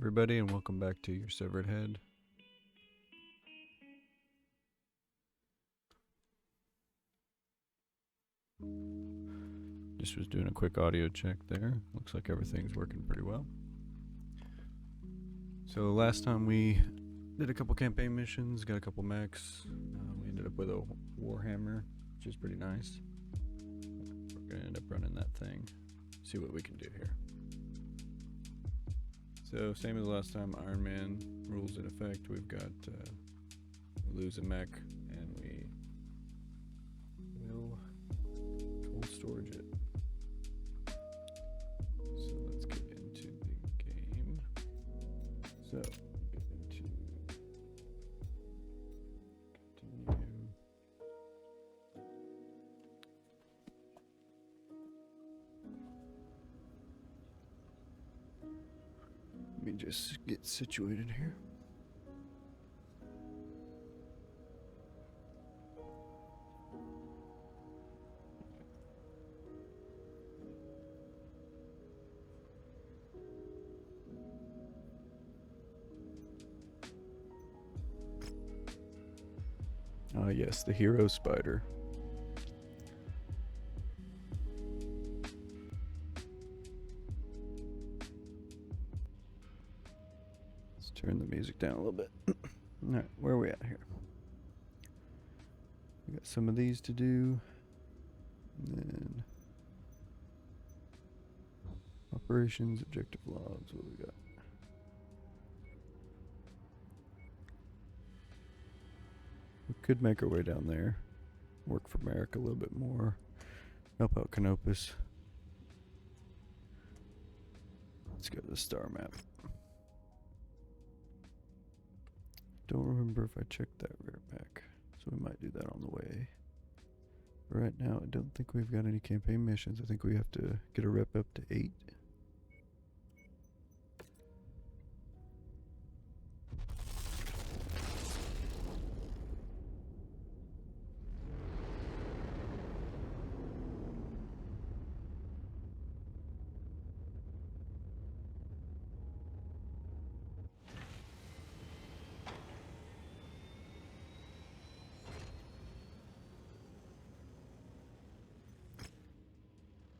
everybody, and welcome back to Your Severed Head. Just was doing a quick audio check there. Looks like everything's working pretty well. So last time we did a couple campaign missions, got a couple mechs. We ended up with a Warhammer, which is pretty nice. We're gonna end up running that thing. See what we can do here. So same as last time, Iron Man rules in effect. We've got we lose a mech and we will cold storage it. So let's get into the game. So get into continue. Let me just get situated here. Yes, the hero spider. Let's turn the music down a little bit. Alright, where are we at here? We got some of these to do. And then operations, objective logs, what do we got? We could make our way down there. Work for Merrick a little bit more. Help out Canopus. Let's go to the star map. Don't remember if I checked that rear pack, so we might do that on the way. Right now, I don't think we've got any campaign missions. I think we have to get a rep up to 8.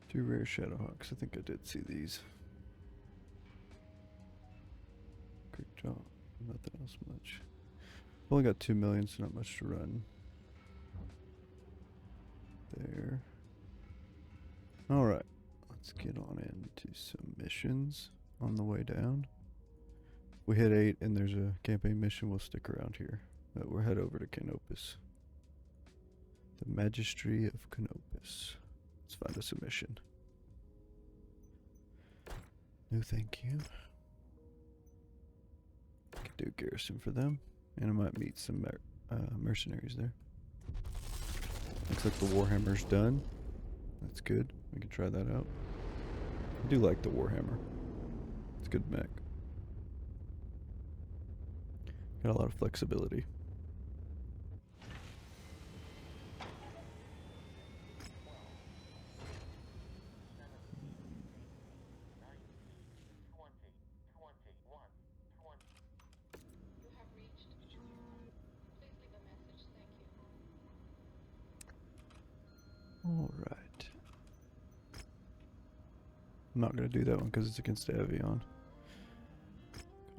Two rare Shadowhawks. I think I did see these. Quick draw. Nothing else much. Only got 2 million, so not much to run. There. Alright. Let's get on into some missions on the way down. If we hit 8 and there's a campaign mission, we'll stick around here. But we'll head over to Canopus. The Magistry of Canopus. Let's find us a mission. No thank you. Could do garrison for them. And I might meet some mercenaries there. Looks like the Warhammer's done. That's good. We can try that out. I do like the Warhammer. It's a good mech. Got a lot of flexibility. Alright. I'm not going to do that one because it's against Avion.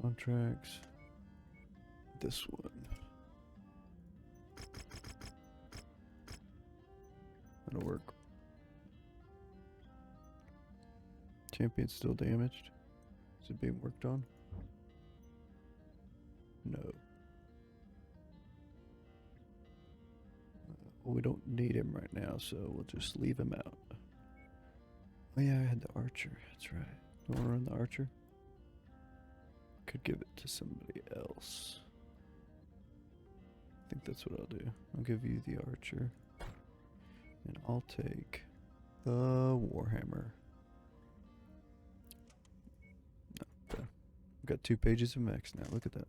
Contracts. This one. That'll work. Champion's still damaged. Is it being worked on? No. We don't need him right now, so we'll just leave him out. Oh yeah, I had the archer. That's right. Don't want to run the archer? Could give it to somebody else. I think that's what I'll do. I'll give you the archer. And I'll take the Warhammer. No, okay. We've got 2 pages of mechs now. Look at that.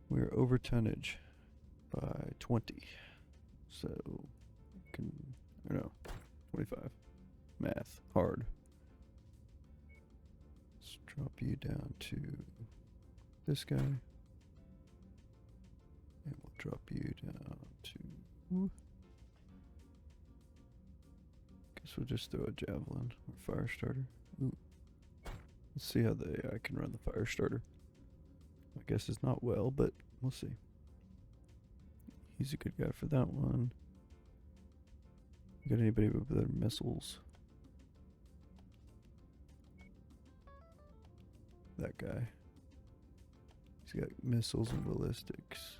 We're over tonnage by 20. So, can, or no, 25. Math, hard. Let's Drop you down to this guy. And we'll drop you down to... Guess we'll just throw a javelin or fire starter. Ooh. Let's see how the AI can run the fire starter. I guess it's not well, but we'll see. He's a good guy for that one. Got anybody with their missiles? That guy. He's got missiles and ballistics.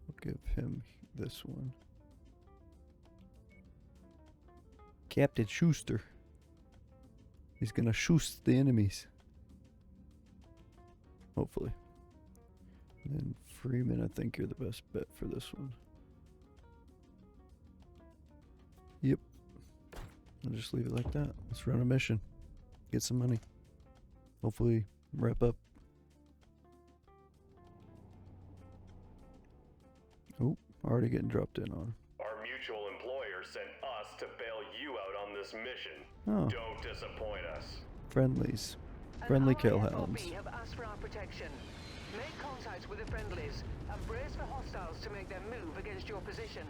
I'll give him this one. Captain Schuster. He's gonna shoot the enemies. Hopefully. And then Freeman, I think you're the best bet for this one. Yep. I'll just leave it like that. Let's run a mission. Get some money. Hopefully wrap up. Oh, already getting dropped in on. Our mutual employer sent us to bail you out on this mission. Oh. Don't disappoint us. Friendlies. Friendly Killhounds. have asked for our protection. Make contact with the friendlies and brace for hostiles to make their move against your position.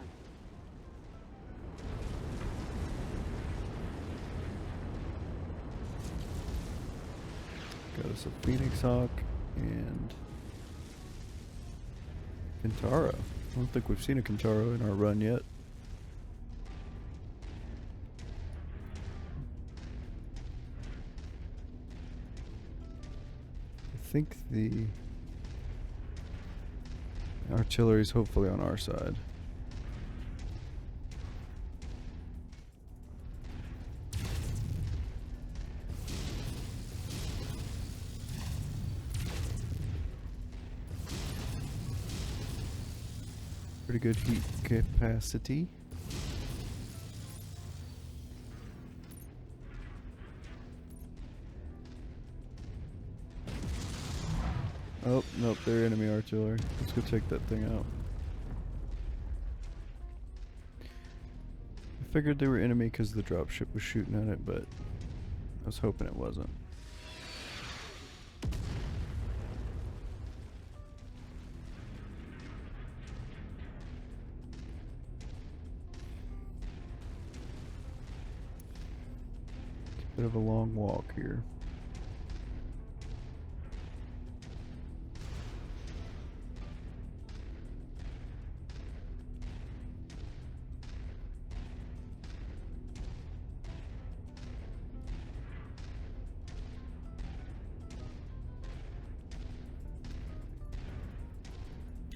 Got us a Phoenix Hawk and Kintaro. I don't think we've seen a Kintaro in our run yet. I think the artillery's hopefully on our side. Pretty good heat capacity. Oh, nope, they're enemy artillery. Let's go take that thing out. I figured they were enemy because the dropship was shooting at it, but I was hoping it wasn't. Bit of a long walk here.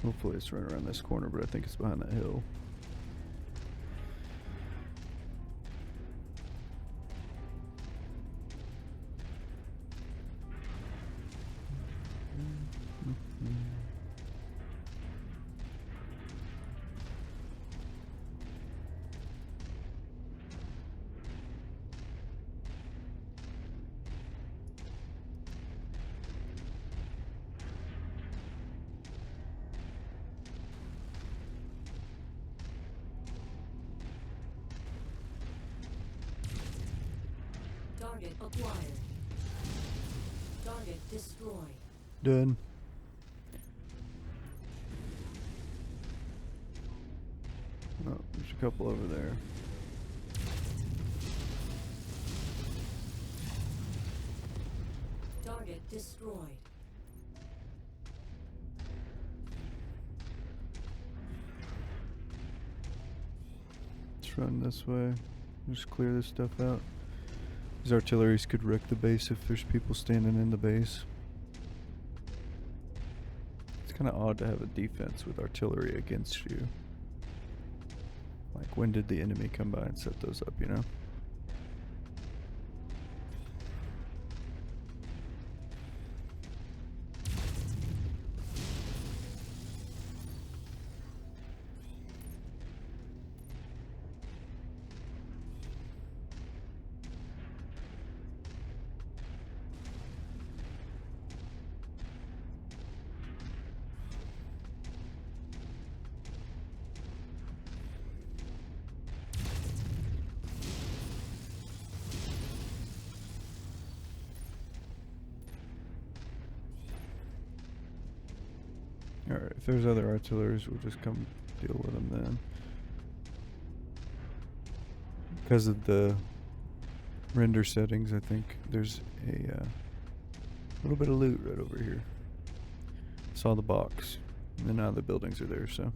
Hopefully it's right around this corner, but I think it's behind that hill. Target acquired. Target destroyed. Done. Oh, there's a couple over there. Target destroyed. Let's run this way. Just clear this stuff out. These artilleries could wreck the base if there's people standing in the base. It's kind of odd to have a defense with artillery against you. Like, when did the enemy come by and set those up, you know? If there's other artilleries, we'll just come deal with them then. Because of the render settings, I think there's a little bit of loot right over here. Saw the box, and then now the buildings are there, so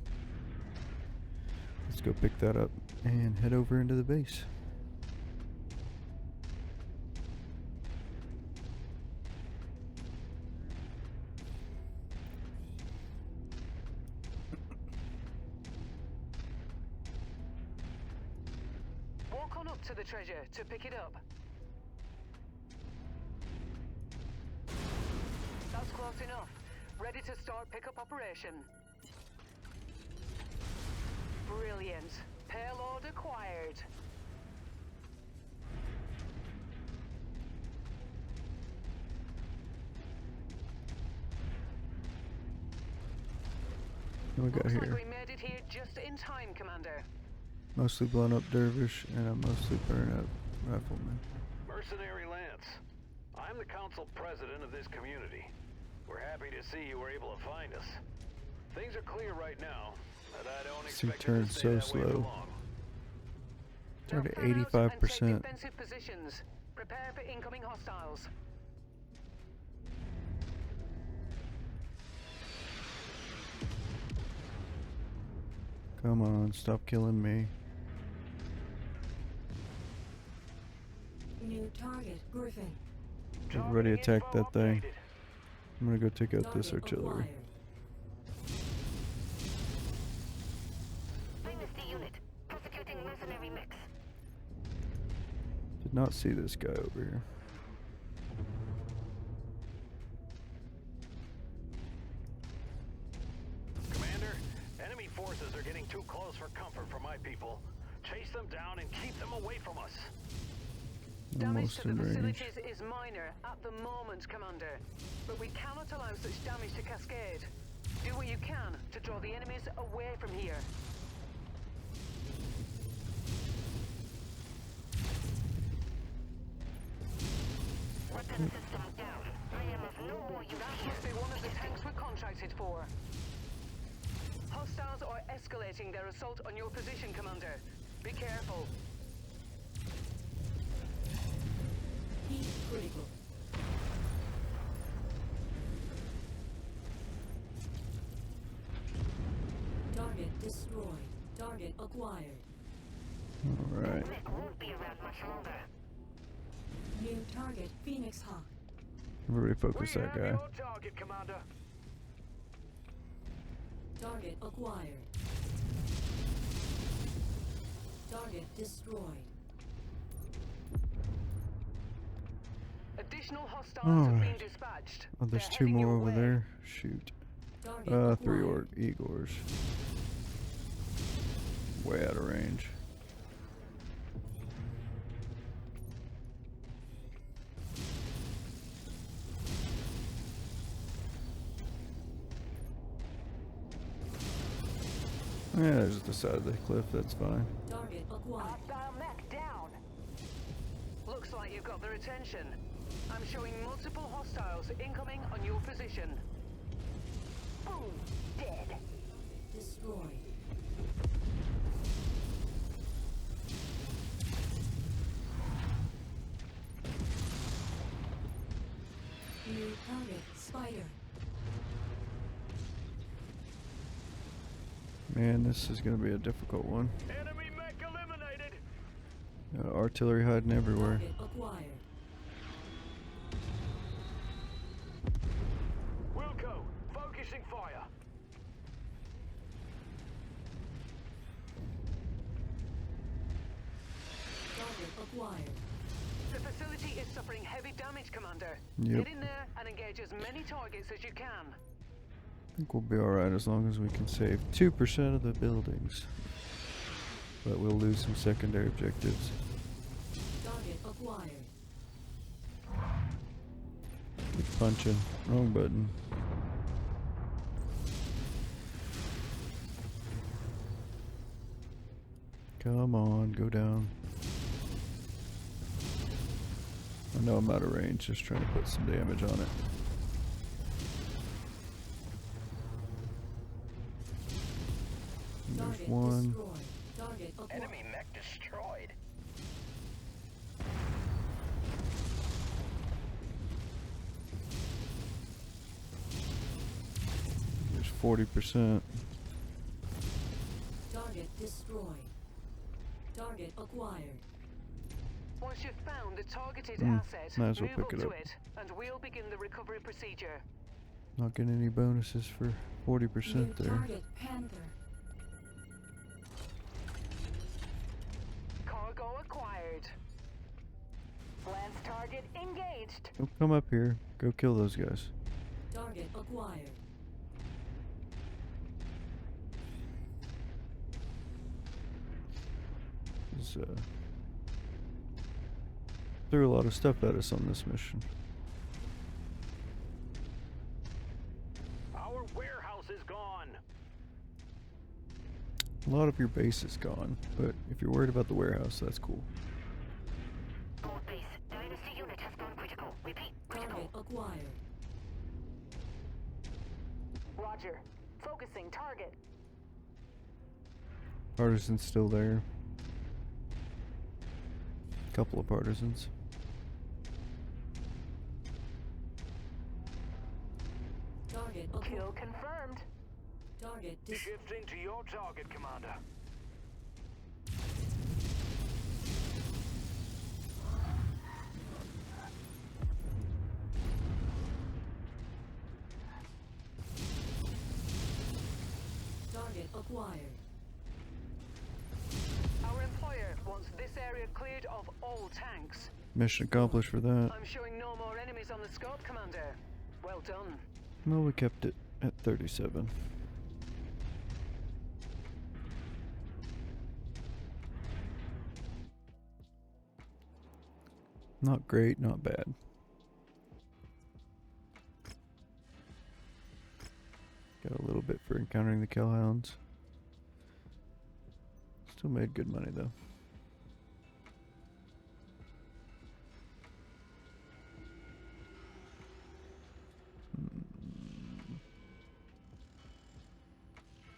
let's go pick that up and head over into the base. Walk on up to the treasure to pick it up. That's close enough. Ready to start pickup operation. Brilliant. Payload acquired. What we got Looks here? like we made it here just in time, Commander. Mostly blown up dervish and a mostly burned up rifleman. Mercenary Lance, I'm the council president of this community. We're happy to see you were able to find us. Things are clear right now, but I don't This thing expect it to turns stay so that way for slow. long. Turn to Now fan out and take 85%. defensive positions. Prepare for incoming hostiles. Come on, stop killing me. New target, Griffin. Everybody Targeting attack info that thing. updated. I'm gonna go take out this Target artillery. acquired. Dynasty unit, prosecuting mercenary mix. Did not see this guy over here. Commander, enemy forces are getting too close for comfort for my people. Chase them down and keep them away from us. Damage Almost to the in range. facilities is minor at the moment, Commander. But we cannot allow such damage to cascade. Do what you can to draw the enemies away from here. Weapon system down. I am of no more use That here. must be one of the tanks we're contracted for. Hostiles are escalating their assault on your position, Commander. Be careful. Heat critical. Target destroyed. Target acquired. Alright. Mech won't be around much longer. New target, Phoenix Hawk. Everybody focus We that have guy. your target, Commander. Target acquired. Target destroyed. Additional hostiles have been Alright. dispatched. Oh, there's They're two heading more your over way. there. Shoot. Target Three acquired. Igors. Way out of range. Yeah, there's the side of the cliff, that's fine. Target acquired. Hostile mech down. Looks like you've got their attention. I'm showing multiple hostiles incoming on your position. Boom! Dead. Destroyed. New target, Spider. Man, this is gonna be a difficult one. Enemy mech eliminated. Artillery hiding everywhere. Target acquired. Wilco, focusing fire. Target acquired. The facility is suffering heavy damage, Commander. Yep. Get in there and engage as many targets as you can. I think we'll be alright as long as we can save 2% of the buildings. But we'll lose some secondary objectives. Target acquired. Keep punching. Wrong button. Come on, go down. I know I'm out of range, just trying to put some damage on it. There's Target one. destroyed. Target acquired. Enemy mech destroyed. There's 40%. Target destroyed. Target acquired. Once you've found the targeted Hmm, asset, might as well move pick up it to up. it, and we'll begin the recovery procedure. Not getting any bonuses for 40% New there. target Panther. Cargo acquired. Lance target engaged. Oh, come up here. Go kill those guys. Target acquired. This, threw a lot of stuff at us on this mission. Our warehouse is gone. A lot of your base is gone, but if you're worried about the warehouse, that's cool. Gold base. Dynasty unit has gone critical. Repeat, Target critical. acquired. Roger. Focusing target. Partisan's still there. Couple of partisans. Target Kill acquired. confirmed. Target Shifting to your target, Commander. Target acquired. Our employer wants this area cleared of all tanks. Mission accomplished for that. I'm showing no more enemies on the scope, Commander. Well done. Well, we kept it at 37. Not great, not bad. Got a little bit for encountering the Kellhounds. Still made good money though.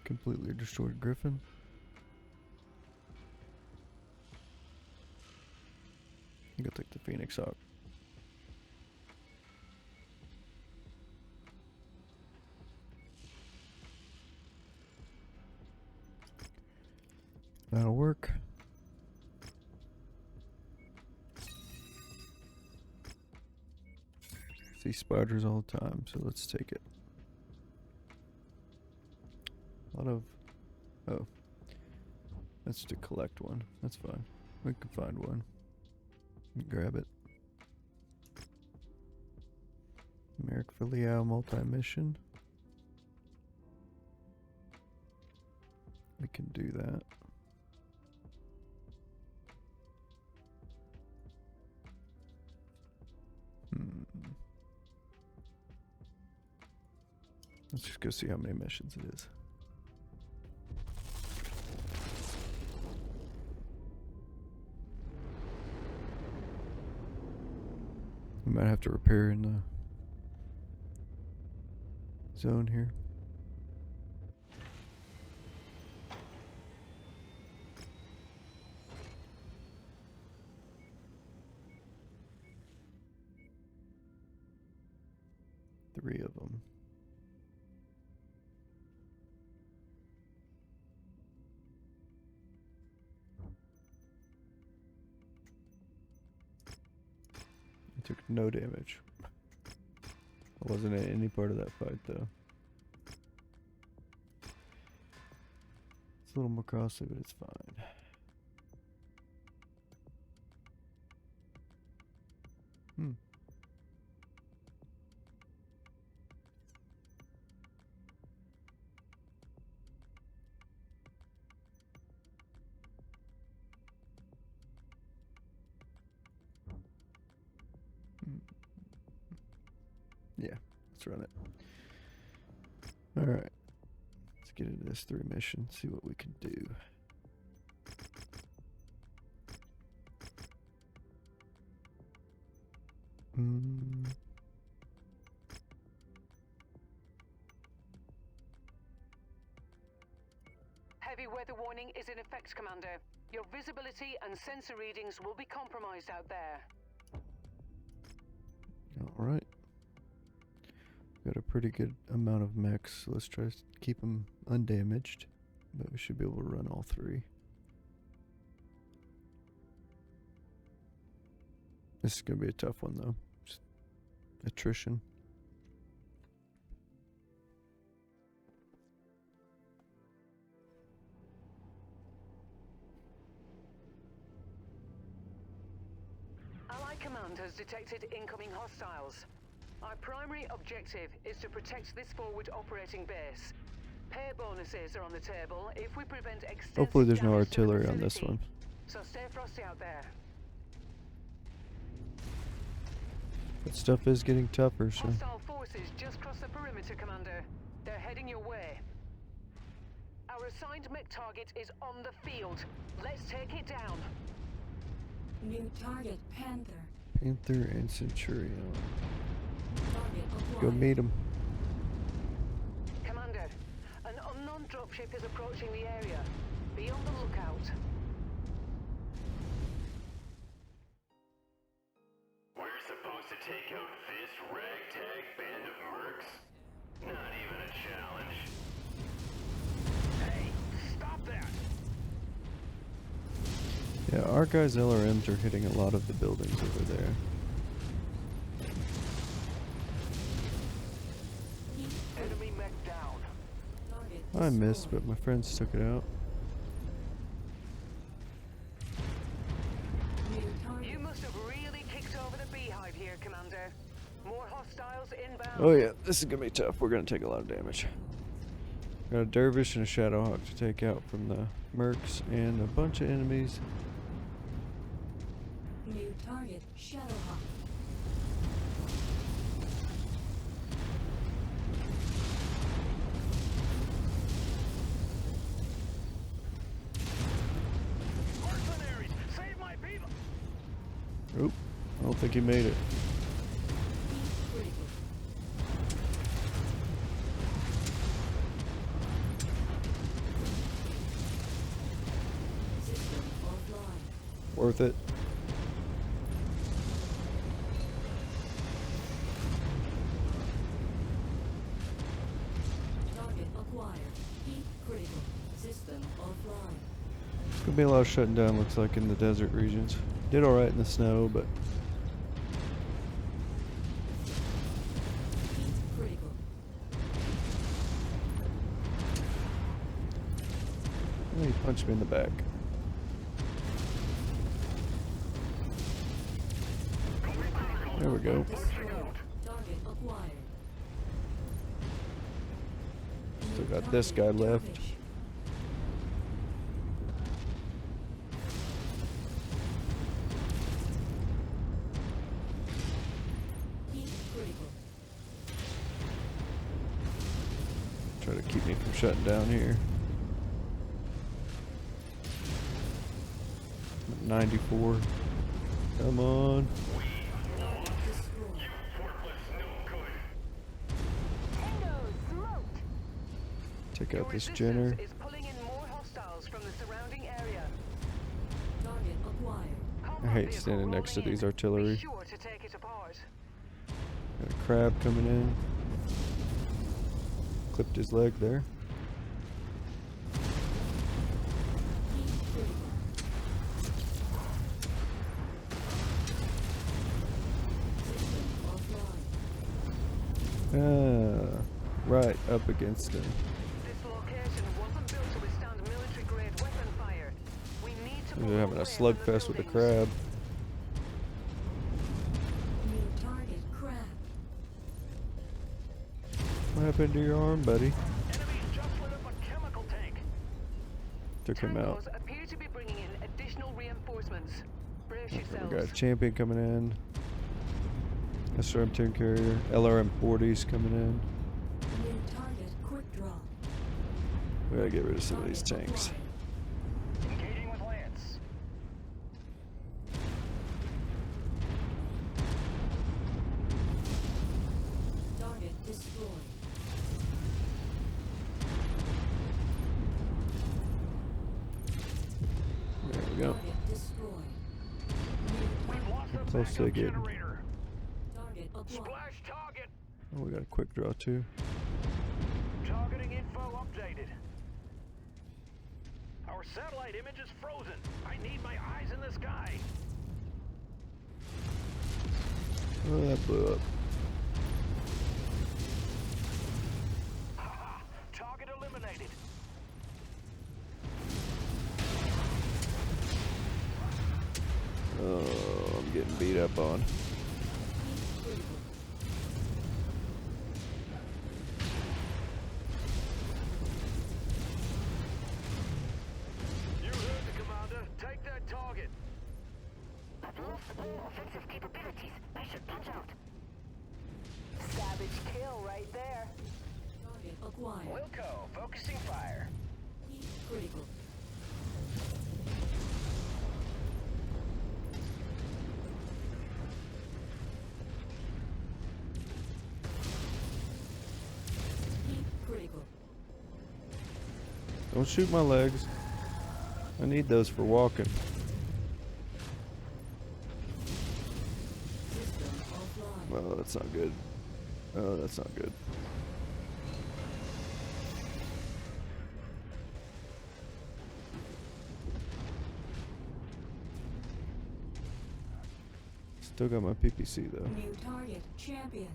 Completely destroyed Griffin. I think I'll take the Phoenix Hawk. That'll work. See spiders all the time, so let's take it. A lot of... Oh. That's to collect one. That's fine. We can find one. Grab it. Merrick for Liao multi-mission. We can do that. Let's just go see how many missions it is. We might have to repair in the zone here. Three of them. I took no damage. I wasn't in any part of that fight though. It's a little more costly, but it's fine. Yeah, let's run it. Alright. Let's get into this 3 mission, see what we can do. heavy weather warning is in effect, Commander. Your visibility and sensor readings will be compromised out there. Alright. Got a pretty good amount of mechs, so let's try to keep them undamaged. But we should be able to run all three. This is going to be a tough one, though. Just attrition. Allied Command has detected incoming hostiles. Our primary objective is to protect this forward operating base. Pay bonuses are on the table if we prevent extensive Hopefully there's no damage to the artillery on this facility. one. So stay frosty out there. But stuff is getting tougher, so... Hostile forces just crossed the perimeter, Commander. They're heading your way. Our assigned mech target is on the field. Let's take it down. New target, Panther. Panther and Centurion. Target acquired. Go meet them. Commander, an unknown dropship is approaching the area. Be on the lookout. We're supposed to take out this ragtag band of mercs? Not even a challenge. Hey, stop that! Yeah, our guys' LRMs are hitting a lot of the buildings over there. Enemy mech down. Target I missed, destroyed. but my friends took it out. New target. You must have really kicked over the beehive here, Commander. More hostiles inbound. Oh yeah, this is gonna be tough. We're gonna take a lot of damage. Got a dervish and a shadowhawk to take out from the mercs and a bunch of enemies. New target, Shadowhawk. Mercenaries, save my people! Oop, I don't think he made it. Critical. System offline. Worth it. Target acquired. Heat critical. System offline. It's gonna be a lot of shutting down, looks like, in the desert regions. Did alright in the snow, but Heat critical. oh, he punched me in the back. There we go. Destroyed. Target acquired. Still New got this guy target, left. Dervish. Heat critical. Try to keep me from shutting down here. I'm at 94. Come on. Target destroyed. Worthless, no good. Potatoes, smoked. Take Your out this resistance Jenner. is pulling in more hostiles from the surrounding area. Target acquired. Combat I hate vehicle standing next to rolling these in. artillery. Be sure to take it apart. Got a crab coming in. Clipped his leg there. Heat critical. System offline. Right up against him. This location wasn't built to withstand military-grade weapon fire. We need to They're pull having a away from the slugfest with the buildings. crab. New target, crab. What happened to your arm, buddy? Enemies just lit up a chemical tank. Took him out. Tangos appear to be bringing in additional reinforcements. Brace We yourselves. got a champion coming in. SRM-10 carrier. LRM-40s coming in. New target, quick draw. We gotta get rid of some of these Target tanks. acquired. Engaging with Lance. Target destroyed. go. Target destroyed. We've lost the Close to backup getting. generator. Target acquired. Splash target. Oh, we got a quick draw too. Targeting info updated. Our satellite image is frozen. I need my eyes in the sky. Oh, that blew up. Haha, target eliminated. Oh, I'm getting beat up on. Critical. You heard the commander. Take that target. I've lost all offensive capabilities. I should punch out. Savage kill right there. Target acquired. Wilco, focusing fire. Heat critical. Heat critical. Don't shoot my legs. I need those for walking. System offline. Oh, that's not good. Oh, that's not good. Still got my PPC though. New target champion.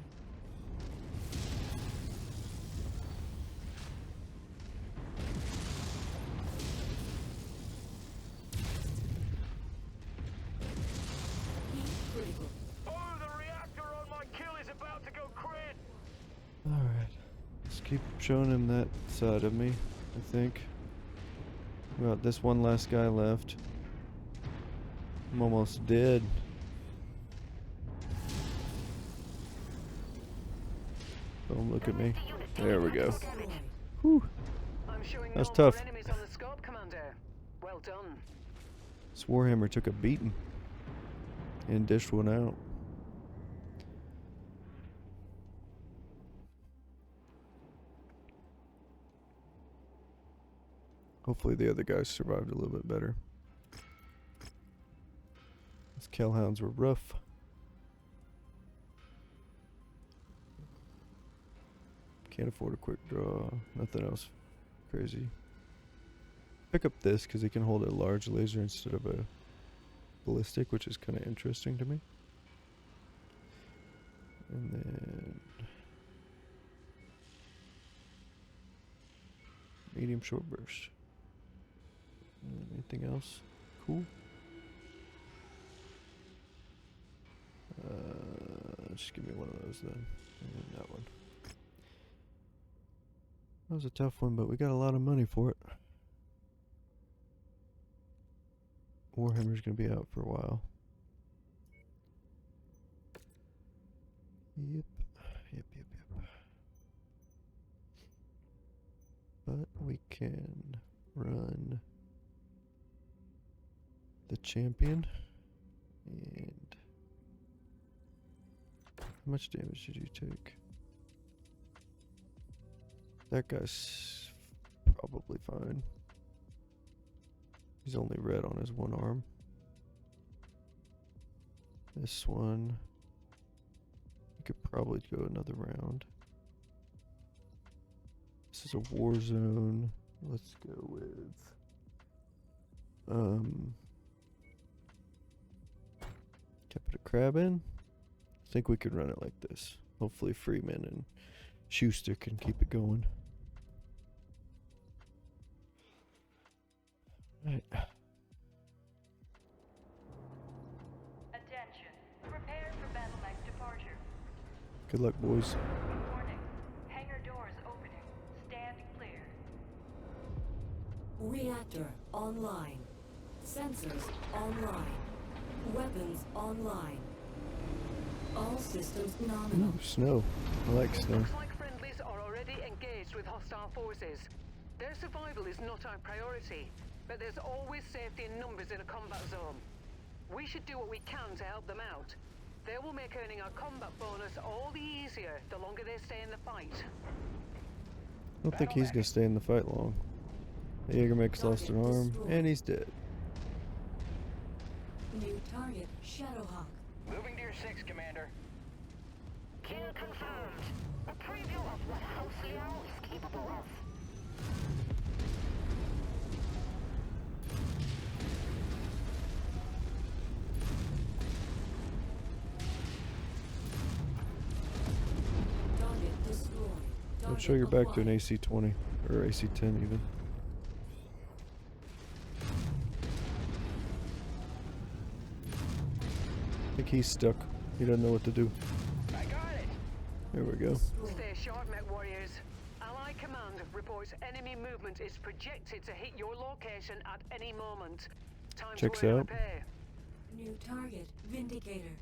Heat critical. Oh, the reactor on my kill is about to go crit. Alright. Let's keep showing him that side of me, I think. Well, this one last guy left. I'm almost dead. Don't look at me. There we go. Destroyed. Whew. I'm showing That's no tough. more enemies on the scope, Commander. Well done. This Warhammer took a beating and dished one out. Hopefully the other guys survived a little bit better. These Kellhounds were rough. Can't afford a quick draw. Nothing else crazy. Pick up this because he can hold a large laser instead of a ballistic, which is kind of interesting to me. And then medium short burst. Anything else? Cool. Just give me one of those then. And then that one. That was a tough one, but we got a lot of money for it. Warhammer's gonna be out for a while. Yep. But we can run the champion. And how much damage did you take? That guy's probably fine. He's only red on his one arm. This one, we could probably go another round. This is a war zone. Let's go with can I put a crab in? I think we could run it like this. Hopefully Freeman and Schuster can keep it going. Right. Attention. Prepare for battle mech departure. Good luck, boys. Warning. Hangar doors opening. Stand clear. Reactor online. Sensors online. Weapons online. All systems nominal. Ooh, snow. I like snow. Looks like friendlies are already engaged with hostile forces. Their survival is not our priority, but there's always safety in numbers in a combat zone. We should do what we can to help them out. They will make earning our combat bonus all the easier the longer they stay in the fight. I don't think he's gonna stay in the fight long. The Jägermech's lost an arm, and he's dead. target, Shadowhawk. Moving to your 6, Commander. Kill confirmed. A preview of what House Liao is capable of. Target destroyed. I'll show your back to an AC-20 or AC-10 even. I think he's stuck. He doesn't know what to do. I got it. There we go. Stay sharp, Mechwarriors. Ally Command reports enemy movement is projected to hit your location at any moment. Time Checks to out. prepare. New target, Vindicator.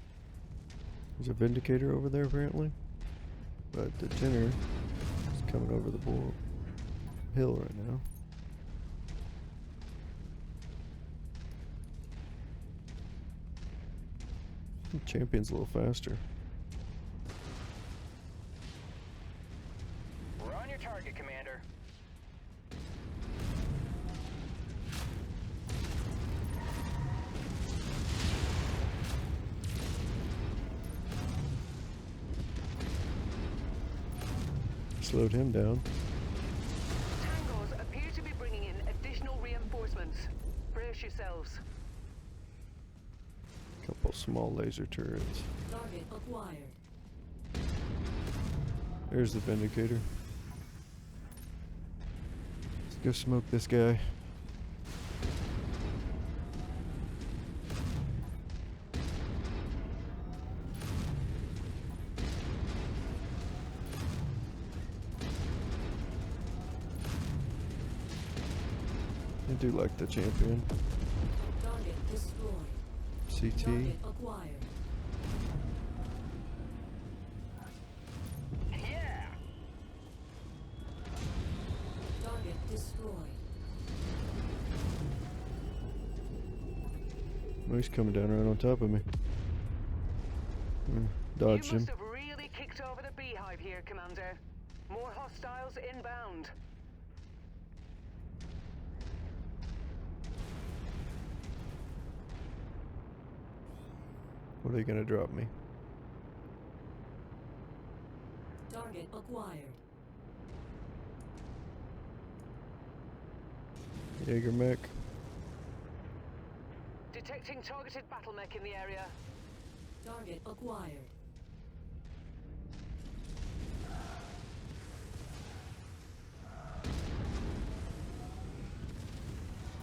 There's a Vindicator over there apparently. But the Tenor is coming over the hill right now. The Champion's a little faster. We're on your target, Commander. Slowed him down. Tangos appear to be bringing in additional reinforcements. Brace yourselves. Couple small laser turrets. Target acquired. There's the Vindicator. Let's go smoke this guy. I do like the Champion. Target destroyed. CT. Target acquired. Yeah. Target destroyed. Oh, he's coming down right on top of me. Dodged You him. must have really kicked over the beehive here, Commander. More hostiles inbound. What are you gonna drop me? Target acquired. Jaeger mech. Detecting targeted battle mech in the area. Target acquired.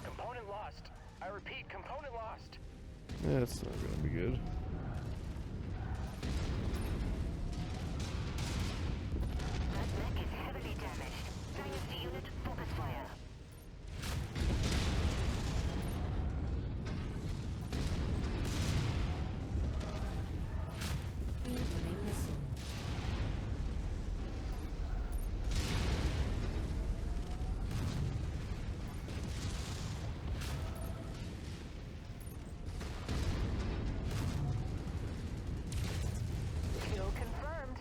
Component lost. I repeat, component lost. That's not gonna be good. That mech is heavily damaged. Dynasty unit, focus fire. Incoming missile. Kill confirmed.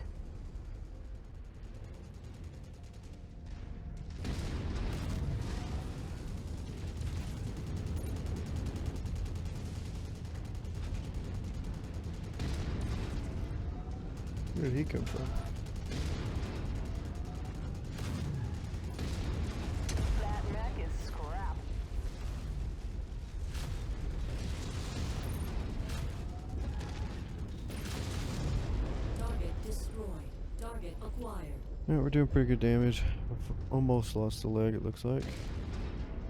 Where did he come from? That mech is scrap. Target destroyed. Target acquired. Yeah, we're doing pretty good damage. Almost lost a leg, it looks like.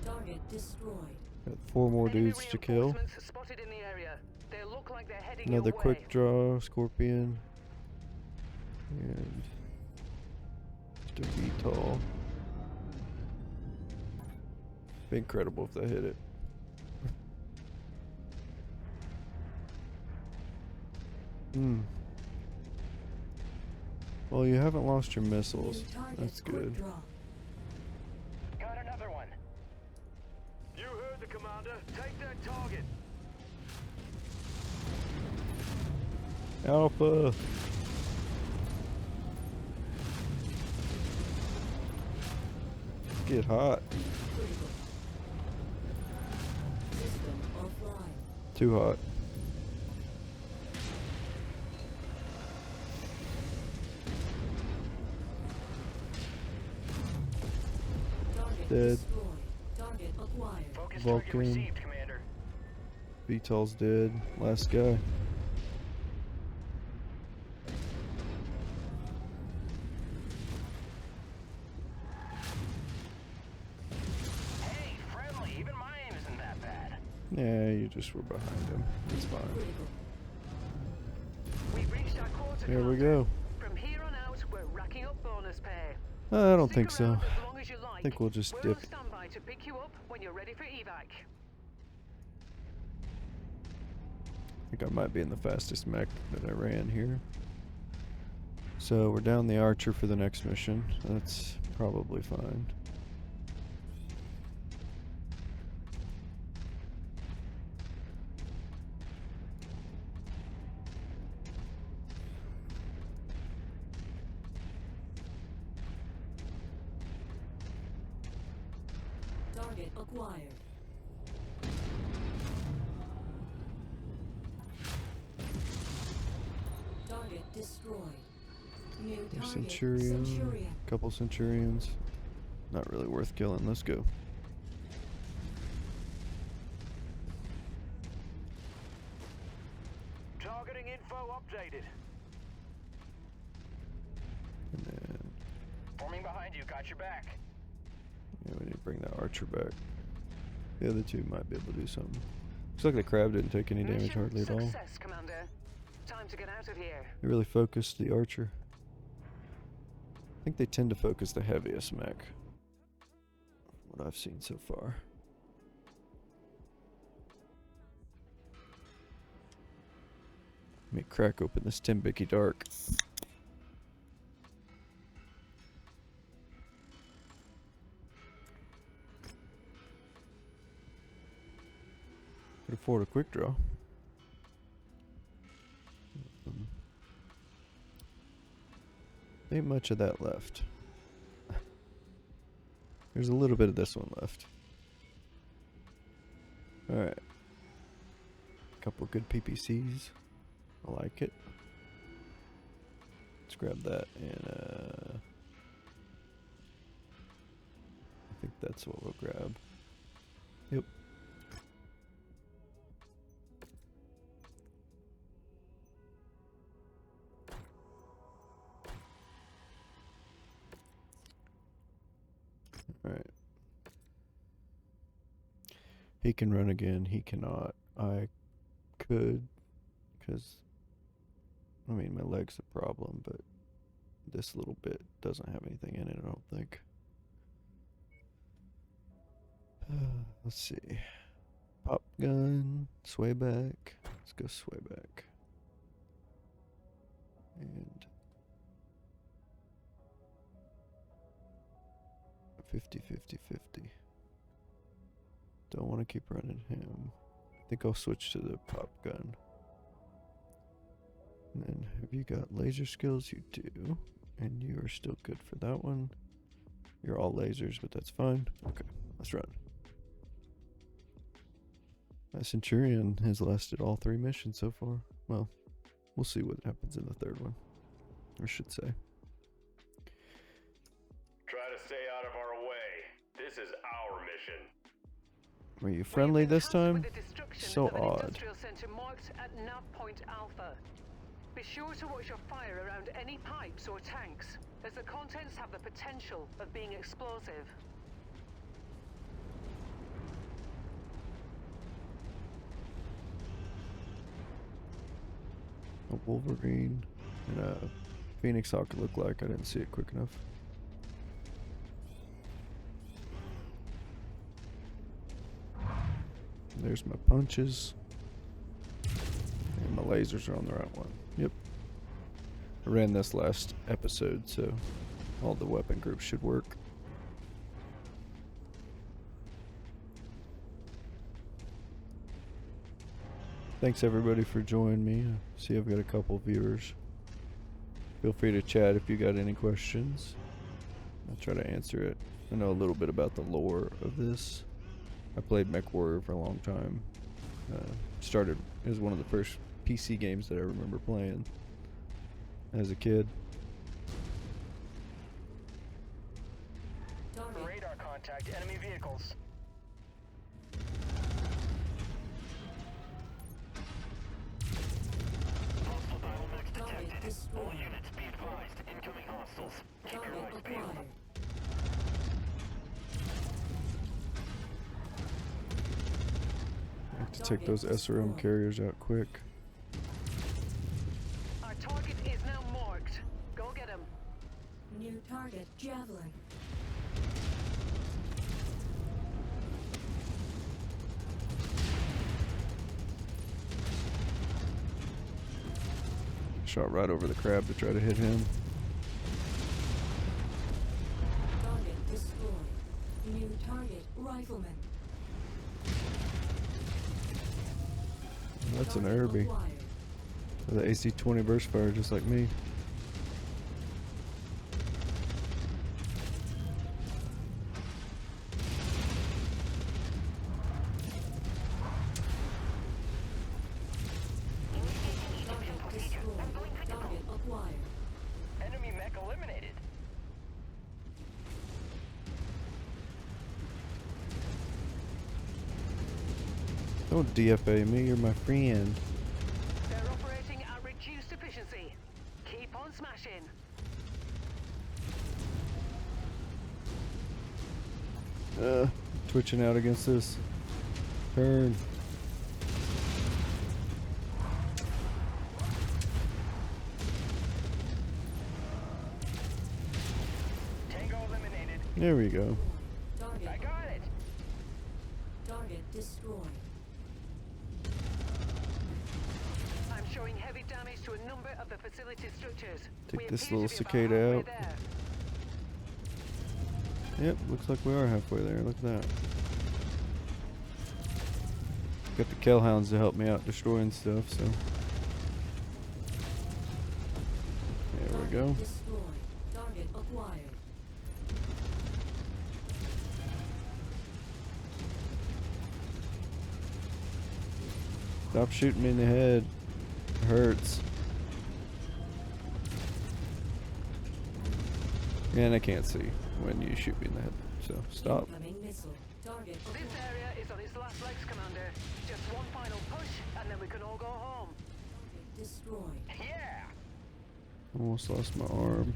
Target destroyed. Got 4 more Enemy dudes to kill. reinforcements spotted in the area. They look like they're heading Another your way. quick draw, Scorpion. And just a VTOL. Be incredible if they hit it. Well, you haven't lost your missiles. New target That's quick good. draw. Got another one. You heard the commander. Take that target. Alpha! Get hot. Critical. System offline. Too hot. dead. destroyed. Target acquired. Focus Vulcan. target received, Commander. VTOL's dead. Last guy. Hey, friendly. Even my aim isn't that bad. Yeah, you just were behind him. It's fine. Critical. We've reached our quarter. There we Commander. go. From here on out, we're racking up bonus pay. I don't Stick think so. around as long as you like. I think we'll just We're dip. on standby to pick you up when you're ready for evac. I think I might be in the fastest mech that I ran here. So we're down the Archer for the next mission. That's probably fine. Target acquired. Target destroyed. New There's target. Centurion. Centurion. Couple Centurions. Not really worth killing. Let's go. Targeting info updated. And then Forming behind you. Got your back. yeah, we need to bring that Archer back. The other two might be able to do something. Looks like the crab didn't take any damage Mission hardly at all. success, Commander. Time to get out of here. They really focused the Archer. I think they tend to focus the heaviest mech. What I've seen so far. Let me crack open this Timbicky Dark. Could afford a quick draw. Ain't much of that left. There's a little bit of this one left. Alright. Couple good PPCs. I like it. Let's grab that and I think that's what we'll grab. Yep. Alright. He can run again, he cannot. I could, because, I mean, my leg's a problem, but this little bit doesn't have anything in it, I don't think. Let's see. Pop gun, sway back. Let's go sway back. And 50-50-50. Don't want to keep running him. I think I'll switch to the pop gun. And then, have you got laser skills? You do. And you are still good for that one. You're all lasers, but that's fine. Okay, let's run. That Centurion has lasted all 3 missions so far. Well, we'll see what happens in the 3rd one. I should say. Try to stay out of our way. This is our mission. Were you friendly this time? So of an odd. industrial center marked at nav point Alpha. Be sure to watch your fire around any pipes or tanks, as the contents have the potential of being explosive. A Wolverine and a Phoenix Hawk look like. I didn't see it quick enough. There's my punches. And my lasers are on the right one. Yep. I ran this last episode, so all the weapon groups should work. Thanks everybody for joining me. I see I've got a couple viewers. Feel free to chat if you got any questions. I'll try to answer it. I know a little bit about the lore of this. I played Mechwarrior for a long time. It was one of the first PC games that I remember playing as a kid. Target. Radar contact. Enemy like to take those SRM carriers out quick. Our target is now marked. Go get him. New target, Javelin. Shot right over the crab to try to hit him. Target destroyed. New target, Rifleman. That's an Target Irby. acquired. The AC-20 burst fire, just like me. Target destroyed. Target acquired. Enemy mech eliminated. Don't DFA me, you're my friend. They're operating at reduced efficiency. Keep on smashing. Twitching out against this. Turn. Tango eliminated. There we go. Target. I got it. Target destroyed. I'm showing heavy damage to a number of the facility structures. Take We this appear little to be about cicada halfway out. there. Yep, looks like we are halfway there. Look at that. Got the Kellhounds to help me out destroying stuff, so. There we go. Target destroyed. Target acquired. Stop shooting me in the head. It hurts. And I can't see when you shoot me in the head. So stop. Incoming missile. Target This acquired. area is on its last legs, Commander. Just one final push, and then we can all go home. Target destroyed. Yeah. Almost lost my arm.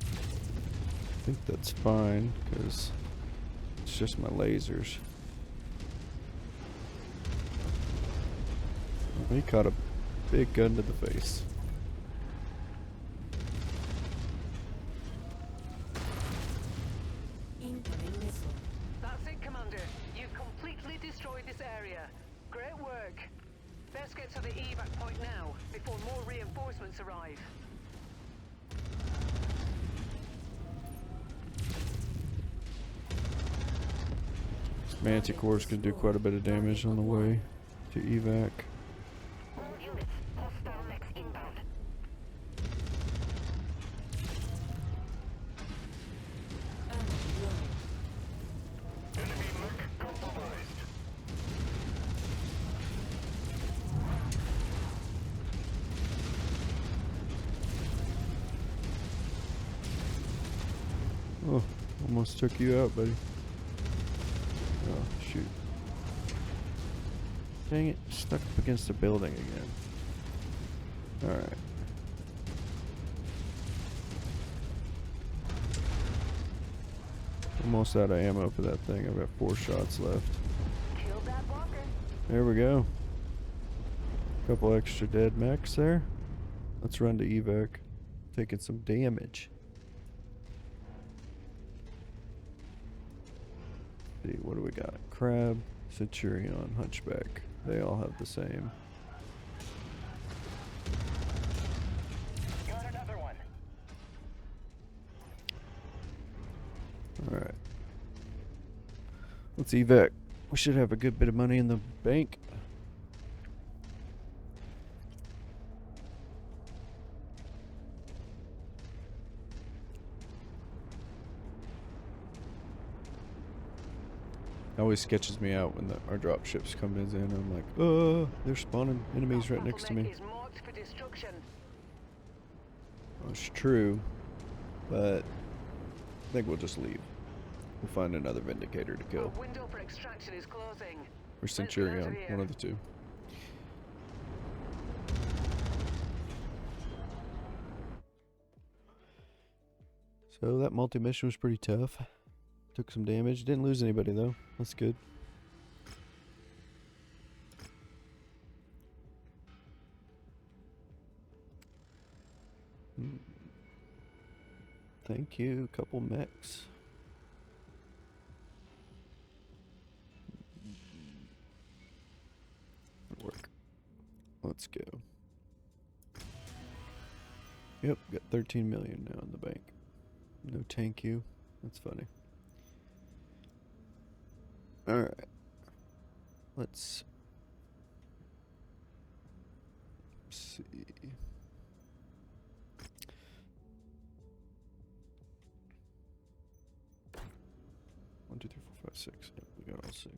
I think that's fine, because it's just my lasers. He caught a big gun to the face. Incoming missile. That's it, Commander. You've completely destroyed this area. Great work. Best get to the evac point now, before more reinforcements arrive. Manticores can do quite a bit of damage on the way to evac. All units, hostile mechs inbound. Ammo low. Enemy mech compromised. Oh, almost took you out, buddy. Oh, shoot. Dang it, stuck up against the building again. Alright. Almost out of ammo for that thing. I've got 4 shots left. Killed that walker. There we go. Couple extra dead mechs there. Let's run to evac. Taking some damage. See, what do we got? Crab, Centurion, Hunchback. They all have the same. Got another one. Alright. Let's evac. We should have a good bit of money in the bank. It always sketches me out when our drop ships come in and I'm like, they're spawning enemies right next to me. Is marked for destruction. Well, it's true, but I think we'll just leave. We'll find another Vindicator to kill. Our window for extraction is closing. Or Let's get out of Centurion, here. one of the two. So that multi-mission was pretty tough. Took some damage. Didn't lose anybody though. That's good. Thank you. Couple mechs. Work. Let's go. Yep, got 13 million now in the bank. No thank you. That's funny. Alright. Let's see. 1, 2, 3, 4, 5, 6. Yep, we got all 6.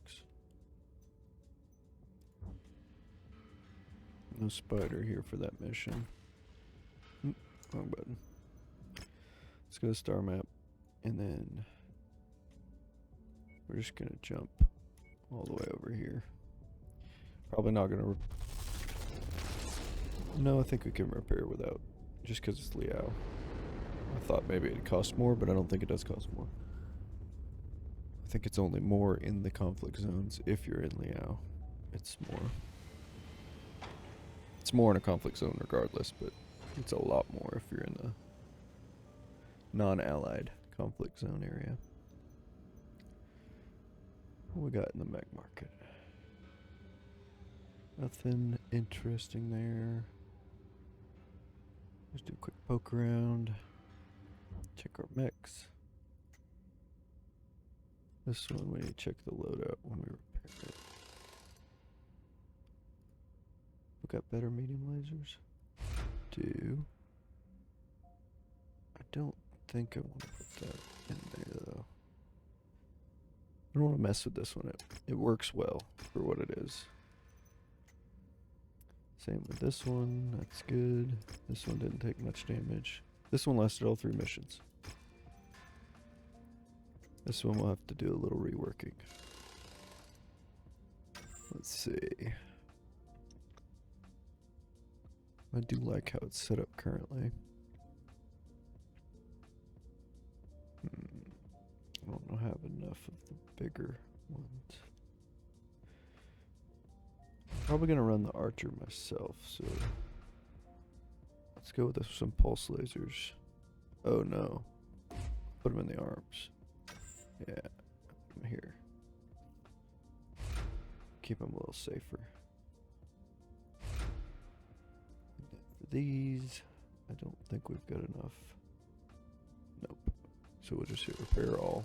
No spider here for that mission. Wrong button. Let's go to star map, and then we're just gonna jump all the way over here. Probably not gonna. No, I think we can repair without, just because it's Liao. I thought maybe it'd cost more, but I don't think it does cost more. I think it's only more in the conflict zones if you're in Liao. It's more. It's more in a conflict zone regardless, but it's a lot more if you're in the non-allied conflict zone area. What we got in the mech market? Nothing interesting there. Let's do a quick poke around. Check our mechs. This one we need to check the loadout when we repair it. We got better medium lasers? Do. I don't think I want to put that in there though. I don't want to mess with this one. It works well for what it is. Same with this one. That's good. This one didn't take much damage. This one lasted all 3 missions. This one will have to do a little reworking. Let's see. I do like how it's set up currently. I don't have enough of the bigger ones. I'm probably gonna run the archer myself, so let's go with some pulse lasers. Oh no. Put them in the arms. Yeah, put them here. Keep them a little safer. For these, I don't think we've got enough. Nope. So we'll just hit repair all.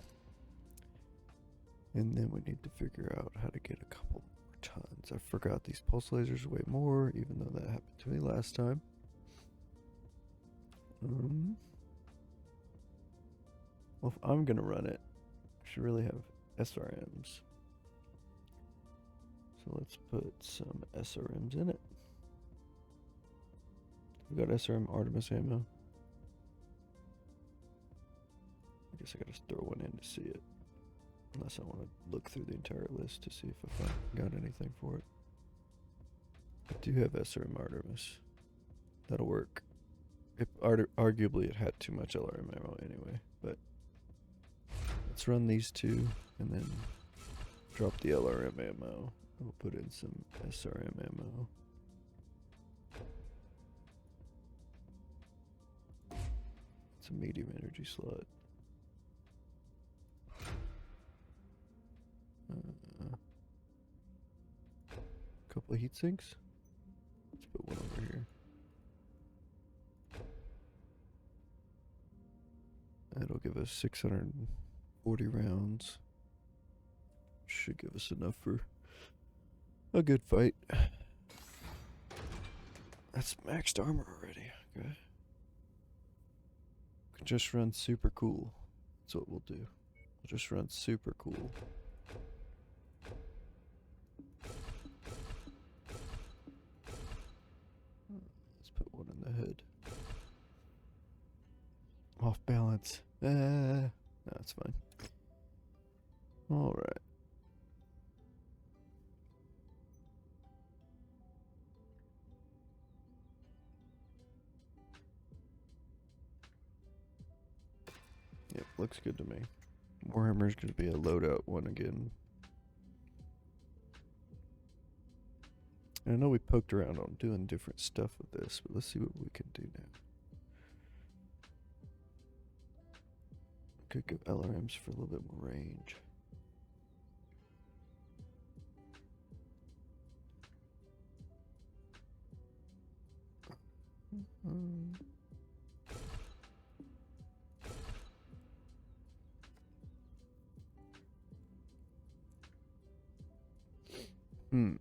And then we need to figure out how to get a couple more tons. I forgot these pulse lasers weigh more, even though that happened to me last time. Well, if I'm gonna run it, I should really have SRMs. So let's put some SRMs in it. We got SRM Artemis ammo. I guess I gotta throw one in to see it. Unless I want to look through the entire list to see if I got anything for it. I do have SRM Artemis. That'll work. Arguably it had too much LRM ammo anyway, but let's run these two and then drop the LRM ammo. We'll put in some SRM ammo. It's a medium energy slot. Couple of heat sinks. Let's put one over here. That'll give us 640 rounds. Should give us enough for a good fight. That's maxed armor already. Okay. Could just run super cool. That's what we'll do. We'll just run super cool. Let's put one in the head. Off balance. No, it's fine. Alright. Yep, looks good to me. Warhammer's gonna be a loadout one again. And I know we poked around on doing different stuff with this, but let's see what we can do now. Could go LRMs for a little bit more range. Hmm.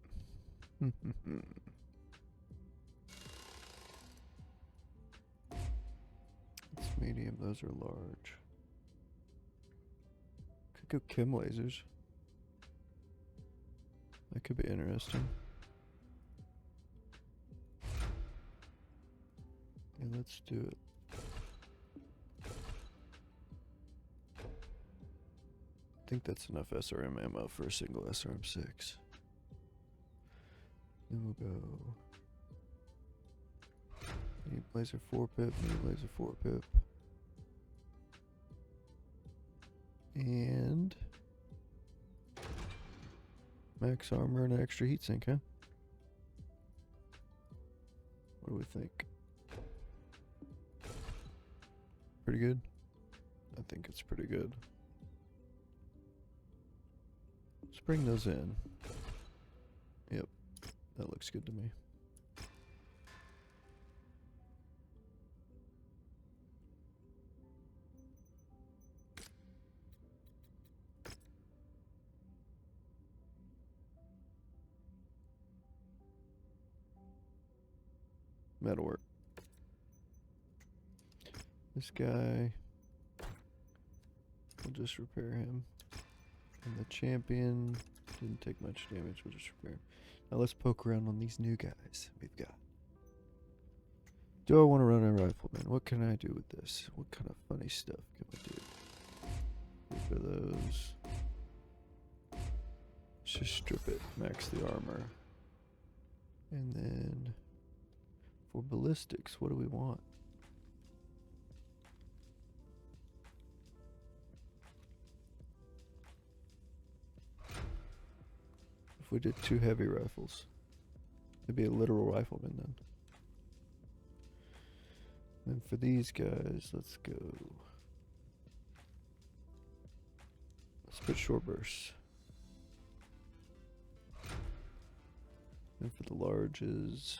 It's medium, those are large. Could go chem lasers. That could be interesting. Yeah, let's do it. I think that's enough SRM ammo for a single SRM6. Then we'll go. Need laser 4 pip, need laser 4 pip. And max armor and an extra heatsink, huh? What do we think? Pretty good? I think it's pretty good. Let's bring those in. Yep, that looks good to me. Metalwork. This guy, we'll just repair him. And the champion didn't take much damage, we'll just repair him. Now let's poke around on these new guys we've got. Do I want to run a rifleman? What can I do with this? What kind of funny stuff can we do? Get rid of those. Let's just strip it, max the armor. And then for ballistics, what do we want? If we did 2 heavy rifles, it'd be a literal rifleman then. And for these guys, let's go. Let's put short bursts. And for the larges,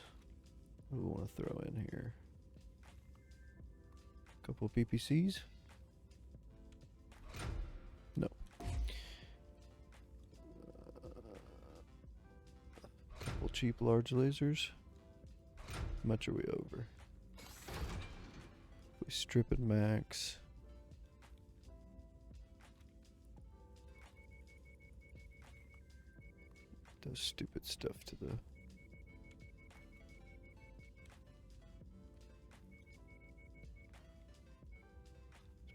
what do we want to throw in here? A couple of PPCs? No. A couple cheap large lasers. How much are we over? If we strip it max. Does stupid stuff to the.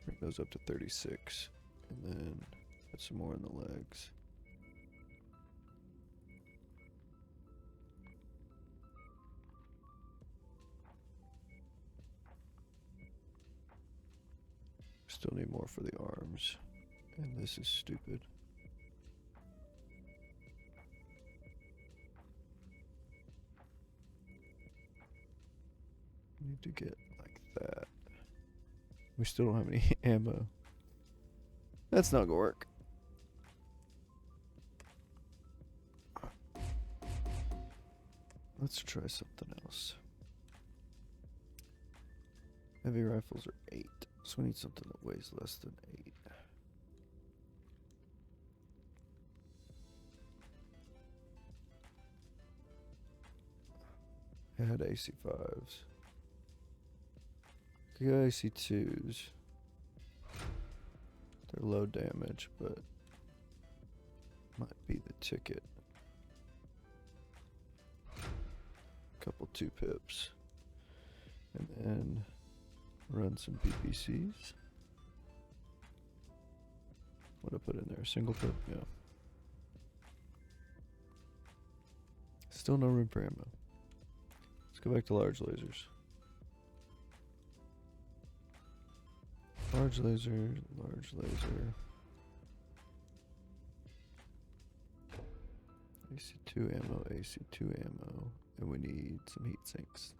Bring those up to 36, and then put some more in the legs. Still need more for the arms, and this is stupid. Need to get like that. We still don't have any ammo. That's not gonna work. Let's try something else. Heavy rifles are 8, so we need something that weighs less than 8. I had AC5s. Could go AC2s. They're low damage, but might be the ticket. Couple 2 pips. And then run some PPCs. What I put in there? A single pip? Yeah. Still no room for ammo. Let's go back to large lasers. Large laser, large laser. AC2 ammo, AC2 ammo, and we need some heat sinks.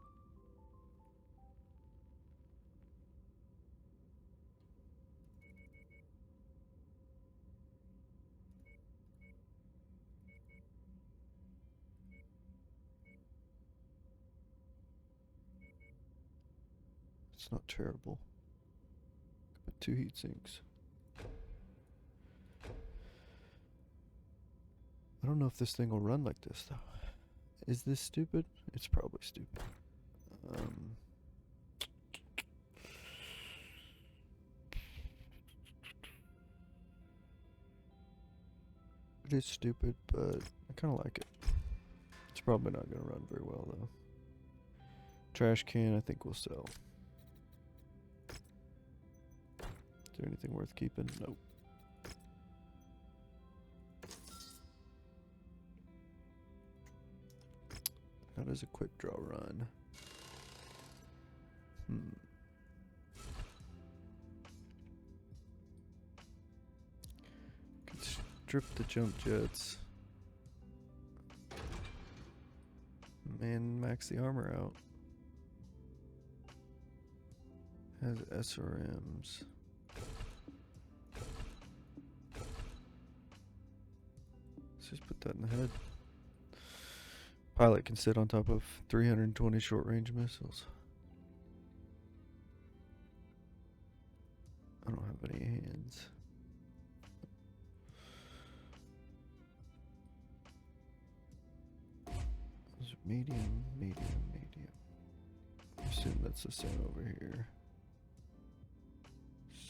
It's not terrible. But 2 heat sinks. I don't know if this thing will run like this though. Is this stupid? It's probably stupid. It is stupid, but I kind of like it. It's probably not going to run very well though. Trash can, I think we'll sell. Is there anything worth keeping? Nope. How does a quick draw run? Can strip the jump jets. Man, max the armor out. Has SRMs. Let's just put that in the head. Pilot can sit on top of 320 short-range missiles. I don't have any hands. Those are medium, medium, medium. I assume that's the same over here.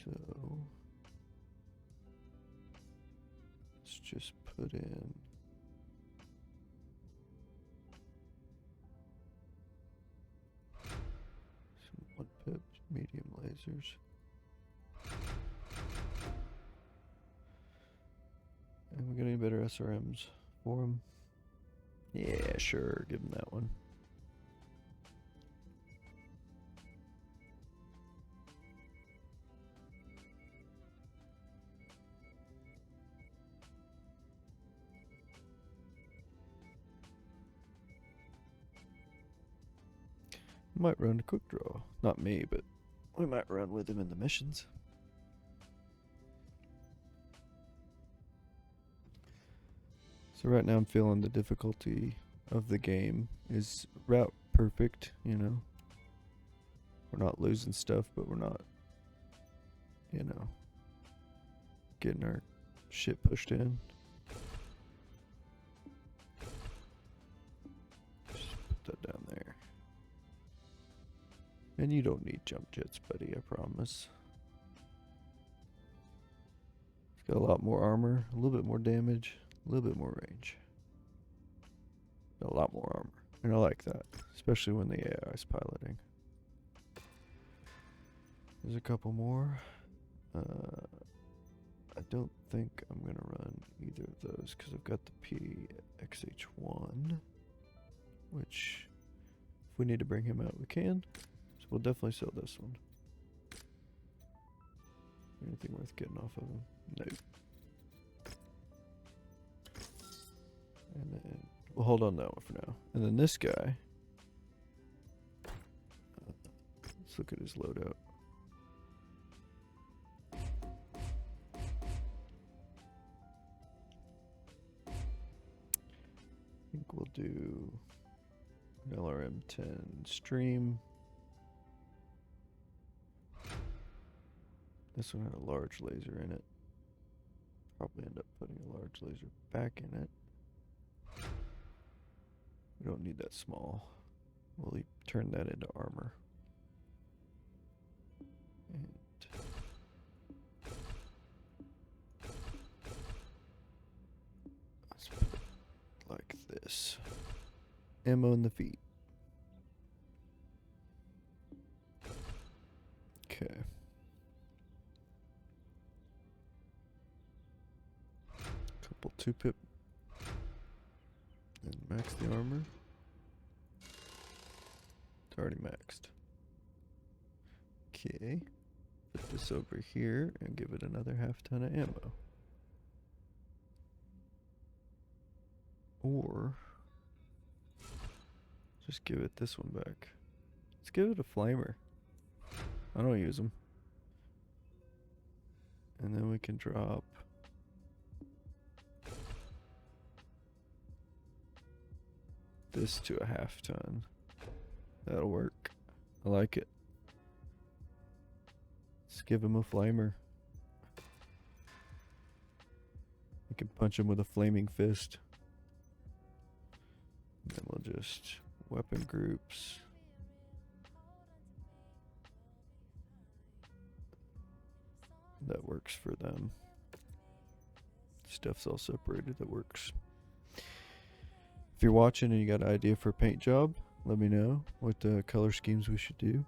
So let's just put in some 1-pip medium lasers. And we got any better SRMs for him? Yeah, sure, give him that one. Might run a quick draw. Not me, but we might run with him in the missions. So right now I'm feeling the difficulty of the game is route perfect, you know. We're not losing stuff, but we're not, you know, getting our shit pushed in. Just put that down there. And you don't need jump jets, buddy, I promise. It's got a lot more armor, a little bit more damage, a little bit more range. Got a lot more armor. And I like that, especially when the AI is piloting. There's a couple more. I don't think I'm going to run either of those because I've got the PXH1, which if we need to bring him out, we can. So we'll definitely sell this one. Anything worth getting off of him? Nope. And then we'll hold on that one for now. And then this guy. Let's look at his loadout. I think we'll do an LRM-10 stream. This one had a large laser in it. Probably end up putting a large laser back in it. We don't need that small. We'll turn that into armor. And let's put it like this. Ammo in the feet. Okay. Couple 2-pip. And max the armor. It's already maxed. Okay. Put this over here and give it another half ton of ammo. Or just give it this one back. Let's give it a flamer. I don't use them. And then we can drop this to a half ton. That'll work. I like it. Let's give him a flamer. You can punch him with a flaming fist. And then we'll just weapon groups. That works for them. Stuff's all separated, that works. If you're watching and you got an idea for a paint job, let me know what color schemes we should do.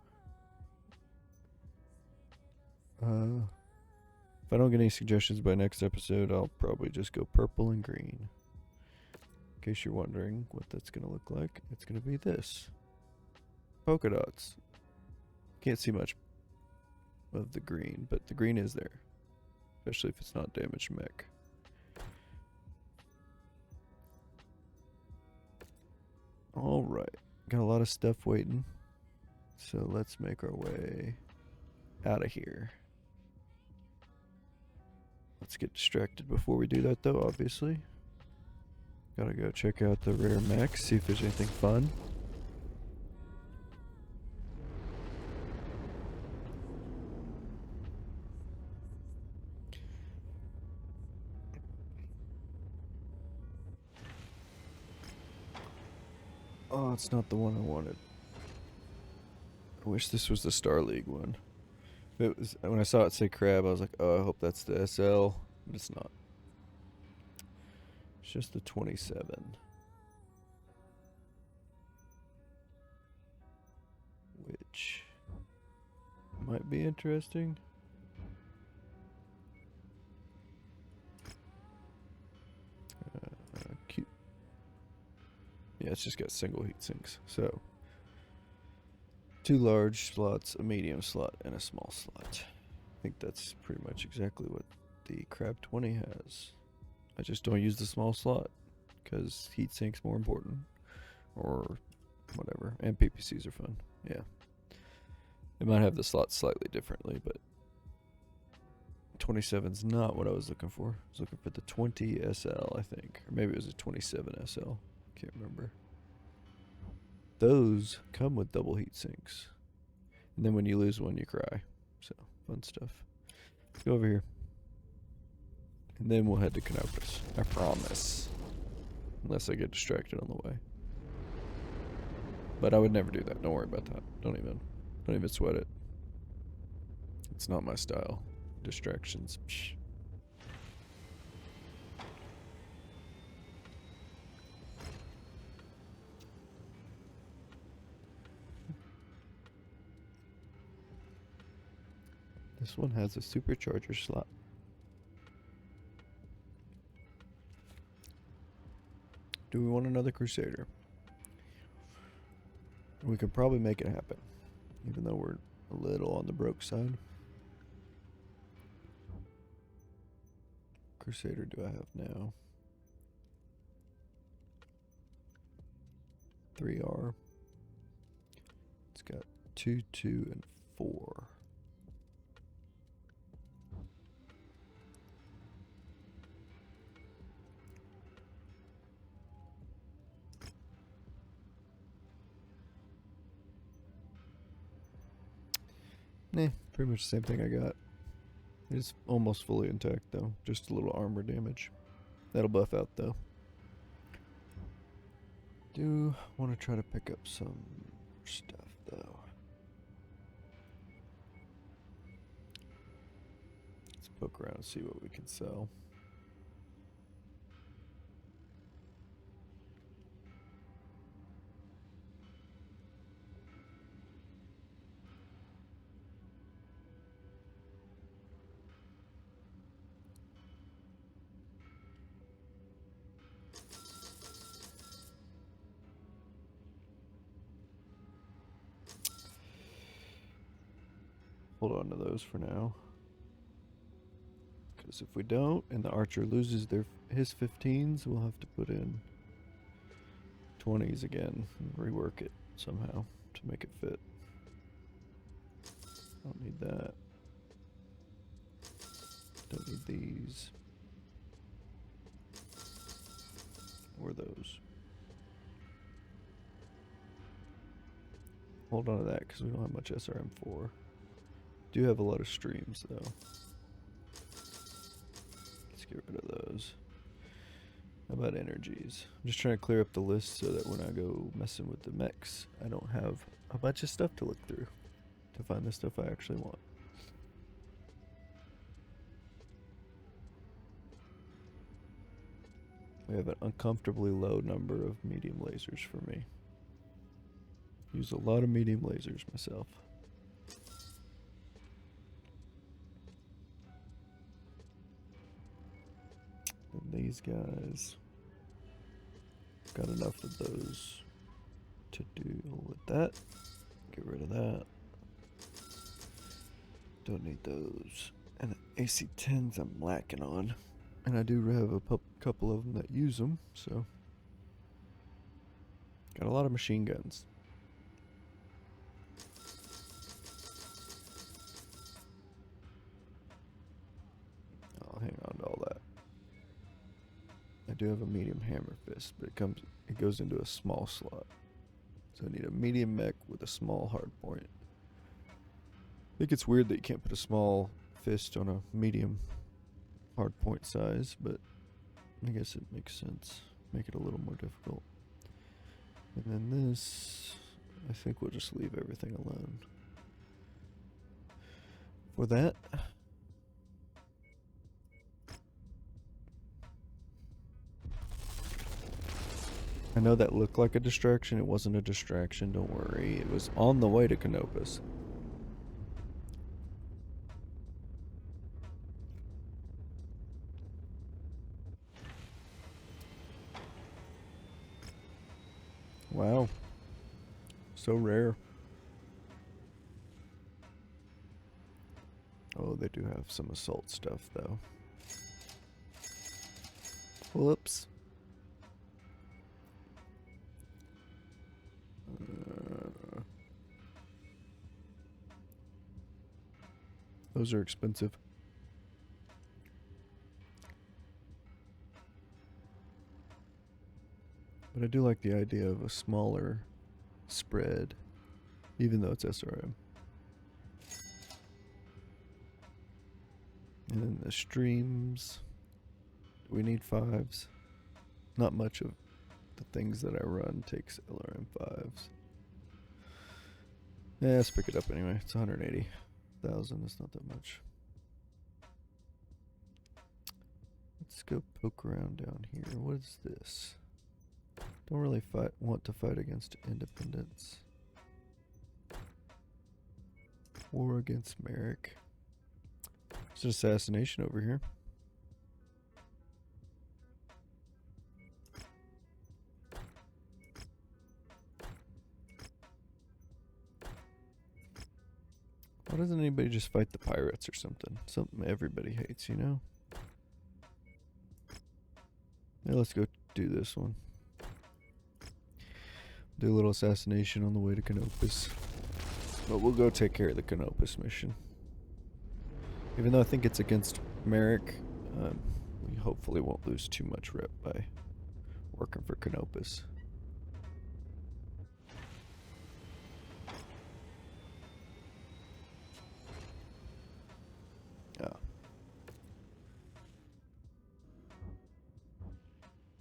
If I don't get any suggestions by next episode, I'll probably just go purple and green. In case you're wondering what that's going to look like, it's going to be this. Polka dots. Can't see much of the green, but the green is there. Especially if it's not damaged mech. Alright, got a lot of stuff waiting. So let's make our way out of here. Let's get distracted before we do that though, obviously. Gotta go check out the rare mechs, see if there's anything fun. Oh, it's not the one I wanted. I wish this was the Star League one. It was, when I saw it say crab, I was like, oh, I hope that's the SL. But it's not. It's just the 27. Which might be interesting. Cute. Yeah, it's just got single heat sinks. So, 2 large slots, a medium slot, and a small slot. I think that's pretty much exactly what the Crab 20 has. I just don't use the small slot because heat sink's more important, or whatever. And PPCs are fun. Yeah, they might have the slots slightly differently, but 27's not what I was looking for. I was looking for the 20 SL, I think, or maybe it was a 27 SL. Can't remember. Those come with double heat sinks, and then when you lose one, you cry. So fun stuff. Let's go over here. And then we'll head to Canopus. I promise. Unless I get distracted on the way. But I would never do that. Don't worry about that. Don't even sweat it. It's not my style. Distractions. Psh. This one has a supercharger slot. Do we want another Crusader? We could probably make it happen, even though we're a little on the broke side. Crusader do I have now? 3R. It's got 2, 2, and 4. Nah, pretty much the same thing I got. It's almost fully intact though, just a little armor damage. That'll buff out though. Do want to try to pick up some stuff though. Let's poke around and see what we can sell. Hold on to those for now. Because if we don't, and the archer loses his 15s, we'll have to put in 20s again and rework it somehow to make it fit. Don't need that. Don't need these. Or those. Hold on to that because we don't have much SRM4. Do have a lot of streams though. Let's get rid of those. How about energies? I'm just trying to clear up the list so that when I go messing with the mechs, I don't have a bunch of stuff to look through to find the stuff I actually want. We have an uncomfortably low number of medium lasers for me. Use a lot of medium lasers myself. And these guys, got enough of those to deal with that. Get rid of that. Don't need those. And the AC-10s I'm lacking on. And I do have a couple of them that use them, so. Got a lot of machine guns. I'll hang on to all that. I do have a medium hammer fist, but it goes into a small slot. So I need a medium mech with a small hard point. I think it's weird that you can't put a small fist on a medium hard point size, but I guess it makes sense. Make it a little more difficult. And then this, I think we'll just leave everything alone. For that, I know that looked like a distraction. It wasn't a distraction, don't worry. It was on the way to Canopus. Wow. So rare. Oh, they do have some assault stuff, though. Whoops. Those are expensive. But I do like the idea of a smaller spread, even though it's SRM. And then the streams, we need 5s. Not much of the things that I run takes LRM 5s. Yeah, let's pick it up anyway. It's 180,000, that's not that much. Let's go poke around down here. What is this? Don't really want to fight against independence. War against Merrick. There's an assassination over here. Why doesn't anybody just fight the pirates or something? Something everybody hates, you know? Yeah, let's go do this one. Do a little assassination on the way to Canopus. But we'll go take care of the Canopus mission. Even though I think it's against Merrick, we hopefully won't lose too much rep by working for Canopus. Yeah.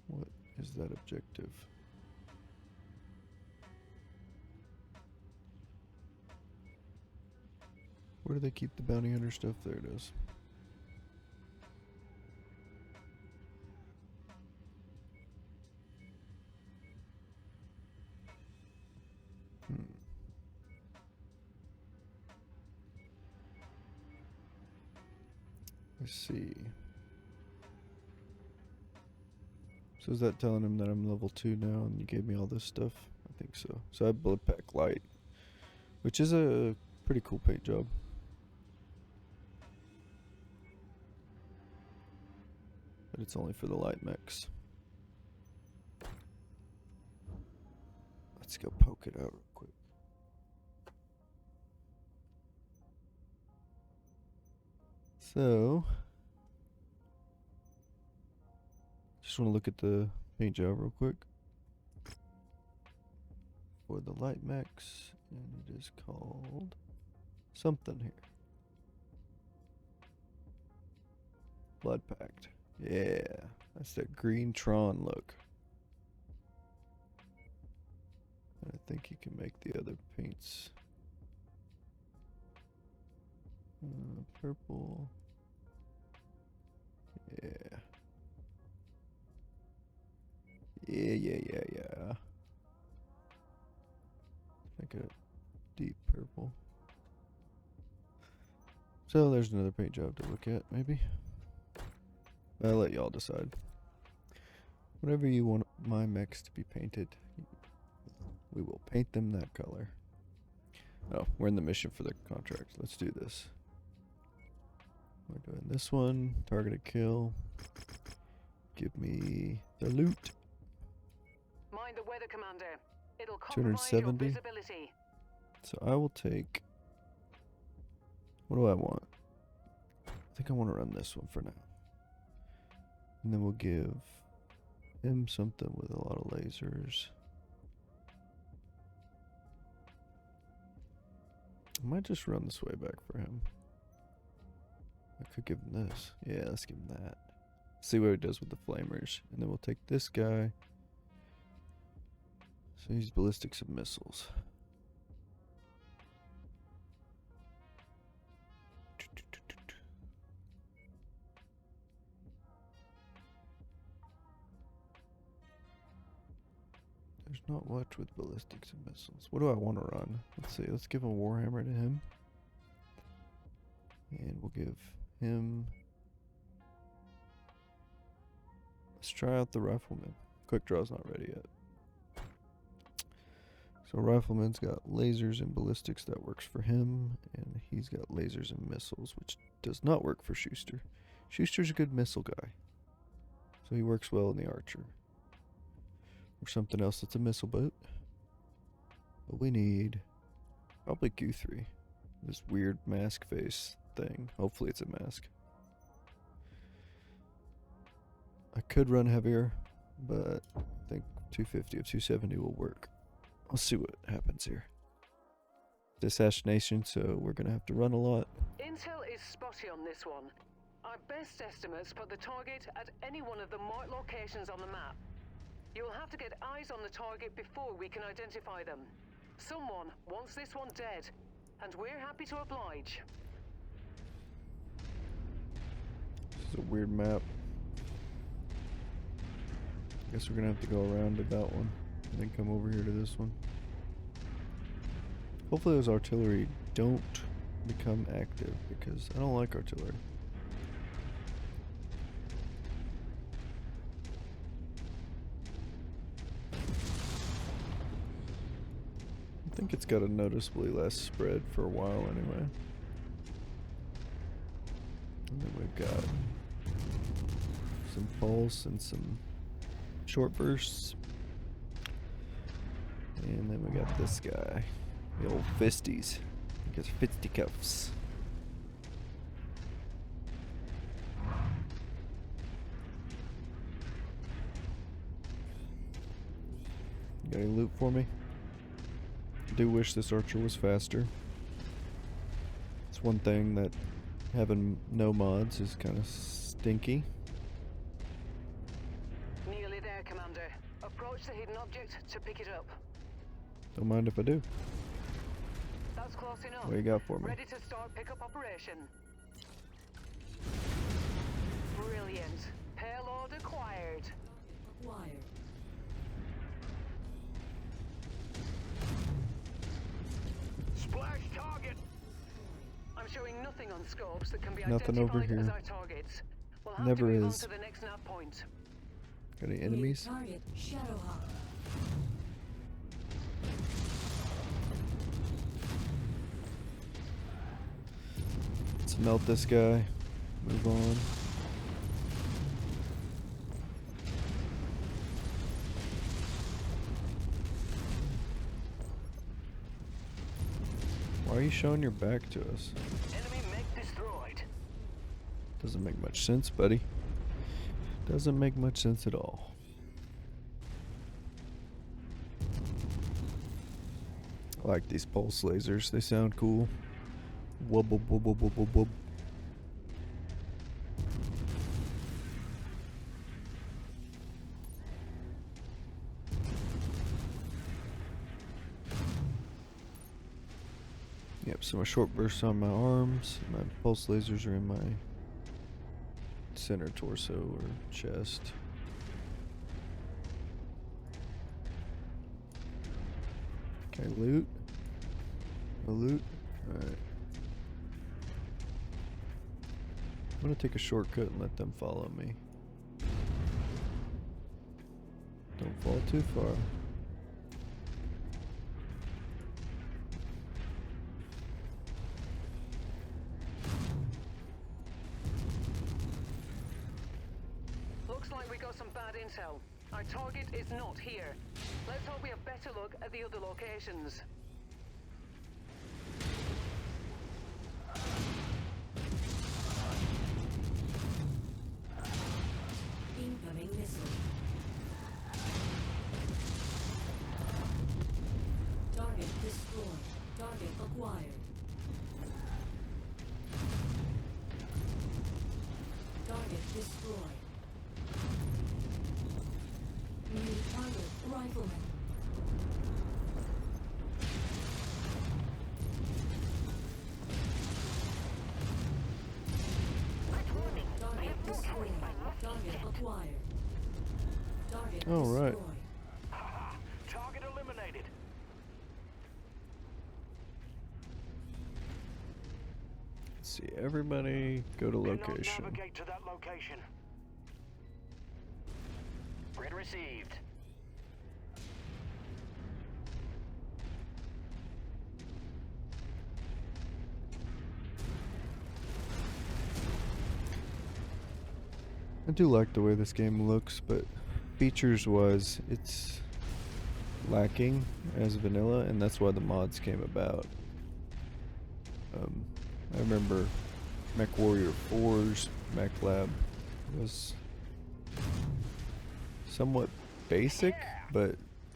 What is that objective? Where do they keep the bounty hunter stuff? There it is. Let's see. So is that telling him that I'm level 2 now and you gave me all this stuff? I think so. So I have blood pack light, which is a pretty cool paint job. But it's only for the light mechs. Let's go poke it out real quick. So, just want to look at the paint job real quick for the light mechs, and it is called something here. Blood Pact. Yeah, that's that green Tron look. And I think you can make the other paints purple. Yeah. Yeah. Like a deep purple. So there's another paint job to look at, maybe. I'll let y'all decide. Whatever you want my mechs to be painted, we will paint them that color. Oh, we're in the mission for the contract. Let's do this. We're doing this one. Targeted kill. Give me the loot. Mind the weather, Commander. It'll compromise 270. your visibility. So I will take... What do I want? I think I want to run this one for now. And then we'll give him something with a lot of lasers. I might just run this way back for him. I could give him this. Yeah, let's give him that. See what he does with the flamers. And then we'll take this guy. So he's ballistics and missiles. There's not much with ballistics and missiles. What do I want to run? Let's see. Let's give a Warhammer to him. And we'll give him... Let's try out the Rifleman. Quick Draw's not ready yet. So Rifleman's got lasers and ballistics. That works for him. And he's got lasers and missiles, which does not work for Schuster. Schuster's a good missile guy. So he works well in the Archer. Or something else that's a missile boat. But we need probably Q3. This weird mask face thing. Hopefully it's a mask. I could run heavier, but I think 250 or 270 will work. Let's see what happens here. Assassination, so we're gonna have to run a lot. Intel is spotty on this one. Our best estimates put the target at any one of the marked locations on the map. You'll have to get eyes on the target before we can identify them. Someone wants this one dead, and we're happy to oblige. This is a weird map. Guess we're gonna have to go around to that one, and then come over here to this one. Hopefully those artillery don't become active, because I don't like artillery. I think it's got a noticeably less spread for a while anyway. And then we've got some pulse and some short bursts. And then we got this guy. The old fisties. He gets fisticuffs. Got any loot for me? I do wish this archer was faster. It's one thing that having no mods is kind of stinky. Nearly there, Commander. Approach the hidden object to pick it up. Don't mind if I do. That's close enough. What you got for me? Ready to start pickup operation. Brilliant. Payload acquired. Acquired. Splash target! I'm showing nothing on scopes that can be Nothing identified over as here. our targets. We'll have Never to move is. on to the next nav point. Got any enemies? Target Shadowhawk. Let's melt this guy. Move on. are you showing your back to us? Enemy mech destroyed. Doesn't make much sense, buddy. Doesn't make much sense at all. I like these pulse lasers. They sound cool. Wub wub wub wub wub wub wub. Yep, so my short bursts on my arms, my pulse lasers are in my center torso or chest. Okay, loot. No loot. Alright. I'm gonna take a shortcut and let them follow me. Don't fall too far. Looks like we got some bad intel. Our target is not here. Let's hope we have better look at the other locations. Incoming missile. Target destroyed. Target acquired. Target destroyed. New target, rifleman. Target destroyed. Target acquired. Target All right. destroyed. Target eliminated. Let's see, everybody go to Cannot location. navigate to that location. Grid received. I do like the way this game looks, but features-wise, it's lacking as vanilla, and that's why the mods came about. I remember Mechwarrior 4's Mech Lab was somewhat basic, but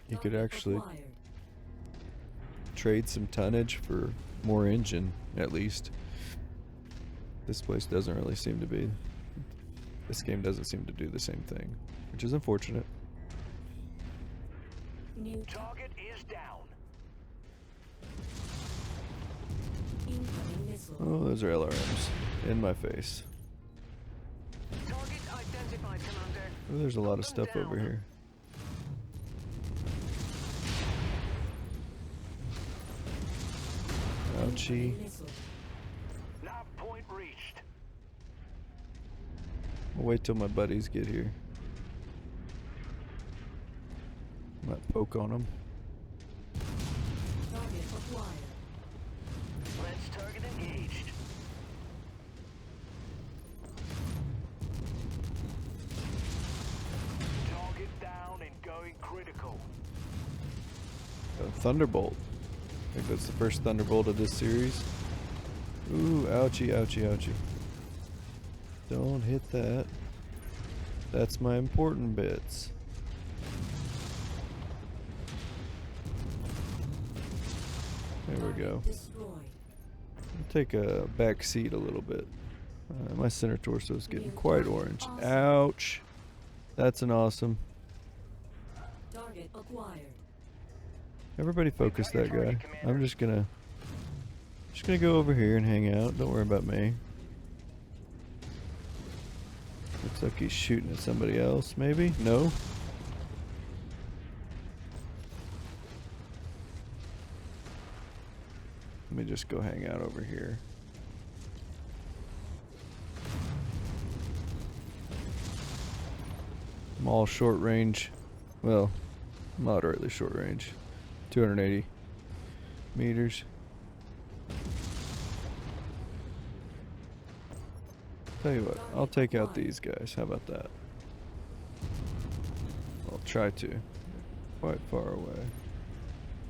you could Target actually acquired. trade some tonnage for more engine, at least. This place doesn't really seem to be. This game doesn't seem to do the same thing, which is unfortunate. New Target is down. incoming missile. Oh, those are LRMs in my face. Target identified, Commander. Oh, there's a lot of stuff over here. Ouchie. Incoming missile. Nav point reached. I'll wait till my buddies get here. Might poke on them. Target acquired. Let's target engaged. Target down and going critical. A Thunderbolt. I think that's the first Thunderbolt of this series. Ooh, ouchie, ouchie, ouchie. Don't hit that. That's my important bits. There we go. Target destroyed. I'll take a back seat a little bit. My center torso is getting quite orange. Ouch. That's an awesome. Target acquired. Everybody focus that guy. I'm just gonna go over here and hang out. Don't worry about me. Looks like he's shooting at somebody else, maybe? No? Let me just go hang out over here. I'm all short range. Well, moderately short range. 280 meters. Tell you what, I'll take out these guys. How about that? I'll try to. Quite far away.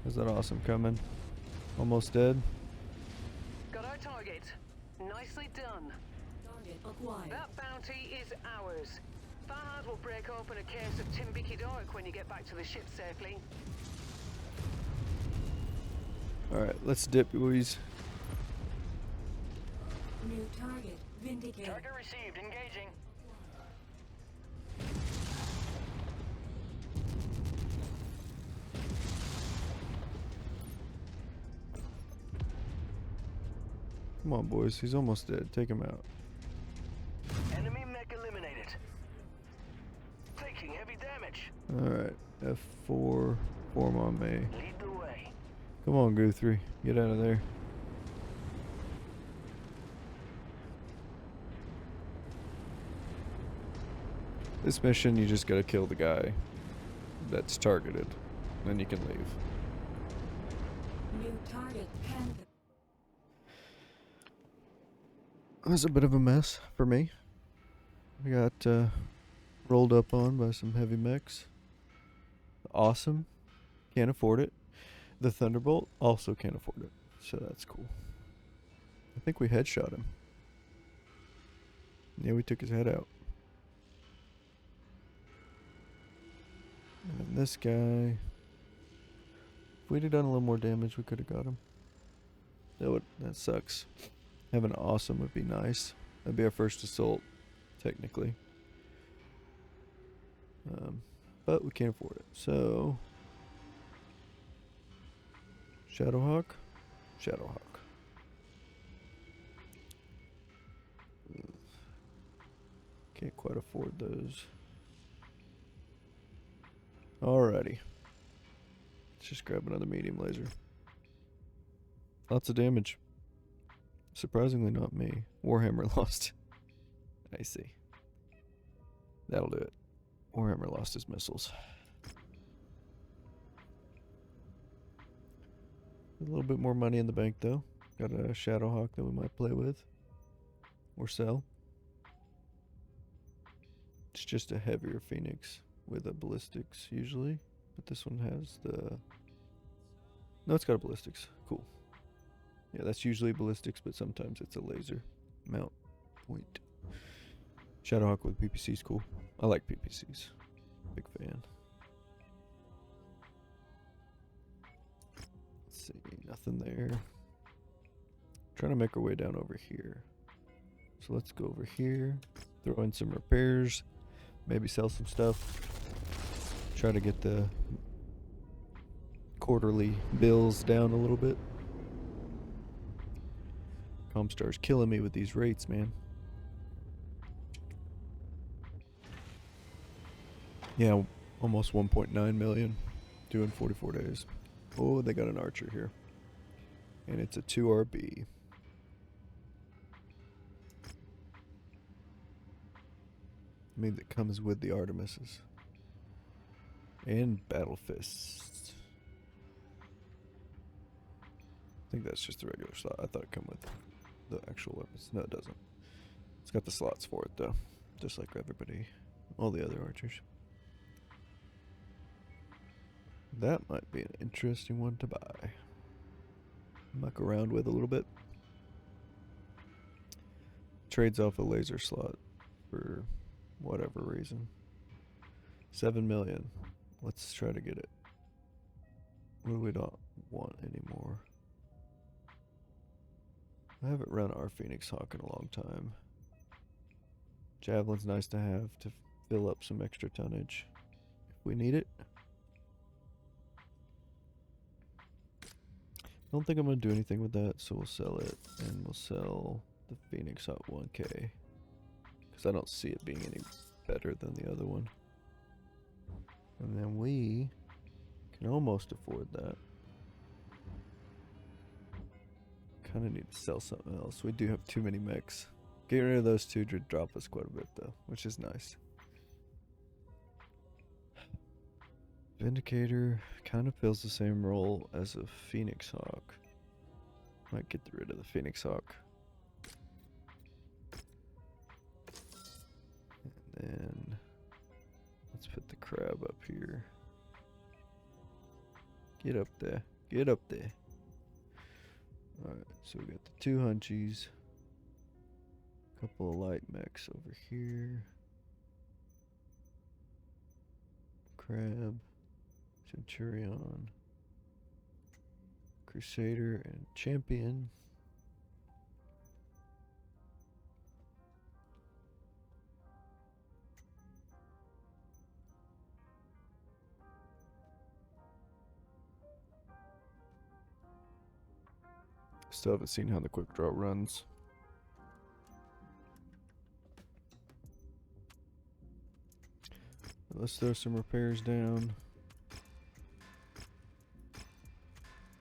Is that awesome coming? Almost dead? target. Nicely done. Target acquired. That bounty is ours. Fahad will break open a case of Timbiki Dark when you get back to the ship safely. Alright, let's dip, boys. New target vindicated. Target received. Engaging. Come on, boys. He's almost dead. Take him out. Enemy mech eliminated. Taking heavy damage. Alright, F4. Form on me. Lead the way. Come on, Guthrie. Get out of there. This mission, you just gotta kill the guy that's targeted. Then you can leave. New target Panther. It was a bit of a mess for me. We got rolled up on by some heavy mechs. Awesome. Can't afford it. The Thunderbolt also can't afford it. So that's cool. I think we headshot him. Yeah, we took his head out. And then this guy. If we'd have done a little more damage, we could have got him. That sucks. Having awesome would be nice. That'd be our first assault, technically. But we can't afford it. So, Shadowhawk. Can't quite afford those. Alrighty. Let's just grab another medium laser. Lots of damage. Surprisingly not me. Warhammer lost. I see. That'll do it. Warhammer lost his missiles. A little bit more money in the bank though. Got a Shadowhawk that we might play with. Or sell. It's just a heavier Phoenix with a ballistics usually. But this one has the... No, it's got a ballistics. Cool. Yeah, that's usually ballistics, but sometimes it's a laser mount point. Shadowhawk with PPC is cool. I like PPCs. Big fan. Let's see, nothing there. Trying to make our way down over here. So let's go over here, throw in some repairs, maybe sell some stuff. Try to get the quarterly bills down a little bit. Comstar's killing me with these rates, man. Yeah, almost 1.9 million doing 44 days. Oh, they got an archer here. And it's a 2RB. I mean, that comes with the Artemises. And Battle Fists. I think that's just the regular slot. I thought it come with the actual weapons. No, it doesn't. It's got the slots for it, though. Just like everybody. All the other archers. That might be an interesting one to buy. Muck around with a little bit. Trades off a laser slot for whatever reason. 7 million. Let's try to get it. What do we not want anymore? I haven't run our Phoenix Hawk in a long time. Javelin's nice to have to fill up some extra tonnage if we need it. I don't think I'm going to do anything with that, so we'll sell it. And we'll sell the Phoenix Hawk 1K. Because I don't see it being any better than the other one. And then we can almost afford that. Kind of need to sell something else. We do have too many mechs. Getting rid of those two to drop us quite a bit though, which is nice. Vindicator kind of fills the same role as a Phoenix Hawk. Might get rid of the Phoenix Hawk. And then let's put the crab up here. Get up there. Get up there. Alright, so we got the 2 hunchies. Couple of light mechs over here. Crab. Centurion. Crusader and Champion. Still haven't seen how the quick draw runs. Let's throw some repairs down.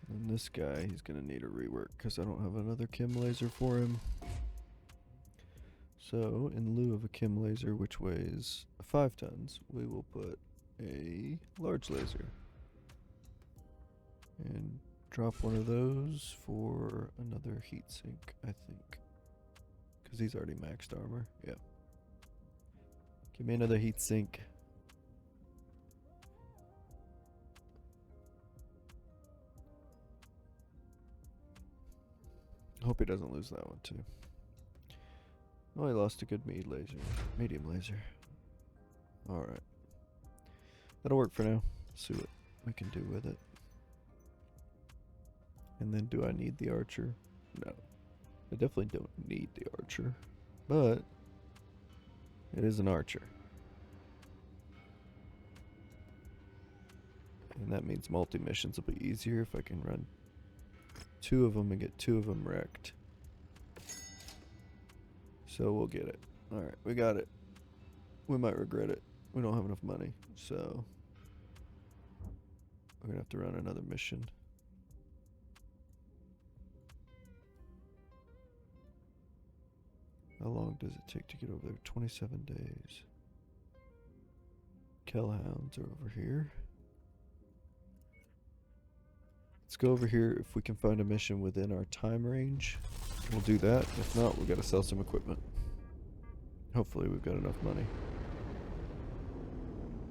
And this guy, he's gonna need a rework because I don't have another chem laser for him. So, in lieu of a chem laser, which weighs 5 tons, we will put a large laser. And drop one of those for another heatsink, I think. Because he's already maxed armor. Yeah. Give me another heatsink. Hope he doesn't lose that one too. Oh, he lost a good medium laser. Alright. That'll work for now. See what we can do with it. And then do I need the archer? No. I definitely don't need the archer. But it is an archer. And that means multi-missions will be easier if I can run 2 of them and get 2 of them wrecked. So we'll get it. Alright, we got it. We might regret it. We don't have enough money, so we're gonna have to run another mission. How long does it take to get over there? 27 days. Kellhounds are over here. Let's go over here. If we can find a mission within our time range, we'll do that. If not, we gotta sell some equipment. Hopefully we've got enough money.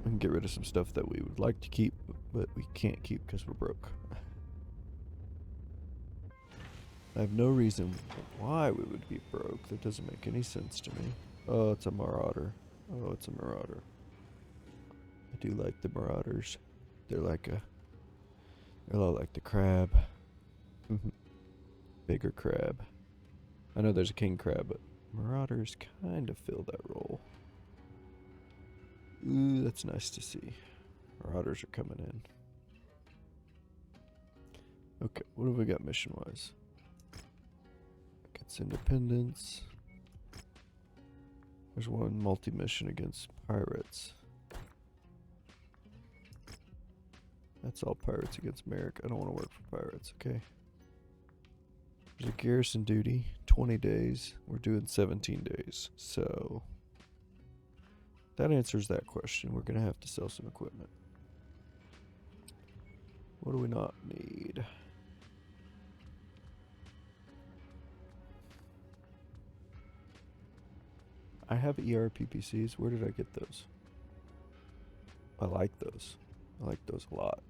We can get rid of some stuff that we would like to keep, but we can't keep because we're broke. I have no reason why we would be broke. That doesn't make any sense to me. Oh, it's a marauder. Oh, it's a marauder. I do like the marauders. They're a lot like the crab. Bigger crab. I know there's a king crab, but marauders kind of fill that role. Ooh, that's nice to see. Marauders are coming in. Okay, what have we got mission-wise? Against Independence. There's one multi-mission against pirates. That's all pirates against Merrick. I don't want to work for pirates, okay? There's a garrison duty, 20 days. We're doing 17 days, so that answers that question. We're going to have to sell some equipment. What do we not need? I have ERPPCs. Where did I get those? I like those. I like those a lot.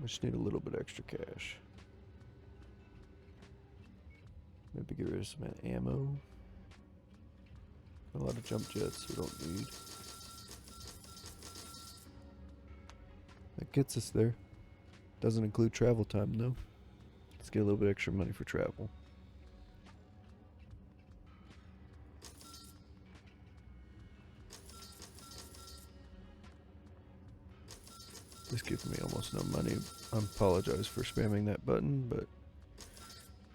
We just need a little bit extra cash. Maybe get rid of some ammo. A lot of jump jets we don't need. That gets us there. Doesn't include travel time though. Let's get a little bit extra money for travel. This gives me almost no money. I apologize for spamming that button, but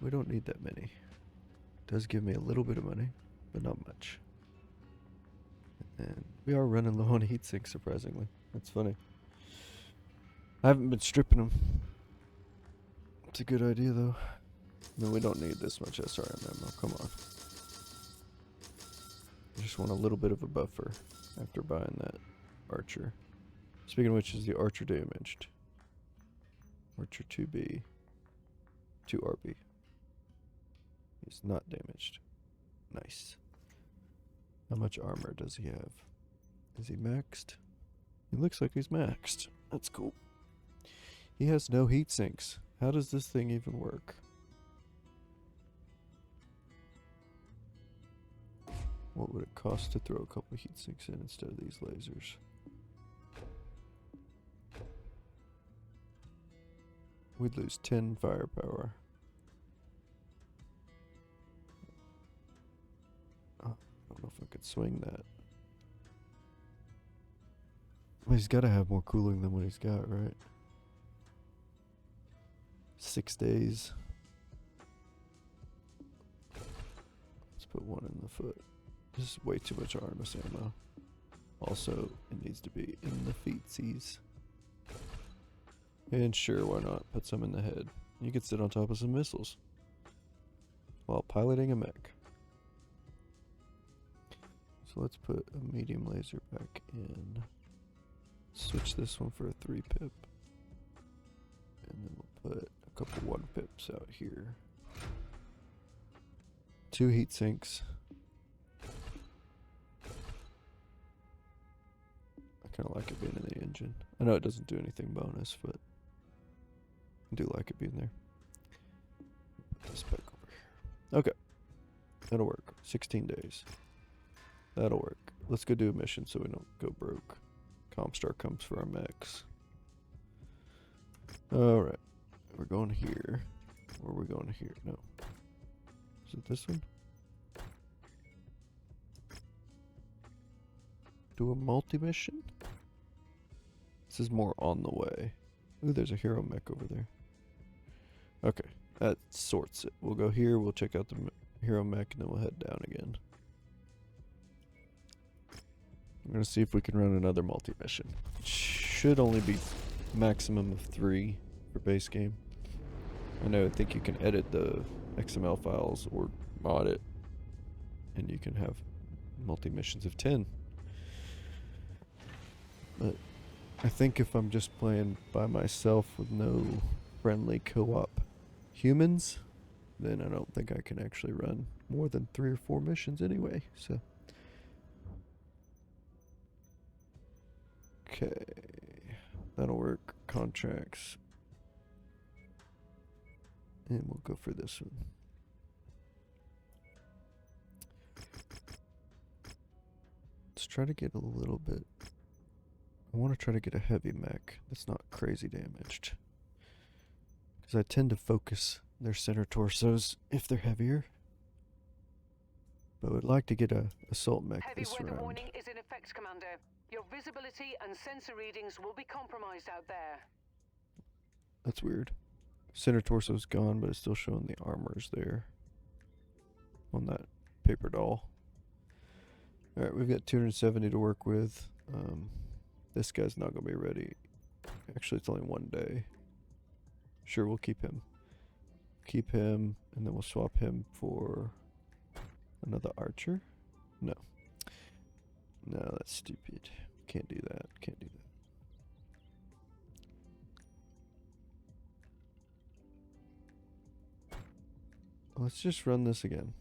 we don't need that many. It does give me a little bit of money, but not much. And we are running low on heatsink, surprisingly. That's funny. I haven't been stripping them. It's a good idea, though. No, we don't need this much SRM ammo. Come on. I just want a little bit of a buffer after buying that archer. Speaking of which, is the archer damaged? Archer 2B. 2RB. He's not damaged. Nice. How much armor does he have? Is he maxed? He looks like he's maxed. That's cool. He has no heat sinks. How does this thing even work? What would it cost to throw a couple of heat sinks in instead of these lasers? We'd lose 10 firepower. Oh, I don't know if I could swing that. Well, he's got to have more cooling than what he's got, right? 6 days. Let's put one in the foot. This is way too much Artemis ammo. Also, it needs to be in the feetsies. And sure, why not? Put some in the head. You could sit on top of some missiles while piloting a mech. So let's put a medium laser back in. Switch this one for a 3-pip. And then we'll put a couple 1-pips out here. 2 heat sinks. I kind of like it being in the engine. I know it doesn't do anything bonus, but I do like it being there. Put this back over here. Okay. That'll work. 16 days. That'll work. Let's go do a mission so we don't go broke. Comstar comes for our mechs. Alright. We're going here. Or are we going here? No. Is it this one? Do a multi-mission? This is more on the way. Ooh, there's a hero mech over there. Okay, that sorts it. We'll go here, we'll check out the hero mech, and then we'll head down again. I'm gonna see if we can run another multi-mission. Should only be maximum of 3 for base game. I think you can edit the XML files or mod it, and you can have multi-missions of 10. But I think if I'm just playing by myself with no friendly co-op humans, then I don't think I can actually run more than 3 or 4 missions anyway, so. Okay, that'll work. Contracts. And we'll go for this one. Let's try to get a little bit. I want to try to get a heavy mech that's not crazy damaged. Because I tend to focus their center torsos if they're heavier. But I would like to get a assault mech Heavy this weather round. warning is in effect, Commander. Your visibility and sensor readings will be compromised out there. That's weird. Center torso's gone, but it's still showing the armors there. On that paper doll. Alright, we've got 270 to work with. This guy's not going to be ready. Actually, it's only 1 day. Sure, we'll keep him. Keep him, and then we'll swap him for another archer? No. No, that's stupid. Can't do that. Can't do that. Let's just run this again.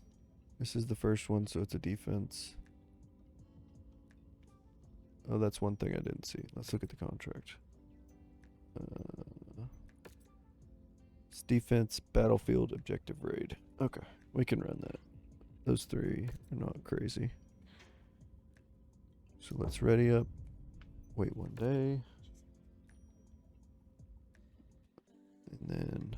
This is the first one, so it's a defense. Oh, that's one thing I didn't see. Let's look at the contract. It's defense, battlefield, objective raid. Okay, we can run that. Those 3 are not crazy. So let's ready up. Wait 1 day. And then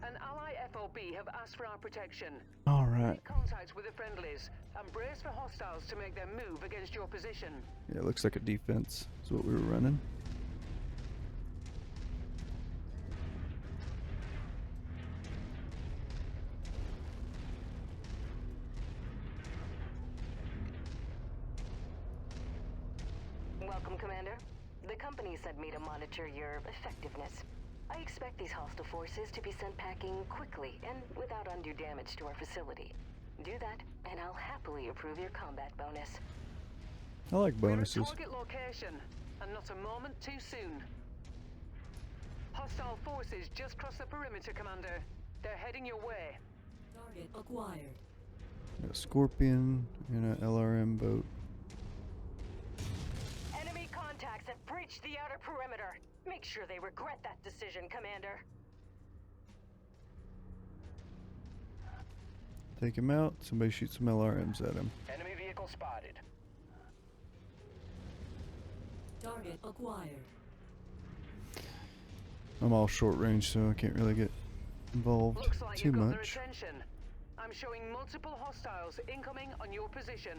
An ally FOB have asked for our protection. all right. Make contact with the friendlies and brace for hostiles to make their move against your position. Yeah, it looks like a defense is what we were running. Welcome, Commander. The company sent me to monitor your effectiveness. I expect these hostile forces to be sent packing quickly and without undue damage to our facility. Do that, and I'll happily approve your combat bonus. I like We're at bonuses. target location, and not a moment too soon. Hostile forces just crossed the perimeter, Commander. They're heading your way. Target acquired. Got a Scorpion and a LRM boat. Enemy contacts have breached the outer perimeter. Make sure they regret that decision, Commander. Take him out. Somebody shoot some LRMs at him. Enemy vehicle spotted. Target acquired. I'm all short range, so I can't really get involved Looks like too you got their much. attention. I'm showing multiple hostiles incoming on your position.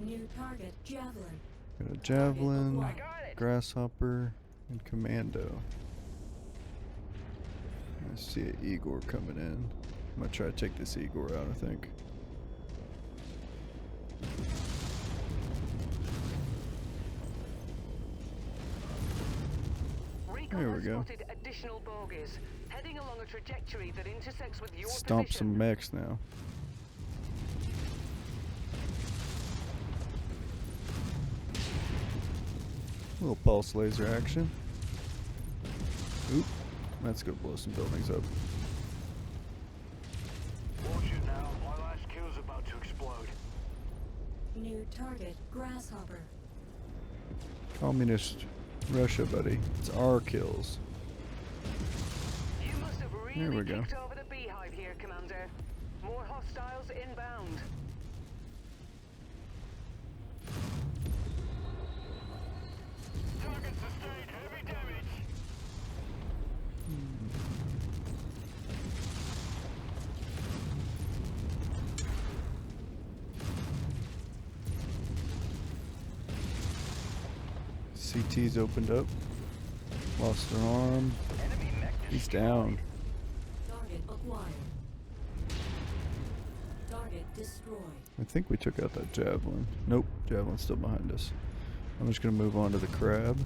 New target Javelin. Got a Javelin, I got it. Grasshopper, and Commando. I see an Igor coming in. I'm gonna try to take this Igor out, I think. Recon There we has go. spotted additional bogies, heading along a trajectory that intersects with your Stomp position. some mechs now. Little pulse laser action. Oop, that's gonna blow some buildings up. Won't shoot now. My last kill's about to explode. New target Grasshopper. Communist Russia, buddy. It's our kills. You must have There we really go. kicked over the beehive here, Commander. More hostiles inbound. Target sustained heavy damage. CT's opened up. Lost an arm. Enemy mech He's destroyed. down. Target acquired. Target destroyed. I think we took out that Javelin. Nope, Javelin's still behind us. I'm just gonna move on to the crab.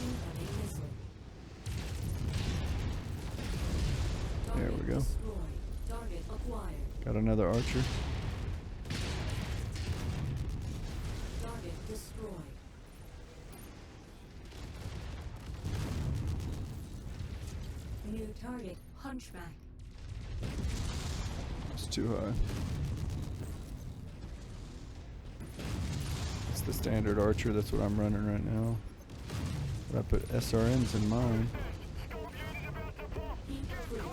Incoming missile. There we Target go. destroyed. Target acquired. Got another archer. Target destroyed. New target Hunchback. It's too high. It's the standard archer, that's what I'm running right now. But I put SRNs in mine. Heat critical.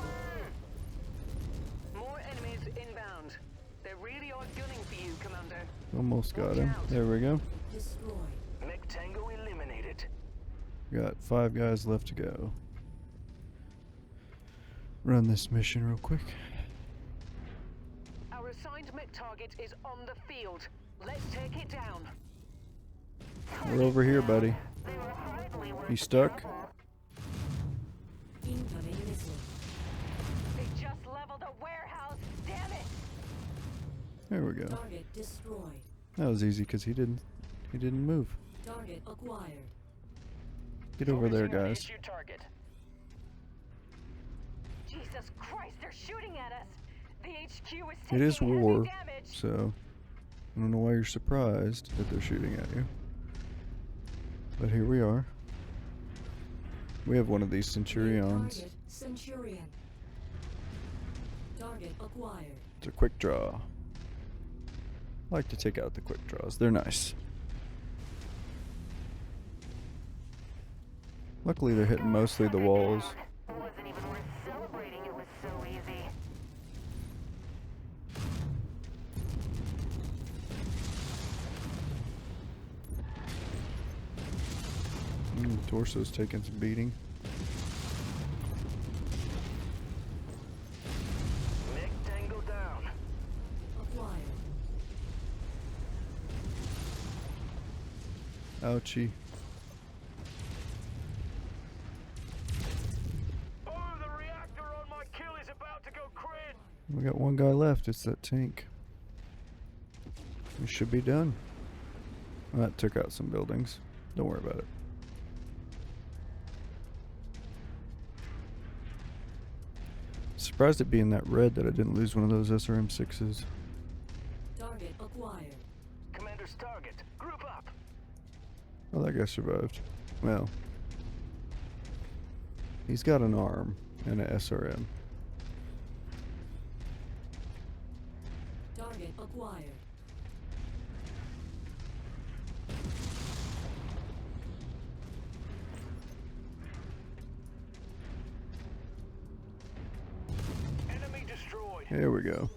More enemies inbound. They really are gunning for you, Commander. Almost got him. There we go. Destroyed. Mech Tango eliminated. Got 5 guys left to go. Run this mission real quick. Our assigned mech target is on the field. Let's take it down. We're over here, buddy. You stuck? Incoming missile. They just leveled a warehouse. Damn it! There we go. Target destroyed. That was easy because he didn't move. Target acquired. Get over there, Focusing on guys. issue target. Jesus Christ, they're shooting at us. The HQ is It taking is heavy war, damage. so I don't know why you're surprised that they're shooting at you. But here we are. We have one of these Centurions. Target Centurion. Target acquired. It's a quick draw. I like to take out the quick draws. They're nice. Luckily, they're hitting mostly the walls. Wasn't even worth celebrating. It was so easy. Torso's taking some beating. Mech Tango down. Acquired. Ouchie. Oh, the reactor on my kill is about to go crit. We got one guy left. It's that tank. We should be done. Well, that took out some buildings. Don't worry about it. Surprised it being that red that I didn't lose one of those SRM6s. Target acquired. Commander's target. Group up. Oh, that guy survived. Well, he's got an arm and an SRM. Target acquired. Enemy destroyed. Here we go.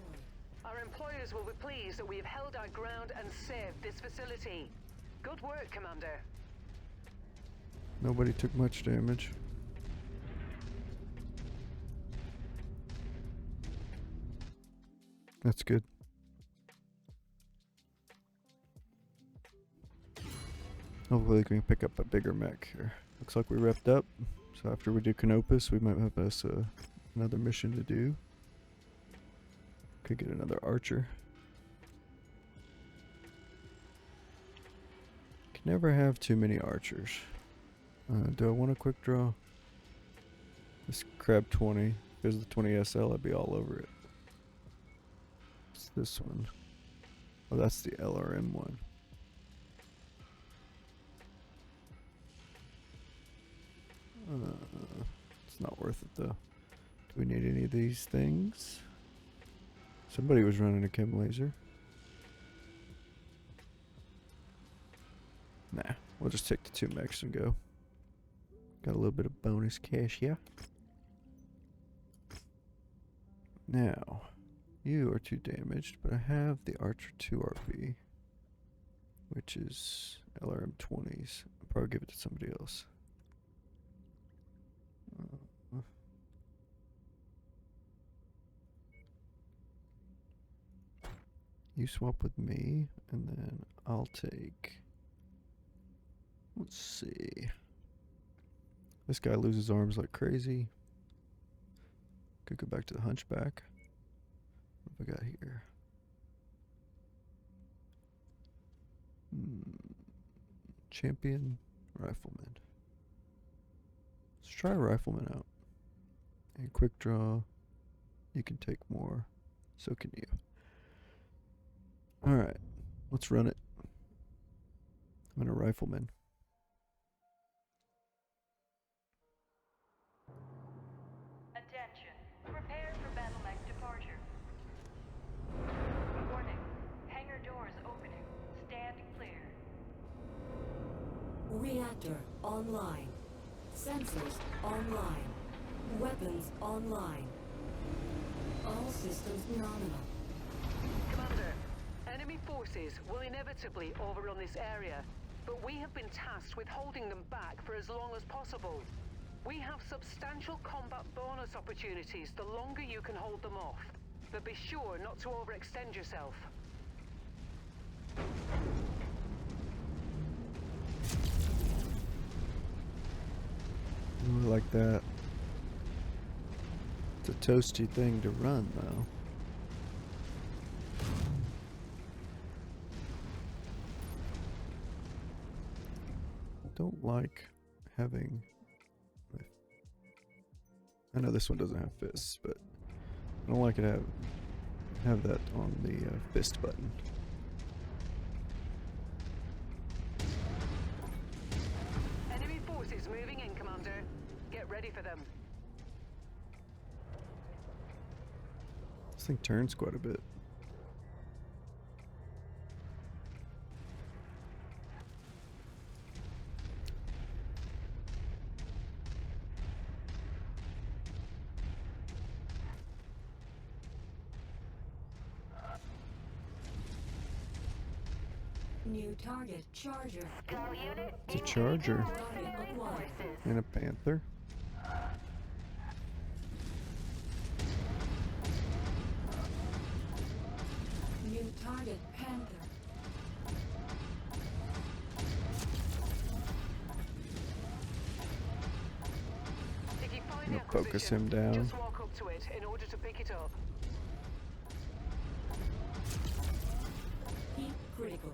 Our employers will be pleased that we have held our ground and saved this facility. Good work, Commander. Nobody took much damage. That's good. Hopefully we can pick up a bigger mech here. Looks like we wrapped up. So after we do Canopus, we might have us another mission to do. Could get another archer. Can never have too many archers. Do I want a quick draw? This crab 20. If it was the 20 SL, I'd be all over it. It's this one. Oh, that's the LRM one. It's not worth it though. Do we need any of these things? Somebody was running a chem laser. Nah, we'll just take the 2 mechs and go. Got a little bit of bonus cash here. Now, you are 2 damaged, but I have the Archer 2 RP, which is LRM 20s. I'll probably give it to somebody else. You swap with me, and then I'll take... Let's see. This guy loses arms like crazy. Could go back to the Hunchback. What have I got here? Champion Rifleman. Let's try Rifleman out. And quick draw. You can take more. So can you. Alright. Let's run it. I'm in a Rifleman. Attention. Prepare for battle mech departure. Warning. Hangar doors opening. Stand clear. Reactor online. Sensors online. Weapons online. All systems nominal. Commander, enemy forces will inevitably overrun this area, but we have been tasked with holding them back for as long as possible. We have substantial combat bonus opportunities the longer you can hold them off, but be sure not to overextend yourself. Ooh, I like that. It's a toasty thing to run, though. Don't like having... I know this one doesn't have fists, but I don't like it have that on the fist button. Enemy forces moving in, Commander. Get ready for them. This thing turns quite a bit. New target charger. It's a charger Target acquired. and a panther. New target panther. If you find I'm the gonna focus acquisition, him down. just walk up to it in order to pick it up. Heat critical.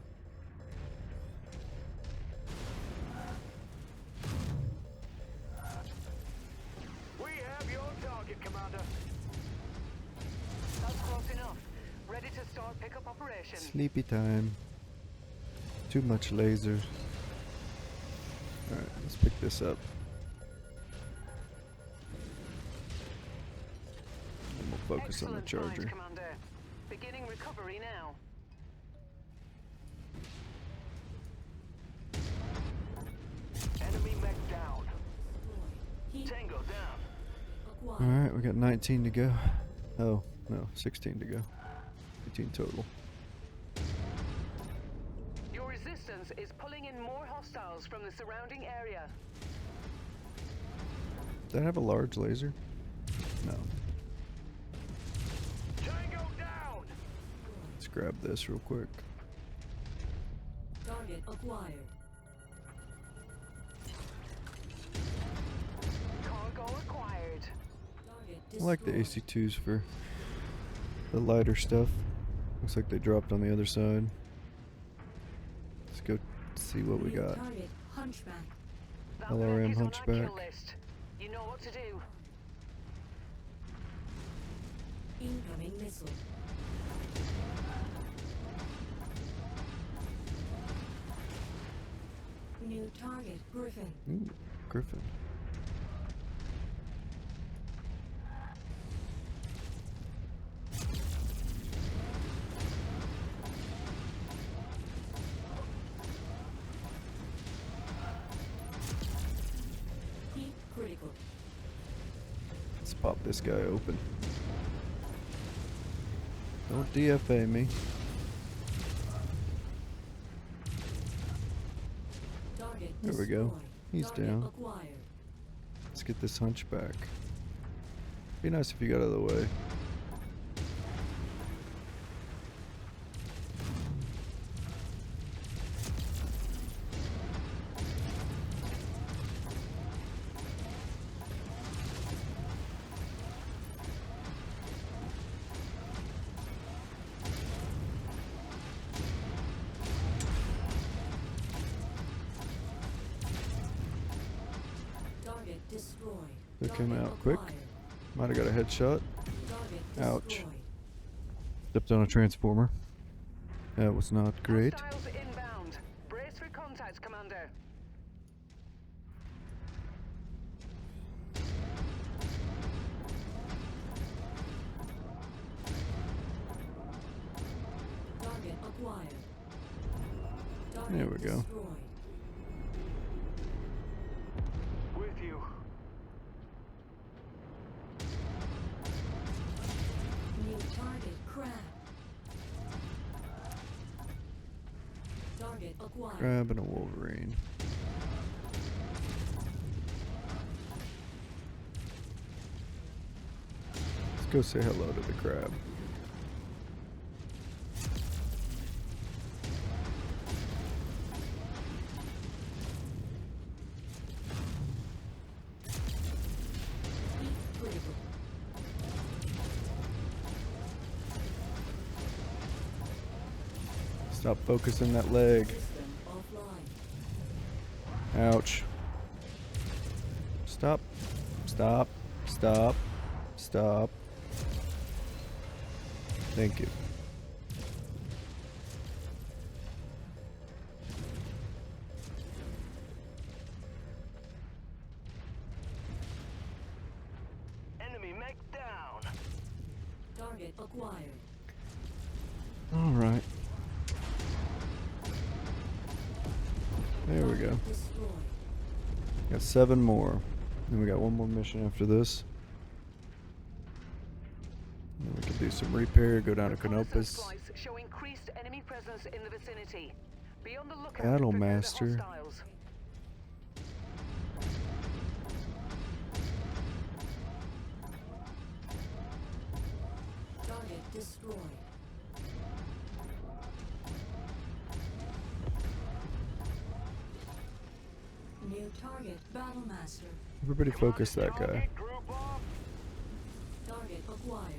We have your target, Commander. Close enough. Ready to start pickup operation. Sleepy time. Too much laser. Alright, let's pick this up. And we'll focus on the Excellent find, charger. Commander. Beginning recovery now. Enemy mech down. Heat Tango down. acquired. Alright, we got 19 to go. Oh, no, 16 to go. 18 total. Your resistance is pulling in more hostiles from the surrounding area. Does that have a large laser? No. Tango down. Let's grab this real quick. Target acquired. Cargo acquired. Target I like the destroyed. AC2s for the lighter stuff. Looks like they dropped on the other side. Let's go see what we New got. Target hunchback. That LRM mech is on our kill Hunchback. list. You know what to do. Incoming missile. New target Griffin. Ooh, Griffin. Heat critical. Let's pop this guy open. Don't DFA me. Target There we go. destroyed. He's Target down. acquired. Let's get this hunchback. Be nice if you got out of the way. Target destroyed. Took him Target out quick. acquired. Might have got a headshot. Target Ouch. destroyed. Stepped on a transformer. That was not great. Hostiles inbound. Brace for contact, Commander. Target acquired. There we Target go. destroyed. With you. New target crab. Target acquired. Grabbing a Wolverine. Let's go say hello to the crab. Heat critical. Stop focusing that leg. System offline. Ouch. Stop. Stop. Stop. Stop. Thank you. Enemy mech down. Target acquired. Alright. There we go. Target destroyed. Got 7 more. And we got one more mission after this. And then we can do some repair, go down to Reconnaissance Canopus. flights show increased enemy presence in the vicinity. Be on the lookout to Battle prepare the Master. hostiles. Target destroyed. New target battle master. Everybody focus that guy. Target group up. Target acquired.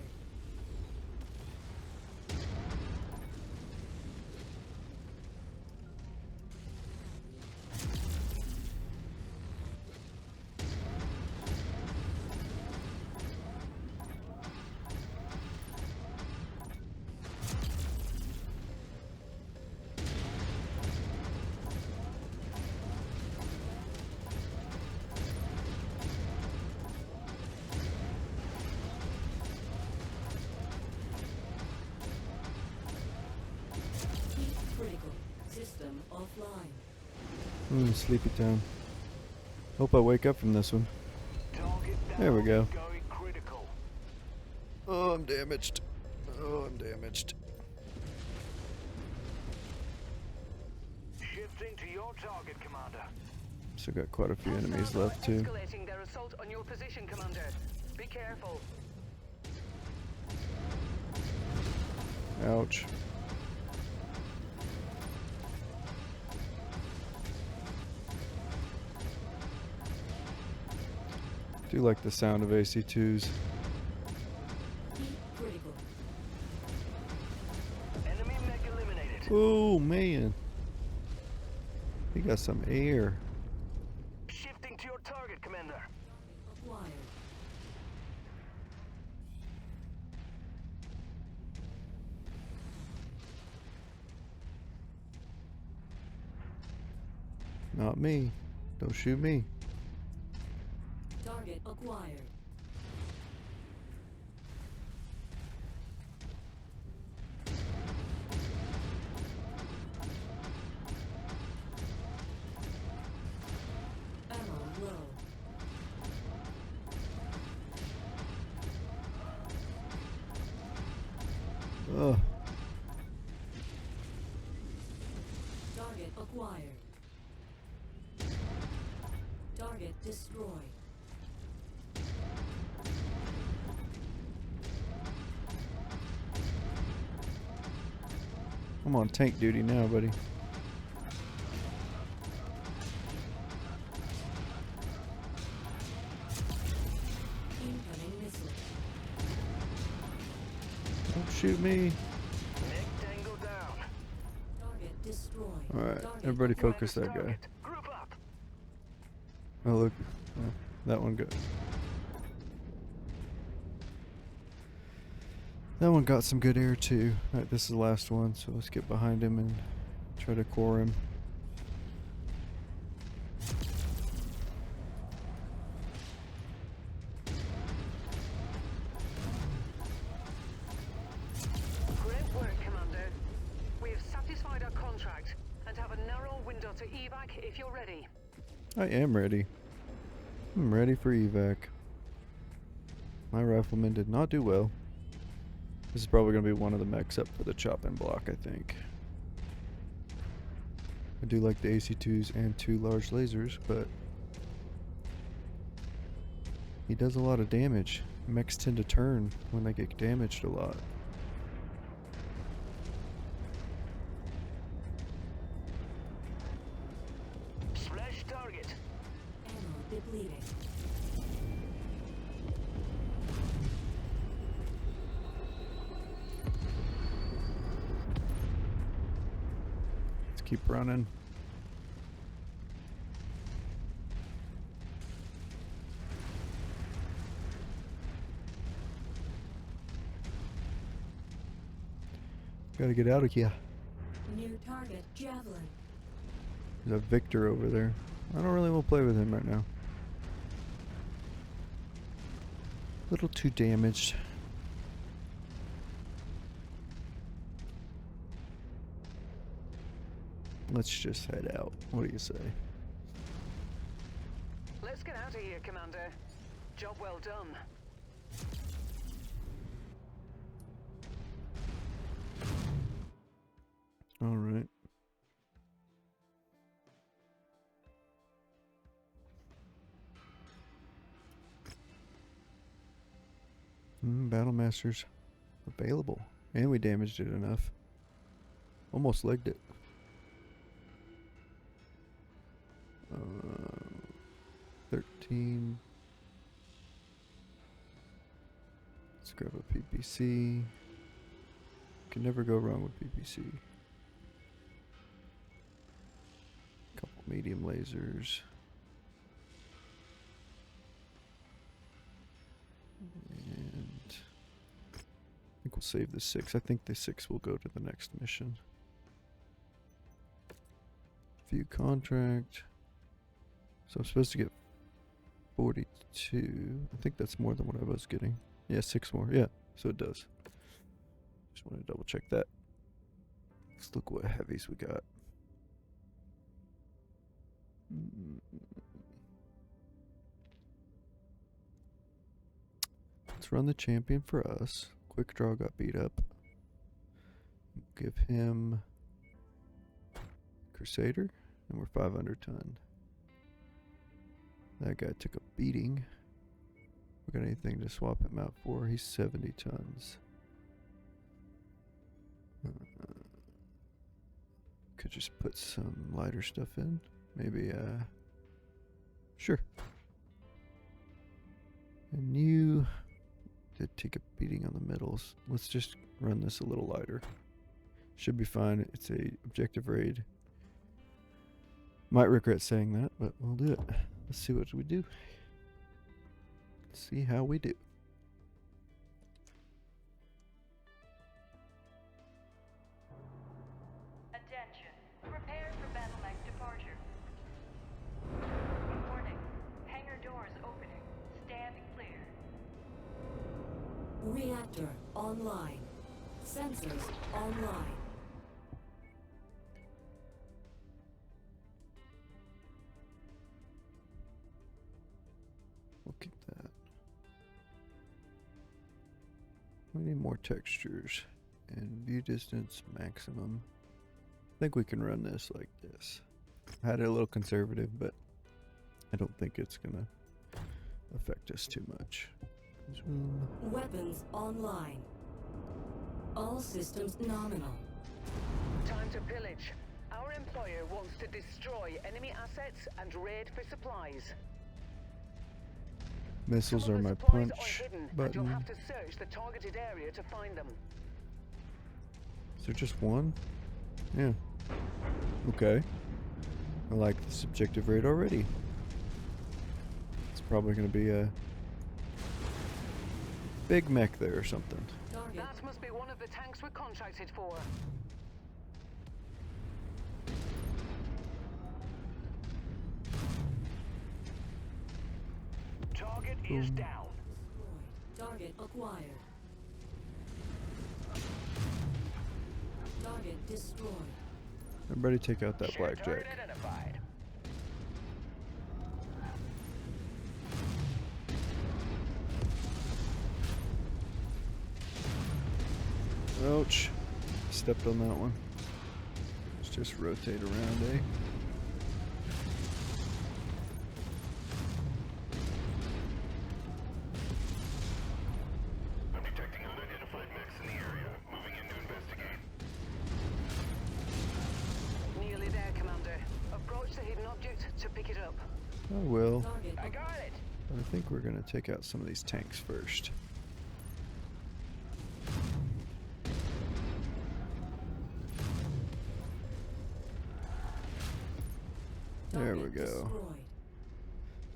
Sleepy time. Hope I wake up from this one. There we go. Going critical. Oh, I'm damaged. Oh, I'm damaged. Shifting to your target, Commander. Still got quite a few enemies Hostiles are left too. escalating their assault on your position, Commander. Be careful. Ouch. Do like the sound of AC2s. Heat critical. Enemy mech eliminated. Oh man. He got some air. Shifting to your target, Commander. Acquired. Not me. Don't shoot me. Target acquired. Ammo low. Ugh. Target acquired. Target destroyed. I'm on tank duty now, buddy. Incoming missile. Don't shoot me. Mech tango down. Target destroyed. Alright, Target everybody acquired. focus that guy. Target. Group up. Oh look. Oh, that one got... That one got some good air too. Alright, this is the last one, so let's get behind him and try to core him. Great work, Commander. We have satisfied our contract and have a narrow window to evac if you're ready. I am ready. I'm ready for evac. My rifleman did not do well. This is probably going to be one of the mechs up for the chopping block, I think. I do like the AC2s and 2 large lasers, but he does a lot of damage. Mechs tend to turn when they get damaged a lot. Splash target. Ammo depleting. Let's keep running. Gotta get out of here. New target javelin. There's a Victor over there. I don't really want to play with him right now. A little too damaged. Let's just head out. What do you say? Let's get out of here, Commander. Job well done. All right. Battlemaster's available. And we damaged it enough. Almost legged it. 13. Let's grab a PPC. Can never go wrong with PPC. Couple medium lasers. And I think we'll save the 6. I think the 6 will go to the next mission. View contract. So I'm supposed to get 42. I think that's more than what I was getting. Yeah, 6 more. Yeah, so it does. Just want to double check that. Let's look what heavies we got. Let's run the champion for us. Quick Draw got beat up. Give him Crusader, and we're 500 ton. That guy took a beating. We got anything to swap him out for? He's 70 tons. Could just put some lighter stuff in. Maybe, sure. And you did take a beating on the middles. Let's just run this a little lighter. Should be fine. It's a objective raid. Might regret saying that, but we'll do it. Let's see what we do. Let's see how we do. Attention. Prepare for battle mech departure. Warning. Hangar doors opening. Stand clear. Reactor online. Sensors online. Look at that. We need more textures. And view distance maximum. I think we can run this like this. I had it a little conservative, but I don't think it's gonna affect us too much. Zoom. Weapons online. All systems nominal. Time to pillage. Our employer wants to destroy enemy assets and raid for supplies. Missiles Some are of the my supplies punch are hidden, and button. you'll have to search the targeted area to find them. Is there just one? Yeah. Okay. I like the subjective rate already. It's probably going to be a big mech there or something. Target. That must be one of the tanks we're contracted for. Target is down. Target acquired. Target destroyed. Everybody take out that blackjack. Target identified. Ouch. Stepped on that one. Let's just rotate around, eh? I'm detecting unidentified mechs in the area. Moving in to investigate. Nearly there, Commander. Approach the hidden object to pick it up. I will. Target I got it. But I think we're going to take out some of these tanks first. There we go. destroyed.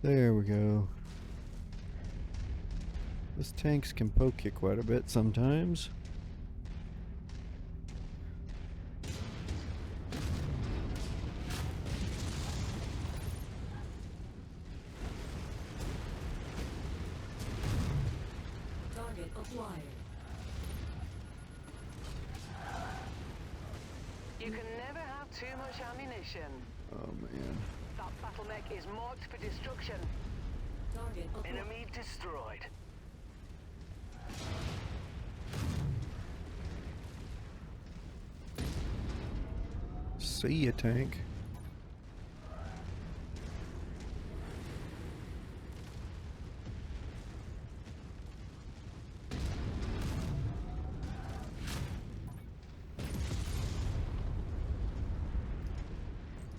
There we go. Those tanks can poke you quite a bit sometimes. Target acquired. You can never have too much ammunition. Oh man. That battle mech is marked for destruction. Target acquired. Enemy destroyed. See ya, tank.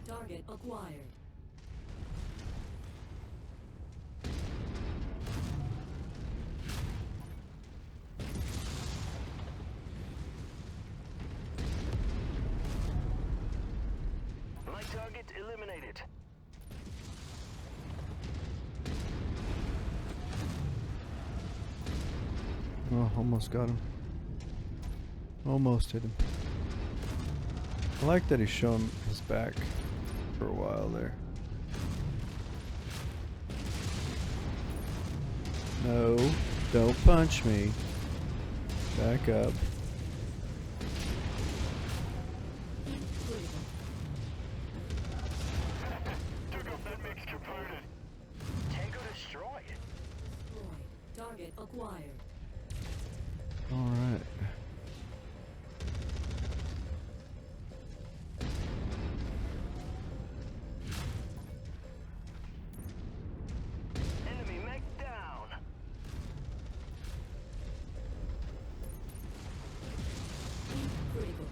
Target acquired. My target eliminated. Oh, almost got him. Almost hit him. I like that he's showing his back for a while there. No, don't punch me. Back up. Critical. Took a Target acquired. Alright. Enemy mech down. Critical.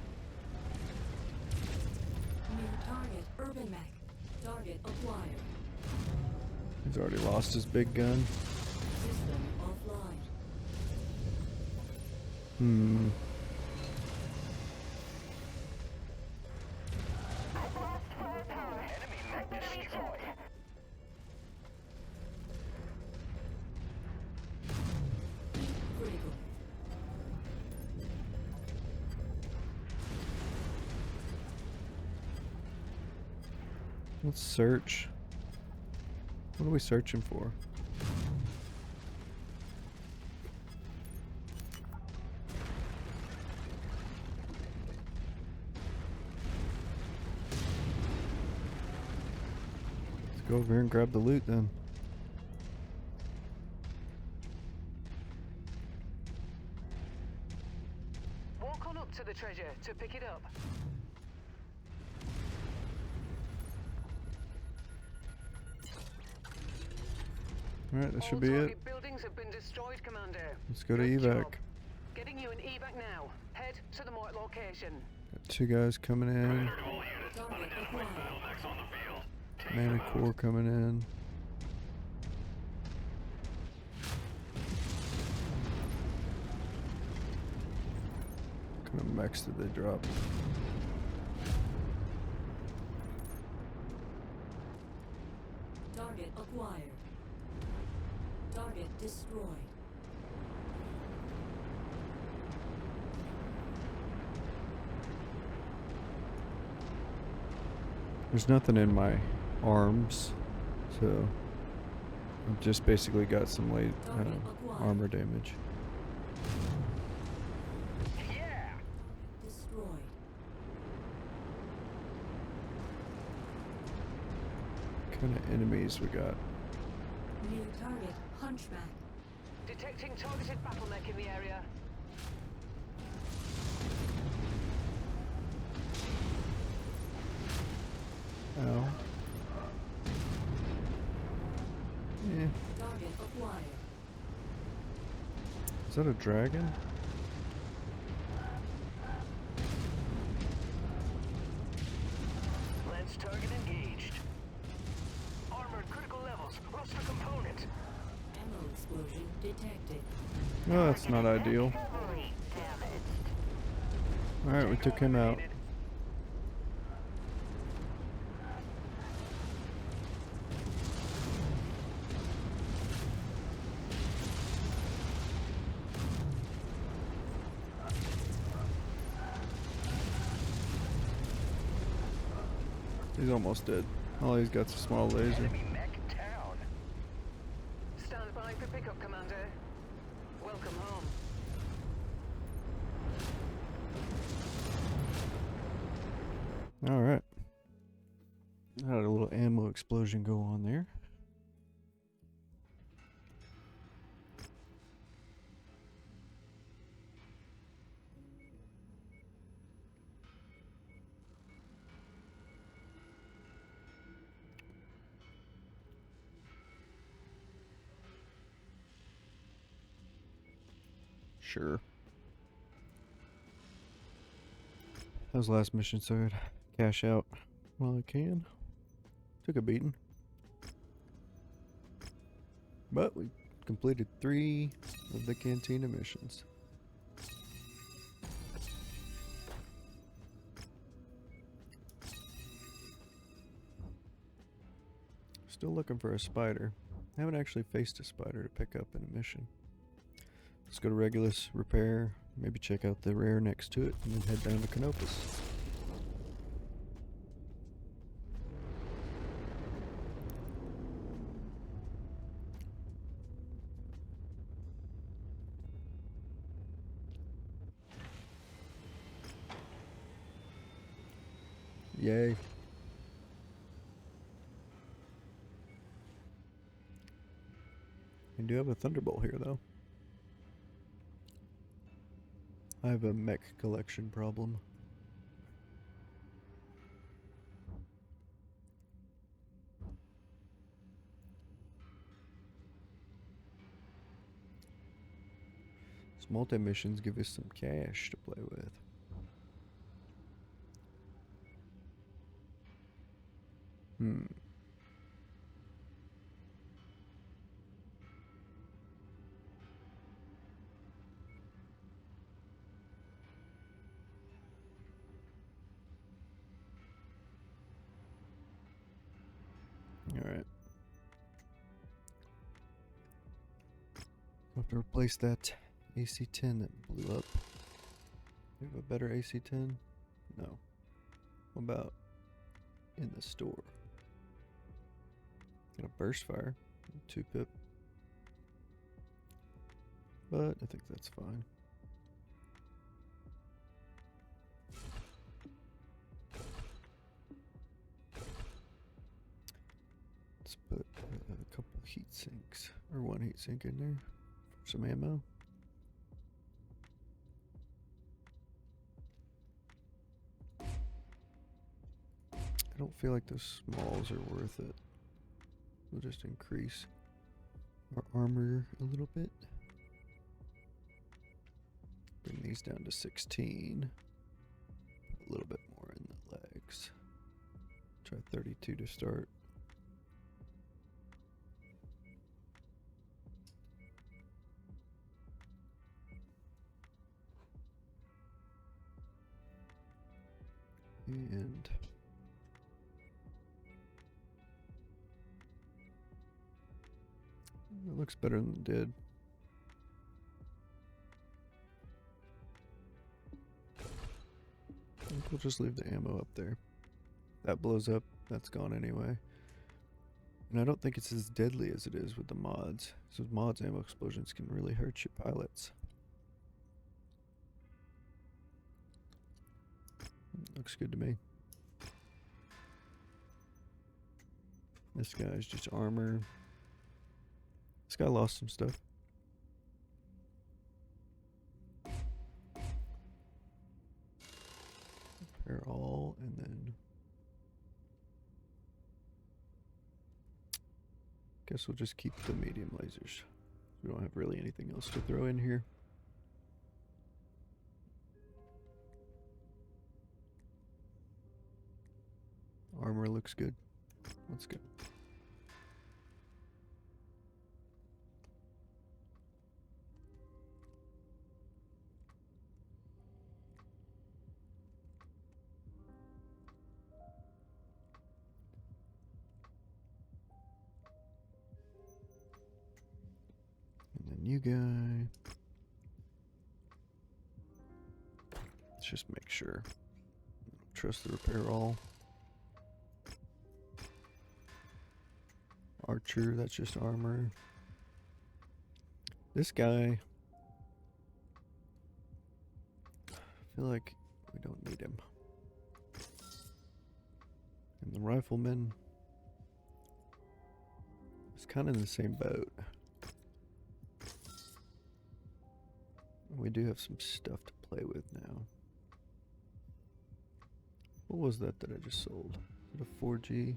New target, urban mech. Target acquired. He's already lost his big gun. System offline. Hmm. Enemy mech destroyed. Critical. Let's search. What are we searching for? Let's go over here and grab the loot then. Walk on up to the treasure to pick it up. Alright, that should All be it. target buildings have been destroyed, Commander. Let's go to Good evac. job. Getting you an evac now. Head to the marked location. Got 2 guys coming in. Commander to all units. Target Unidentified acquired. battle mechs on the field. Take Mana them out. core coming in. What kind of mechs did they drop? Target acquired. Target destroyed. There's nothing in my arms, so I've just basically got some late armor damage. Yeah. Destroyed. What kind of enemies we got? New target, hunchback. Detecting targeted battle mech in the area. Oh. Yeah. Target acquired. Is that a dragon? Lens target engaged. Armored critical levels. Roster component. Ammo explosion detected. No, that's not ideal. Heavily damaged. Alright, we took him out. He's almost dead. Oh, he's got a small laser. Enemy mech down. Stand by for pickup, Commander. Welcome home. Alright. Had a little ammo explosion go on there. Sure. That was the last mission, so I'd cash out while I can. Took a beating. But we completed 3 of the Cantina missions. Still looking for a spider. Haven't actually faced a spider to pick up in a mission. Let's go to Regulus, repair, maybe check out the rare next to it, and then head down to Canopus. Yay. I do have a Thunderbolt here, though. I have a mech collection problem. These multi-missions give us some cash to play with. Alright. I'll have to replace that AC-10 that blew up. You have a better AC-10? No. What about in the store? Got a burst fire, 2-pip. But I think that's fine. Let's put a couple heat sinks, or one heat sink in there for some ammo. I don't feel like those smalls are worth it. We'll just increase our armor a little bit. Bring these down to 16. A little bit more in the legs. Try 32 to start. And it looks better than it did. I think we'll just leave the ammo up there. That blows up, that's gone anyway. And I don't think it's as deadly as it is with the mods. So with mods, ammo explosions can really hurt your pilots. Looks good to me. This guy's just armor. This guy lost some stuff. Repair all, and then guess we'll just keep the medium lasers. We don't have really anything else to throw in here. Armor looks good. Let's go. And then you guy. Let's just make sure. Trust the repair all. Archer, that's just armor. This guy, I feel like we don't need him. And the rifleman is kind of in the same boat. We do have some stuff to play with now. What was that I just sold? Is it a 4G?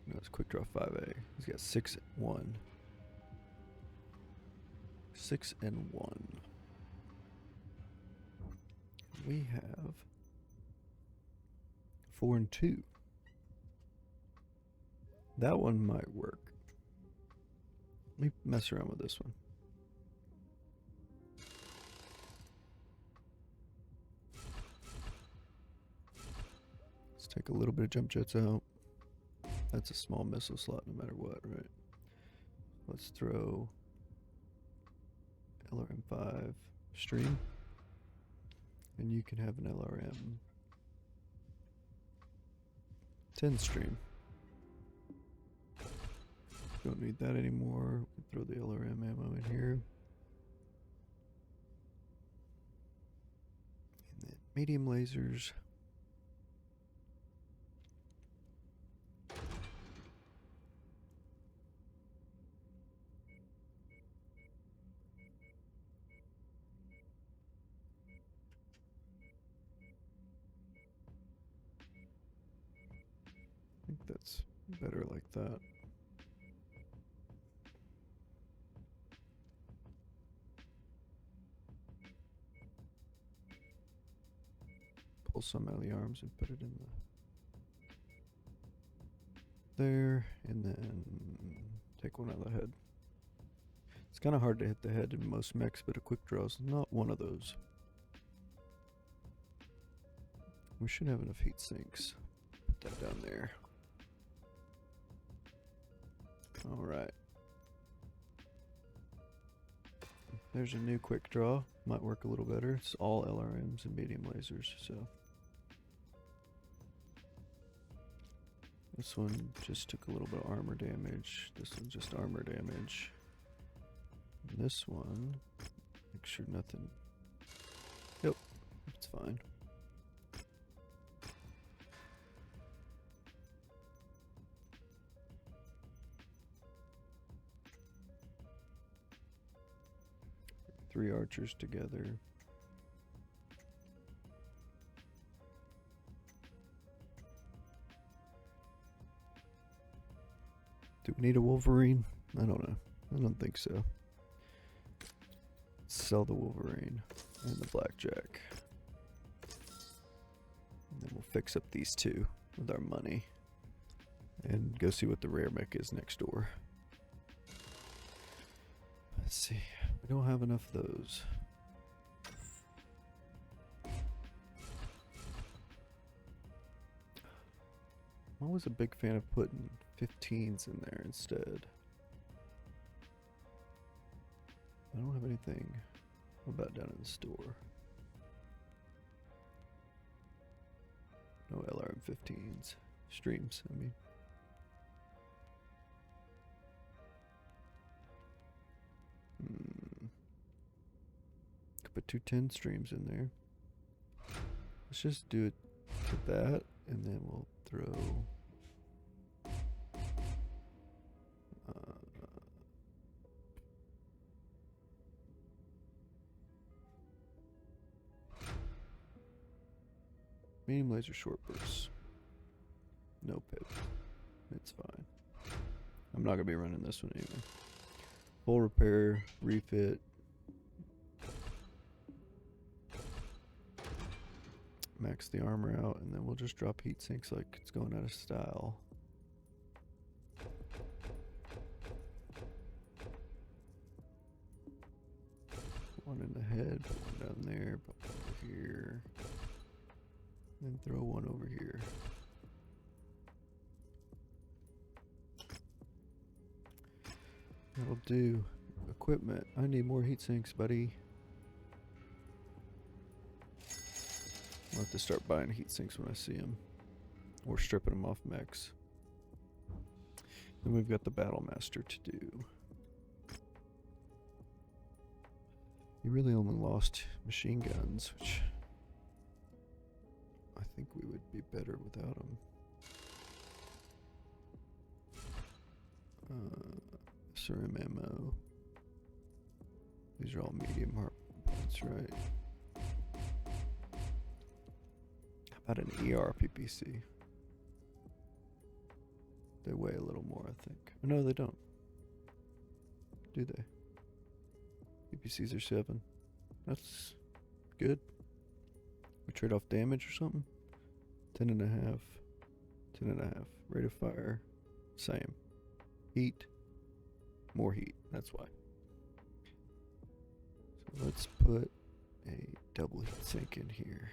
No, it's quick draw 5A. He's got 6 and 1. 6 and 1. We have 4 and 2. That one might work. Let me mess around with this one. Let's take a little bit of jump jets out. That's a small missile slot no matter what, right? Let's throw LRM-5 stream. And you can have an LRM-10 stream. Don't need that anymore. We throw the LRM ammo in here. And then medium lasers. Better like that. Pull some out of the arms and put it in there, and then take one out of the head. It's kind of hard to hit the head in most mechs, but a quick draw is not one of those. We should have enough heat sinks. Put that down there. Alright. There's a new quick draw. Might work a little better. It's all LRMs and medium lasers, so. This one just took a little bit of armor damage. This one just armor damage. And this one, make sure nothing. Yep, it's fine. Three archers together. Do we need a Wolverine? I don't know. I don't think so. Sell the Wolverine and the Blackjack. And then we'll fix up these two with our money. And go see what the rare mech is next door. Let's see. We don't have enough of those. I was a big fan of putting 15s in there instead. I don't have anything about down in the store. No LRM 15s. Streams, I mean. Could put 210 streams in there. Let's just do it to that, and then we'll throw medium laser short bursts. No pip. It's fine. I'm not gonna be running this one either. Full repair, refit. Max the armor out, and then we'll just drop heat sinks like it's going out of style. One in the head, put one down there, put one over here. Then throw one over here. That'll do. Equipment. I need more heat sinks, buddy. I'll have to start buying heat sinks when I see them. Or stripping them off mechs. Then we've got the Battle Master to do. He really only lost machine guns, which I think we would be better without him. SRM ammo. These are all medium hard points, right? How about an ER PPC? They weigh a little more, I think. Oh, no, they don't. Do they? PPCs are 7. That's good. We trade off damage or something? 10.5. 10.5. Rate of fire. Same. Heat. More heat. That's why. So let's put a double heat sink in here.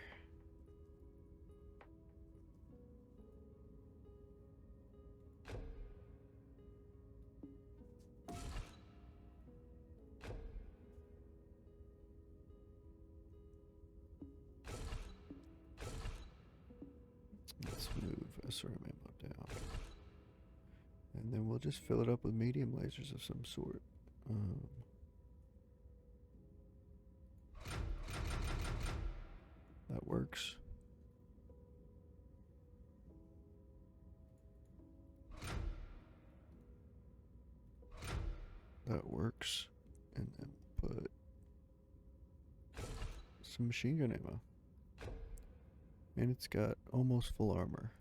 Let's move SRM ammo down. And then we'll just fill it up with medium lasers of some sort. That works. That works. And then put some machine gun ammo. And it's got almost full armor.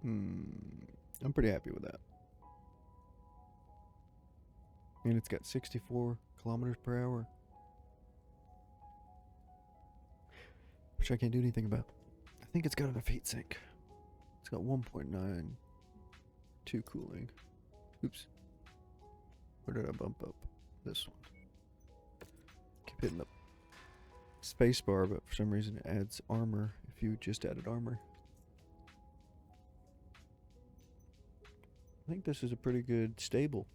I'm pretty happy with that. And it's got 64 kilometers per hour. Which I can't do anything about. I think it's got enough heatsink. It's got 1.92 cooling. Oops. Where did I bump up? This one. Keep hitting the space bar, but for some reason it adds armor if you just added armor. I think this is a pretty good stable.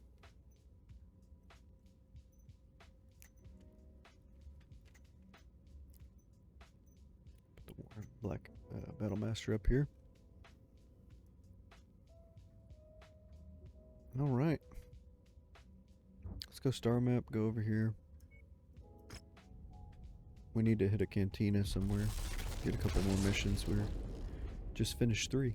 Put the black Battle Master up here. All right. Let's go star map, go over here. We need to hit a cantina somewhere. Get a couple more missions. We're just finished 3.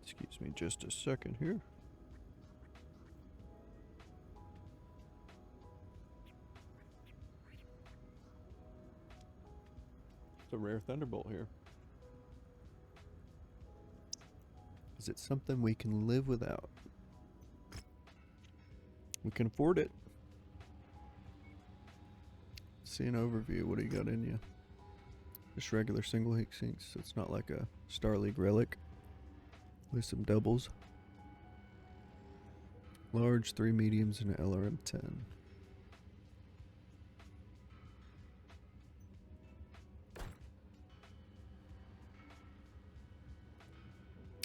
Excuse me just a second here. It's a rare Thunderbolt here. Is it something we can live without? We can afford it. See an overview. What do you got in you? Just regular single heat sinks. It's not like a Star League relic. With some doubles. Large, 3 mediums, and an LRM 10.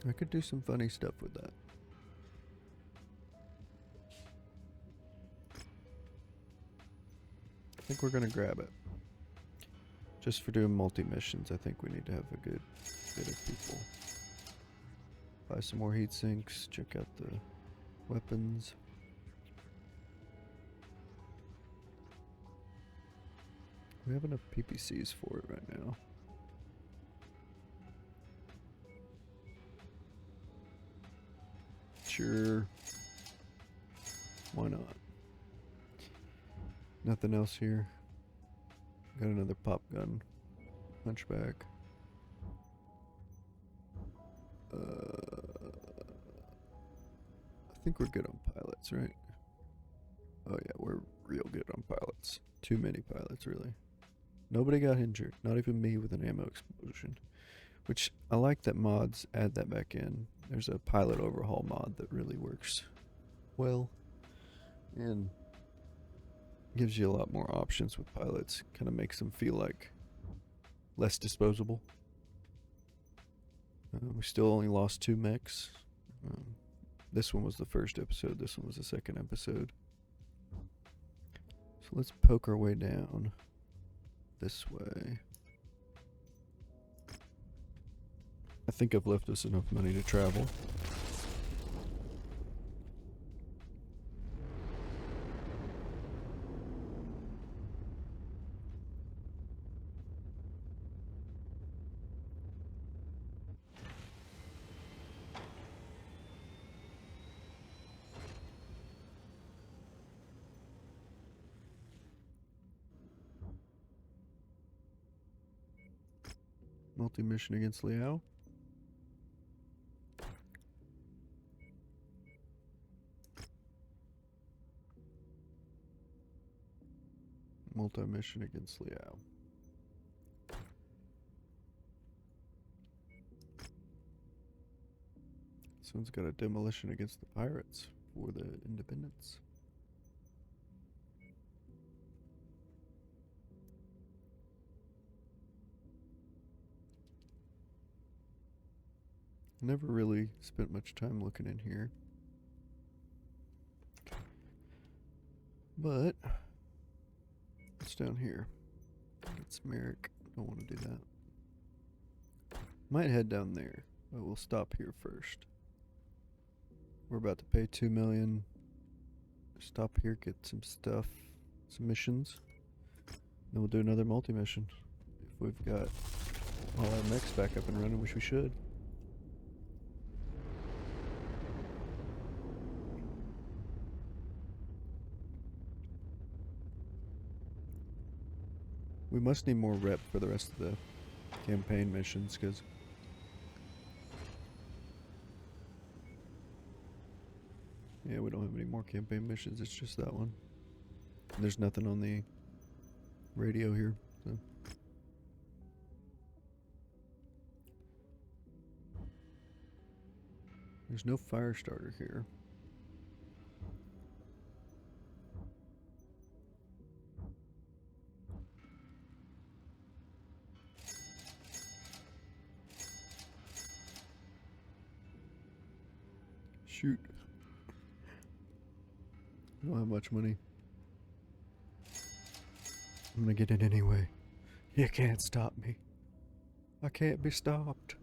I could do some funny stuff with that. I think we're gonna grab it. Just for doing multi-missions, I think we need to have a good bit of people. Buy some more heat sinks, check out the weapons. We have enough PPCs for it right now. Sure. Why not? Nothing else here. Got another pop gun. Hunchback. I think we're good on pilots, right? Oh yeah, we're real good on pilots. Too many pilots, really. Nobody got injured. Not even me with an ammo explosion. Which, I like that mods add that back in. There's a pilot overhaul mod that really works well. And gives you a lot more options with pilots. Kind of makes them feel like less disposable. We still only lost 2 mechs. This one was the first episode. This one was the second episode. So let's poke our way down this way. I think I've left us enough money to travel. Multi-mission against Liao. Multi-mission against Liao. This one's got a demolition against the pirates for the independence. Never really spent much time looking in here. But what's down here? Get some Merrick. Don't want to do that. Might head down there, but we'll stop here first. We're about to pay 2 million. Stop here, get some stuff, some missions. Then we'll do another multi-mission if we've got all our mechs back up and running, which we should. We must need more rep for the rest of the campaign missions, because yeah, we don't have any more campaign missions, it's just that one. And there's nothing on the radio here, so. There's no fire starter here. Shoot. I don't have much money. I'm gonna get it anyway. You can't stop me. I can't be stopped.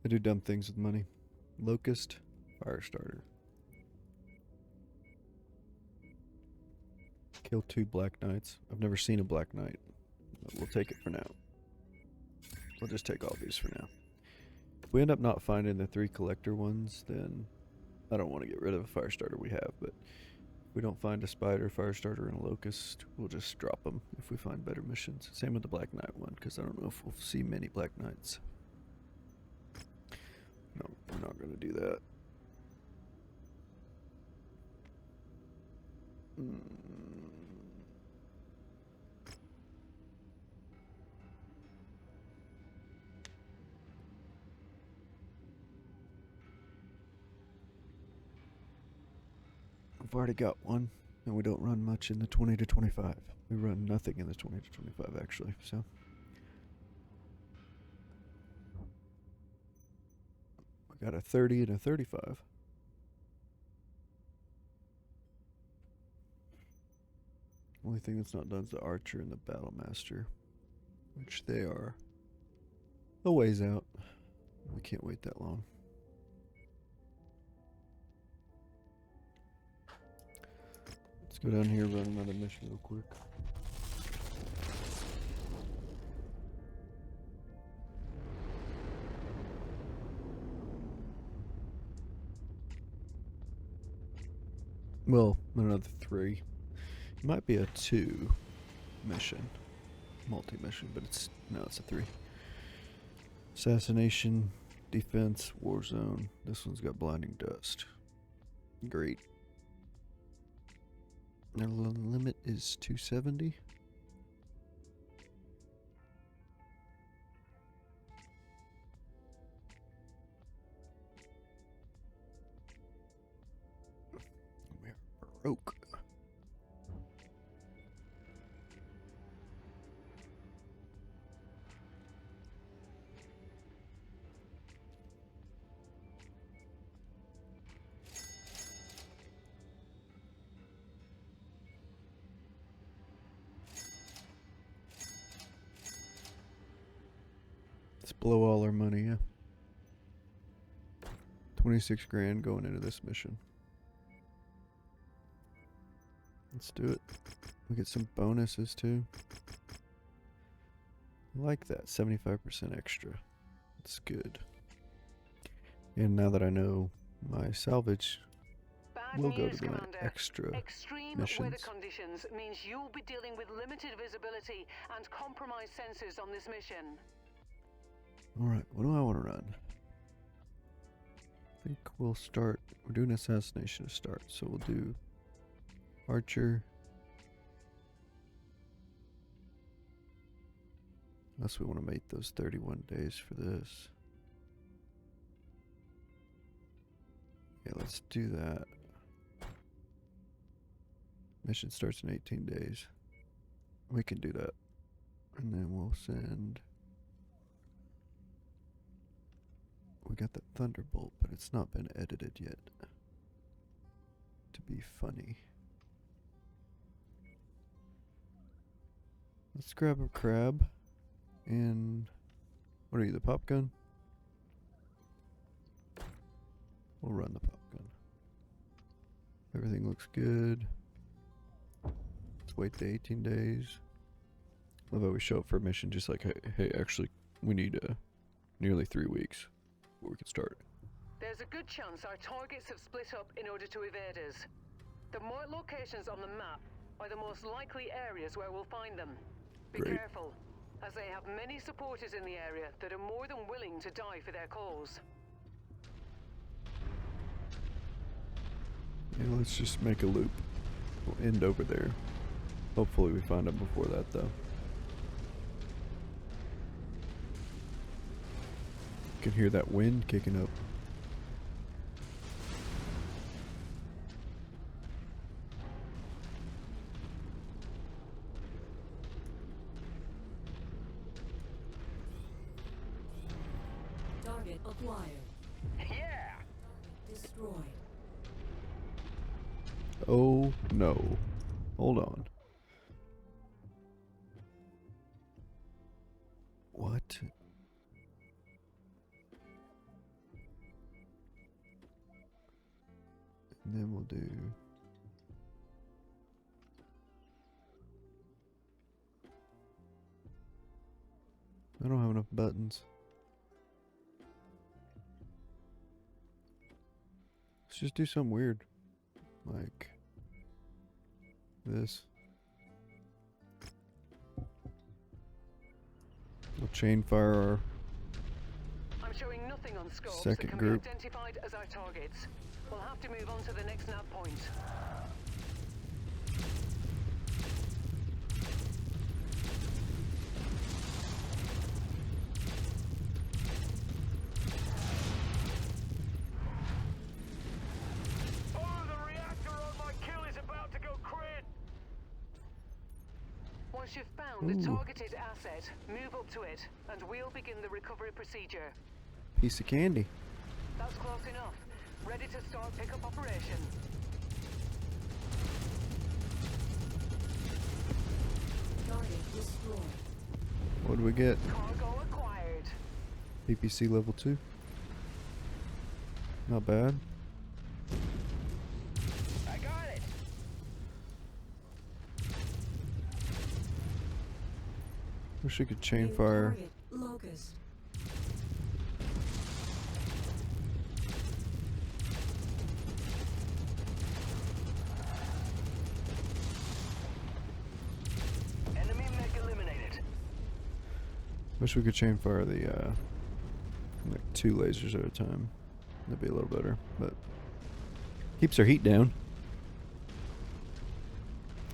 I do dumb things with money. Locust, fire starter. Kill 2 Black Knights. I've never seen a Black Knight, but we'll take it for now. We'll just take all these for now. If we end up not finding the 3 collector ones, then I don't want to get rid of a fire starter we have, but if we don't find a spider, fire starter, and a locust, we'll just drop them if we find better missions. Same with the Black Knight one, because I don't know if we'll see many Black Knights. No, we're not going to do that. I've already got one, and we don't run much in the 20 to 25. We run nothing in the 20 to 25, actually, so. We got a 30 and a 35. Only thing that's not done is the Archer and the Battle Master, which they are a ways out. We can't wait that long. Let's go down here and run another mission real quick. Well, another 3. It might be a 2 mission, multi-mission, but it's a 3. Assassination, defense, war zone. This one's got blinding dust. Great. Their limit is 270. We're broke. Let's blow all our money, yeah. 26 grand going into this mission. Let's do it. We get some bonuses too. I like that, 75% extra. That's good. And now that I know my salvage will go to my extra Extreme missions. weather conditions means you'll be dealing with limited visibility and compromised sensors on this mission. Alright, what do I want to run? I think we'll start, we're doing assassination to start, so we'll do Archer. Unless we want to make those 31 days for this. Yeah, let's do that. Mission starts in 18 days. We can do that. And then we'll send... We got that Thunderbolt, but it's not been edited yet. To be funny. Let's grab a crab. And what are you, the pop gun? We'll run the pop gun. Everything looks good. Let's wait the 18 days. Love how we show up for a mission just like, hey, actually, we need nearly 3 weeks before we can start. There's a good chance our targets have split up in order to evade us. The marked locations on the map are the most likely areas where we'll find them. Be Great. careful, as they have many supporters in the area that are more than willing to die for their cause. Yeah, let's just make a loop. We'll end over there. Hopefully we find them before that, though. You can hear that wind kicking up. Target acquired. Yeah! Destroyed. Oh no. Hold on. What? And then we'll do... I don't have enough buttons. Let's just do something weird. Like this. We'll chain fire our I'm showing nothing on scopes second that can group. be identified as our targets. We'll have to move on to the next nav point. Oh, the reactor on my kill is about to go crit! Once you've found the Ooh. targeted asset, move up to it, and we'll begin the recovery procedure. Piece of candy. That's close enough. Ready to start pickup operation. Target destroyed. What do we get? Cargo acquired. PPC level 2. Not bad. I got it! Wish we could chain New fire. Target locust. Enemy mech eliminated. Wish we could chain fire the like 2 lasers at a time. That'd be a little better, but keeps our heat down.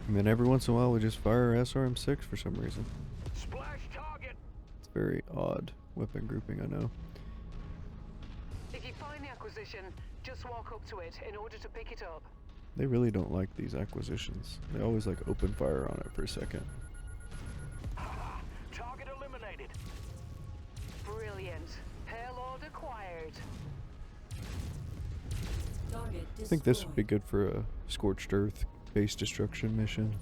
And then every once in a while we just fire SRM-6 for some reason. Splash target! It's very odd weapon grouping, I know. If you find the acquisition, just walk up to it in order to pick it up. They really don't like these acquisitions. They always like open fire on it for a second. Target eliminated. Brilliant. Payload acquired. Target I think this would be destroyed. good for a Scorched Earth base destruction mission.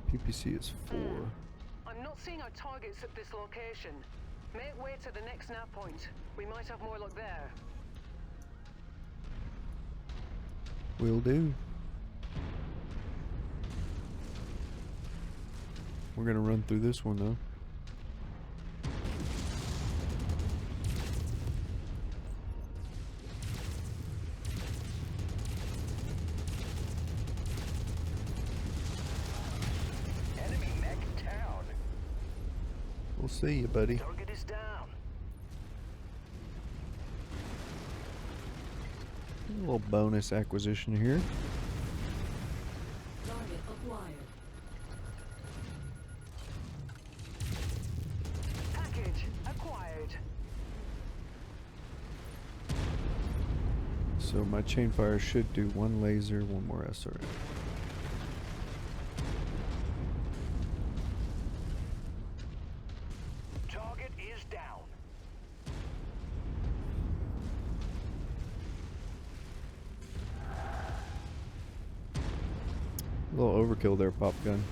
PPC is 4. I'm not seeing our targets at this location. Make way to the next nav point. We might have more luck there. Will do. We're gonna run through this one though. Enemy mech down. We'll see you, buddy. Target is down. A little bonus acquisition here. Target acquired. Package acquired. So my chain fire should do 1 laser, 1 more SRM. Target is down. A little overkill there, pop gun.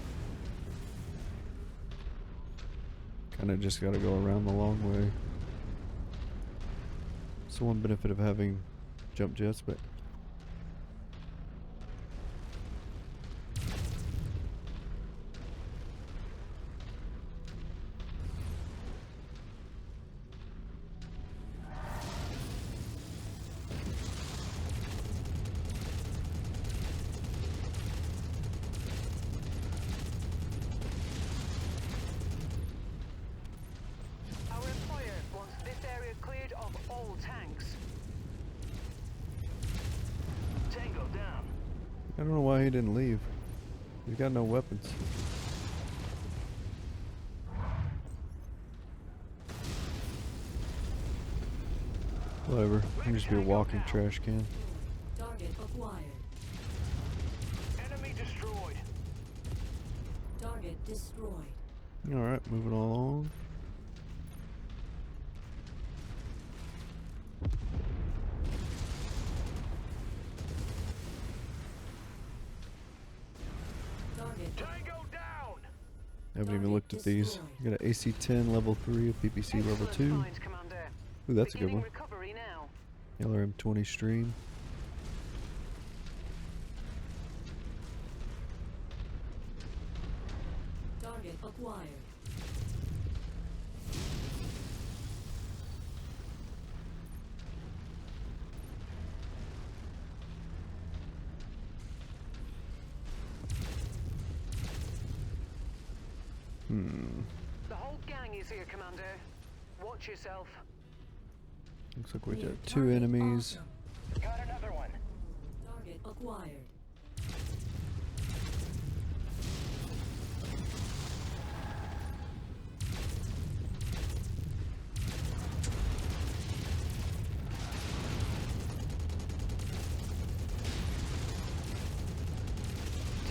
Kinda just gotta go around the long way. It's the one benefit of having jump jets, but I don't know why he didn't leave. He's got no weapons. Whatever. I'll just be a walking trash can. Target acquired. Enemy destroyed. Target destroyed. Alright, moving along. Target Tango down. Haven't even looked at these. You got an AC-10 level 3, a PPC level Excellent 2. find, Commander. Ooh, that's a good Beginning one. recovery now. LRM-20 stream. target acquired. The whole gang is here, Commander. Watch yourself. Looks like we New got 2 target enemies. awesome. Got another one. Target acquired.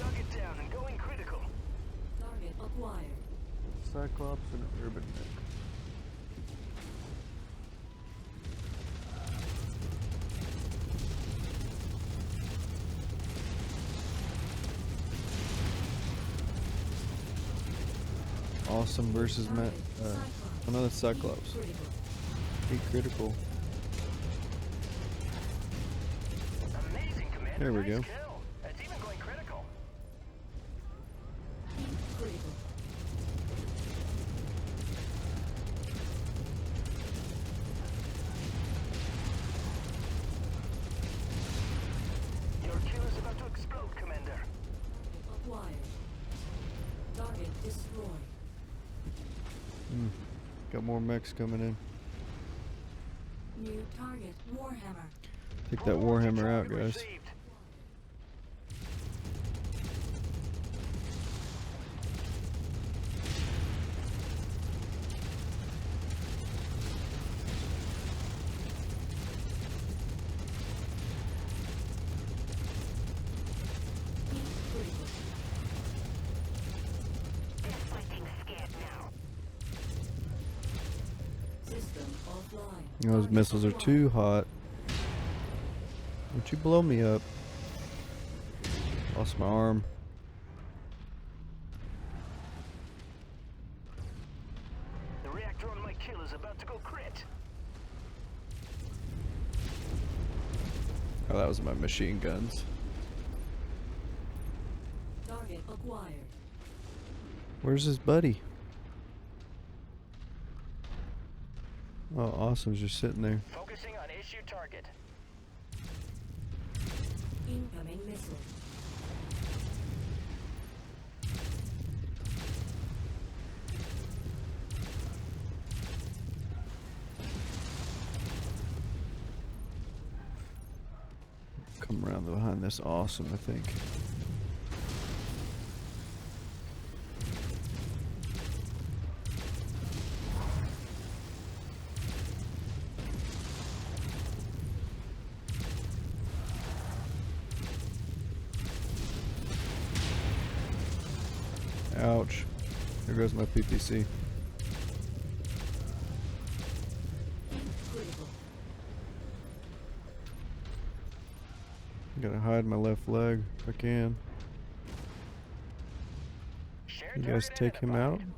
Target down and going critical. Target acquired. Cyclops and Urban Mech. Awesome versus another Cyclops. Critical. Be critical. Amazing, Commander. There we Nice go. kill. It's even going critical. Critical. Your kill is about to explode, Commander. Acquired. Target destroyed. Got more mechs coming in. New target Warhammer. Take that Warhammer out, guys. Received. Critical. System offline. Those missiles are too hot. Don't you blow me up. Lost my arm. The reactor on my kill is about to go crit. Oh, that was my machine guns. Target acquired. Where's his buddy? Oh, Awesome's just sitting there. Focusing on issue target. Incoming missile. Come around behind this Awesome, I think. Ouch. There goes my PPC. Critical. Gotta hide my left leg if I can. Shared You guys target take him out? identified.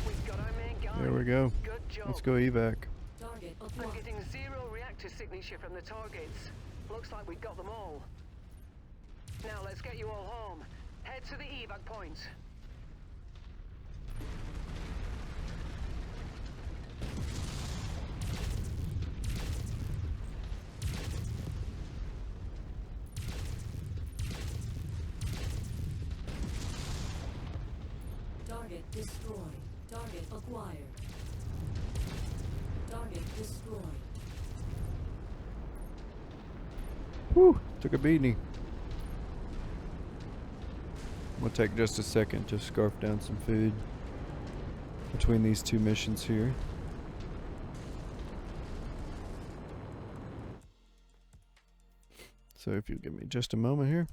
We've got our main guy. There we go. Good job. Let's go evac. Target I'm acquired. getting 0 reactor signature from the targets. Looks like we got them all. Now let's get you all home. Head to the evac point. Target destroyed. Target acquired. Target destroyed. Whew, took a beating. We'll take just a second to scarf down some food between these two missions here. So if you'll give me just a moment here.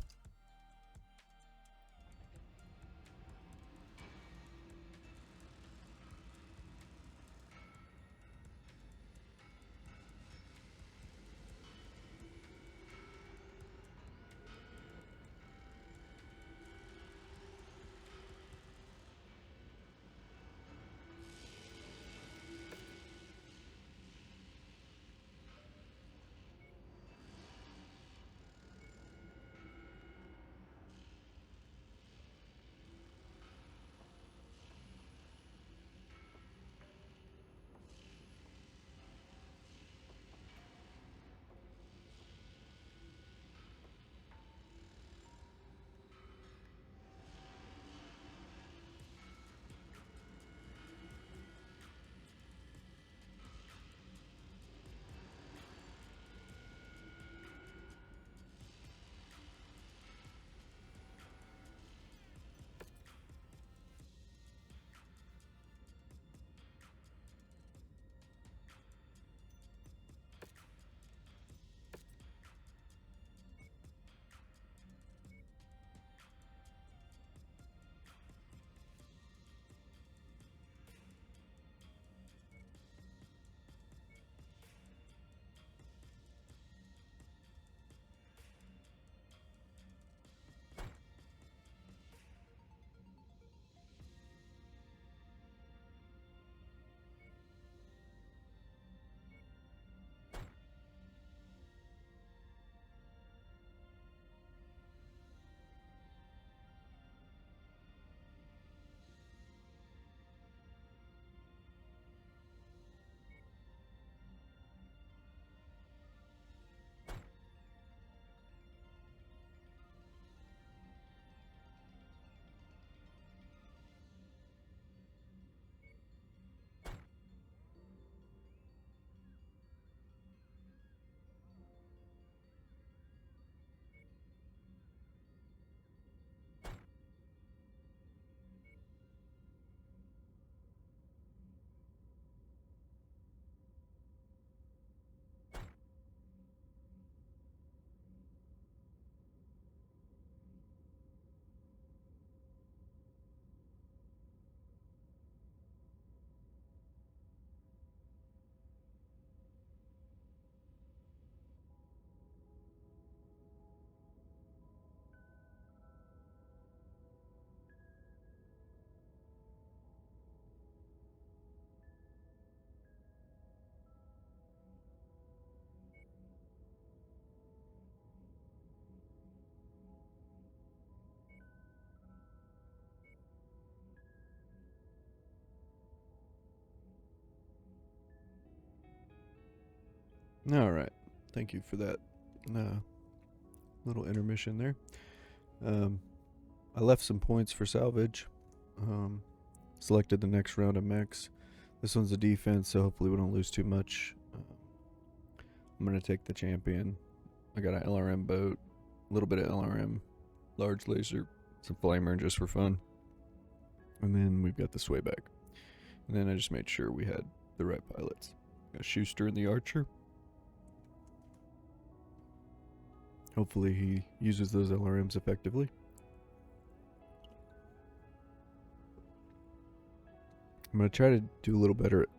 All right. Thank you for that little intermission there. I left some points for salvage. Selected the next round of mechs. This one's a defense, so hopefully we don't lose too much. I'm going to take the champion. I got an LRM boat, a little bit of LRM, large laser, some flamer just for fun. And then we've got the swayback. And then I just made sure we had the right pilots. Got Schuster and the Archer. Hopefully he uses those LRMs effectively. I'm going to try to do a little better at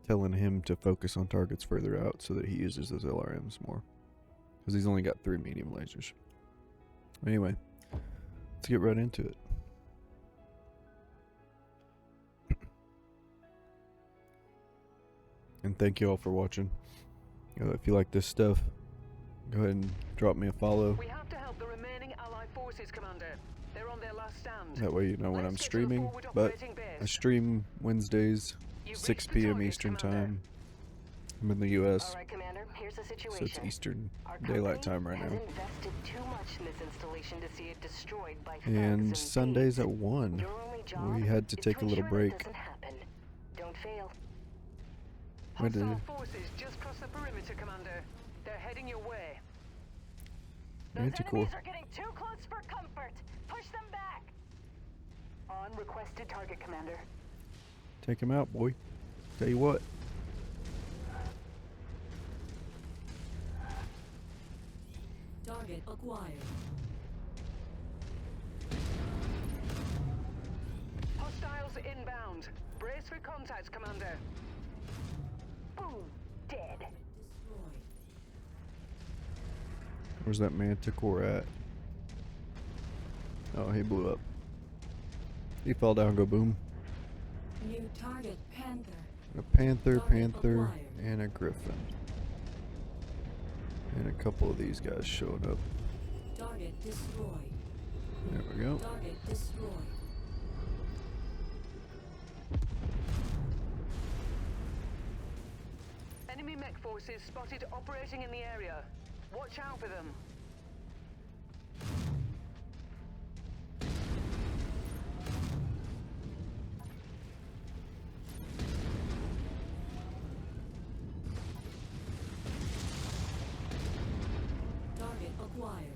telling him to focus on targets further out so that he uses those LRMs more. Because he's only got 3 medium lasers. Anyway, let's get right into it. And thank you all for watching. If you like this stuff, go ahead and drop me a follow. We have to help the remaining Allied forces, Commander. They're on their last stand. That way you know when I'm Let's get to the streaming. forward But operating base. I stream Wednesdays, You've 6 reached the p.m. target, Eastern Commander. Time. I'm in the U.S., All right, Commander, here's the so situation. it's Eastern Our Daylight company Time right has now. invested too much in this installation to see it destroyed by thugs And Sundays thieves. at 1. Your only job We had to is take a little ensure break. That doesn't happen. Don't fail. Why did Hostile it- forces just crossed the perimeter, Commander. They're heading your way. Manticore. are getting too close for comfort. Push them back. On requested target, Commander. Take him out, boy. Tell you what. Target acquired. Hostiles inbound. Brace for contact, Commander. Boom. Dead. Destroyed. Where's that Manticore at? Oh, he blew up. He fell down, go boom. New target Panther. A panther, and a griffin. And a couple of these guys showed up. Target destroyed. There we go. Target destroyed. Enemy mech forces spotted operating in the area. Watch out for them. Target acquired.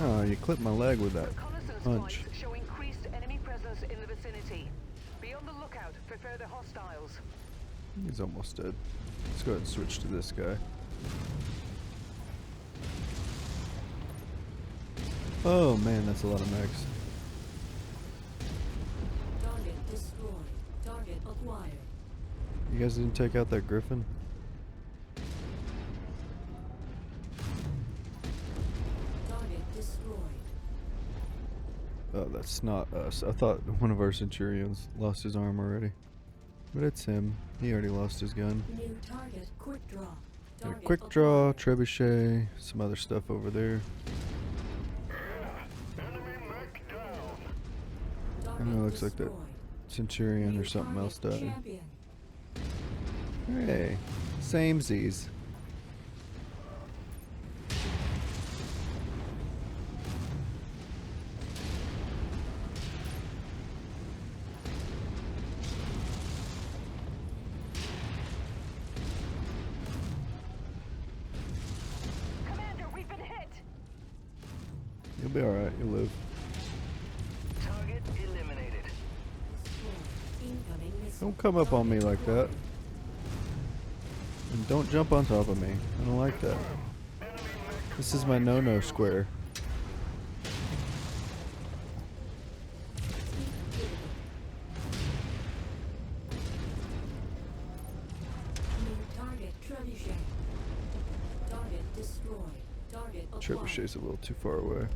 Oh, you clipped my leg with that Reconnaissance punch. flights show increased enemy presence in the vicinity. Be on the lookout for further hostiles. He's almost dead. Let's go ahead and switch to this guy. Oh man, that's a lot of mechs. Target destroyed. Target acquired. You guys didn't take out that griffin? Target destroyed. Oh, that's not us. I thought one of our Centurions lost his arm already. But it's him. He already lost his gun. New target quick draw. Got a Target quick draw, acquired. trebuchet, some other stuff over there. Enemy mech down. I know it looks like Target that destroyed. Centurion New or something else target died. champion. Hey, samesies. Commander, we've been hit. You'll be alright, you'll live. Target eliminated. Destroyed. Incoming missile. Don't come up on me like that. And don't jump on top of me. I don't like that. This is my no-no square. New target trebuchet. Target destroyed. Target acquired. Trebuchet's a little too far away.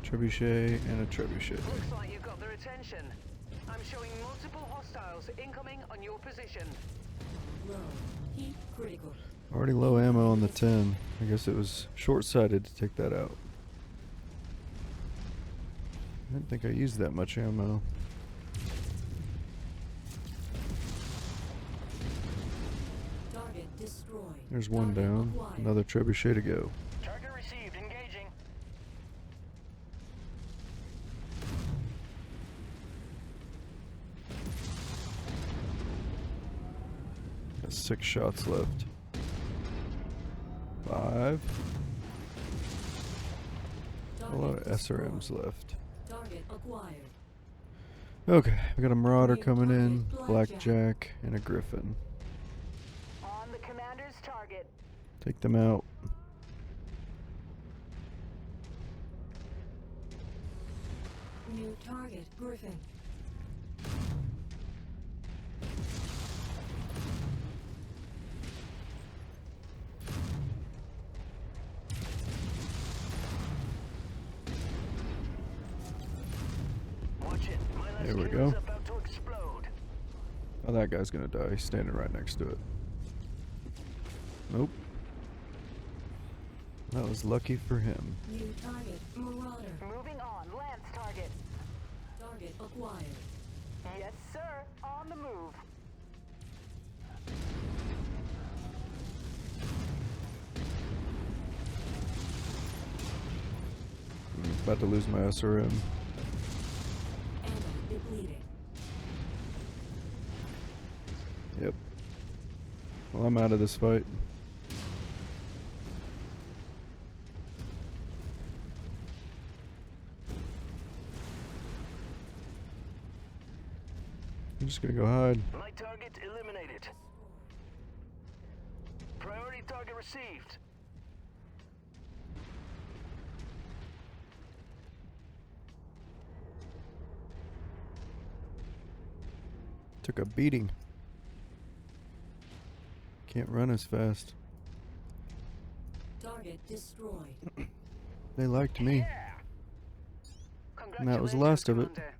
Trebuchet and a trebuchet. Looks like you've got their attention. I'm showing multiple hostiles incoming on your position. Low. Heat critical. Already low ammo on the 10. I guess it was short-sighted to take that out. I didn't think I used that much ammo. Target destroyed. There's one Target down. acquired. Another trebuchet to go. Target received. Engaging. Got 6 shots left. 5. A lot of Target SRMs destroyed. left. Target acquired. Okay, we got a Marauder New coming in, target, Blackjack, and a Griffin. On the commander's target. Take them out. New target Griffin. There we go. Oh, that guy's gonna die. He's standing right next to it. Nope. That was lucky for him. New target, Marauder. Moving on, Lance target. Target acquired. Yes, sir. On the move. I'm about to lose my SRM. Ammo depleting. Yep. Well, I'm out of this fight. I'm just gonna go hide. My target eliminated. Priority target received. Took a beating. Can't run as fast. Target destroyed. They liked me. And that was the Congratulations, last of it. Commander.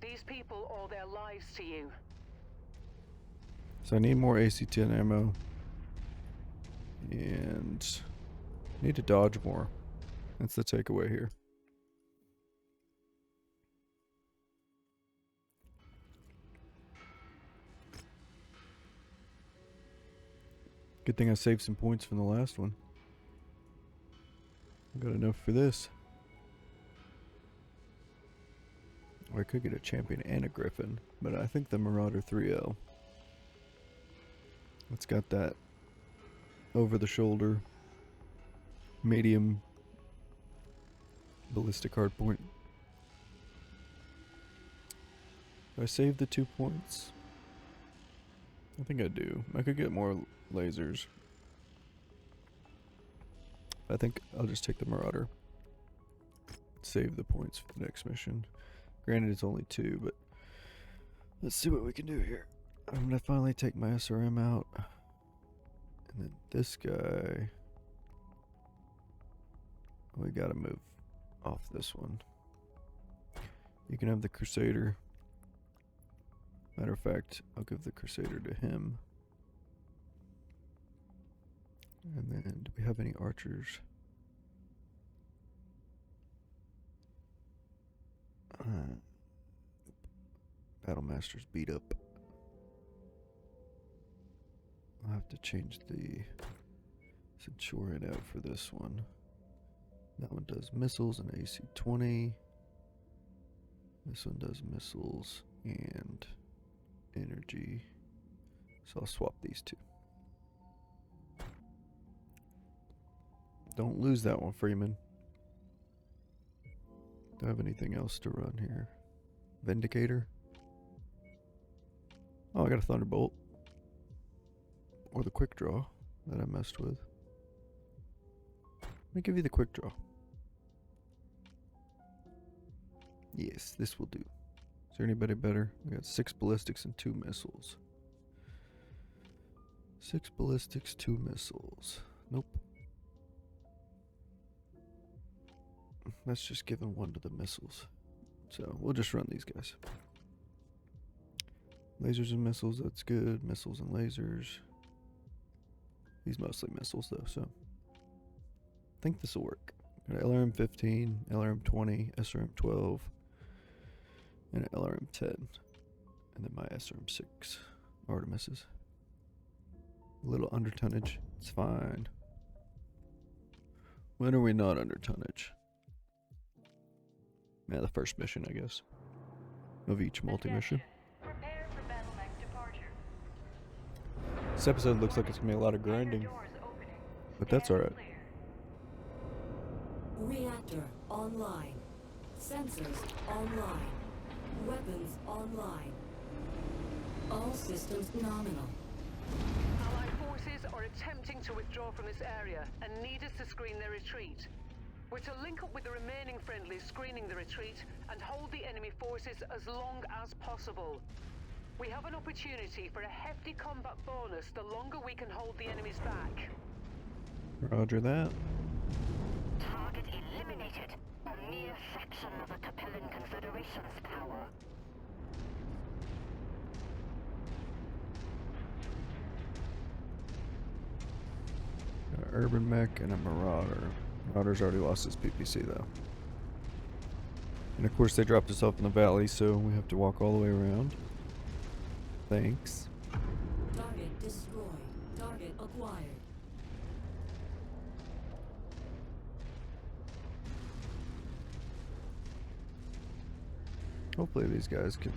These people owe their lives to you. So I need more AC-10 ammo. And need to dodge more. That's the takeaway here. Good thing I saved some points from the last one. Got enough for this. Or I could get a champion and a griffin, but I think the Marauder 3L. It's got that over the shoulder, medium ballistic hardpoint. Do I save the 2 points? I think I do. I could get more lasers. I think I'll just take the Marauder. Save the points for the next mission. Granted, it's only 2, but let's see what we can do here. I'm gonna finally take my SRM out. And then this guy, we gotta move off this one. You can have the Crusader. Matter of fact, I'll give the Crusader to him. And then, do we have any archers? Battlemaster's beat up. I'll have to change the Centurion out for this one. That one does missiles and AC-20. This one does missiles and energy. So I'll swap these two. Don't lose that one, Freeman. Do I have anything else to run here? Vindicator? Oh, I got a Thunderbolt. Or the Quick Draw that I messed with. Let me give you the Quick Draw. Yes, this will do. Is there anybody better? We got 6 ballistics and 2 missiles. 6 ballistics, 2 missiles. Nope. That's just giving 1 to the missiles. So we'll just run these guys. Lasers and missiles, that's good. Missiles and lasers. These mostly missiles though, so I think this will work. Got LRM 15, LRM 20, SRM 12, and an LRM 10. And then my SRM 6 Artemises. A little under tonnage, it's fine. When are we not under tonnage? Yeah, the first mission, I guess, of each multi-mission. Prepare for battle mech departure. This episode looks like it's gonna be a lot of grinding, Doors opening. but that's alright. Clear. Reactor online. Sensors online. Weapons online. All systems nominal. Allied forces are attempting to withdraw from this area and need us to screen their retreat. We're to link up with the remaining friendlies screening the retreat and hold the enemy forces as long as possible. We have an opportunity for a hefty combat bonus the longer we can hold the enemies back. Roger that. Target eliminated. A mere fraction of the Capellan Confederation's power. urban mech, and a marauder. Marauder's already lost his PPC though. And of course they dropped us off in the valley, so we have to walk all the way around. Thanks. Target destroyed. Target acquired. Hopefully these guys can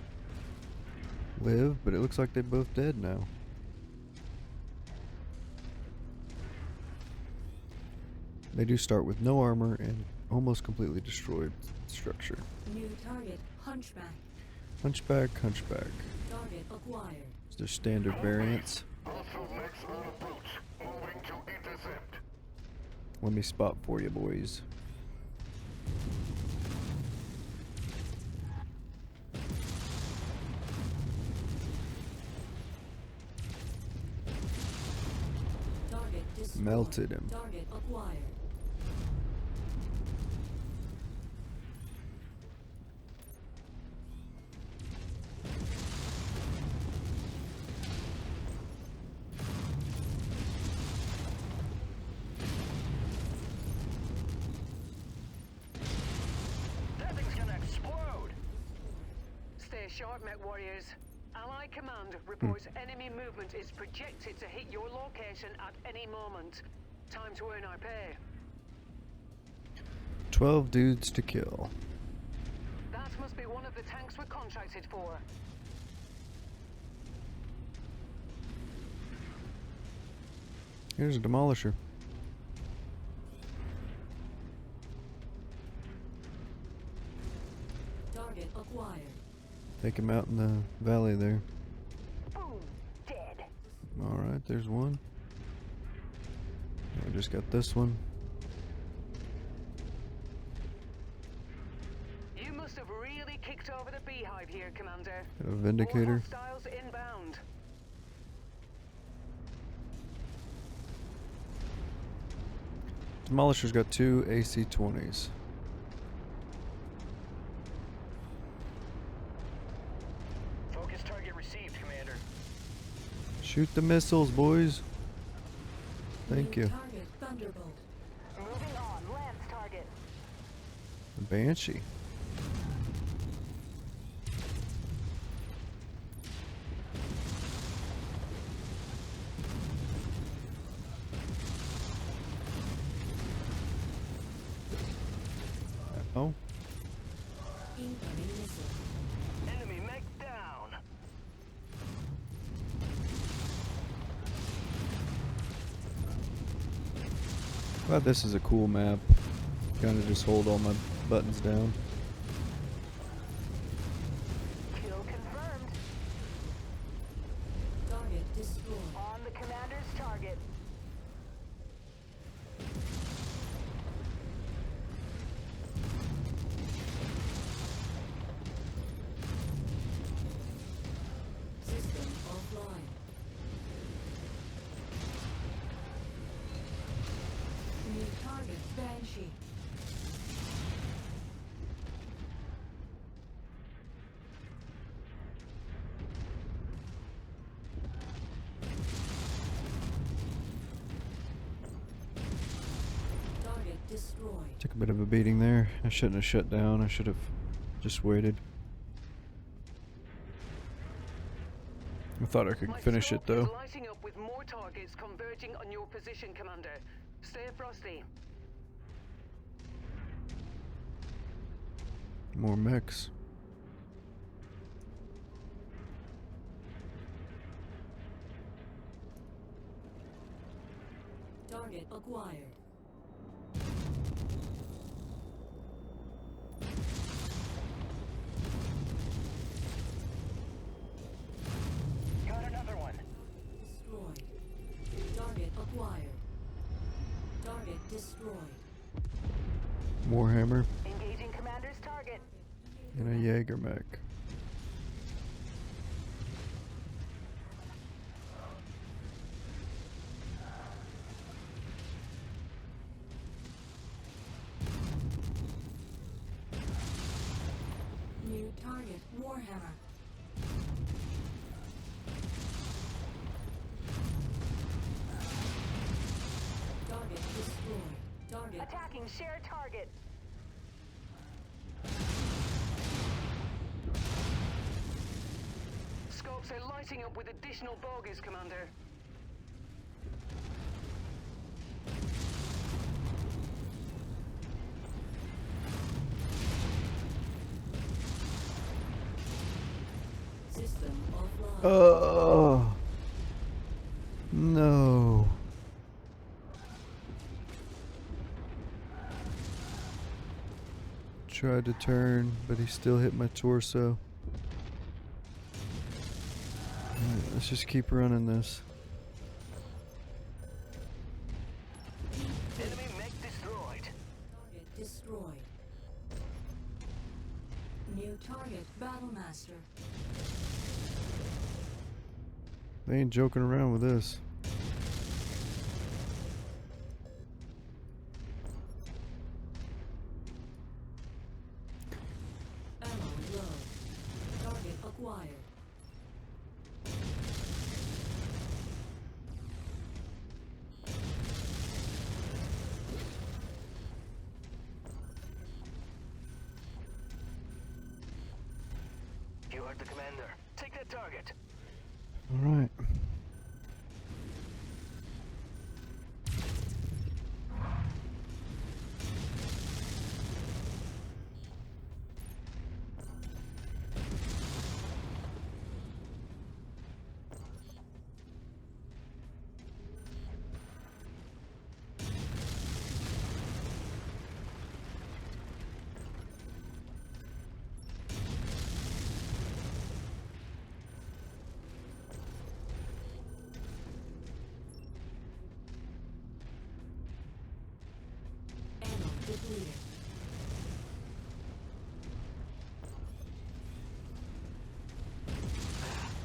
live, but it looks like they're both dead now. They do start with no armor and almost completely destroyed structure. New target hunchback. Hunchback, hunchback. Target acquired. It's their standard variants. Hostile mechs on approach. Moving to intercept. Let me spot for you, boys. Target destroyed. Melted him. Target acquired. That thing's gonna explode! Stay sharp, Mechwarriors. Ally Command reports enemy movement is projected to hit your location at any moment. Time to earn our pay. 12 dudes to kill. That must be one of the tanks we're contracted for. Here's a demolisher. Target acquired. Take him out in the valley there. Boom. Dead. Alright, there's one. I just got this one. You must have really kicked over the beehive here, Commander. Got a Vindicator. More hostiles inbound. Demolisher's got 2 AC-20s. Focus target received, Commander. Shoot the missiles, boys. Thank New you. Target thunderbolt. Moving on. Lance target. A Banshee. Oh, Incoming missile. Enemy mech down. glad this is a cool map. Kind of just hold all my buttons down. Kill confirmed. Target destroyed. On the commander's target. System offline. New target Banshee. Target destroyed. Took a bit of a beating there. I shouldn't have shut down. I should have just waited. I thought I could My finish it scope is though. lighting up with more targets converging on your position, Commander. Stay frosty. More mechs. Target acquired. Got another one. Destroyed. Target acquired. Target destroyed. Warhammer Engaging commander's target. and a Jaeger mech. New target Warhammer. Target Attacking shared target. Scopes are lighting up with additional bogies, Commander. System offline. Oh no. Tried to turn, but he still hit my torso. Alright, let's just keep running this. Enemy mech destroyed. Target destroyed. New target, Battlemaster. They ain't joking around with this. Ammo low. Target acquired. You heard the commander. Take that target. Alright. Ammo depleted.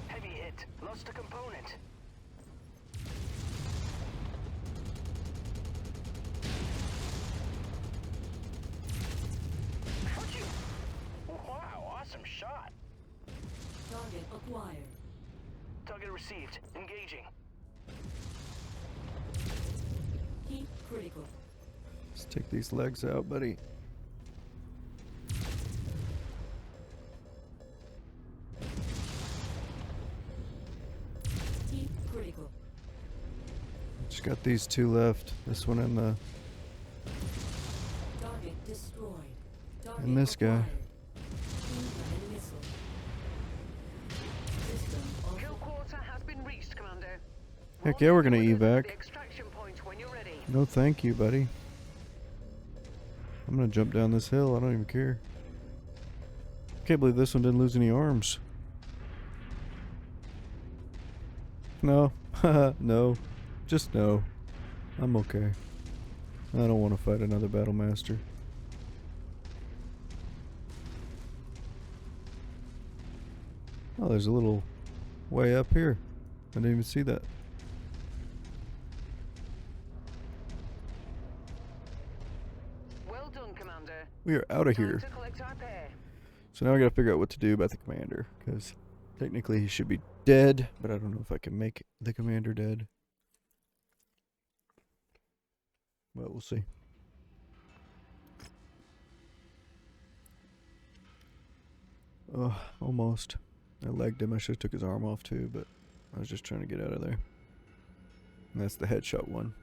Heavy hit. Lost a component. How'd you? Wow, awesome shot. Target acquired. Target received. Engaging. Heat critical. Let's take these legs out, buddy. Heat critical. Just got these two left. This one and the Target destroyed. Target And this guy. acquired. Incoming missile. System Kill offline. quarter has been reached, Commander. Heck yeah, we're gonna Rendezvous with us at evac. the extraction point when you're ready. No thank you, buddy. I'm gonna jump down this hill, I don't even care. Can't believe this one didn't lose any arms. No. No. Just no. I'm okay. I don't want to fight another battle master. Oh, there's a little way up here. I didn't even see that. Well done, Commander. We are out of Time here. to collect our pay. So now I gotta figure out what to do about the commander, because technically he should be dead, but I don't know if I can make the commander dead. But we'll see. Almost. I legged him. I should have took his arm off too, but I was just trying to get out of there. And that's the headshot one.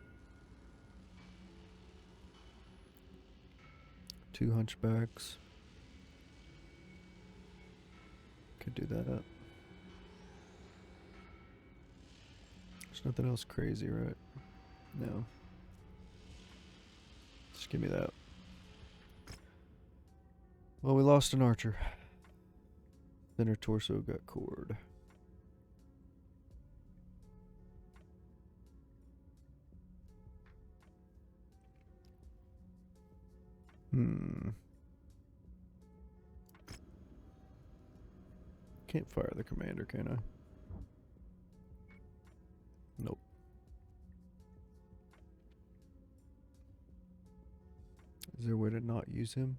2 hunchbacks. Could do that. There's nothing else crazy, right? No. Just give me that. Well, we lost an archer. Then her torso got cored. Can't fire the commander, can I? Nope. Is there a way to not use him?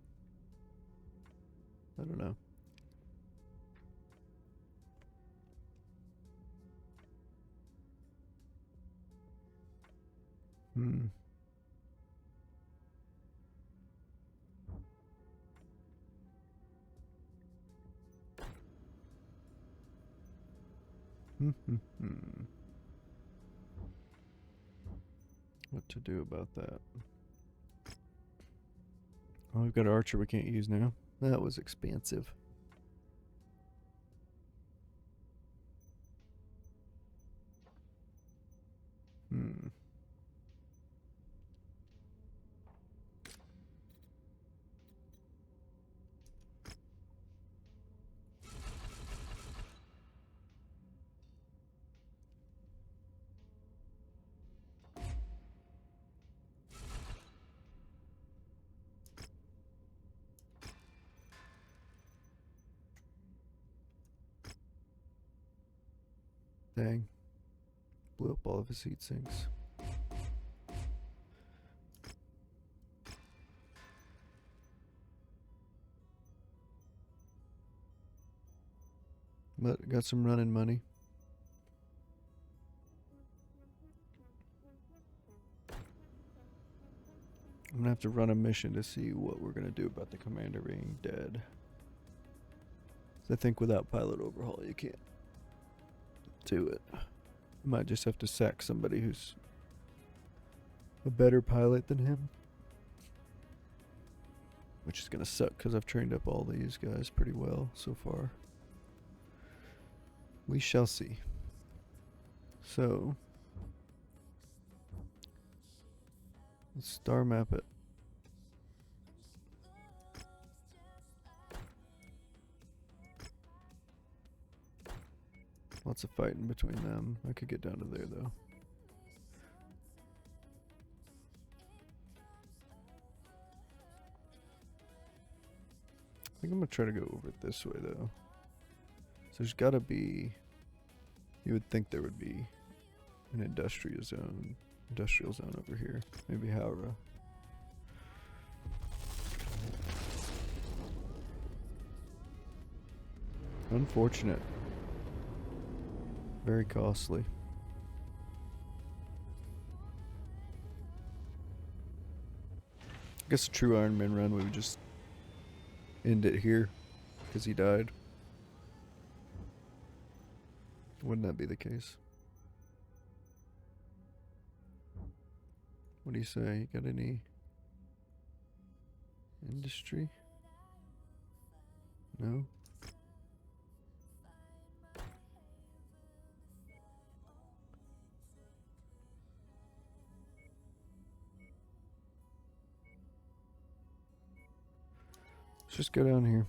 I don't know. What to do about that? Oh, we've got an archer we can't use now. That was expensive. Dang. Blew up all of his heat sinks. But got some running money. I'm gonna have to run a mission to see what we're gonna do about the commander being dead. I think without pilot overhaul you can't do it. You might just have to sack somebody who's a better pilot than him. Which is gonna suck because I've trained up all these guys pretty well so far. We shall see. So let's star map it. Lots of fighting between them. I could get down to there though. I think I'm gonna try to go over it this way though. So there's gotta be, you would think there would be an industrial zone over here. Maybe Haura. Unfortunate. Very costly. I guess a true Iron Man run we would just end it here because he died. Wouldn't that be the case? What do you say? You got any industry? No? Let's just go down here.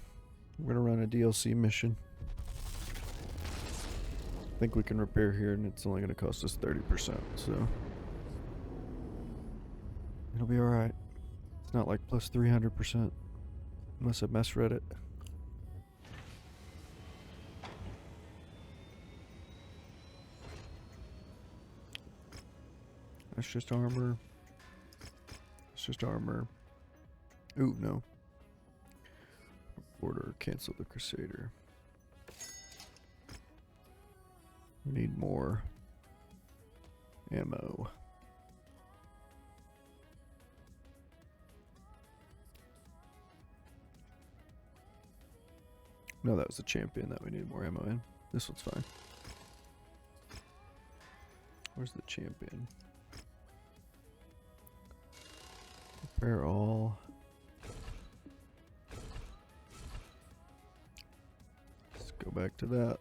We're gonna run a DLC mission. I think we can repair here and it's only gonna cost us 30%, so it'll be alright. It's not like plus 300%, unless I misread it. That's just armor. It's just armor. Ooh, no. Order, cancel the Crusader. We need more ammo. No, that was the champion that we needed more ammo in. This one's fine. Where's the champion? Repair all. Let's go back to that.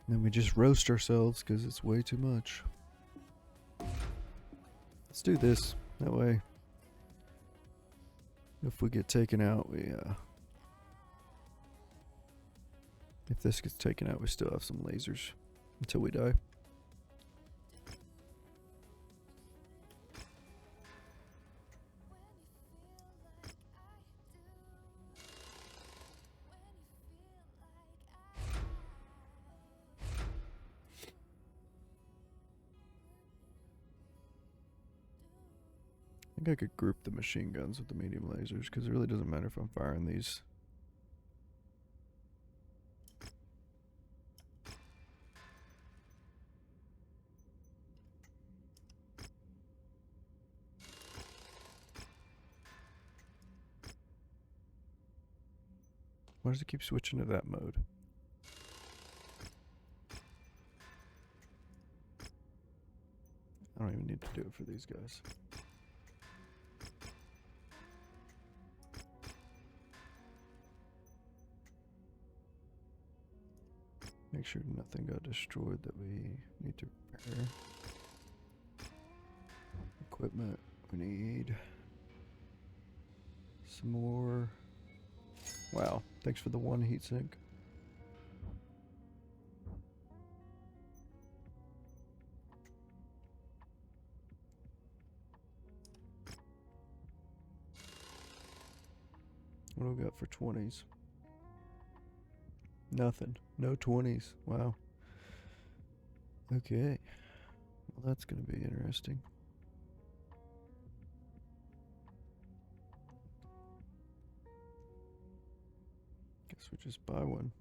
And then we just roast ourselves because it's way too much. Let's do this. That way, if we get taken out, if this gets taken out, we still have some lasers until we die. I think I could group the machine guns with the medium lasers because it really doesn't matter if I'm firing these. Why does it keep switching to that mode? don't even need to do it for these guys. Make sure nothing got destroyed that we need to repair. Equipment, we need some more. Wow, thanks for the one heatsink. What do we got for 20s? Nothing. No 20s. Wow. Okay. Well, that's going to be interesting. Guess we just buy one.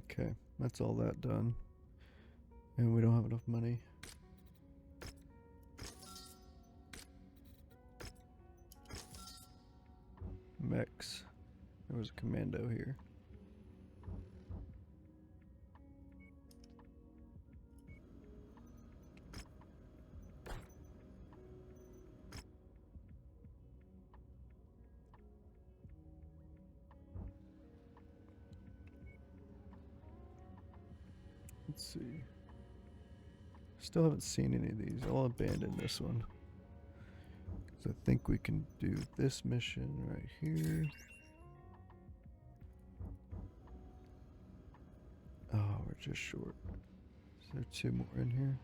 Okay, that's all that done. And we don't have enough money. Mechs. There was a commando here. Let's see. Still haven't seen any of these. I'll abandon this one. Because I think we can do this mission right here. Oh, we're just short. Is there 2 more in here?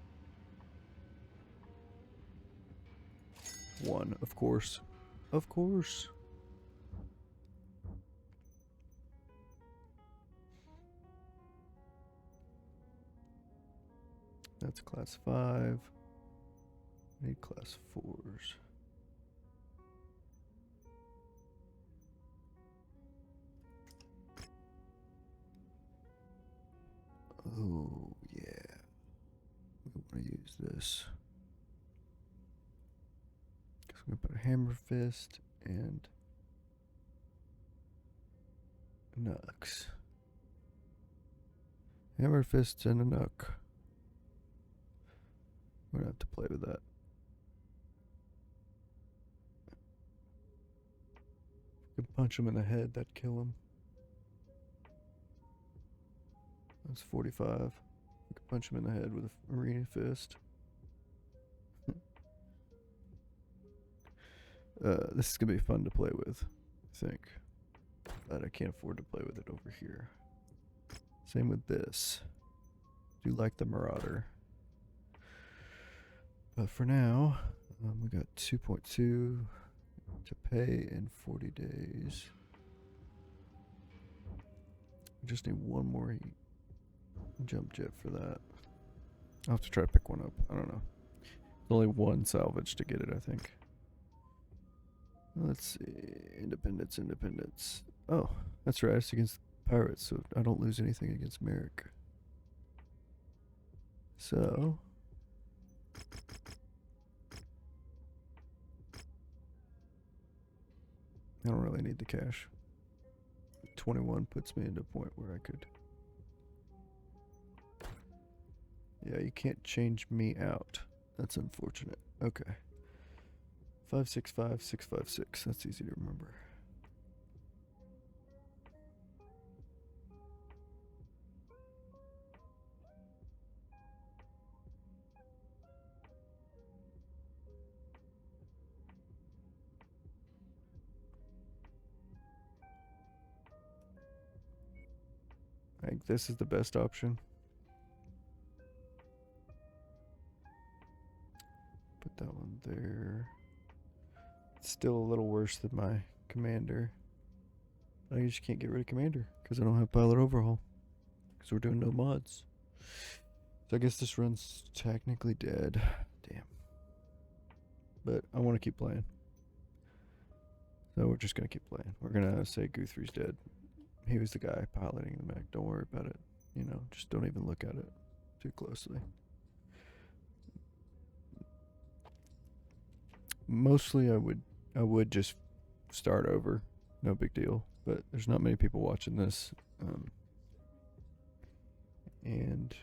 1, of course. Of course. That's class 5. Need class 4s. Oh, yeah. We want to use this. Because we're going to put a hammer fist and nooks. Hammer fists and a nook. We're going to have to play with that. We could punch him in the head, that'd kill him. That's 45. We could punch him in the head with a marine fist. This is going to be fun to play with, I think. But I can't afford to play with it over here. Same with this. Do like the Marauder. But for now, we got 2.2 to pay in 40 days. We just need one more jump jet for that. I'll have to try to pick one up. I don't know. There's only one salvage to get it, I think. Let's see. Independence, independence. Oh, that's right. It's against pirates, so I don't lose anything against Merrick. So I don't really need the cash. 21 puts me into a point where I could. Yeah, you can't change me out. That's unfortunate. Okay. 565 656. That's easy to remember. I think this is the best option. Put that one there. It's still a little worse than my commander. I just can't get rid of commander because I don't have pilot overhaul. Because we're doing no mods. So I guess this run's technically dead. Damn. But I want to keep playing. So we're just going to keep playing. We're going to say Guthrie's dead. He was the guy piloting the mech. Don't worry about it. You know, just don't even look at it too closely. Mostly I would just start over. No big deal. but there's not many people watching this. And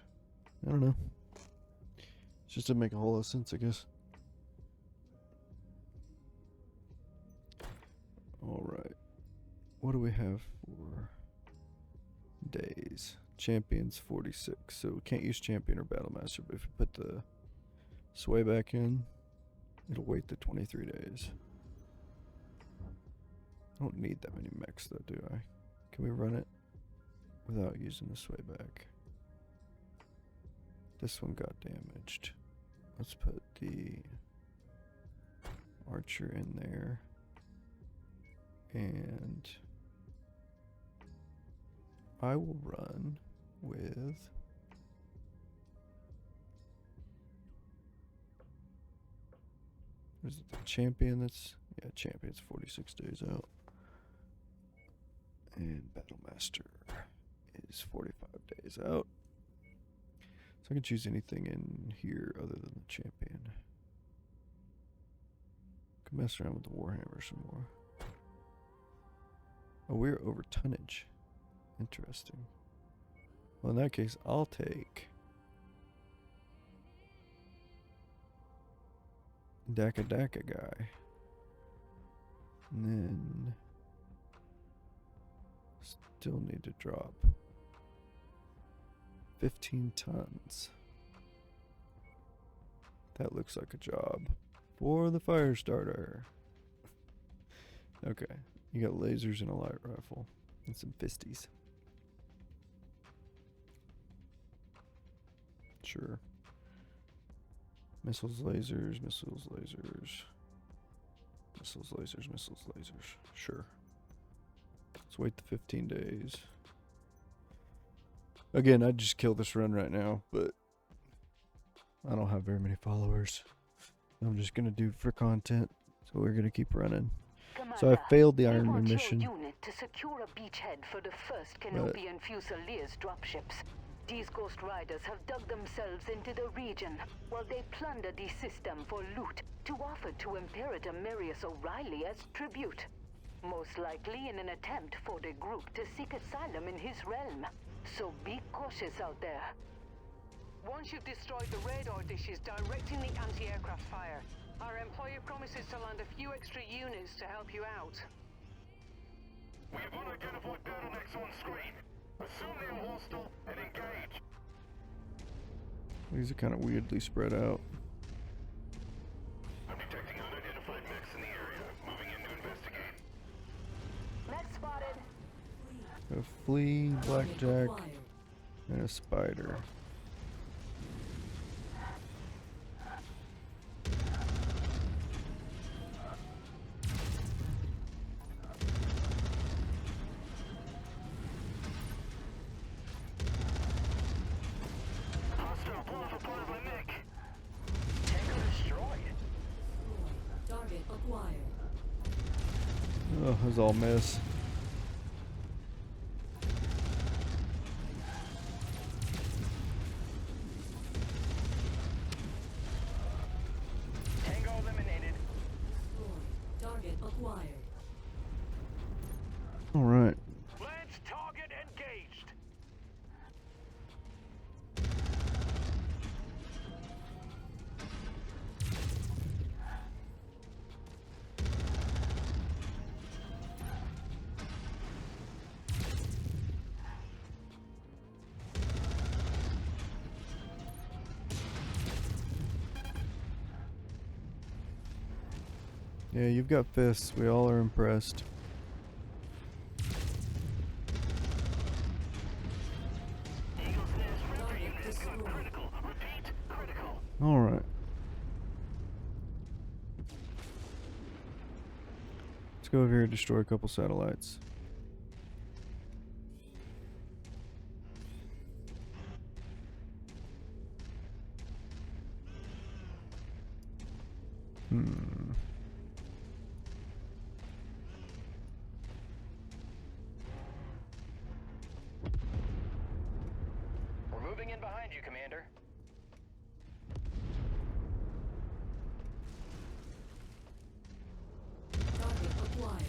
I don't know. It just didn't make a whole lot of sense, I guess. Alright. What do we have for days? Champions 46. So we can't use champion or battle master, but if we put the sway back in, it'll wait the 23 days. I don't need that many mechs though, do I? Can we run it without using the sway back? This one got damaged. Let's put the archer in there. And I will run with is it the champion that's champion's 46 days out. And battle master is 45 days out. So I can choose anything in here other than the champion. Can mess around with the warhammer some more. Oh, we're over tonnage. Interesting. Well, in that case, I'll take Daka Daka guy. And then still need to drop 15 tons. That looks like a job for the fire starter. Okay, you got lasers and a light rifle and some fisties. Sure. Missiles, lasers, missiles, lasers. Missiles, lasers, missiles, lasers. Sure. Let's wait the 15 days. Again, I'd just kill this run right now, but I don't have very many followers. I'm just going to do it for content, so we're going to keep running. So I failed the Iron Man mission. Unit to secure a beachhead for the first Canopian Fusiliers dropships. These Ghost Riders have dug themselves into the region while they plunder the system for loot to offer to Imperator Marius O'Reilly as tribute. Most likely in an attempt for the group to seek asylum in his realm. So be cautious out there. Once you've destroyed the radar dishes directing the anti-aircraft fire, our employer promises to land a few extra units to help you out. We have unidentified bottlenecks on screen. Assume they're hostile and engage. These are kind of weirdly spread out. I'm detecting unidentified mechs in the area. Moving in to investigate. Mech spotted. A flea, blackjack, and a spider. Hostile blow for part of my mech. Tango destroyed. Target acquired. Oh, it was all miss. Tango eliminated. Target acquired. All right. Lance target engaged. Yeah, you've got fists. We all are impressed. Eagle's Nest Raptor unit has gone critical. Repeat, critical. All right. Let's go over here and destroy a couple satellites. We're moving in behind you, Commander. Target acquired.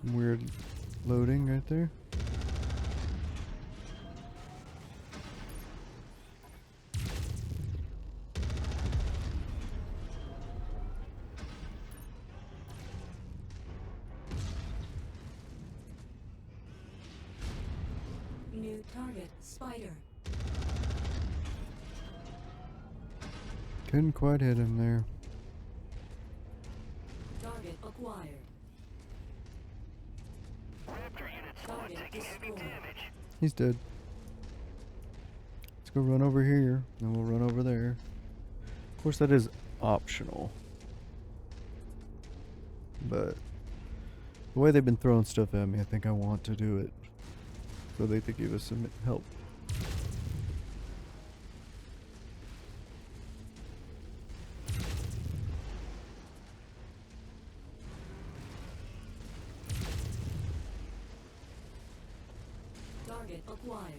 Some weird loading right there. New target, Spider. Couldn't quite hit him there. Target acquired. Raptor units spawn Target taking heavy destroyed. damage. He's dead. Let's go run over here, then we'll run over there. Of course, that is optional. But the way they've been throwing stuff at me, I think I want to do it. So they could give us some help. Target acquired.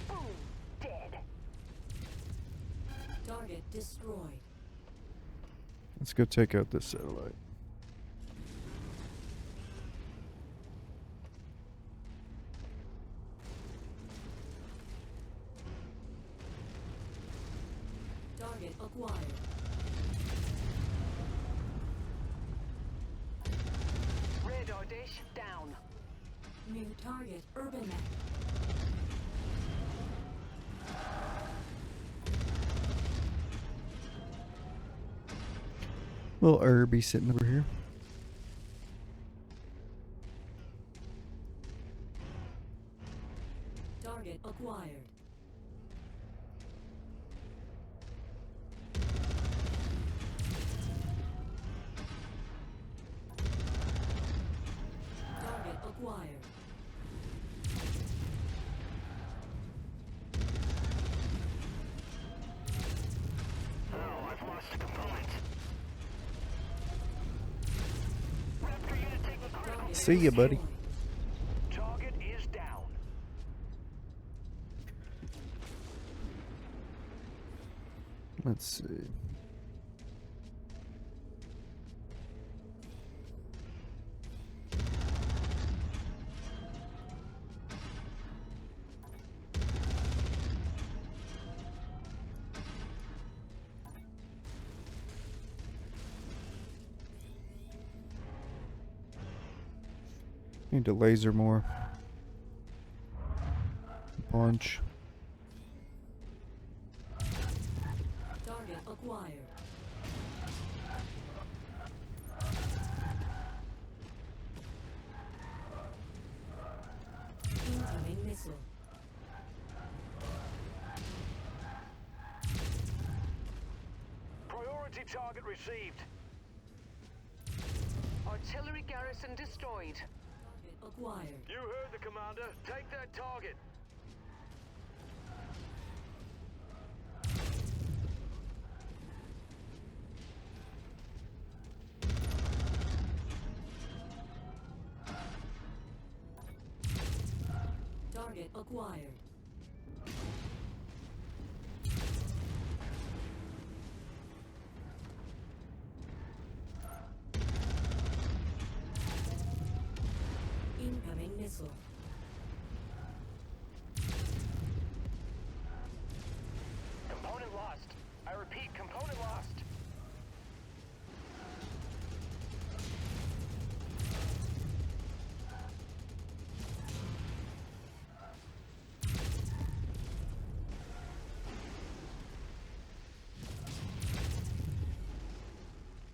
Boom! Dead. Target destroyed. Let's go take out this satellite. Target acquired. Radar dish down. New target, Urban Map. Little Irby sitting over here. Target acquired. Target acquired. Oh, I've lost a component. Raptor unit taking critical. Target See ya, buddy. destroyed. Target is down. Let's see. Need to laser more. Punch. Target acquired. Incoming missile. Priority target received. Artillery garrison destroyed. Target acquired. You heard the commander. Take that target. Target acquired. Incoming missile. Component lost. I repeat, component lost.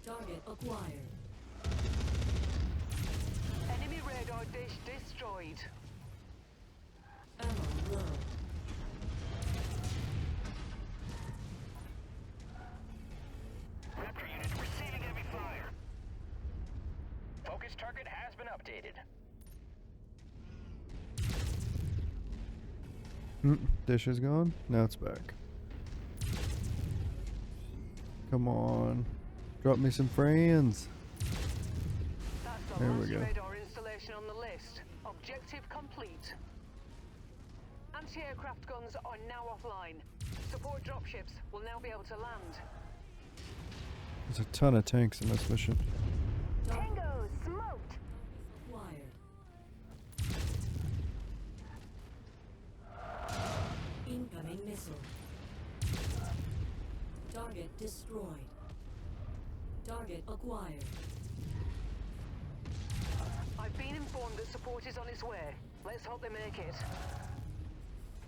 Target acquired. Enemy radar dish destroyed. Ammo low. Raptor unit receiving heavy fire. Focus target has been updated. Dish is gone. Now it's back. Come on. Drop me some friends. That's the There we last go. radar installation on the list. Objective complete. Anti-aircraft guns are now offline. Support dropships will now be able to land. There's a ton of tanks in this mission. Tango smoked. Acquired. Incoming missile. Target destroyed. Target acquired. I've been informed that support is on its way. Let's hope they make it.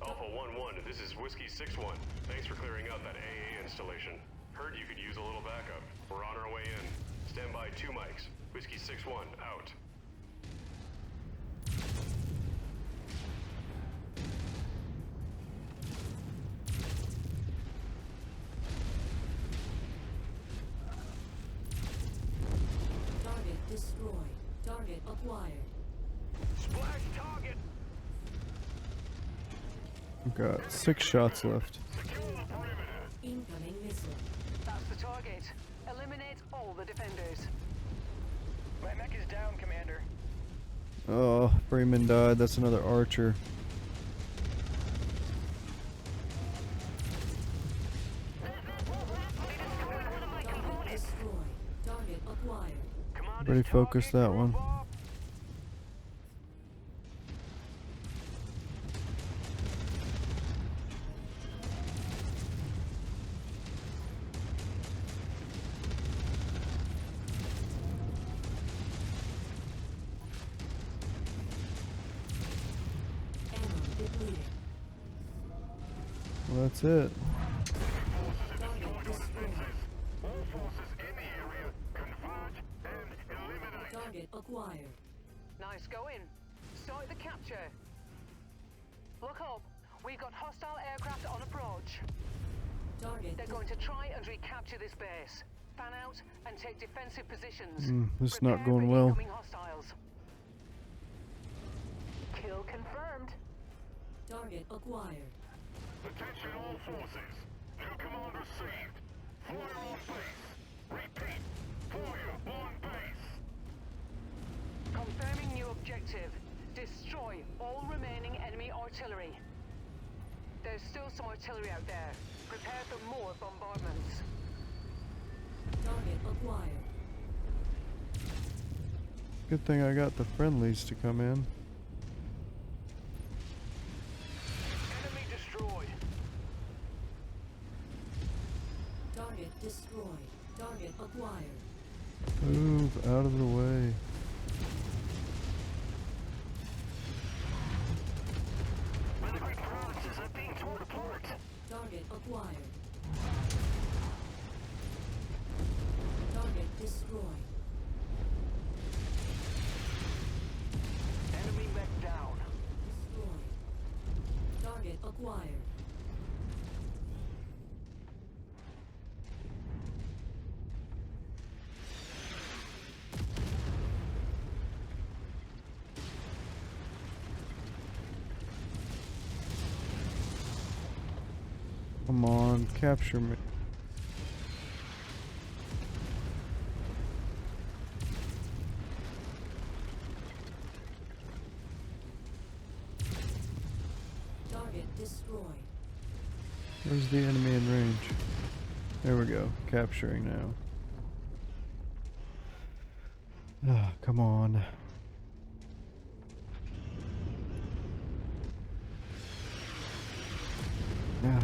Alpha 1-1, this is Whiskey 6-1. Thanks for clearing out that AA installation. Heard you could use a little backup. We're on our way in. Stand by 2 mics. Whiskey 6-1, out. Target destroyed. Target acquired. Splash target! We've got 6 shots left. Incoming missile. That's the target. Eliminate all the defenders. My mech is down, Commander. Oh, Freeman died. That's another archer. Target destroyed. Target acquired. Pretty focused that one. Ammo depleted. Well, that's it. Target destroyed. Target acquired. Nice going. Start the capture. Look up. We've got hostile aircraft on approach. Target. They're going to try and recapture this base. Fan out and take defensive positions. This is not Prepare going for well. incoming hostiles. Kill confirmed. Target acquired. Attention all forces. New command received. Fire on base. Repeat. Fire on base. Confirming new objective. Destroy all remaining enemy artillery. There's still some artillery out there. Prepare for more bombardments. Target acquired. Good thing I got the friendlies to come in. Enemy destroyed. Target destroyed. Target acquired. Move out of the way. Target acquired. Target destroyed. Enemy mech down. Destroyed. Target acquired. Come on, capture me. Target destroyed. Where's the enemy in range? There we go. Capturing now. Ah, come on. Ah,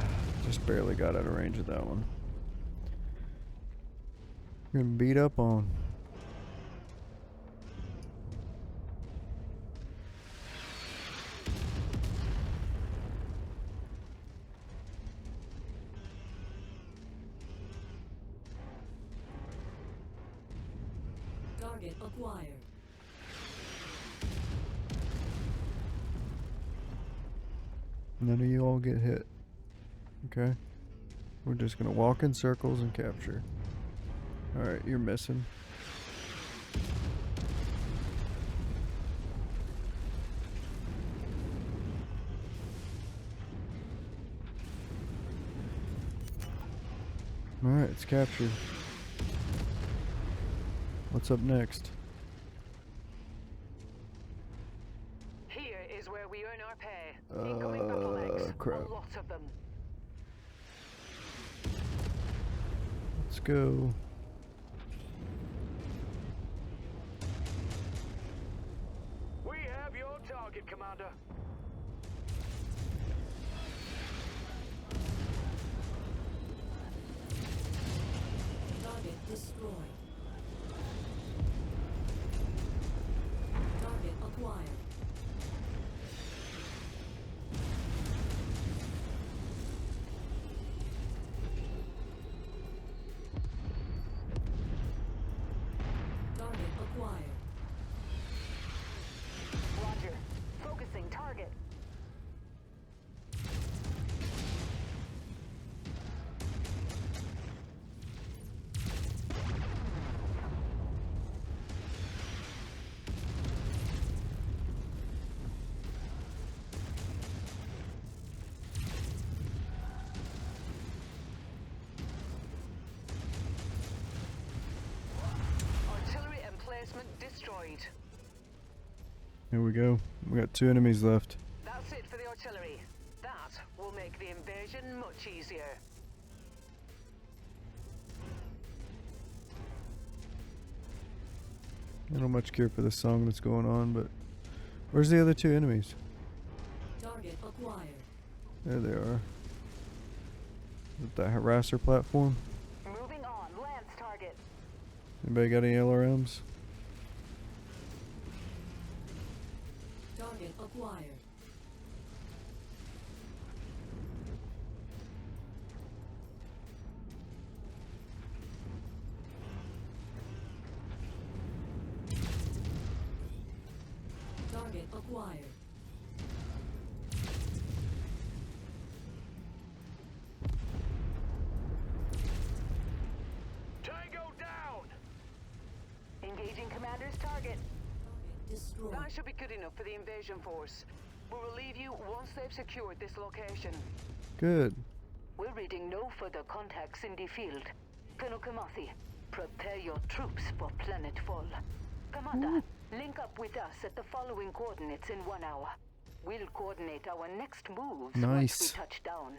just barely got out of range of that one. We're gonna beat up on. Target acquired. None of you all get hit. Okay? We're just gonna walk in circles and capture. Alright, you're missing. Alright, it's captured. What's up next? Here is where we earn our pay. Incoming battle legs. Crap. A lot of them. Let's go. target, Commander. Target destroyed. Target acquired. Target acquired. Roger. Focusing target. Artillery emplacement destroyed. Here we go. We got 2 enemies left. That's it for the artillery. That will make the invasion much easier. I don't much care for the song that's going on, but where's the other 2 enemies? Target acquired. There they are. Is it that harasser platform? Moving on. Lance target. Anybody got any LRMs? Target acquired. Target acquired. Tango down! Engaging commander's target. Target destroyed. That should be good enough for the invasion force. We'll relieve you once they've secured this location. Good. We're reading no further contacts in the field. Colonel Kamathi, prepare your troops for planetfall. Commander, link up with us at the following coordinates in 1 hour. We'll coordinate our next moves once Nice. we touch down.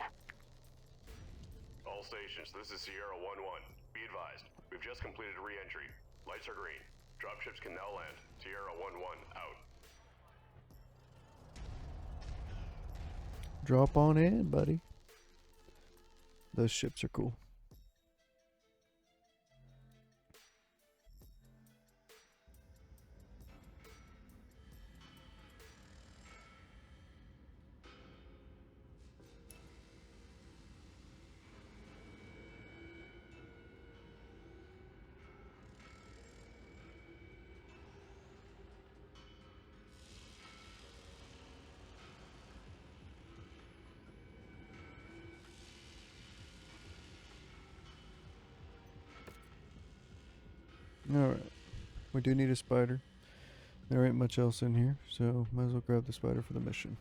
All stations, this is Sierra 1-1. Be advised, we've just completed re-entry. Lights are green. Dropships can now land. Sierra 1-1 out. Drop on in, buddy. Those ships are cool. Alright. We do need a spider. There ain't much else in here, so might as well grab the spider for the mission.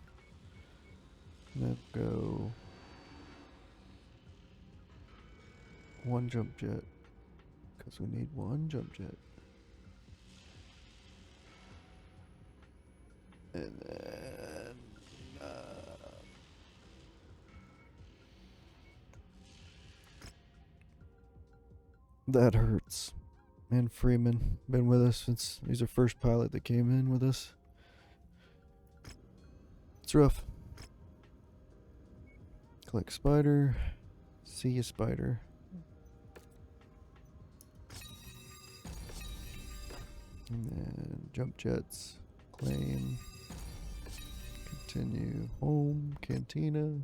Let's go. 1 jump jet. Because we need 1 jump jet. And then... that hurts. And Freeman, been with us since he's our first pilot that came in with us. It's rough. Click spider. See a spider. And then jump jets. Claim. Continue. Home. Cantina.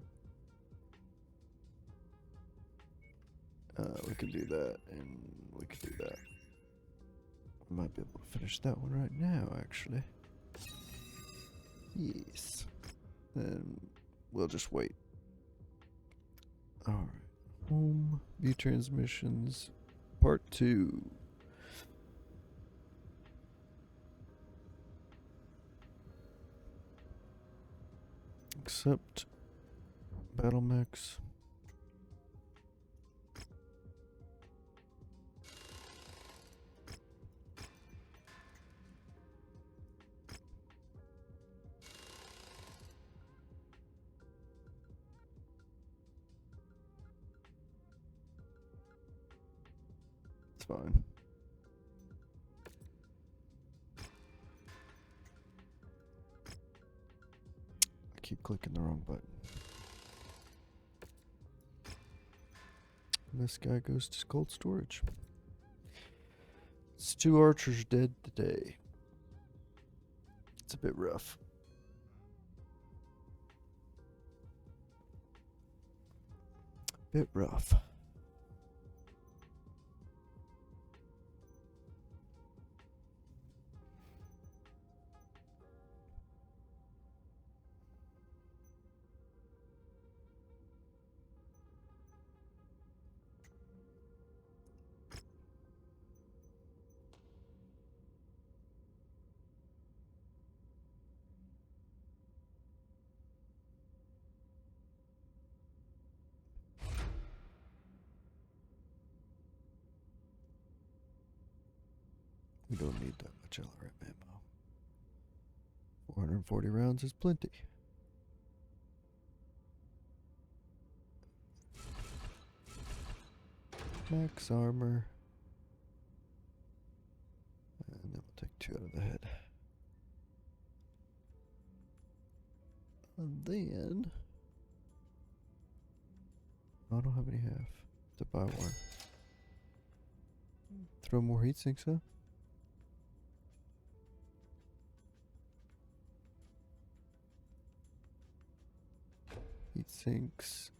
We can do that, and we can do that. We might be able to finish that one right now, actually. Yes. Then we'll just wait. Alright. Home. View transmissions. Part 2. Accept. Battle mechs. It's fine. keep clicking the wrong button. This guy goes to cold storage. It's 2 archers dead today. It's a bit rough. Bit rough. We don't need that much LRM ammo. 440 rounds is plenty. Max armor. And then we'll take 2 out of the head. And then... I don't have any half to buy one. Throw more heat sinks, huh? Heat sinks.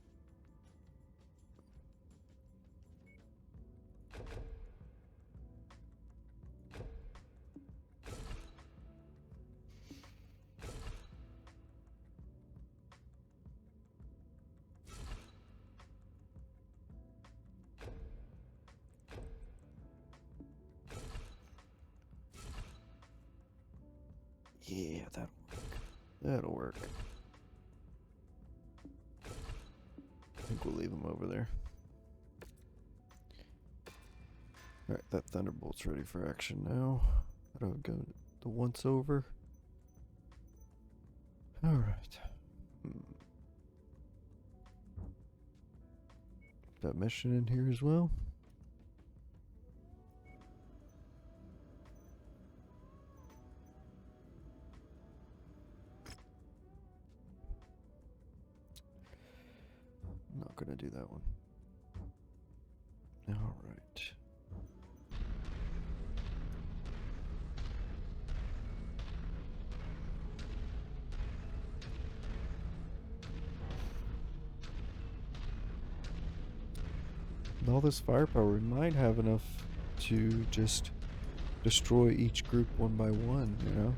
Yeah, that'll work. That'll work. I think we'll leave them over there. Alright, that Thunderbolt's ready for action now. I don't go the once over. Alright. That mission in here as well. Not gonna do that one. All right. With all this firepower, we might have enough to just destroy each group one by one, you know?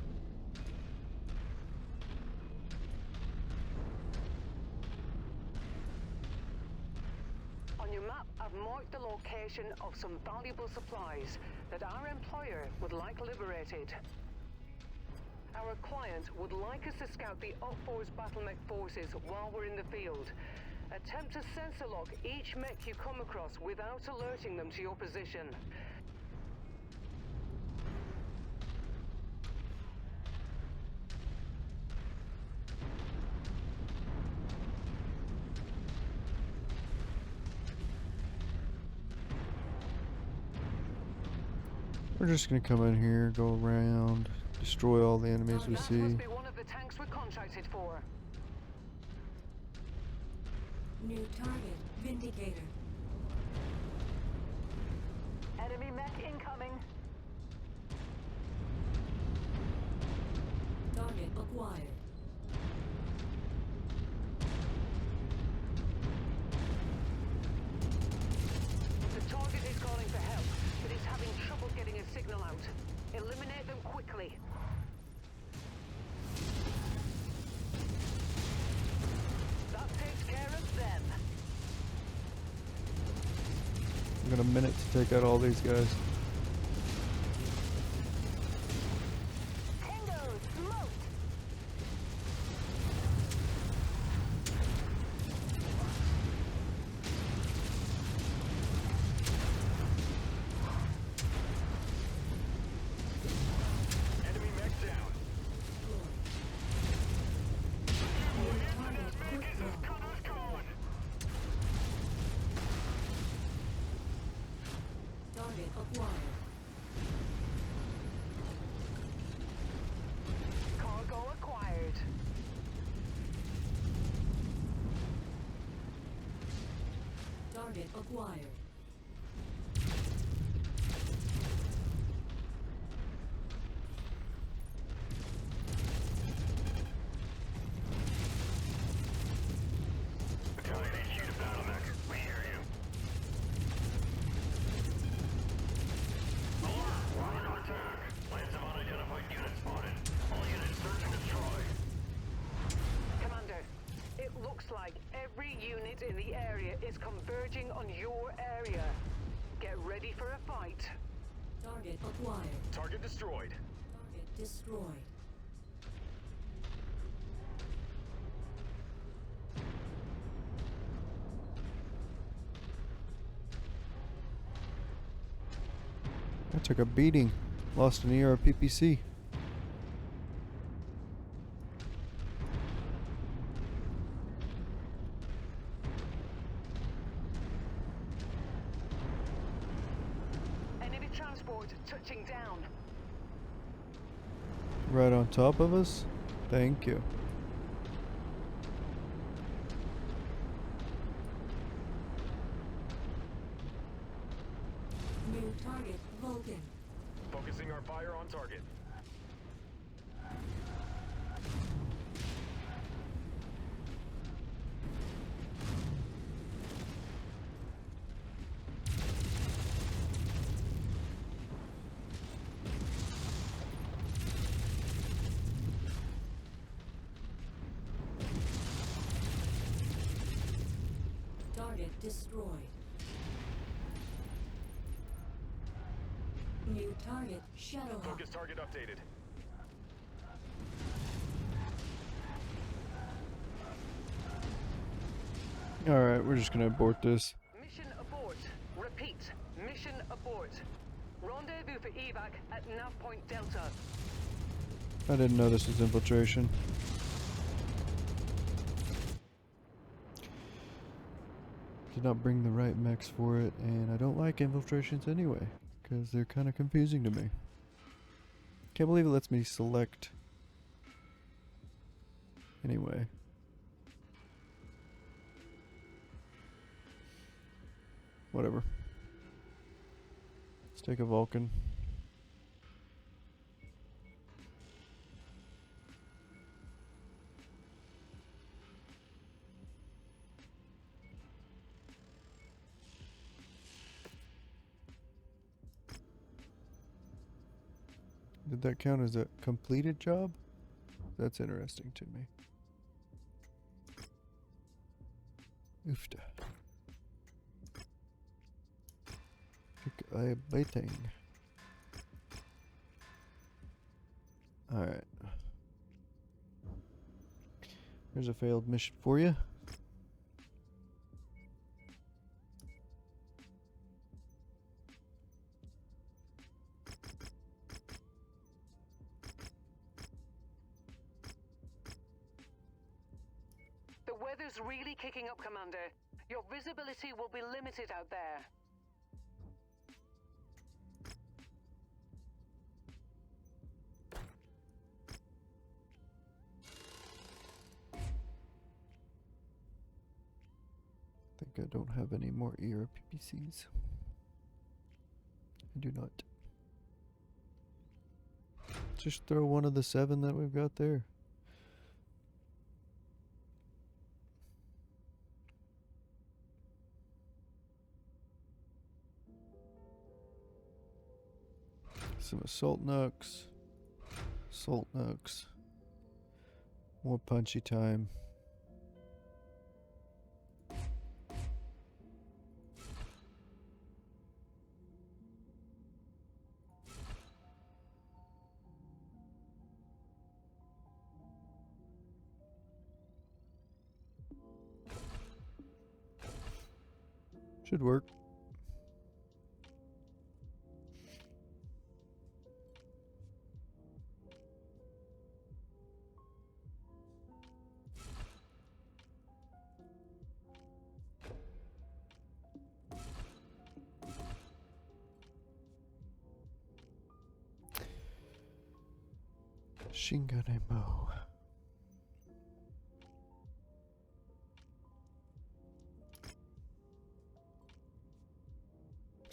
The location of some valuable supplies that our employer would like liberated. Our client would like us to scout the Op-4's battle mech forces while we're in the field. Attempt to sensor lock each mech you come across without alerting them to your position. We're just gonna come in here, go around, destroy all the enemies we That see. must be one of the tanks we're contracted for. New target, Vindicator. Enemy mech incoming. Target acquired. The target is calling for help, but is having trouble getting a signal out. Eliminate them quickly. That takes care of them. I've got a minute to take out all these guys. Tango smoked. Enemy mech down. Target acquired. Target acquired. Battalion HQ to battle mech. We hear you. Alert! We're under attack. Lands of unidentified units spotted. All units search and destroy. Commander, it looks like every unit in the area is converging on your area. Get ready for a fight. Target acquired. Target destroyed. Target destroyed. I took a beating. Lost an ERPPC. Enemy transport touching down. Right on top of us? Thank you. New target Vulcan. Focusing our fire on target. Target destroyed. New target Shadowhawk. Focus target updated. Alright, we're just gonna abort this. Mission abort. Repeat. Mission abort. Rendezvous for evac at nav point Delta. I didn't know this was infiltration. Did not bring the right mechs for it, and I don't like infiltrations anyway, because they're kind of confusing to me. Can't believe it lets me select. Anyway. Whatever. Let's take a Vulcan. Did that count as a completed job? That's interesting to me. Oofta. I biting. Alright. Here's a failed mission for you. The weather's really kicking up, Commander. Your visibility will be limited out there. I think I don't have any more ERPPCs. I do not. Just throw one of the 7 that we've got there. Some assault nukes. Assault nukes. More punchy time. Should work. Machine gun ammo.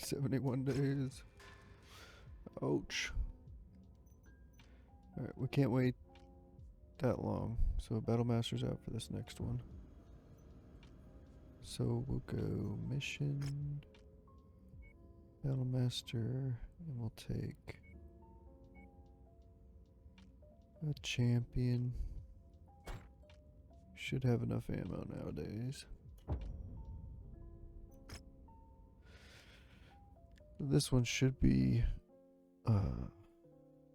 71 days. Ouch. Alright, we can't wait that long. So Battle Master's out for this next one. So we'll go mission, Battle Master, and we'll take a champion. Should have enough ammo nowadays. This one should be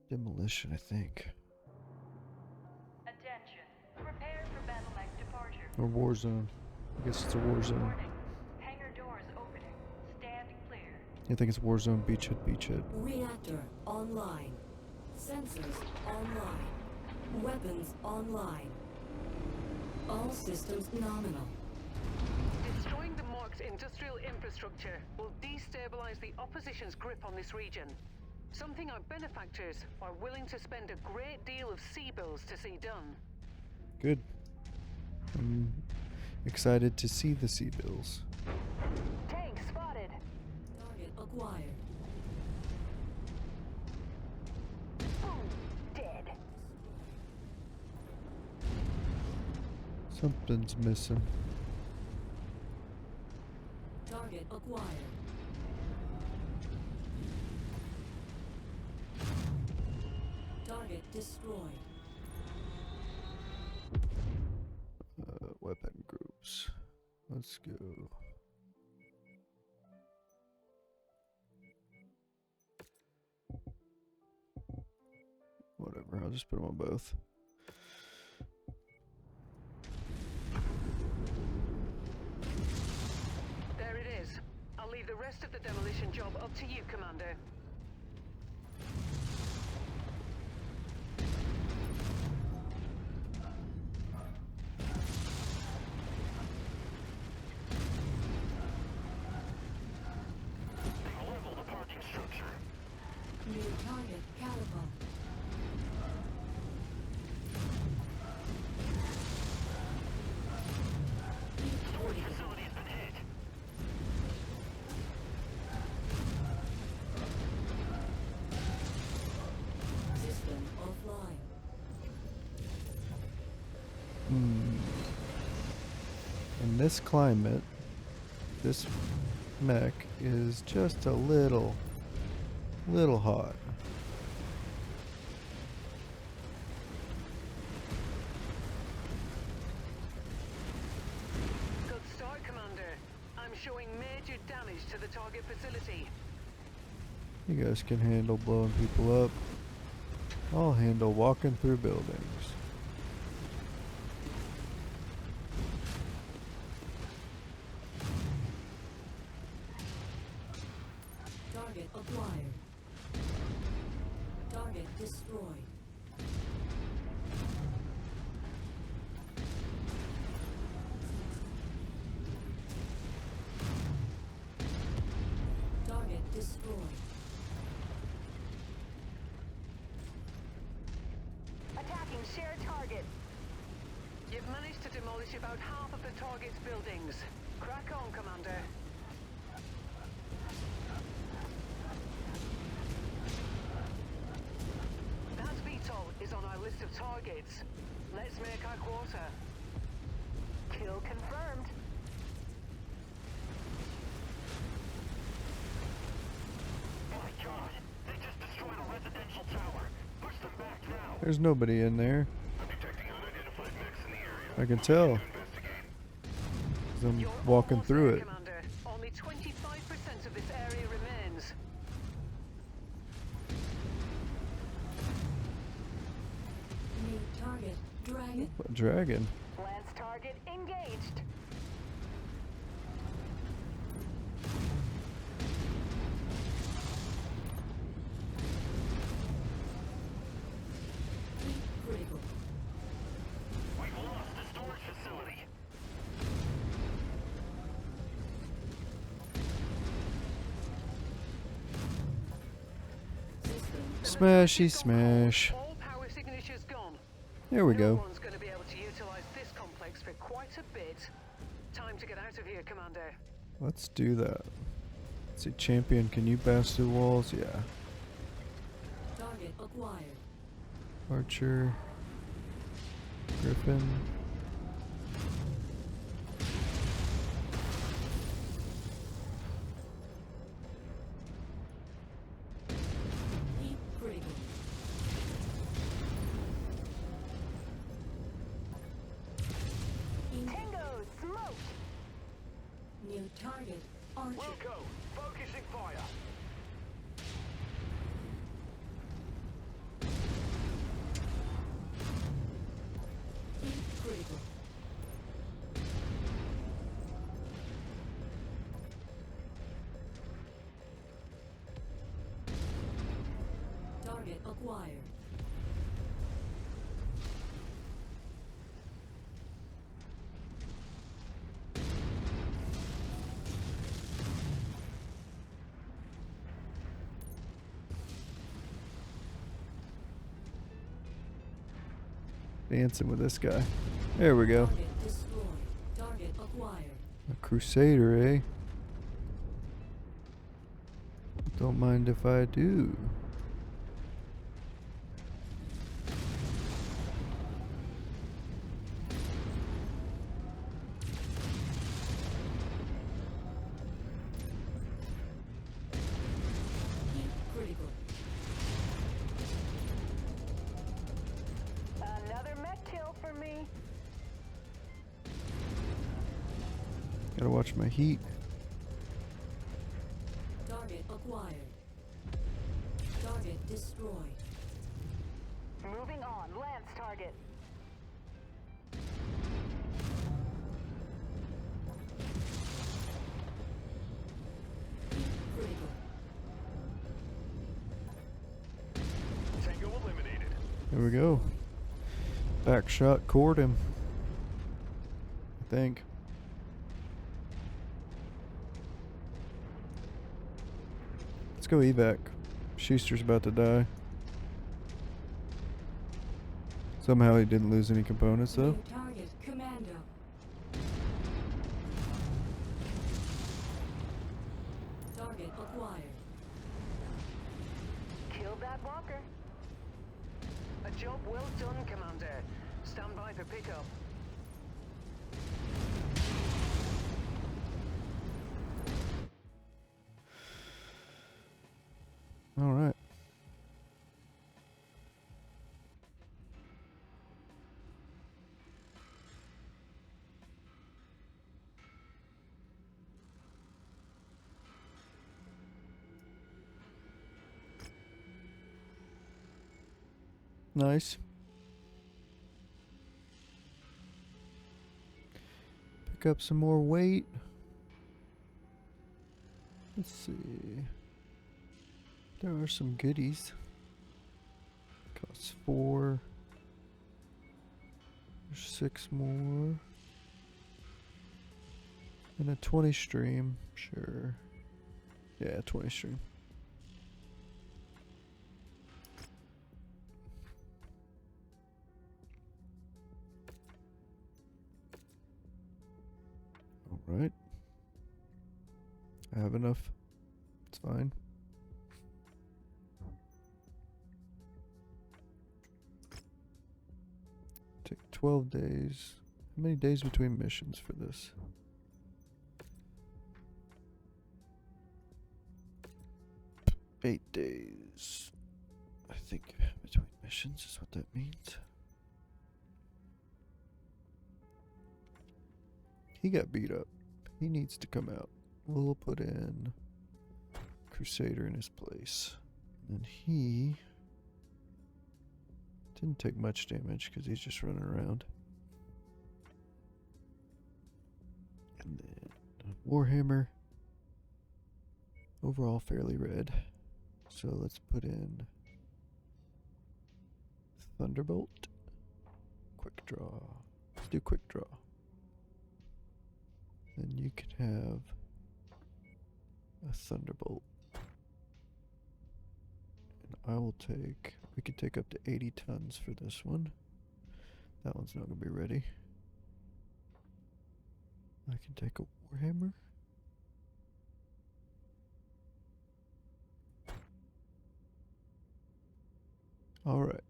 demolition, I think. Attention. Prepare for battle mech departure. Or war zone. I guess it's a war zone. Warning. Hangar doors opening. Stand clear. I think it's war zone. Beachhead, beachhead. Reactor online. Sensors online. Weapons online. All systems nominal. Destroying the marked industrial infrastructure will destabilize the opposition's grip on this region. Something our benefactors are willing to spend a great deal of sea bills to see done. Good. I'm excited to see the sea bills. Tank spotted. Target acquired. Boom. Dead. Something's missing. Target acquired. Target destroyed. Weapon groups. Let's go. Whatever, I'll just put them on both. There it is. I'll leave the rest of the demolition job up to you, Commander. Level the parking structure. New target catapult. Facility's been hit. System offline. In this climate, this mech is just a little hot. Good start, Commander. I'm showing major damage to the target facility. You guys can handle blowing people up. I'll handle walking through buildings. Target acquired. Target destroyed. Target destroyed. Attacking shared target. You've managed to demolish about half of the target's buildings. Crack on, Commander. That VTOL is on our list of targets. Let's make our quarter. Kill confirmed. My God, they just destroyed a residential tower. Push them back now. There's nobody in there. I'm detecting unidentified mechs in the area. I can tell. Investigate. 'Cause I'm You're walking almost through there, it. Commander. Only 25% of this area remains. New target dragon. A dragon. Lance target engaged. Critical. We've lost the storage facility. System Smashy smash. All power signatures gone. There we No go. one's going to be able to utilize this complex for quite a bit. Time to get out of here, Commander. Let's do that. Let's see, champion, can you pass through walls? Yeah. Target acquired. Archer. Griffin. Heat critical. Tango, smoke! New target. Archer. Wilco, focusing fire. Heat critical. Target acquired. Dancing with this guy. There we go. Target destroyed. Target acquired. A crusader, eh? Don't mind if I do. Heat critical. Another mech kill for me. Gotta watch my heat. Target acquired. Target destroyed. Moving on, Lance target. Heat critical. Tango eliminated. There we go. Back shot, cored him. I think. Let's go evac. Schuster's about to die. Somehow he didn't lose any components though. New target commando. Target acquired. Killed that walker. A job well done, Commander. Stand by for pickup. All right. Nice. Pick up some more weight. Let's see. There are some goodies. Costs 4. There's 6 more. And a 20 stream. Sure. Yeah, 20 stream. Alright. I have enough. It's fine. Take 12 days. How many days between missions for this? Eight days. I think between missions is what that means. He got beat up. He needs to come out. We'll put in Crusader in his place. And he didn't take much damage because he's just running around. And then Warhammer. Overall fairly red. So let's put in Thunderbolt. Quick draw. Let's do quick draw. Then you could have a Thunderbolt. And I will take, we could take up to 80 tons for this one. That one's not going to be ready. I can take a Warhammer. Alright.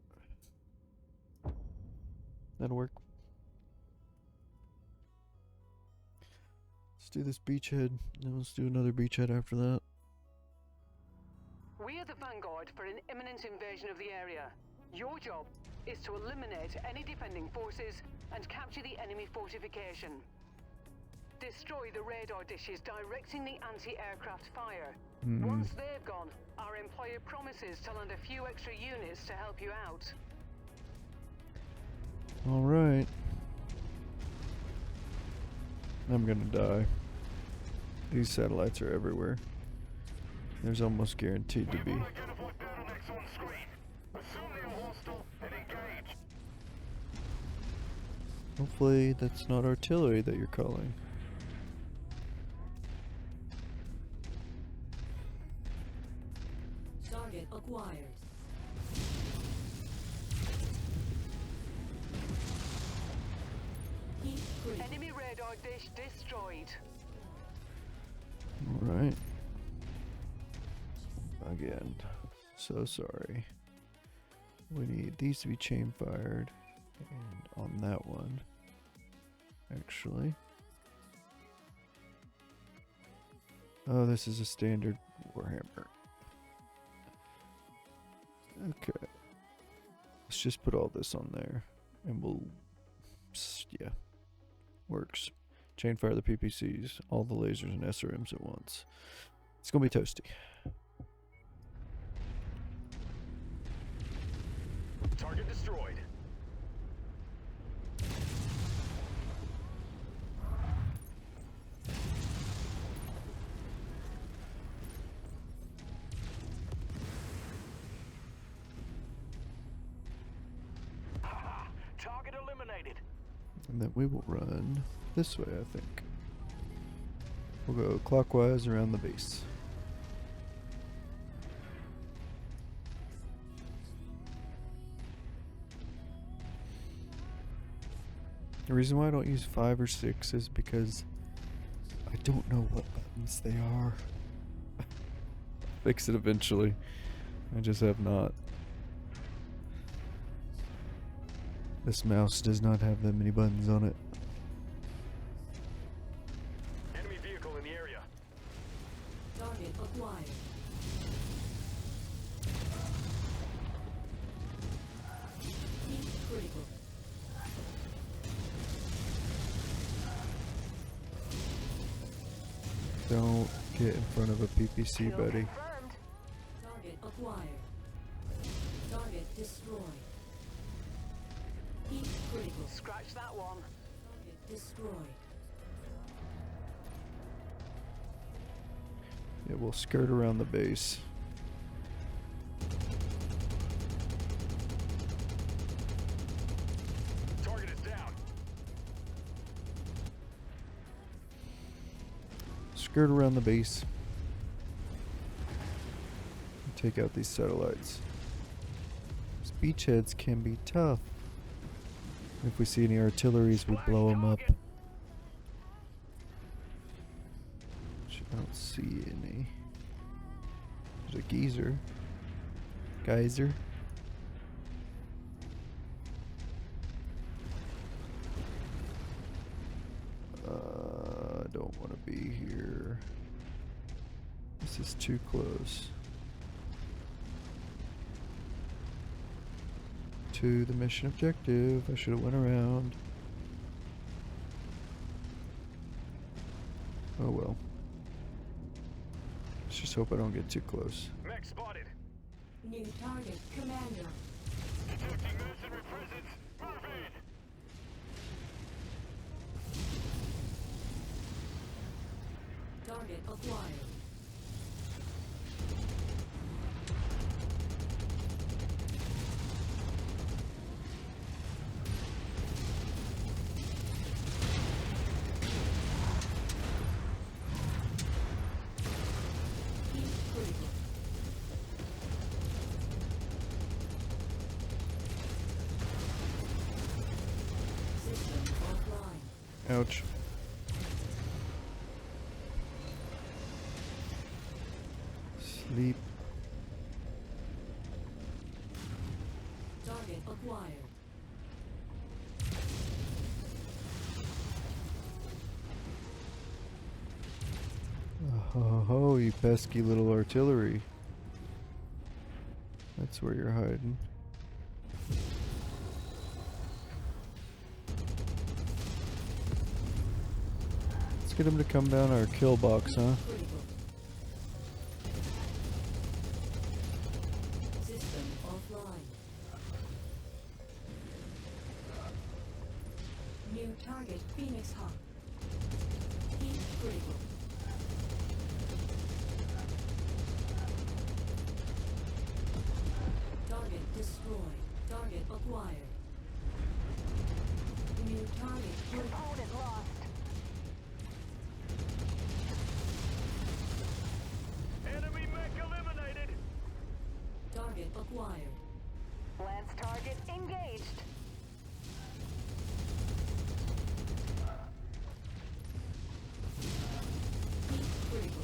That'll work. Let's do this beachhead, and let's do another beachhead after that. We are the vanguard for an imminent invasion of the area. Your job is to eliminate any defending forces and capture the enemy fortification. Destroy the radar dishes directing the anti-aircraft fire. Once they've gone, our employer promises to land a few extra units to help you out. Alright. I'm gonna die. These satellites are everywhere. There's almost guaranteed to be. Hopefully that's not artillery that you're calling. Target acquired. Heat critical. Enemy radar dish destroyed. Alright. Again. So sorry. We need these to be chain fired. And on that one, actually. Oh, this is a standard Warhammer. Okay. Let's just put all this on there. And we'll... yeah. Works. Chain fire the PPCs, all the lasers and SRMs at once. It's gonna be toasty. Target destroyed. Target eliminated. And then we will run this way, I think. We'll go clockwise around the base. The reason why I don't use 5 or 6 is because I don't know what buttons they are. Fix it eventually. I just have not. This mouse does not have that many buttons on it. Enemy vehicle in the area. Target acquired. Heat critical. Don't get in front of a PPC, buddy. Target acquired. Target destroyed. Heat critical. Scratch that one. Target destroyed. Yeah, we'll skirt around the base. Target is down. Skirt around the base. Take out these satellites. These beachheads can be tough. If we see any artilleries, we blow them up. Which I don't see any. There's a geyser. Geyser. I don't want to be here. This is too close to the mission objective. I should have went around. Oh well. Let's just hope I don't get too close. Mech spotted. New target, Commander. Detecting mercenary presence. Move in. Target acquired. Heat critical. System offline. Ouch. Sleep. acquired. Oh, you pesky little artillery. That's where you're hiding. Let's get him to come down our kill box, huh? Critical. System offline. New target Phoenix Hawk. Heat critical. Target destroyed. Target acquired. New target Component lost. Enemy mech eliminated! target acquired. Lance target engaged. Heat critical.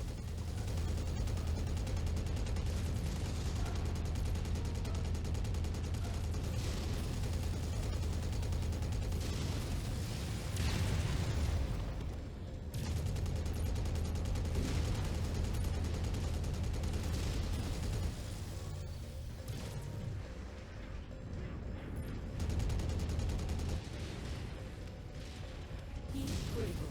Heat critical.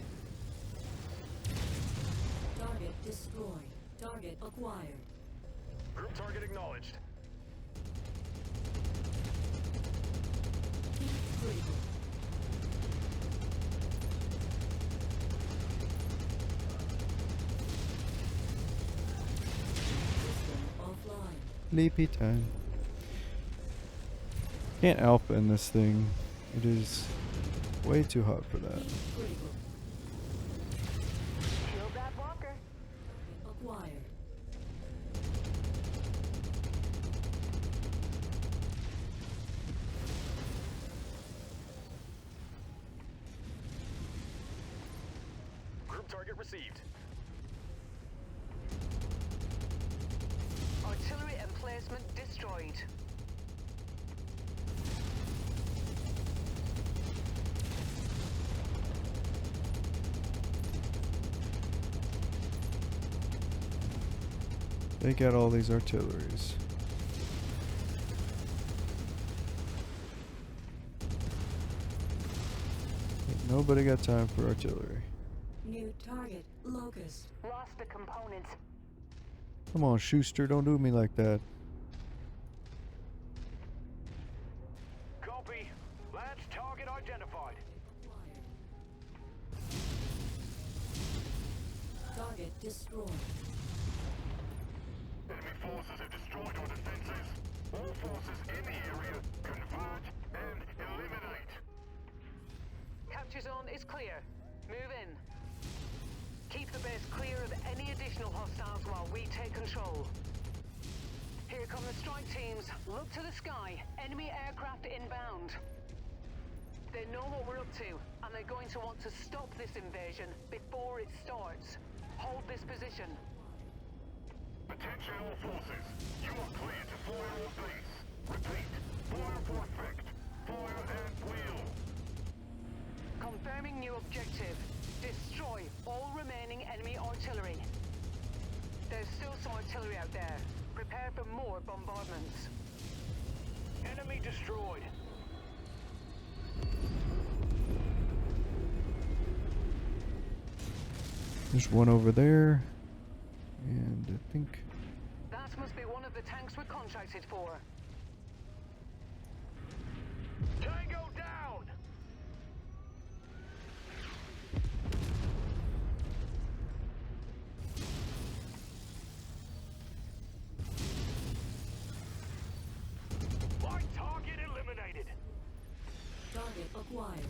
Target destroyed. Target acquired. Group target acknowledged. Heat critical. System offline. Sleepy time. Can't alpha in this thing. It is way too hot for that. Heat critical. Kill that walker. Acquired. Group target received. Artillery emplacement destroyed. Take out all these artilleries. Ain't nobody got time for artillery. New target locust. Lost the components. Come on, Schuster, don't do me like that. Copy. Lance target identified. Acquired. Target destroyed. Enemy forces have destroyed our defenses. All forces in the area converge and eliminate. Capture zone is clear. Move in. Keep the base clear of any additional hostiles while we take control. Here come the strike teams. Look to the sky. Enemy aircraft inbound. They know what we're up to, and they're going to want to stop this invasion before it starts. Hold this position. Attention all forces. You are clear to fire on base. Repeat. Fire for effect. Fire at will. Confirming new objective. Destroy all remaining enemy artillery. There's still some artillery out there. Prepare for more bombardments. Enemy destroyed. There's one over there. And I think That must be one of the tanks we're contracted for. Tango down! Light target eliminated. Target acquired.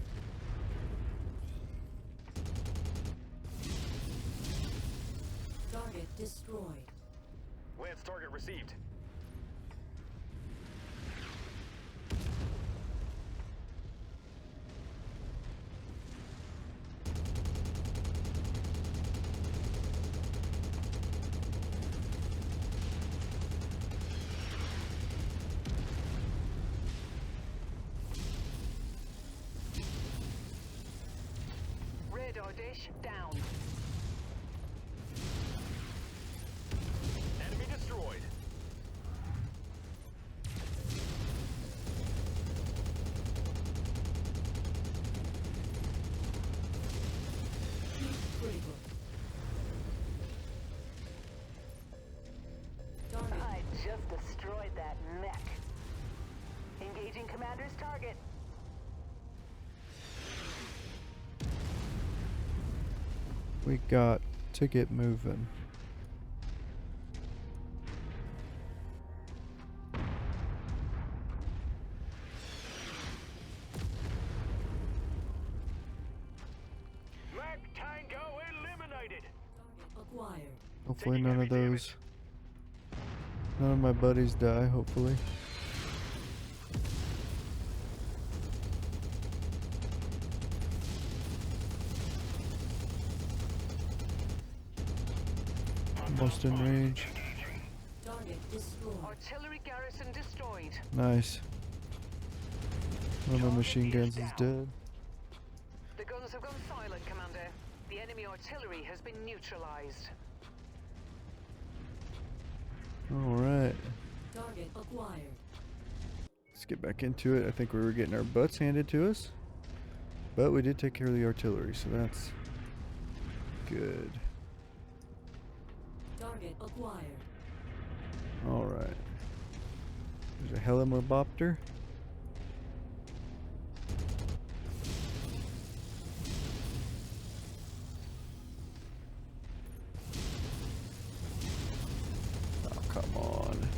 Target destroyed. Lance target received. radar dish down. Enemy destroyed. Critical. Target. I just destroyed that mech. Engaging commander's target. We got to get moving. Mech Tango eliminated. Acquired. Hopefully none of those. None of my buddies die, hopefully. Almost in range. Target destroyed. Artillery garrison destroyed. Nice. One of my machine guns is dead. The guns have gone silent, Commander. The enemy artillery has been neutralized. Alright. Target acquired. Let's get back into it. I think we were getting our butts handed to us. But we did take care of the artillery, so that's good. Target acquired. Alright. There's a helicopter. Oh, come on.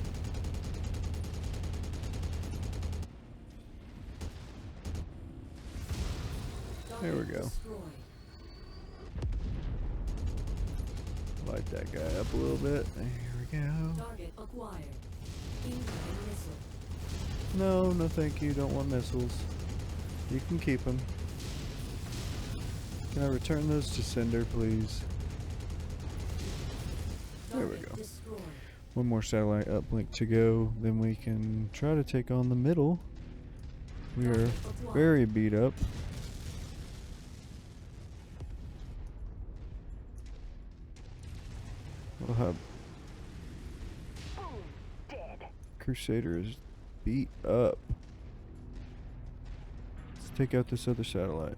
There we go. Destroyed. Light that guy up a little bit. There we go. Target acquired. Incoming missile. No, no thank you. Don't want missiles. You can keep them. Can I return those to sender, please? There we Target go. destroyed. One more satellite uplink to go. Then we can try to take on the middle. We are very beat up. We'll have Boom. Dead. Crusader is beat up. Let's take out this other satellite.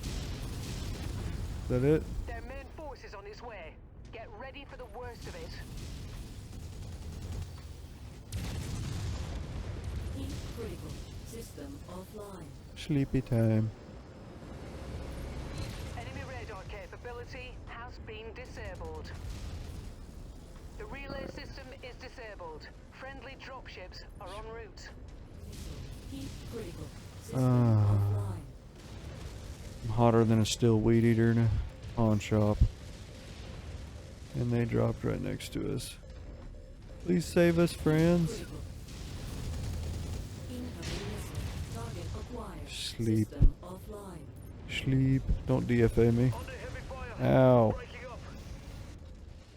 Is that it? Their main force is on its way. Get ready for the worst of it. Heat critical. System offline. Sleepy time. Enemy radar capability has been disabled. The relay system is disabled. Friendly dropships are en route. Heat critical. System offline. I'm hotter than a still weed eater in a pawn shop. And they dropped right next to us. Please save us, friends. Critical. Incoming missile. Target acquired. Sleep. System offline. Sleep. Don't DFA me. Under heavy fire. Ow. Breaking up.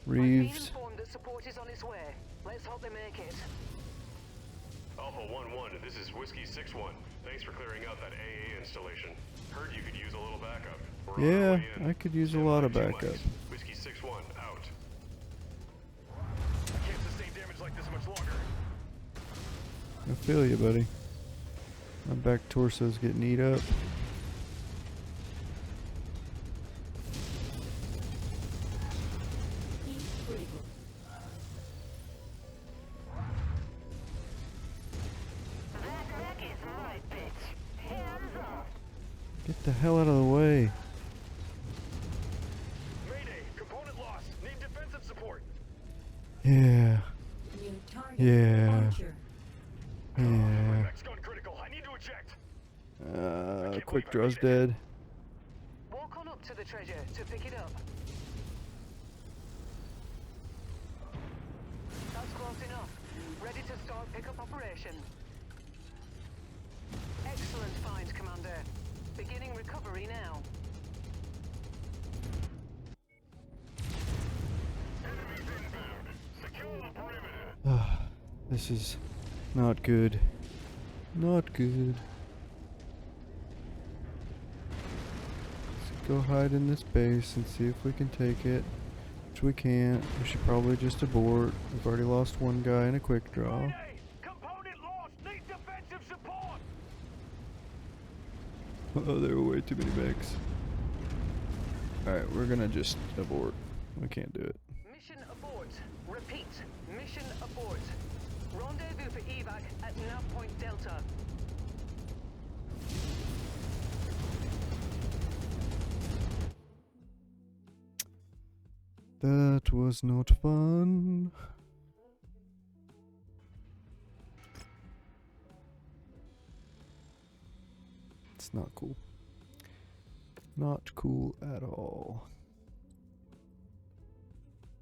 I've been Reeves. informed that support is on its way. Let's hope they make it. Alpha 1-1, this is Whiskey 6-1. Thanks for clearing out that AA installation. Heard you could use a little backup. We're on our Yeah, way in. I could use a Stand lot by of 2 backup. mics. Whiskey 6-1, out. I can't sustain damage like this much longer. I feel you, buddy. My back torso's getting eat up. Heat critical. That mech is my bitch. Hands off. Get the hell out of the way. Mayday. Component lost. Need defensive support. Yeah. New target. Yeah. Launcher. My Yeah. mech's gone critical. I need to eject. Quick draw's dead. Walk on up to the treasure to pick it up. That's close enough. Ready to start pickup operation. Excellent find, Commander. Beginning recovery now. This is not good. Not good. Let's go hide in this base and see if we can take it. Which we can't. We should probably just abort. We've already lost one guy in a quick draw. Mayday! Component lost! Need defensive support! Oh, there were way too many mechs. Alright, we're gonna just abort. We can't do it. Mission abort. Repeat. Mission abort. Rendezvous for evac at nav point Delta. That was not fun. It's not cool. Not cool at all.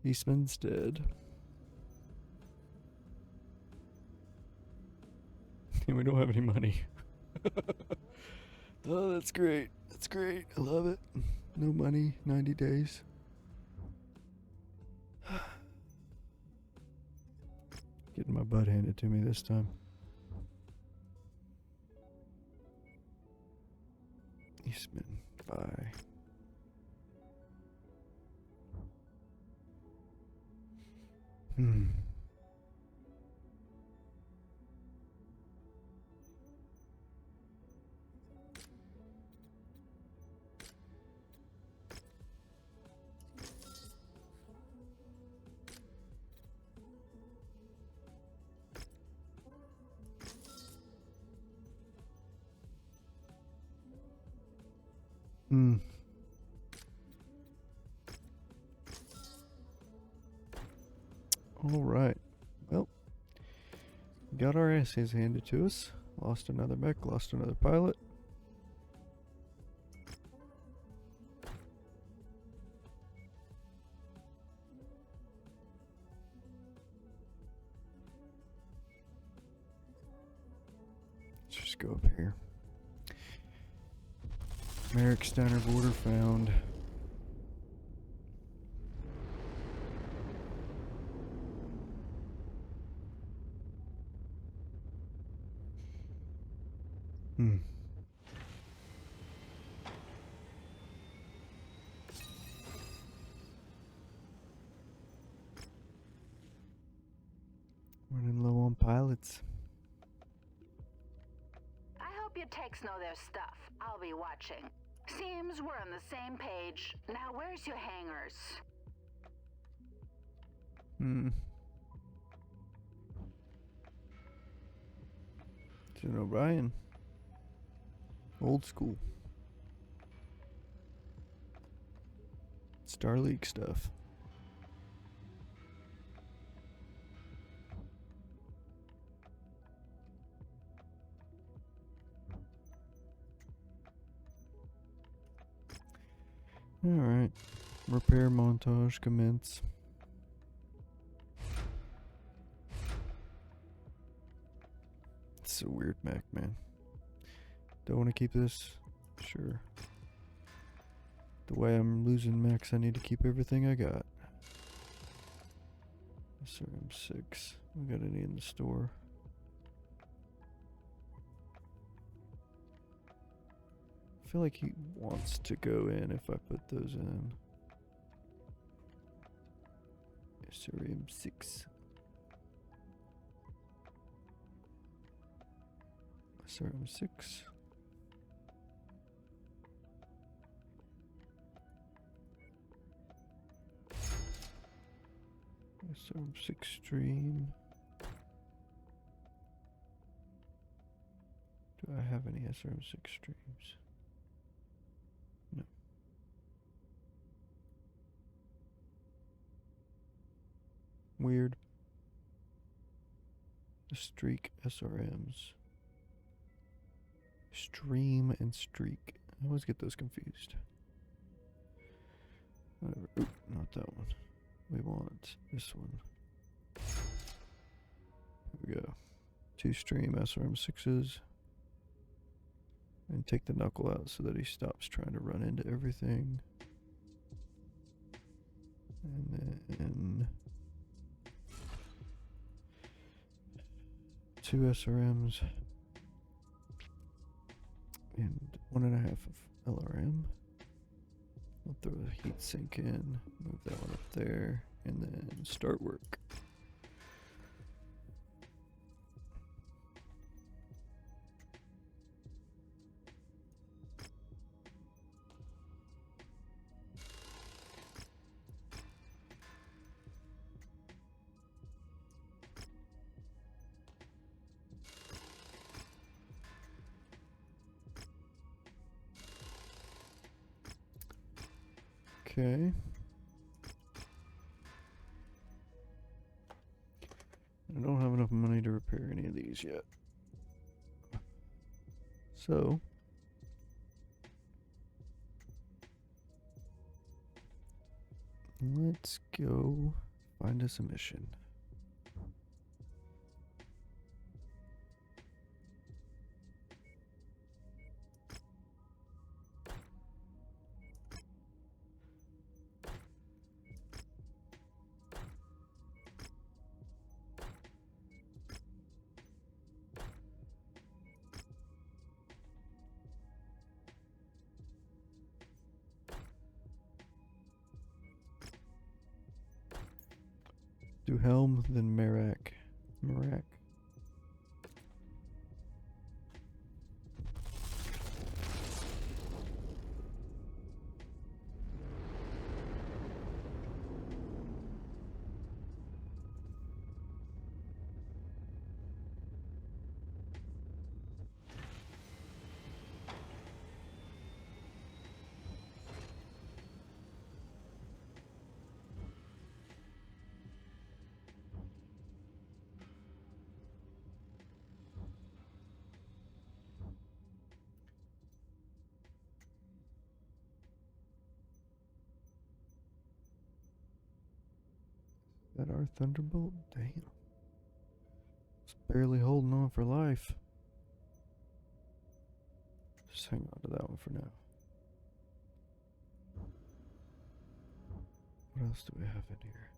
Eastman's dead. We don't have any money. Oh, that's great. That's great. I love it. No money, 90 days. Getting my butt handed to me this time. Eastman, bye. All right. Well, got our asses handed to us. Lost another mech, lost another pilot. Let's just go up here. Merrick Steiner border found. Running low on pilots. I hope you techs know their stuff. I'll be watching. Seems we're on the same page. Now where's your hangars? Jen O'Brien. Old school. Star League stuff. Alright. Repair montage commence. It's a weird mech, man. Don't want to keep this? Sure. The way I'm losing mechs, I need to keep everything I got. SRM6. We got any in the store? I feel like he wants to go in if I put those in. SRM6. SRM6. SRM6 stream. Do I have any SRM6 streams? No. Weird. The streak SRMs. Stream and streak. I always get those confused. Whatever. Oop, not that one. We want this one. Here we go. 2 stream SRM6s. And take the knuckle out so that he stops trying to run into everything. And then 2 SRMs. And 1.5 of LRM. throw a heat sink in, move that one up there, and then start work. Okay. I don't have enough money to repair any of these yet. So, let's go find us a mission. Do Helm, then Merak. Merak. That our Thunderbolt? Damn. It's barely holding on for life. Just hang on to that one for now. What else do we have in here?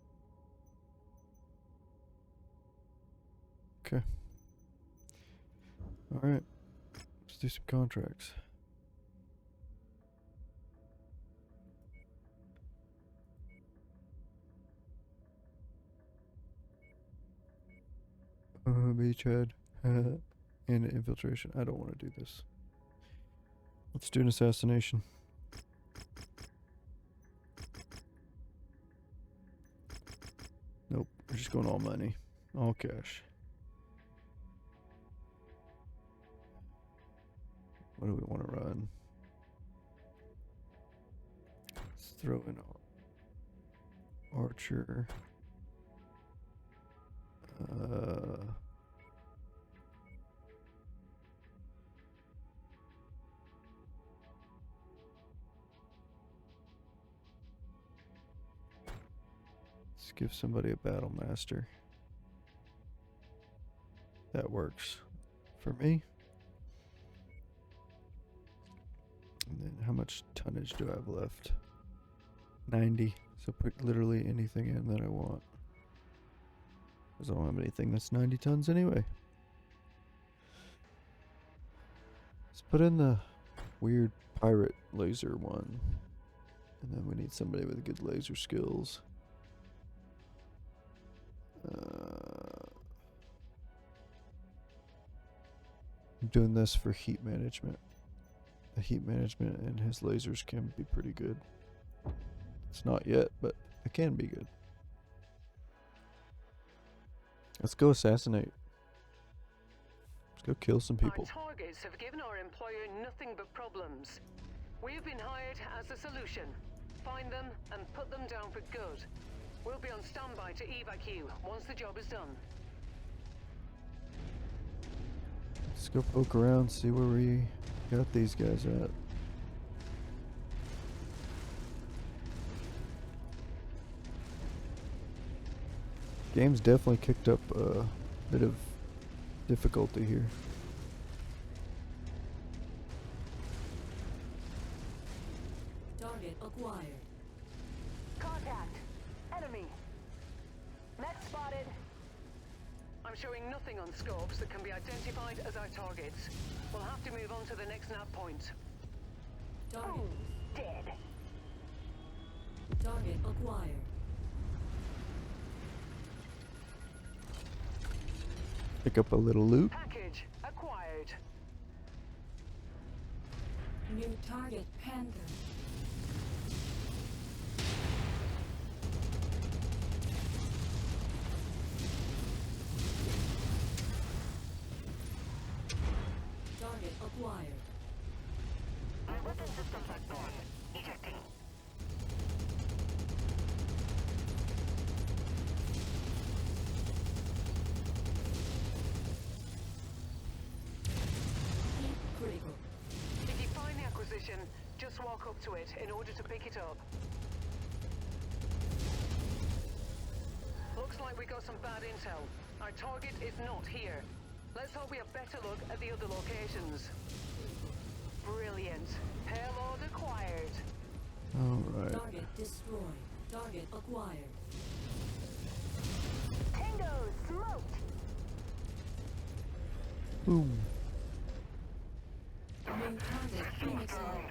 Okay. Alright. Let's do some contracts. Beachhead. And infiltration. I don't want to do this. Let's do an assassination. Nope. We're just going all money. All cash. What do we want to run? Let's throw in Archer. Let's give somebody a battle master. That works for me. And then how much tonnage do I have left? 90. So put literally anything in that I want. Because I don't have anything that's 90 tons anyway. Let's put in the weird pirate laser one. And then we need somebody with good laser skills. I'm doing this for heat management. The heat management and his lasers can be pretty good. It's not yet, but it can be good. Let's go assassinate. Let's go kill some people. Our targets have given our employer nothing but problems. We have been hired as a solution. Find them and put them down for good. We'll be on standby to evac you once the job is done. Let's go poke around, see where we got these guys at. Game's definitely kicked up a bit of difficulty here. Target acquired. Contact. Enemy. Mech spotted. I'm showing nothing on scopes that can be identified as our targets. We'll have to move on to the next nav point. Target. Boom. Dead. Target acquired. Pick up a little loot. Package acquired. New target Panther. Target acquired. My weapon systems are gone. Ejecting. Heat critical. If you find the acquisition, just walk up to it in order to pick it up. Looks like we got some bad intel. Our target is not here. Let's hope we have better look at the other locations. Brilliant. Payload acquired. Alright. Target destroyed. Target acquired. Tango smoked. Boom. New target Phoenix Hawk.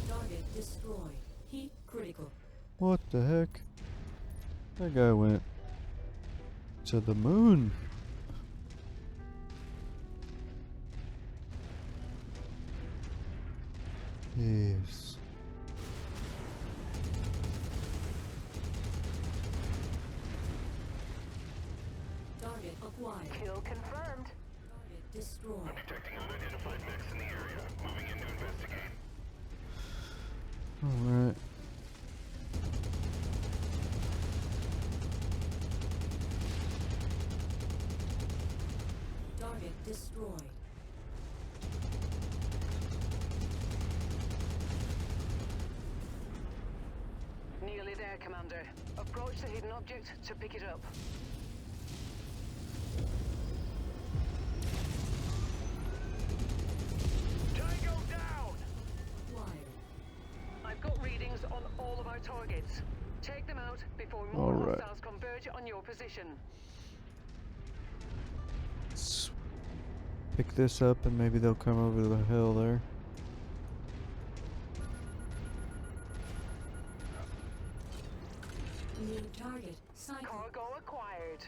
Target destroyed. Heat critical. What the heck? That guy went to the moon. Yes. Target acquired. Kill confirmed. Target destroyed. Detecting unidentified mechs in the area. Moving in to investigate. Alright. Target destroyed. Nearly there, Commander. Approach the hidden object to pick it up. Tango down! Acquired. I've got readings on all of our targets. Take them out before more All right. hostiles converge on your position. Let's pick this up and maybe they'll come over the hill there. New target Cycle. Cargo acquired.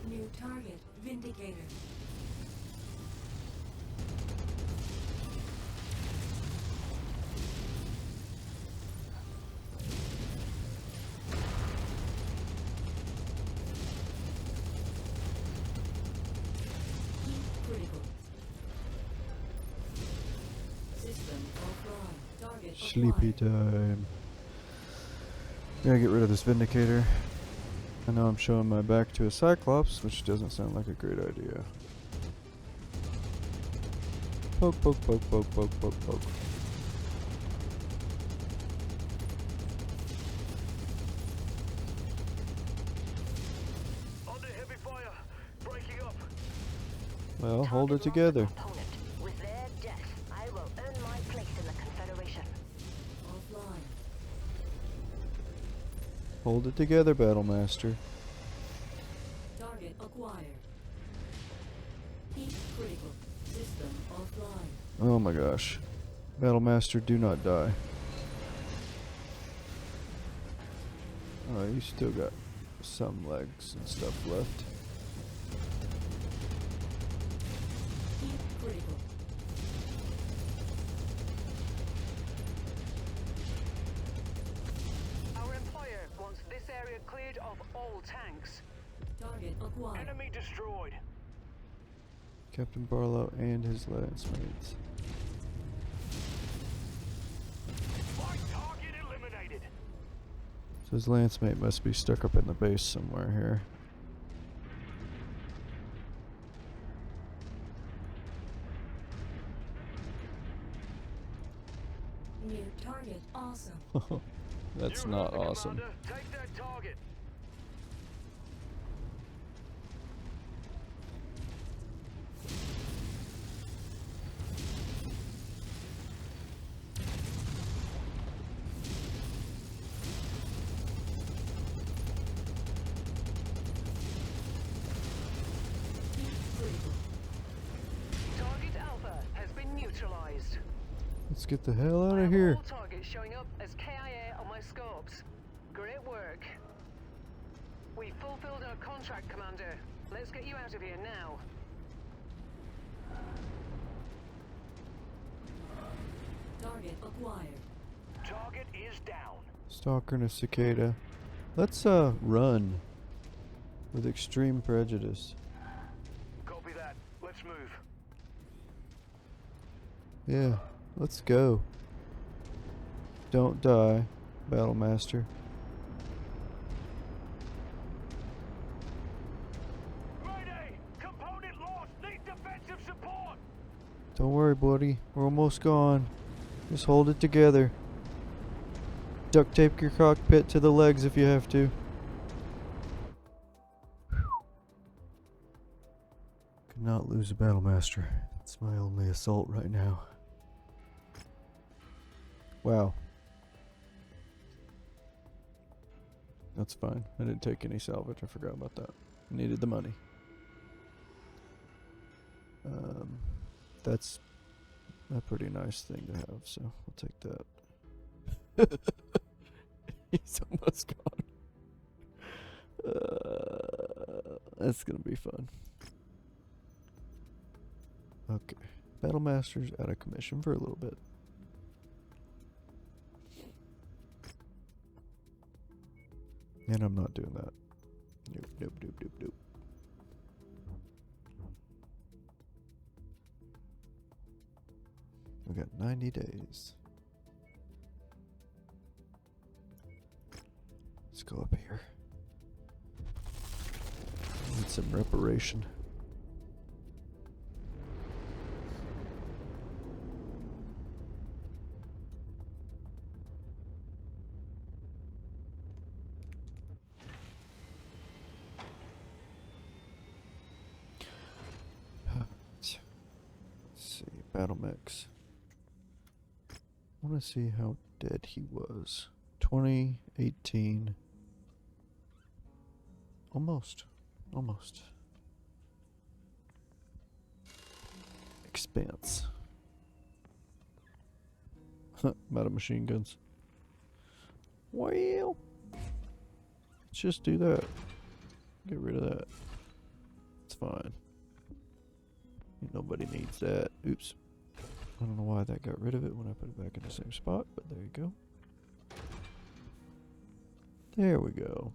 New target Vindicator. Heat critical. System offline. Target Sleepy acquired. time. Gotta get rid of this Vindicator. I know I'm showing my back to a Cyclops, which doesn't sound like a great idea. Poke, poke, poke, poke, poke, poke, poke. Under heavy fire. Breaking up. Well, hold it together. Opponent. With their death, I will earn my place in the Confederation. Offline. Hold it together, Battlemaster. Target acquired. Heat critical. System offline. Oh my gosh. Battlemaster, do not die. Oh, you still got some legs and stuff left. Heat critical. Our employer wants this area cleared of all tanks. Target acquired. Enemy destroyed. Captain Barlow and his lancemates. My target eliminated. So his lancemate must be stuck up in the base somewhere here. New target awesome. That's You not heard the awesome. commander. Take that target. get the hell out I of have here. all targets showing up as KIA on my scopes. Great work. We fulfilled our contract, Commander. Let's get you out of here now. Target acquired. Target is down. Stalker and a cicada. Let's run with extreme prejudice. Copy that. Let's move. Yeah, let's go. Don't die, Battlemaster. Mayday! Component lost! Need defensive support! Don't worry, buddy. We're almost gone. Just hold it together. Duct tape your cockpit to the legs if you have to. Could not lose a Battlemaster. It's my only assault right now. Wow. That's fine. I didn't take any salvage. I forgot about that. I needed the money. That's a pretty nice thing to have, so we'll take that. He's almost gone. That's gonna be fun. Okay. Battlemaster's out of commission for a little bit. And I'm not doing that. Nope, nope, nope, nope, nope. We got 90 days. Let's go up here. Need some reparation. Let's see, battle mix. I want to see how dead he was. 2018. Almost. Expanse. Amount of machine guns. Well, let's just do that. Get rid of that. It's fine. Nobody needs that. Oops. I don't know why that got rid of it when I put it back in the same spot, but there you go. There we go.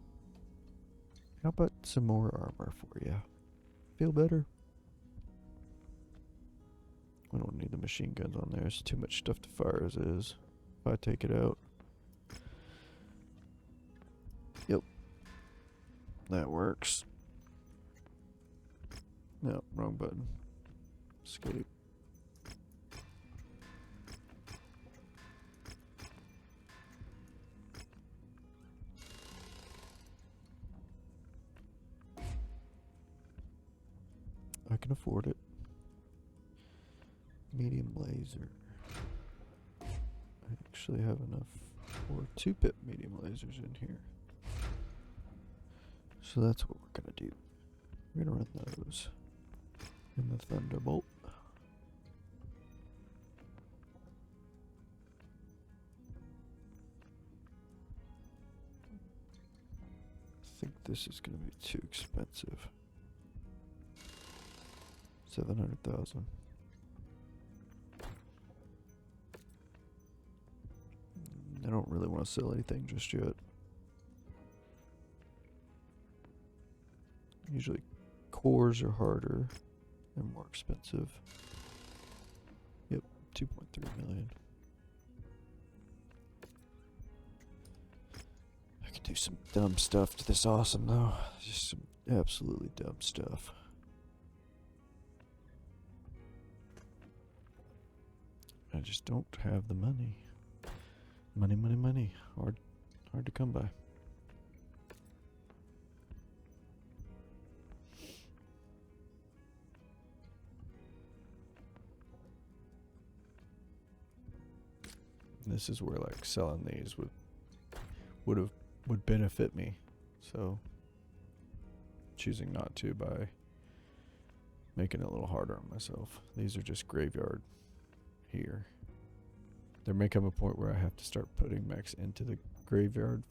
How about some more armor for you? Feel better? I don't need the machine guns on there. There's too much stuff to fire as is. If I take it out. Yep. That works. No, wrong button. Escape. I can afford it. Medium laser. I actually have enough for 2-pip medium lasers in here. So that's what we're gonna do. We're gonna run those in the Thunderbolt. I think this is gonna be too expensive. 700,000. I don't really want to sell anything just yet. Usually cores are harder and more expensive. Yep, 2.3 million. I can do some dumb stuff to this awesome though. Just some absolutely dumb stuff. I just don't have the money. Money. Hard to come by. This is where like selling these would benefit me. So choosing not to by making it a little harder on myself. These are just graveyard here. There may come a point where I have to start putting mechs into the graveyard,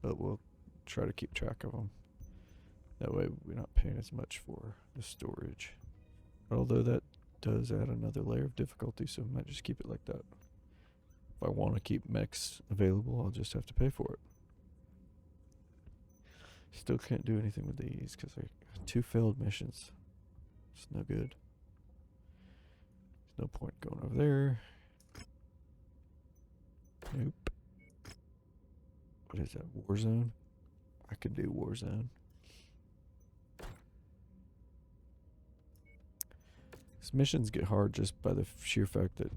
but we'll try to keep track of them. That way we're not paying as much for the storage. Although that does add another layer of difficulty, so I might just keep it like that. If I want to keep mechs available, I'll just have to pay for it. Still can't do anything with these because I got 2 failed missions. It's no good. There's no point going over there. Nope. What is that? Warzone? I could do Warzone. These missions get hard just by the sheer fact that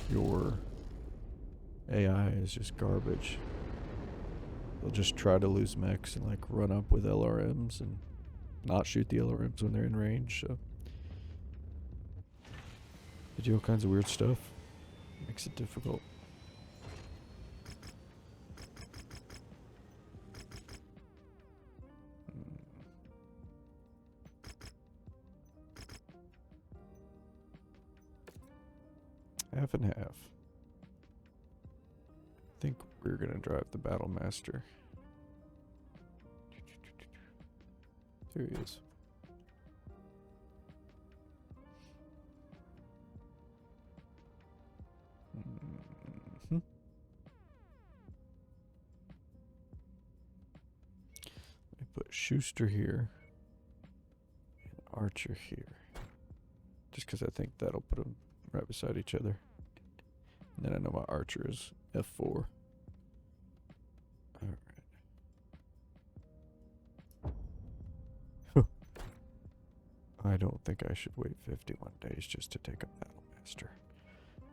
your AI is just garbage. They'll just try to lose mechs and like run up with LRMs and not shoot the LRMs when they're in range. So they do all kinds of weird stuff. Makes it difficult. Half and half. I think we're gonna drive the Battle Master. There he is. I put Schuster here and Archer here, just because I think that'll put them right beside each other. And then I know my Archer is F4. Alright. I don't think I should wait 51 days just to take a Battle Master.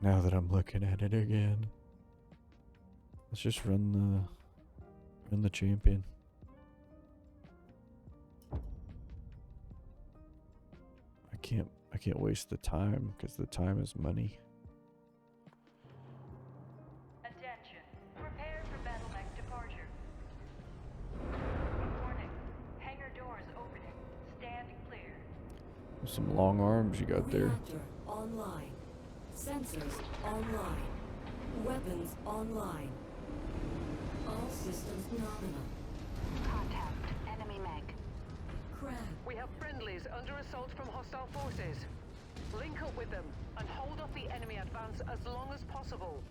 Now that I'm looking at it again. Let's just run the champion. I can't waste the time because the time is money. Attention. Prepare for battle mech departure. Warning. Hangar doors opening. Stand clear. Some long arms you got there. Reactor online. Sensors online. Weapons online. All systems nominal. Contact. Enemy mech. Crab. We have friendlies under assault from hostile forces. Link up with them and hold off the enemy advance as long as possible.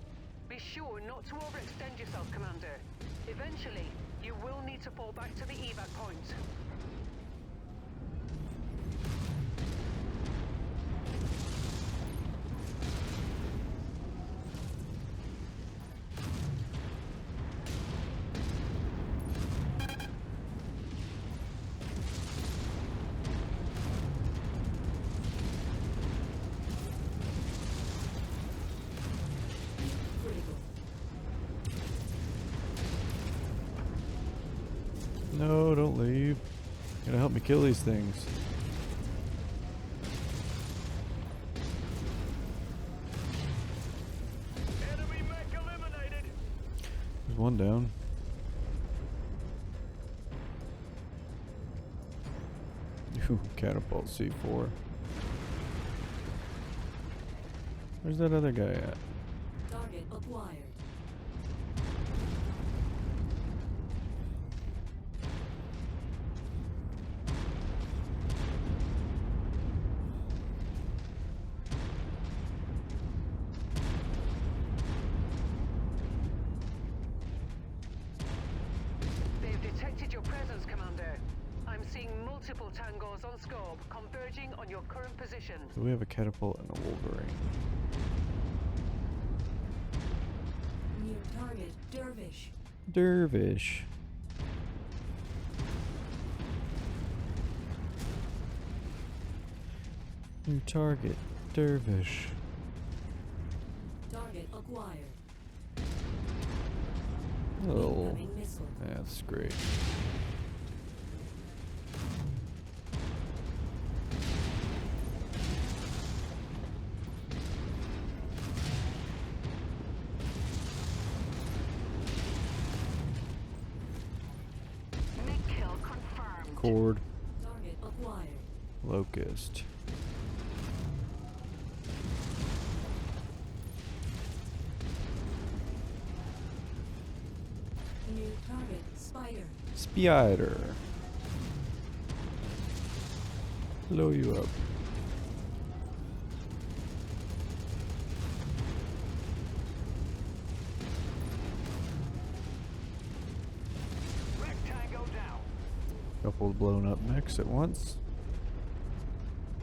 Be sure not to overextend yourself, Commander. Eventually, you will need to fall back to the evac point. No, don't leave. You gotta help me kill these things. Enemy mech eliminated. There's one down. Ooh, catapult C4. Where's that other guy at? Target acquired. They've detected your presence, Commander. I'm seeing multiple tangos on scope converging on your current position. So we have a catapult and a Wolverine. New target Dervish. Dervish. New target, Dervish. Target acquired. Oh, Incoming missile. that's great. Mech kill confirmed. Cord, Target acquired. Locust. Spider. Spider. Blow you up. Rectangle down. Couple blown up mechs at once.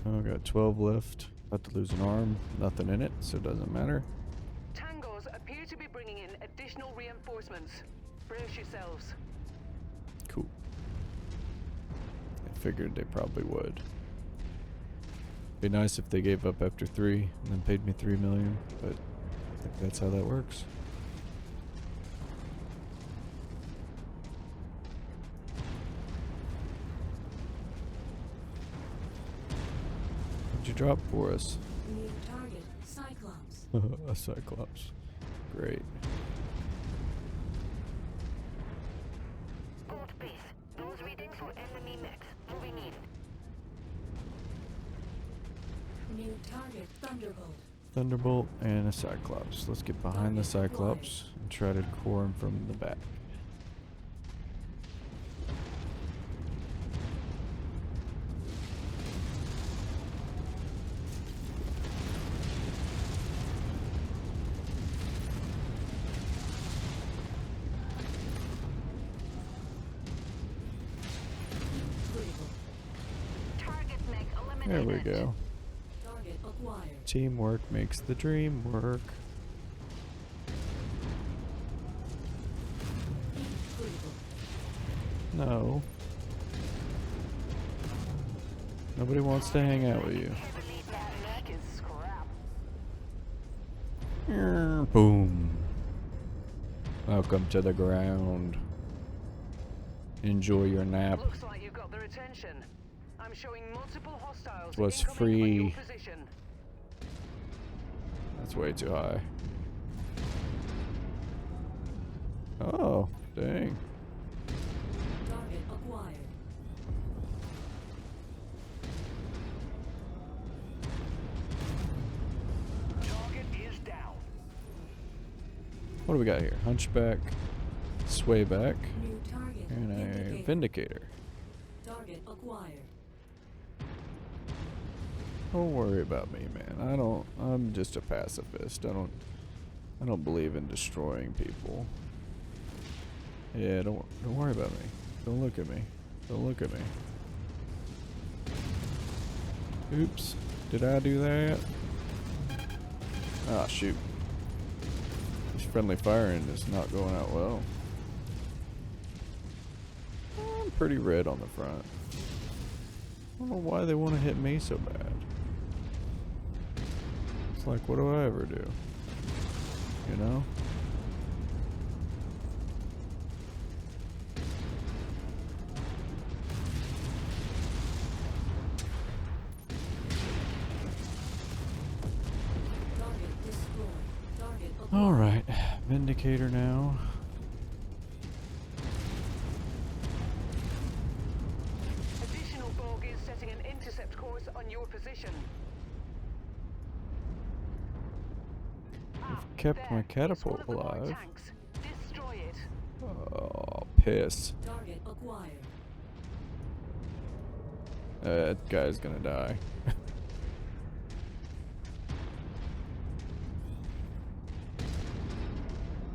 Oh, got 12 left. About to lose an arm. Nothing in it, so it doesn't matter. Tangos appear to be bringing in additional reinforcements. Brace yourselves. Cool. I figured they probably would. Be nice if they gave up after 3 and then paid me $3 million, but I think that's how that works. What'd you drop for us? New target. Cyclops. A Cyclops. Great. Gold base. Those readings were enemy mechs. Moving in. New target. Thunderbolt. Thunderbolt and a Cyclops. Let's get behind the Cyclops and try to core him from the back. Critical. Target mech There eliminated. we go. Target acquired. Teamwork makes the dream work. Critical. No. Nobody wants to hang out with you. That mech is scrap. Boom. Welcome to the ground. Enjoy your nap. Looks like you've got their attention. I'm showing multiple hostiles Was incoming on your free. position. That's way too high. Oh, dang. Target acquired. Target is down. What do we got here? Hunchback, Swayback, New target. and a Vindicator. Target acquired. Don't worry about me, man. I'm just a pacifist. I don't believe in destroying people. Yeah, don't worry about me. Don't look at me. Don't look at me. Oops. Did I do that? Ah, shoot. This friendly firing is not going out well. I'm pretty red on the front. I don't know why they want to hit me so bad. It's like, what do I ever do? You know? Target destroyed. Target acquired. Alright, Vindicator now. Additional bogies setting an intercept course on your position. Kept There, my it's one catapult of the light alive. tanks. Destroy it. Oh, piss. Target acquired. That guy's gonna die.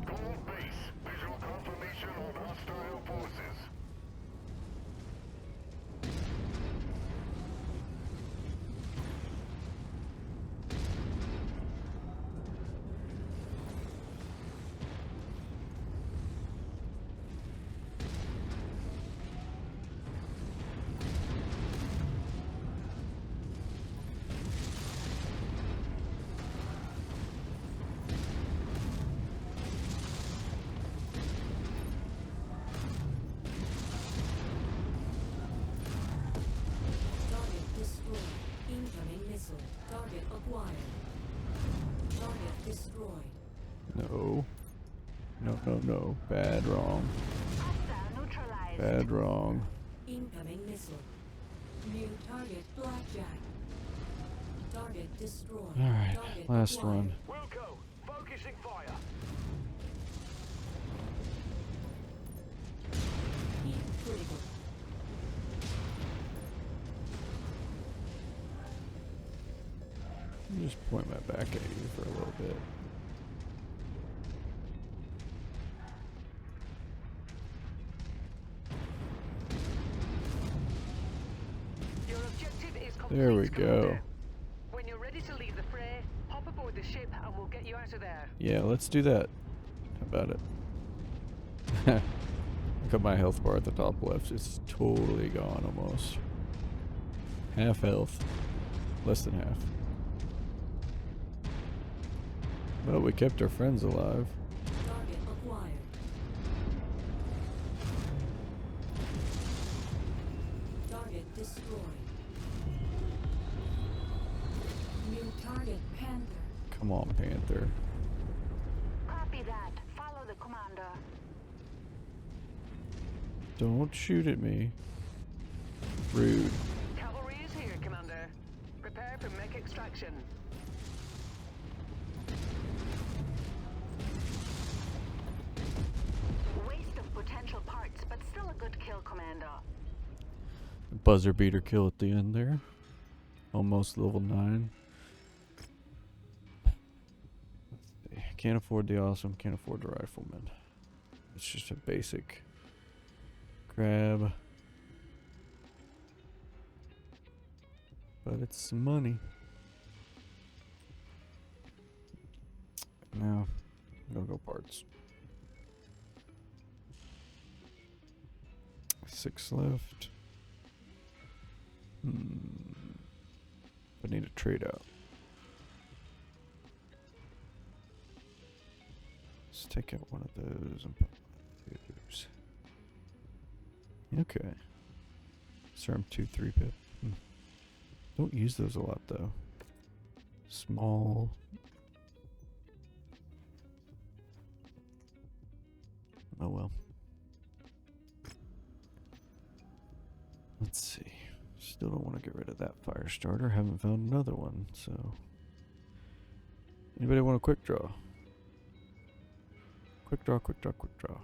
Gold base. Visual confirmation on hostile forces. Target destroyed. Incoming missile. Target acquired. Target destroyed. No. No, no, no. Bad wrong. Hostile neutralized. Bad wrong. Incoming missile. New target blackjack. Target destroyed. Alright, Target last acquired. one. Wilco, focusing fire. Just point my back at you for a little bit. Your objective is complete, There we go. Commander. When you're ready to leave the fray, hop aboard the ship and we'll get you out of there. Yeah, let's do that. How about it? Look at my health bar at the top left. It's totally gone almost. Half health. Less than half. Well, we kept our friends alive. Target acquired. Target destroyed. New target Panther. Come on, Panther. Copy that. Follow the commander. Don't shoot at me. Rude. Cavalry is here, Commander. Prepare for mech extraction. Waste of potential parts, but still a good kill, Commander. Buzzer beater kill at the end there. Almost level 9. Can't afford the awesome, can't afford the rifleman. It's just a basic grab. But it's some money. Now, go parts. 6 left. I need a trade out. Let's take out one of those and put one of those. Okay. SERM 2-3 pip. Don't use those a lot though. Small. Oh well. Let's see. Still don't want to get rid of that fire starter. Haven't found another one, so. Anybody want a quick draw? Quick draw, quick draw, quick draw.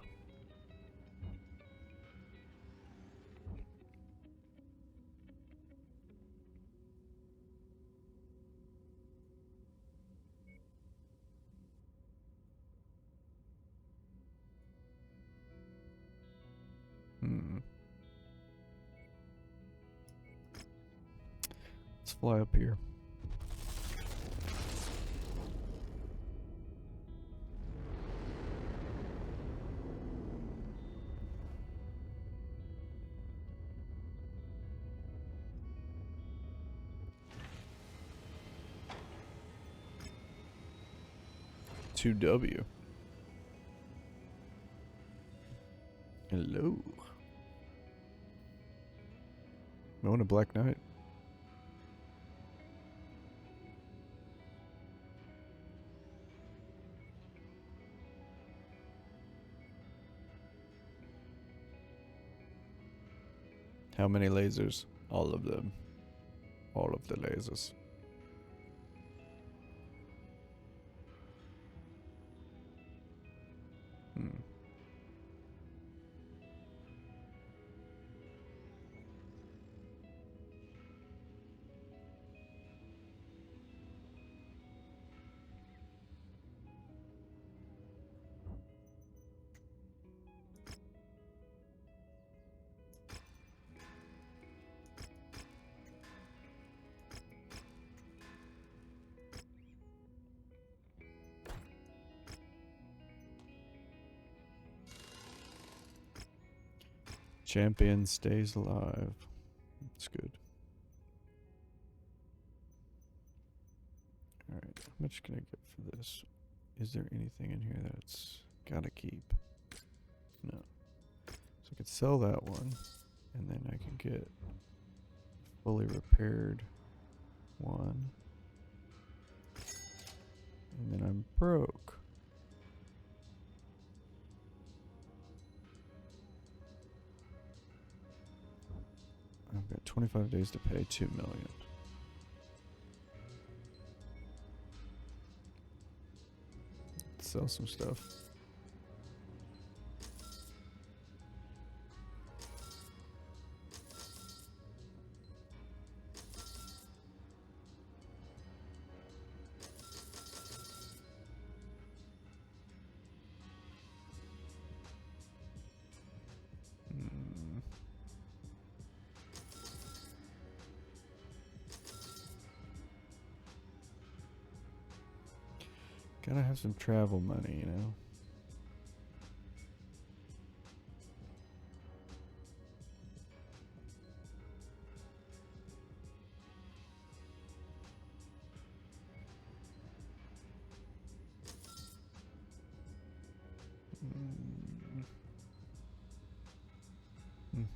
Let's fly up here. W. Hello. Going to Black Knight. How many lasers? All of them. All of the lasers. Champion stays alive. That's good. Alright, how much can I get for this? Is there anything in here that's gotta keep? No. So I could sell that one, and then I can get fully repaired one. And then I'm broke. I've got 25 days to pay 2 million. Let's sell some stuff. Gotta have some travel money, you know? Mm. Mm.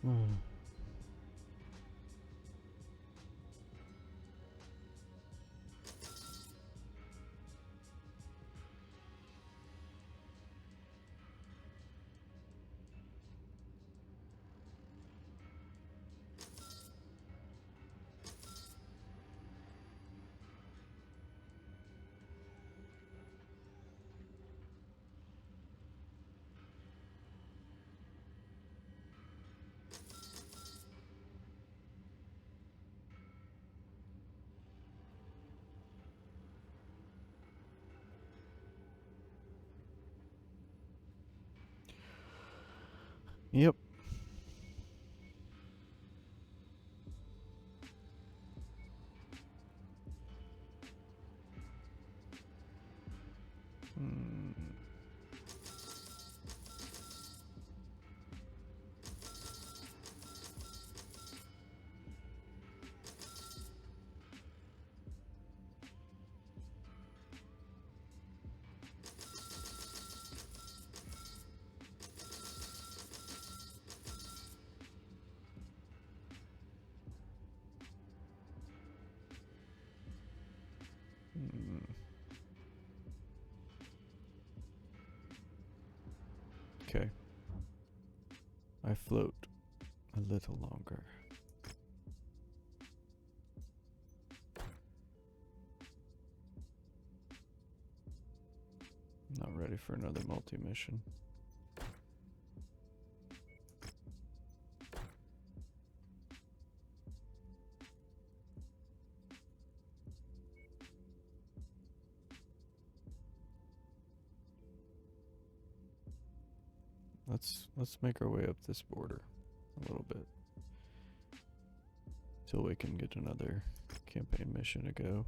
Mm. Yep. Mm. Mm. Okay. I float a little longer. Not ready for another multi-mission. Let's make our way up this border a little bit till we can get another campaign mission to go.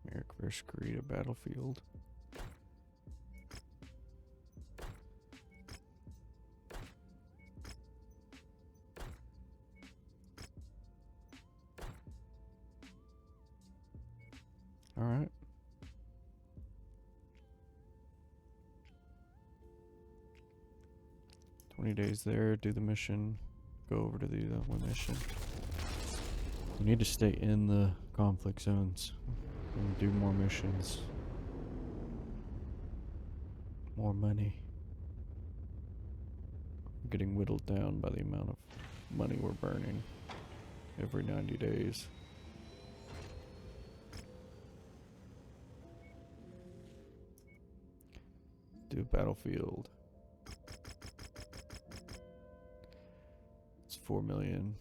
Merrick vs. Greed, a battlefield. All right. Days there, do the mission, go over to the one mission. We need to stay in the conflict zones and do more missions. More money. We're getting whittled down by the amount of money we're burning every 90 days. Do battlefield. 4 million.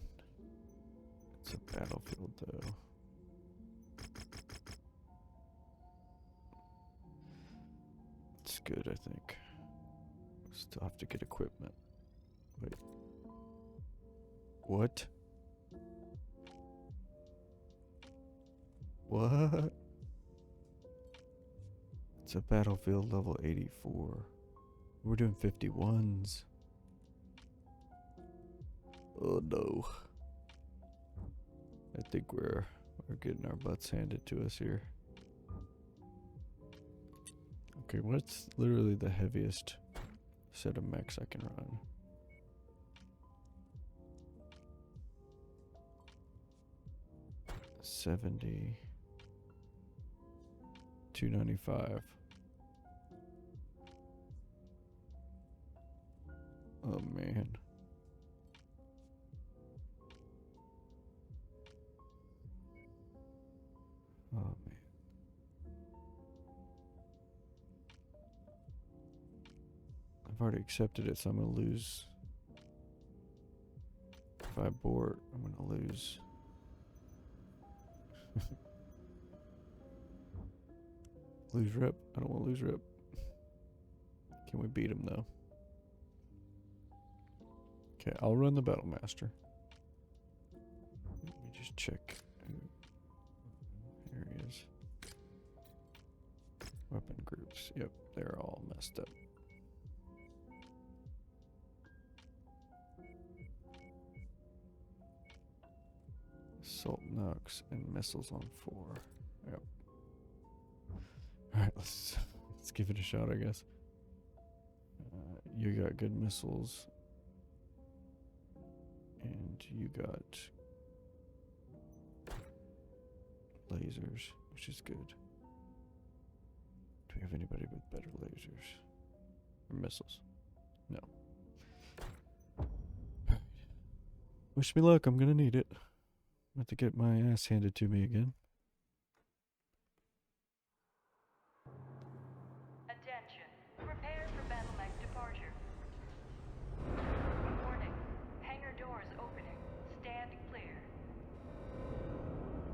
It's a battlefield though. It's good, I think. Still have to get equipment. Wait. What? What? It's a battlefield level 84. We're doing 51s. Oh no. I think we're getting our butts handed to us here. Okay, what's literally the heaviest set of mechs I can run? $70. $295. Oh man. Oh man. I've already accepted it, so I'm gonna lose. If I abort, I'm gonna lose. Lose rep. I don't want to lose rep. Can we beat him though? Okay, I'll run the Battle Master. Let me just check. Here he is. Weapon groups. Yep, they're all messed up. Assault nukes and missiles on 4. Yep. Alright, let's give it a shot, I guess. You got good missiles. And you got lasers, which is good. Do we have anybody with better lasers? Or missiles? No. Alright. Wish me luck, I'm gonna need it. I'm about to get my ass handed to me again. Attention. Prepare for battle mech departure. Warning. Hangar doors opening. Stand clear.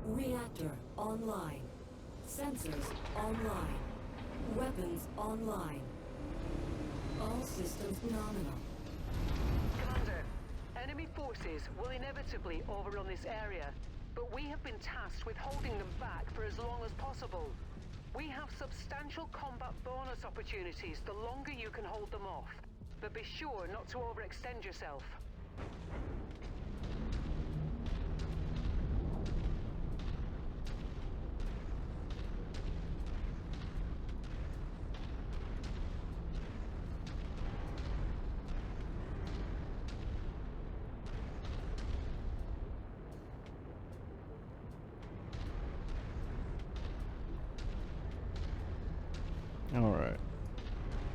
Reactor online. Sensors online. Weapons online. All systems nominal. Commander, enemy forces will inevitably overrun this area, but we have been tasked with holding them back for as long as possible. We have substantial combat bonus opportunities the longer you can hold them off, but be sure not to overextend yourself. Alright.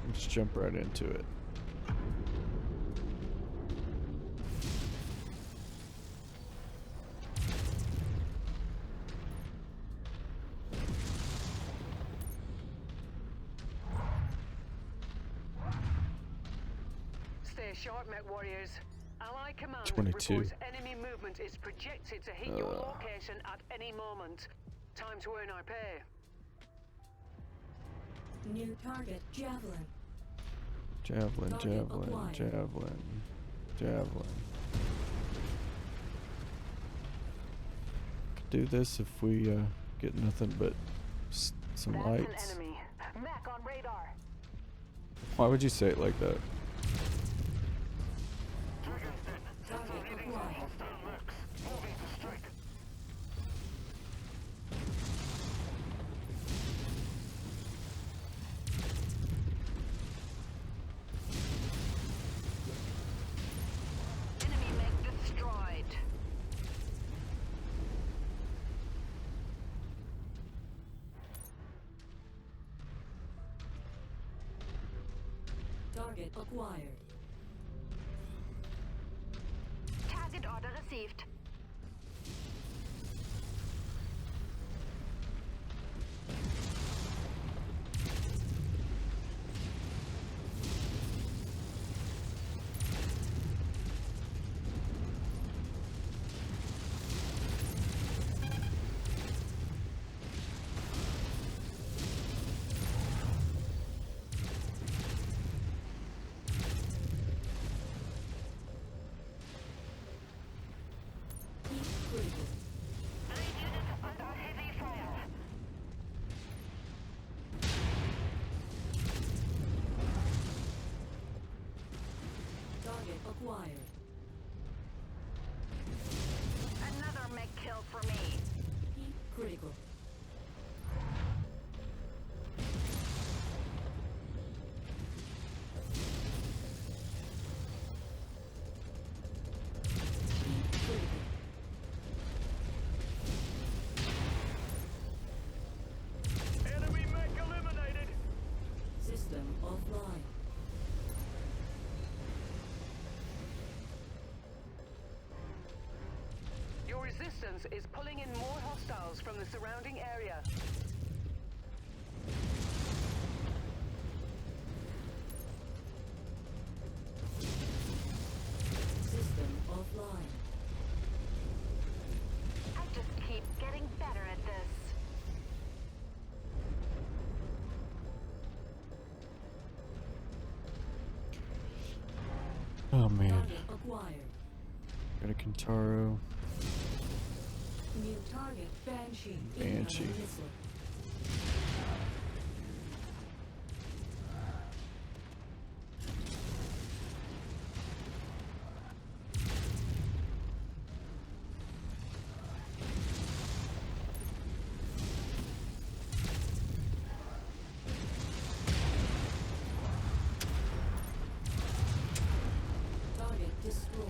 Let's jump right into it. Stay sharp, Mechwarriors. Ally Command 22. reports enemy movement is projected to hit your location at any moment. Time to earn our pay. New target, Javelin. Javelin, Target javelin, acquired. javelin, javelin. Could do this if we get nothing but some That's lights. an enemy. Mech on radar. Why would you say it like that? Target acquired. Enemy mech destroyed. Target acquired. Target order received. resistance is pulling in more hostiles from the surrounding area. System offline. I just keep getting better at this. Oh man. Target acquired. Got a Kintaro. New target Banshee. Banshee. Incoming missile. Target destroyed.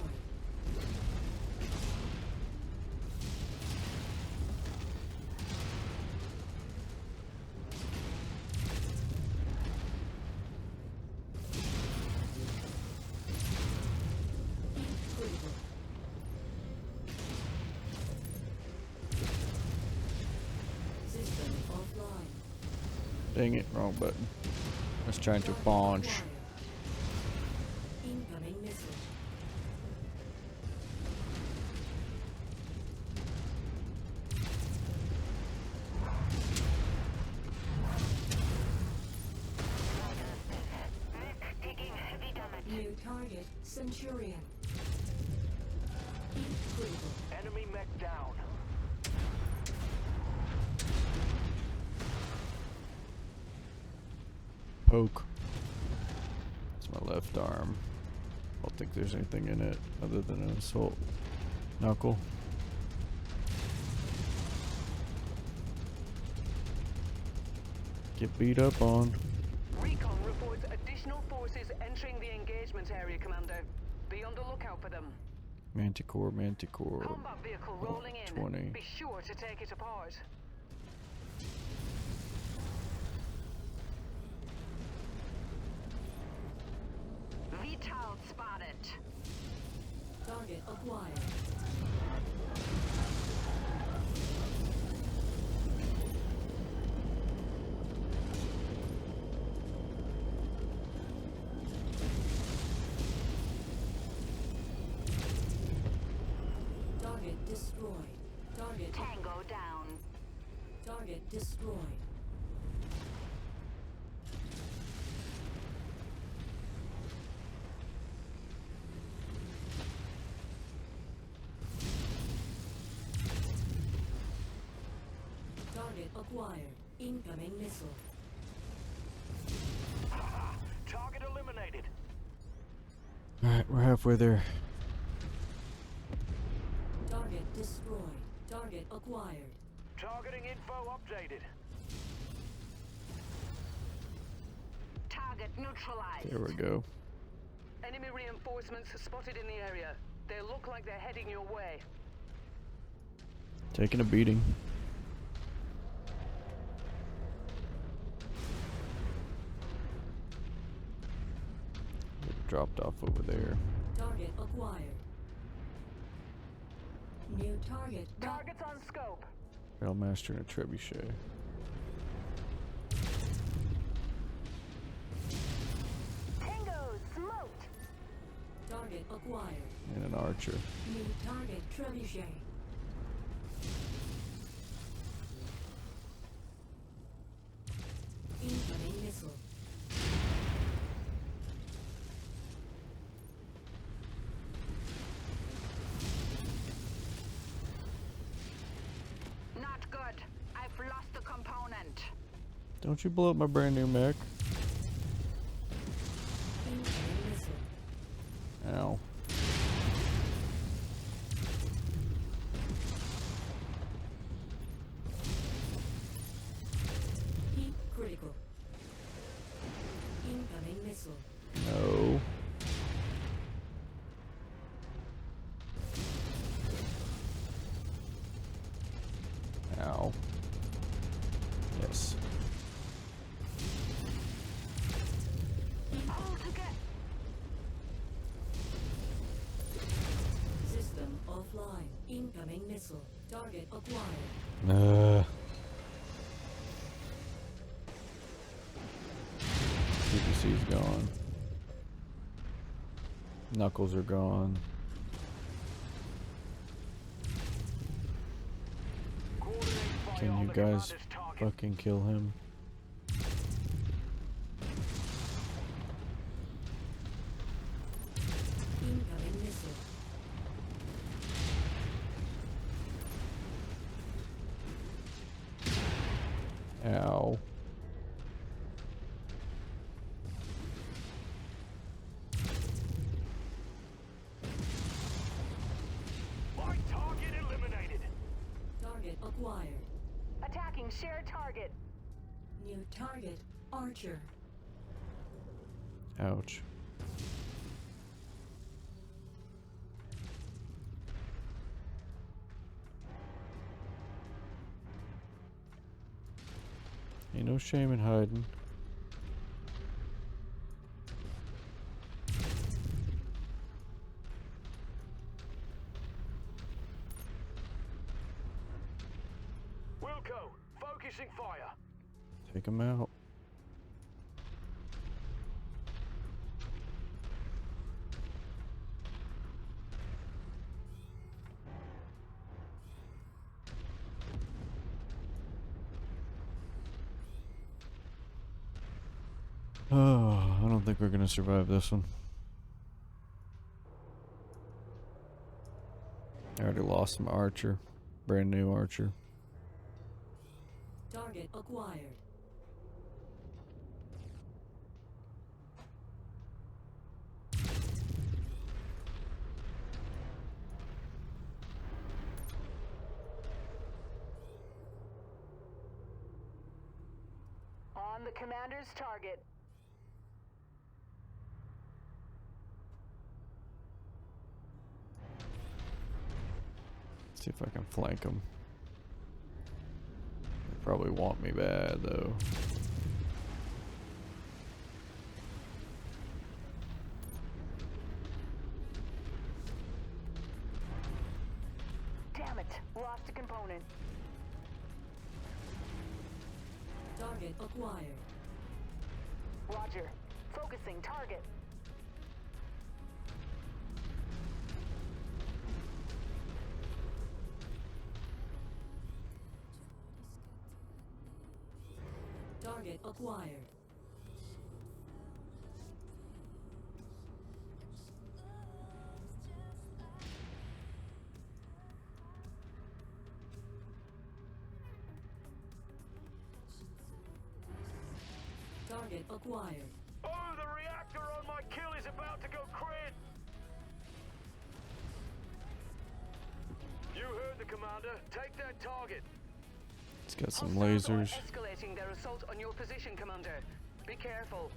Critical. System offline. Dang it, wrong button. I was trying to launch. Acquired. Incoming missile. Taking heavy damage. New target Centurion. Critical. Enemy mech down. Poke. It's my left arm. I don't think there's anything in it other than an assault knuckle. Get beat up on. Recon reports additional forces entering the engagement area, Commander. Be on the lookout for them. Manticore, Manticore. Combat vehicle rolling in. 20. Be sure to take it apart. Vital spotted. Target acquired. Target destroyed. Target. Tango down. Target destroyed. Target acquired. Incoming missile. Target eliminated. Alright, we're halfway there. Target destroyed. Target acquired. Targeting info updated. Target neutralized. There we go. Enemy reinforcements spotted in the area. They look like they're heading your way. Taking a beating. Get dropped off over there. Target acquired. New target. Targets on scope. Railmaster and a trebuchet. Tango smoked. Target acquired. And an archer. New target trebuchet. Incoming missile. Not good. I've lost the component. Don't you blow up my brand new mech. Incoming missile. Ow. Heat critical. Incoming missile. No. Ow. Yes. All together. System offline. Incoming missile. Target acquired. PPC's gone. Knuckles are gone. Can you guys fucking kill him? Incoming missile. Ow. Mark target eliminated. Target acquired. Attacking shared target. New target, Archer. Ouch. Ain't no shame in hiding. Wilco, focusing fire. Take him out. Oh, I don't think we're gonna survive this one. I already lost my Archer. Brand new Archer. Target acquired. On the commander's target. See if I can flank them. They probably want me bad though. Damn it, lost a component. Target acquired. Roger. Focusing target. Target acquired. Target acquired. Oh, the reactor on my kill is about to go crit. You heard the commander. Take that target. It's got some Hostiles are lasers. escalating their assault on your position, Commander. Be careful.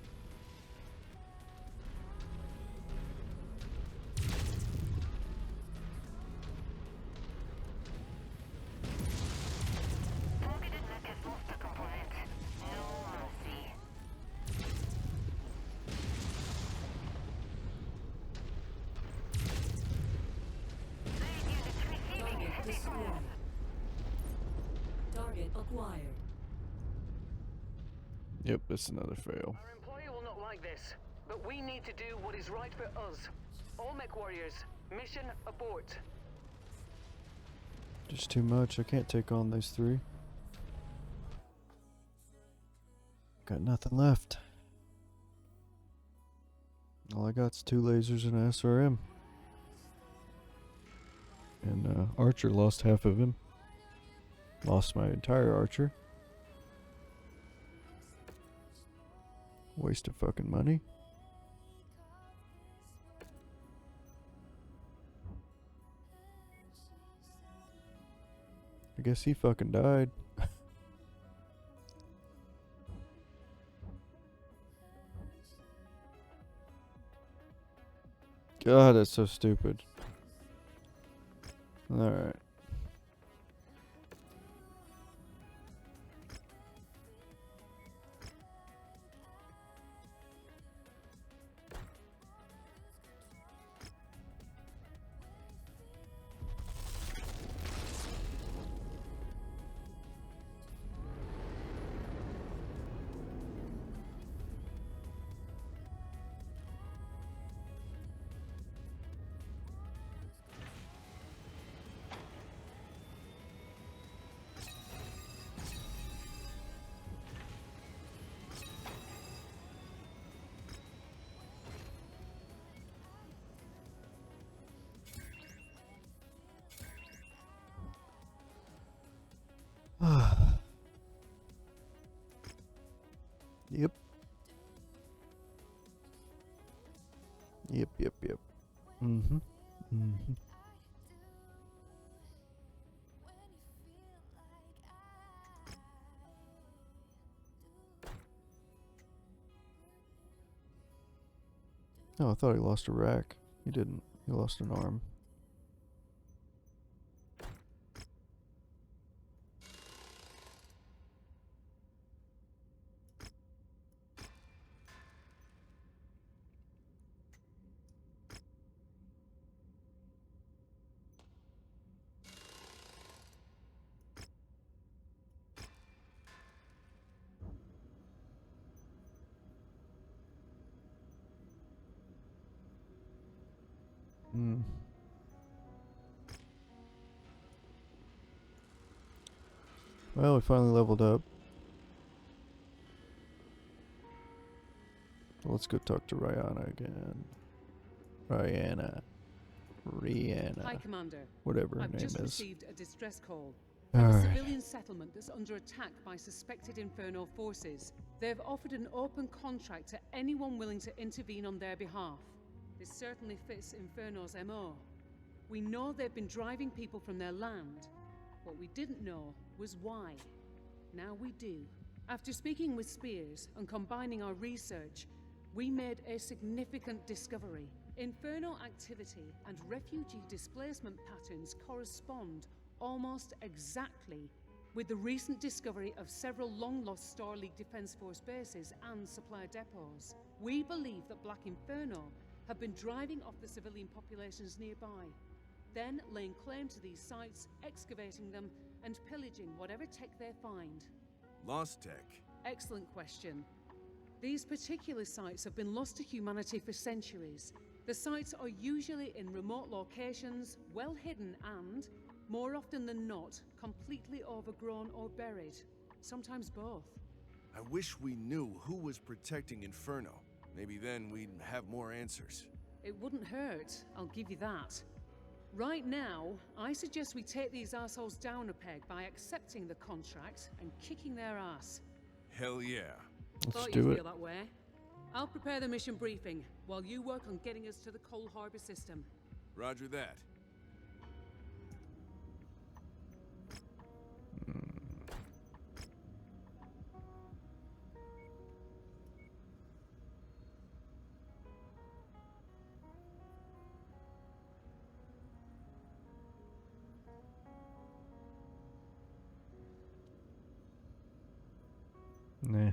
Targeted mech has lost a component. No mercy. Main units receiving Target heavy destroyed. fire. Target acquired. Yep, it's another fail. Our employer will not like this, but we need to do what is right for us. All Mechwarriors, mission abort. Just too much. I can't take on those three. Got nothing left. All I got's 2 lasers and an SRM. And Archer lost half of him. Lost my entire Archer. Waste of fucking money. I guess he fucking died. God, that's so stupid. Alright. Yep. Yep, yep, yep. Mm-hmm. Mm-hmm. Oh, I thought he lost a rack. He didn't. He lost an arm. Hmm. Well, we finally leveled up. Let's go talk to Rihanna again. Rihanna. Hi, Commander. Whatever her I've name just is. received a distress call from a Alright. civilian settlement that's under attack by suspected Inferno forces. They've offered an open contract to anyone willing to intervene on their behalf. This certainly fits Inferno's MO. We know they've been driving people from their land. What we didn't know was why. Now we do. After speaking with Spears and combining our research, we made a significant discovery. Inferno activity and refugee displacement patterns correspond almost exactly with the recent discovery of several long-lost Star League Defense Force bases and supply depots. We believe that Black Inferno have been driving off the civilian populations nearby, then laying claim to these sites, excavating them, and pillaging whatever tech they find. Lost tech? Excellent question. These particular sites have been lost to humanity for centuries. The sites are usually in remote locations, well hidden and, more often than not, completely overgrown or buried. Sometimes both. I wish we knew who was protecting Inferno. Maybe then we'd have more answers. It wouldn't hurt, I'll give you that. Right now, I suggest we take these assholes down a peg by accepting the contract and kicking their ass. Hell yeah. Let's Thought do you'd it. feel that way. I'll prepare the mission briefing while you work on getting us to the Coal Harbor system. Roger that. Nah.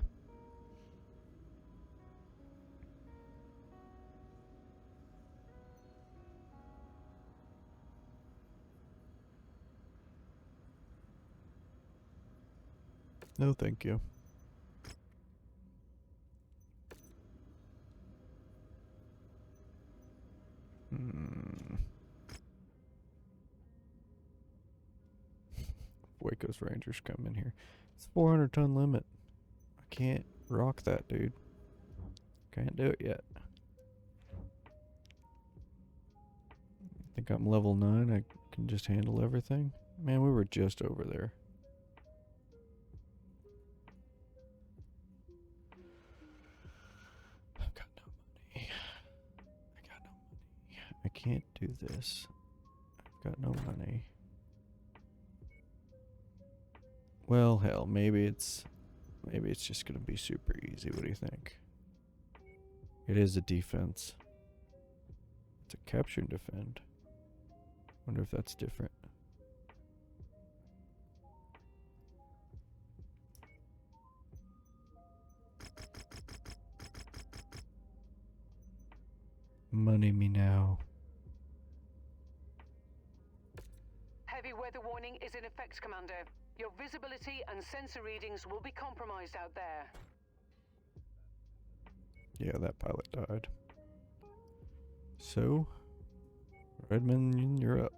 No, thank you. Waco's Rangers come in here. It's 400-ton limit. I can't rock that, dude. Can't do it yet. I think I'm level 9. I can just handle everything. Man, we were just over there. I've got no money. I got no money. I can't do this. I've got no money. Well, hell, maybe it's just gonna be super easy. What do you think? It is a defense. It's a capture and defend. Wonder if that's different. Money me now. Heavy weather warning is in effect, Commander. Your visibility and sensor readings will be compromised out there. Yeah, that pilot died. So, Redmond, you're up.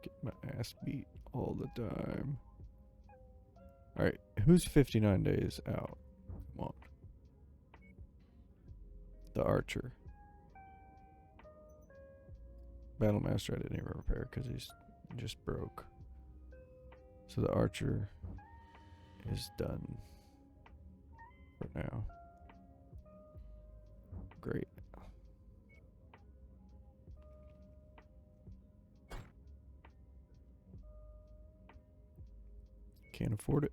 Get my ass beat all the time. Alright, who's 59 days out? Come on. The archer. Battlemaster I didn't even repair because he's just broke. So the archer is done for now. Great. Can't afford it.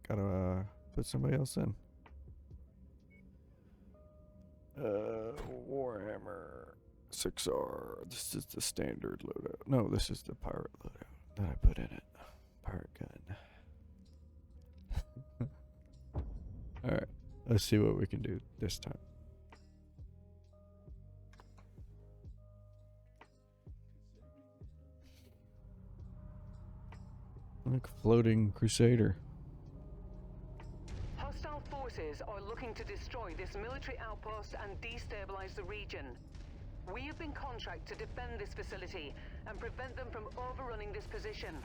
Gotta put somebody else in. Warhammer 6R. This is the standard loadout. No, this is the pirate loadout that I put in it. Pirate gun. Alright, let's see what we can do this time. Like floating crusader. Hostile forces are looking to destroy this military outpost and destabilize the region. We have been contracted to defend this facility and prevent them from overrunning this position.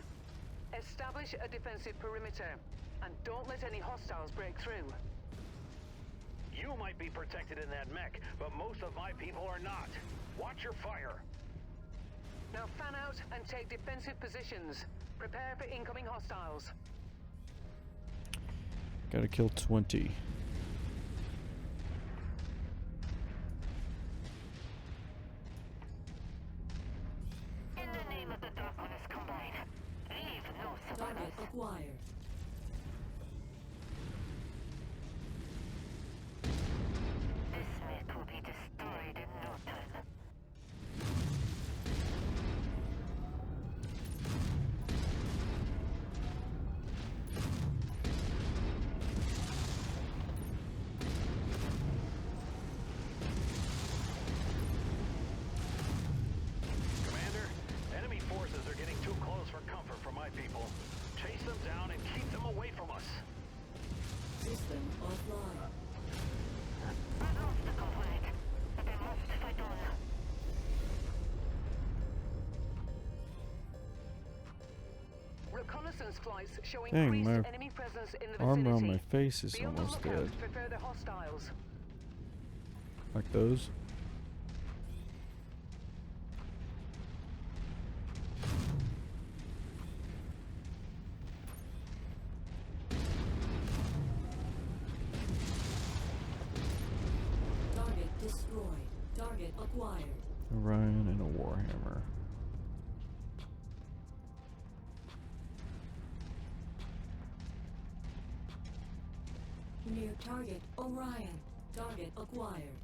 Establish a defensive perimeter and don't let any hostiles break through. You might be protected in that mech, but most of my people are not. Watch your fire. Now fan out and take defensive positions. Prepare for incoming hostiles. Gotta kill 20. In the name of the darkness combined, leave no Target survivors. acquired. This mech will be destroyed in no time. Commander, enemy forces are getting too close for comfort for my people. Chase them down and keep them away from us. System offline. I've lost the component, but I must fight on. Reconnaissance flights show Dang, increased my enemy presence in the armor on vicinity. my face is Be on the almost lookout dead. for further hostiles. Like those. Target destroyed. Target acquired. Orion and a Warhammer. Near target Orion. Target acquired.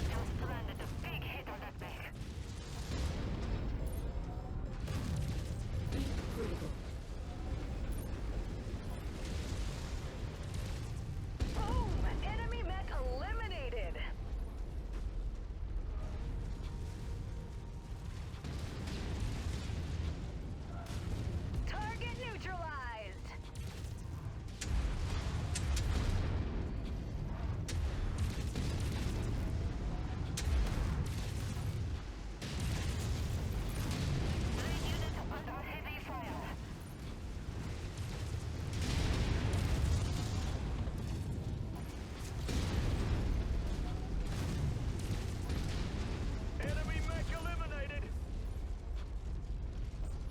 Just landed a big hit on that mech. Heat critical. Boom! Enemy mech eliminated! Target neutralized! Three units under heavy fire. Enemy mech eliminated!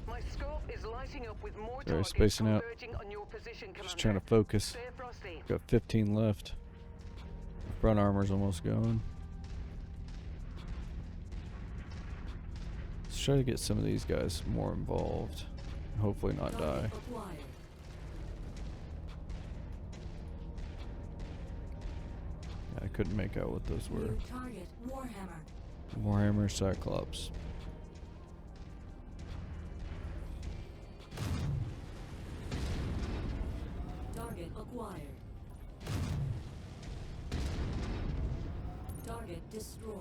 My scope is lighting up with more Alright, targets spacing out. converging on your position, Commander. Just trying to focus. Stay frosty. Got 15 left. Front armor's almost gone. Let's try to get some of these guys more involved. Hopefully not die. Target acquired. I couldn't make out what those were. New target Warhammer. Warhammer Cyclops. Target acquired. Target destroyed.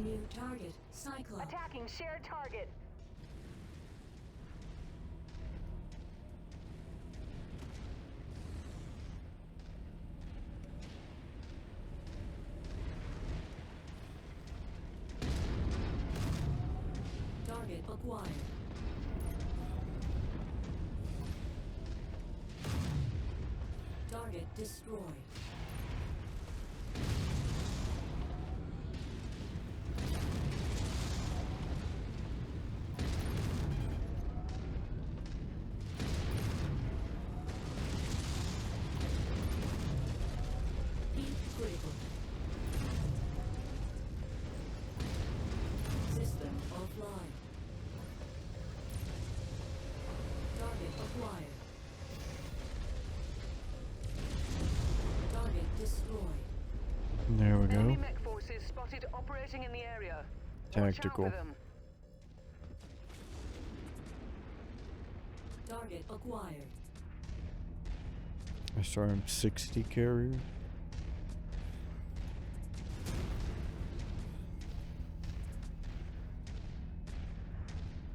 New target, Cyclops. Attacking shared target. Target acquired. Target destroyed. Heat critical. System offline. Target acquired. Target destroyed. There we Enemy go. mech forces spotted operating in the area. Watch out Tactical. for them. Target acquired. SRM-60 carrier.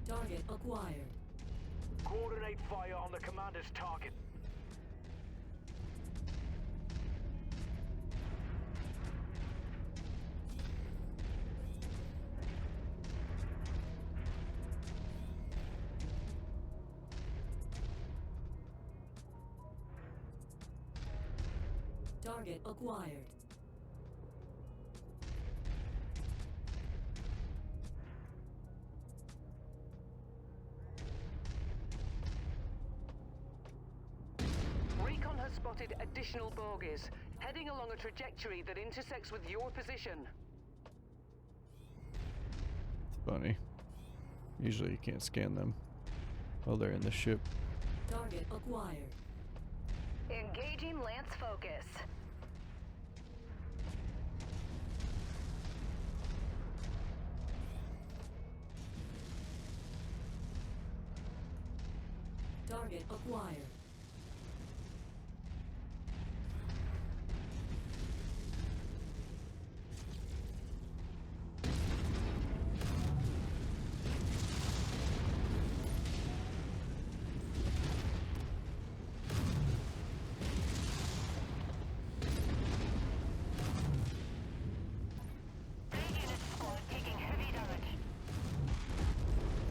Target acquired. Coordinate fire on the commander's target. Target acquired. Recon has spotted additional bogies, heading along a trajectory that intersects with your position. It's funny. Usually you can't scan them while they're in the ship. Target acquired. Engaging Lance focus. Target acquired.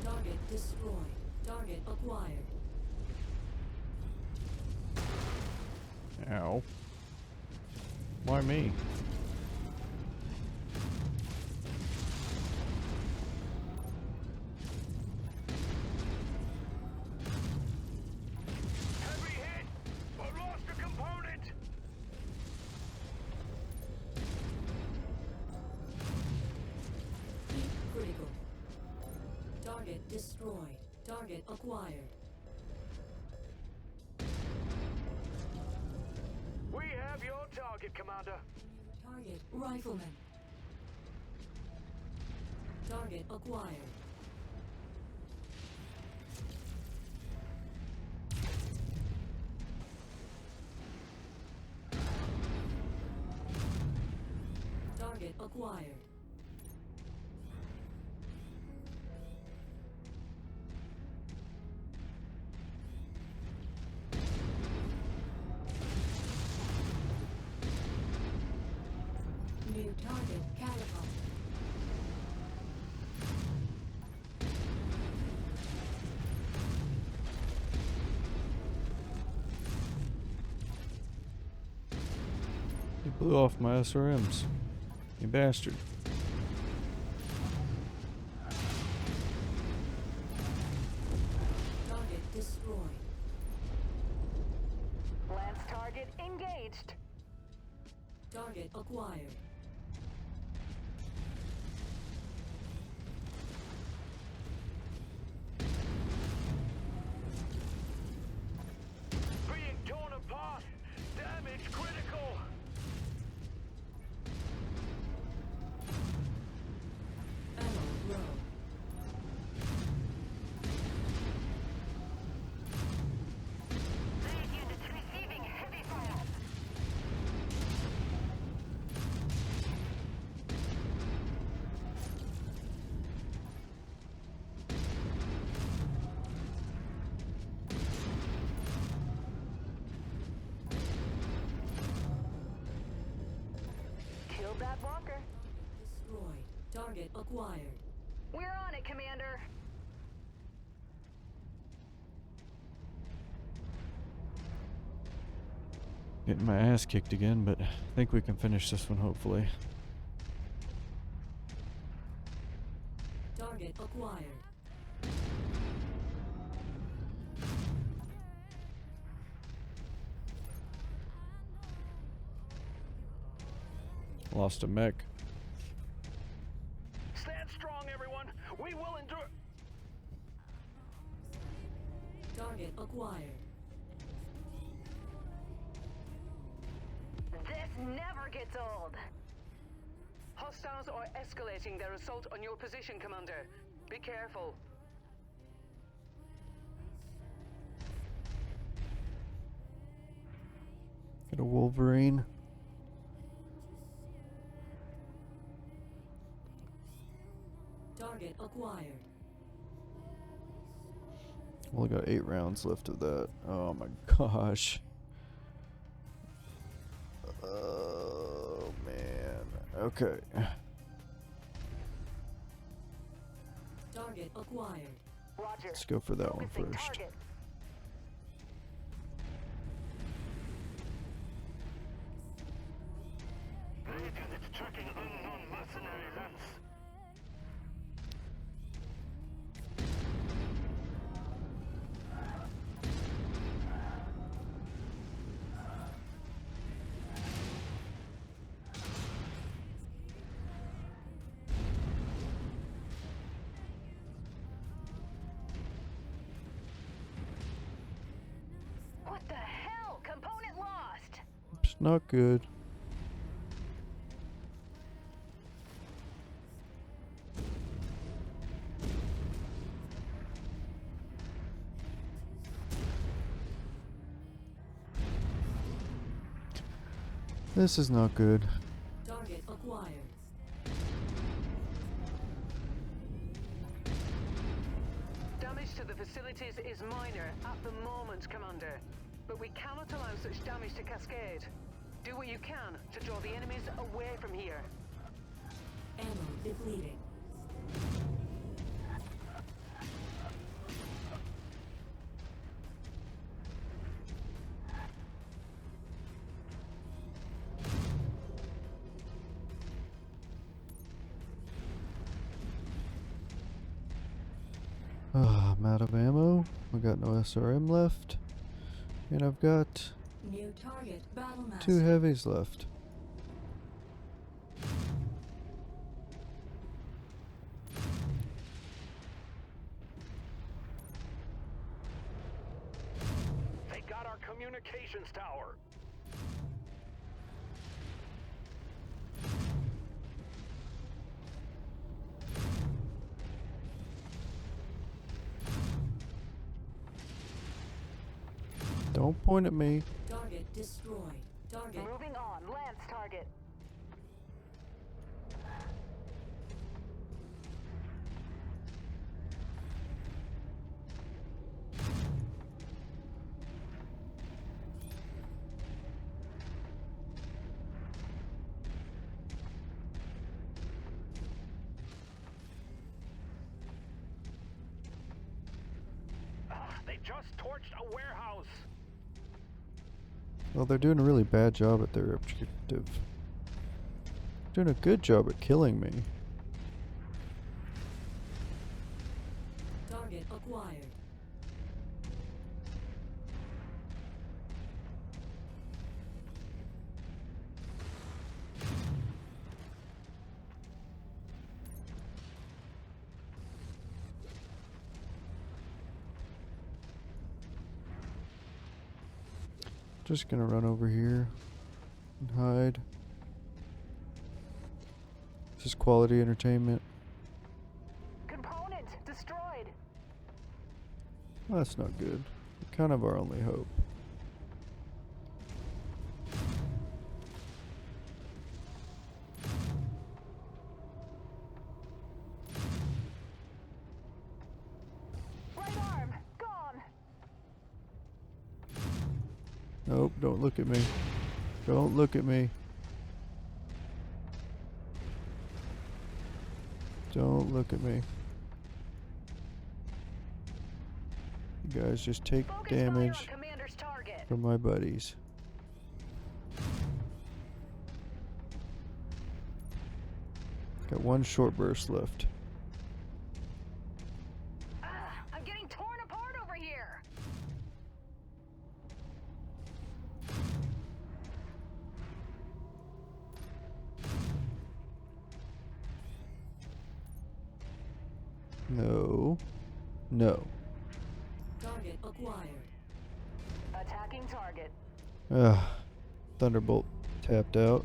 Target destroyed. Target acquired. Ow. Why me? Heavy hit! I've lost a component! Heat critical. Target destroyed. Target acquired. We have your target, Commander. Target rifleman. Target acquired. Target acquired. New target catapult. You blew off my SRMs. You bastard. Target destroyed. Lance target engaged. Target acquired. Being torn apart! Damage critical! Ammo low. These units receiving heavy fire. that walker. Destroyed. Target acquired. We're on it, Commander. Getting my ass kicked again, but I think we can finish this one hopefully. Target acquired. Lost a mech. Stand strong, everyone. We will endure. Target acquired. This never gets old. Hostiles are escalating their assault on your position, Commander. Be careful. Got a Wolverine. Target acquired. Only got 8 rounds left of that. Oh my gosh. Oh man. Okay. Target acquired. Roger. Let's go for that one Focusing first. target. Tracking unknown mercenary lance. What the hell? Component lost. It's not good. This is not good. Target acquired. Damage to the facilities is minor at the moment, Commander. But we cannot allow such damage to cascade. Do what you can to draw the enemies away from here. Ammo depleting. I'm out of ammo. I got no SRM left. And I've got New target. Battle master. 2 heavies left. They got our communications tower. Don't point at me. Target destroyed. Target. Moving on. Lance target. They just torched a warehouse. Well, they're doing a really bad job at their objective. Doing a good job at killing me. Target acquired. Just gonna run over here and hide. This is quality entertainment. Component destroyed. Well, that's not good. Kind of our only hope. Right arm gone. Nope, don't look at me. Don't look at me. Don't look at me. You guys just take Focus damage fire on Commander's target. from my buddies. Got one short burst left. I'm getting torn apart over here. No. No. Target acquired. Attacking target. Ugh. Thunderbolt tapped out.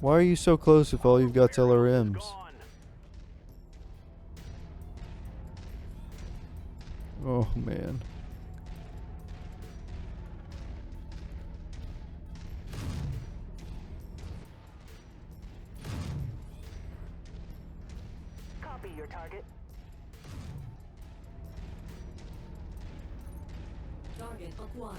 Why are you so close if all you've got's LRMs? Gone. Oh man. Copy your target. Target acquired.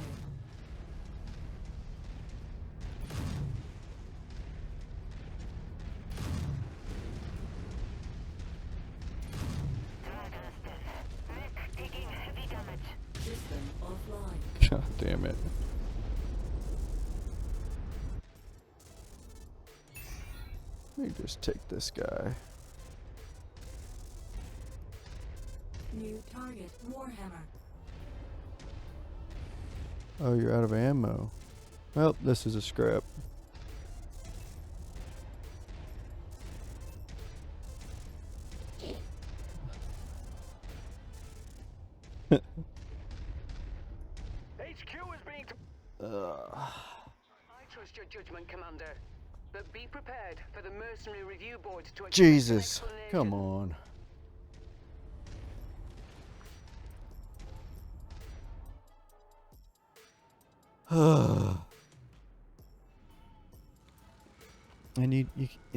System offline. God damn it. Let me just take this guy. New target Warhammer. Oh, you're out of ammo. Well, this is a scrap. HQ is being. I trust your judgment, Commander. But be prepared for the Mercenary Review Board to expect Jesus. an explanation. Come on. And you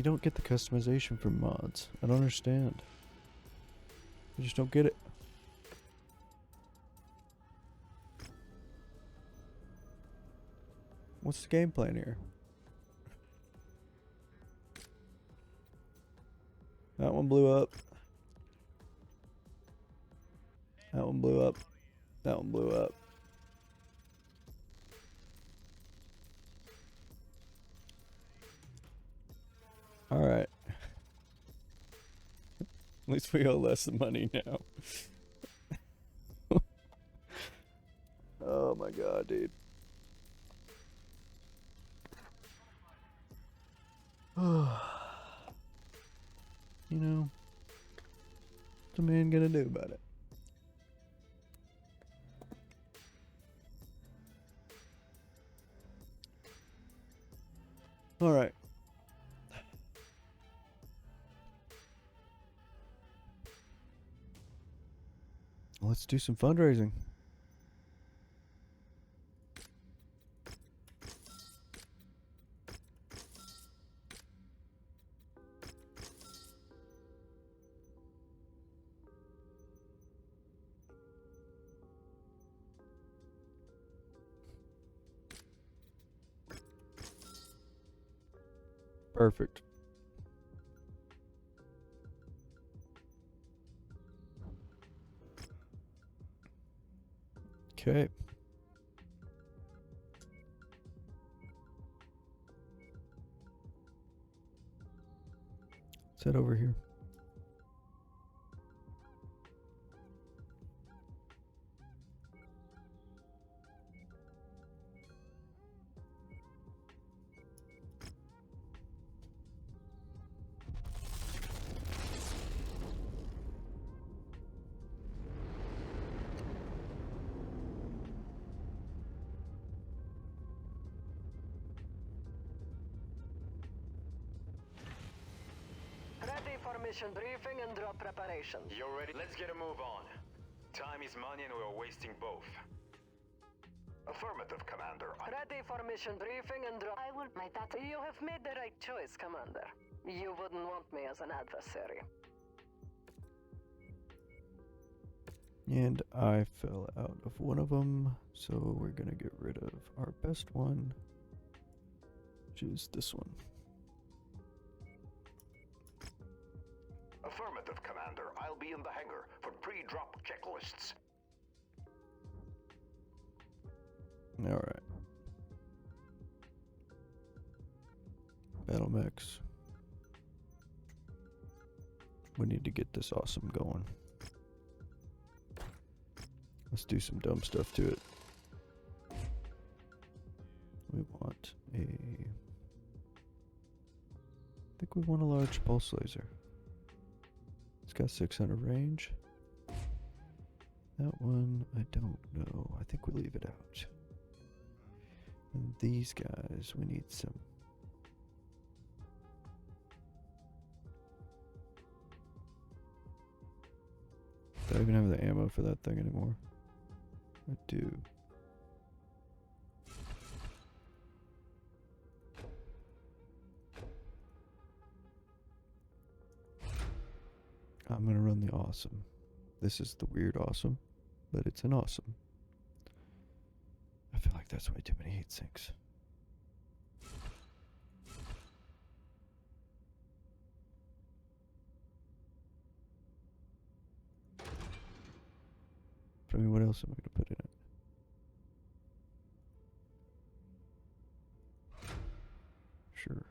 don't get the customization from mods. I don't understand. I just don't get it. What's the game plan here? That one blew up. That one blew up. That one blew up. Alright. At least we owe less money now. Oh my god, dude. You know, what's a man gonna do about it? Alright. Let's do some fundraising. Perfect. Okay. Let's head over here. Ready for mission briefing and drop preparations. You're ready? Let's get a move on. Time is money and we're wasting both. Affirmative, Commander. Ready for mission briefing and drop. I will make that. You have made the right choice, Commander. You wouldn't want me as an adversary. And I fell out of one of them, so we're gonna get rid of our best one, which is this one. be in the hangar for pre-drop checklists. Alright. Battle mechs. We need to get this awesome going. Let's do some dumb stuff to it. We want a... I think we want a large pulse laser. It's got 600 range. That one, I don't know. I think we leave it out. And these guys, we need some. Do I even have the ammo for that thing anymore? I do. I'm gonna run the awesome. This is the weird awesome, but it's an awesome. I feel like that's way too many heat sinks. But I mean, what else am I gonna put in it? Sure.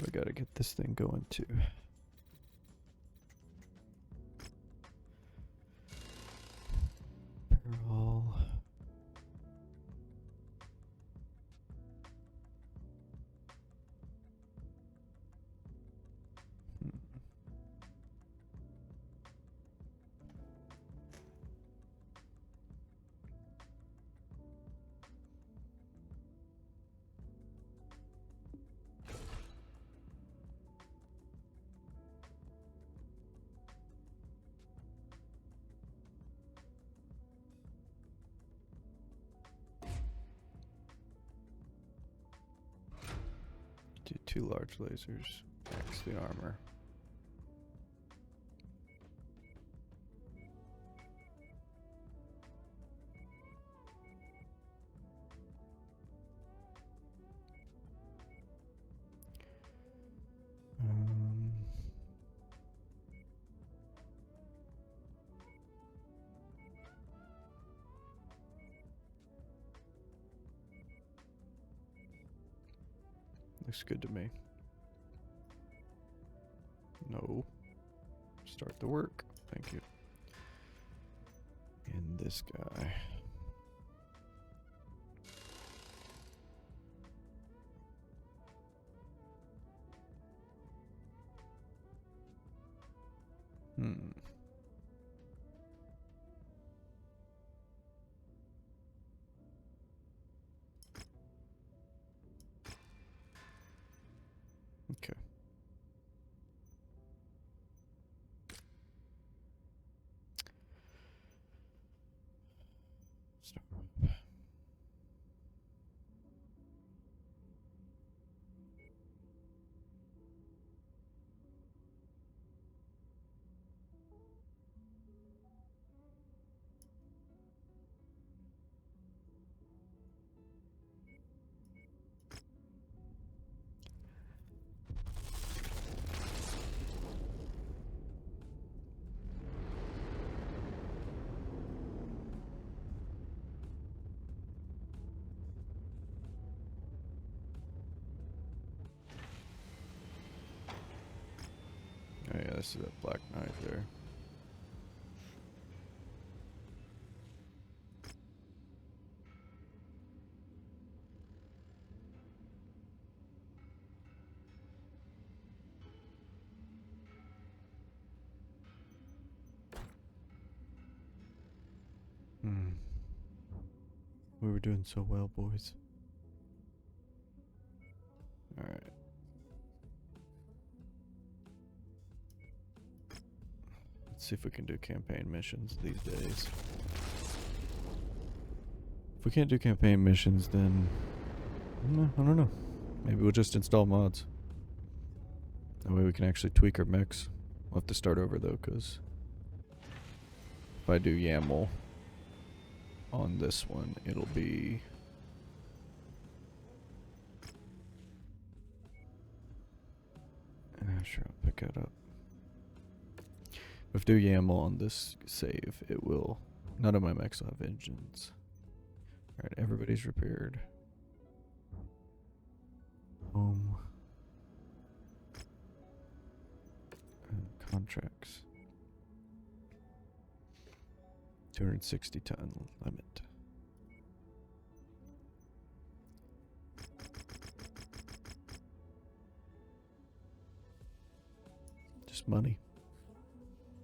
We gotta get this thing going too. Parallel. Do 2 large lasers. Max the armor. Looks good to me. No. Start the work. Thank you. And this guy. Okay. Start. Oh yeah, this is a Black Knight there. We were doing so well, boys. Alright. Let's see if we can do campaign missions these days. If we can't do campaign missions, then I don't know. Maybe we'll just install mods. That way we can actually tweak our mechs. We'll have to start over though, because if I do YAML on this one, it'll be sure, I'll pick it up. If I do YAML on this save, it will. None of my mechs will have engines. Alright, everybody's repaired. Contracts. 260 ton limit. Just money.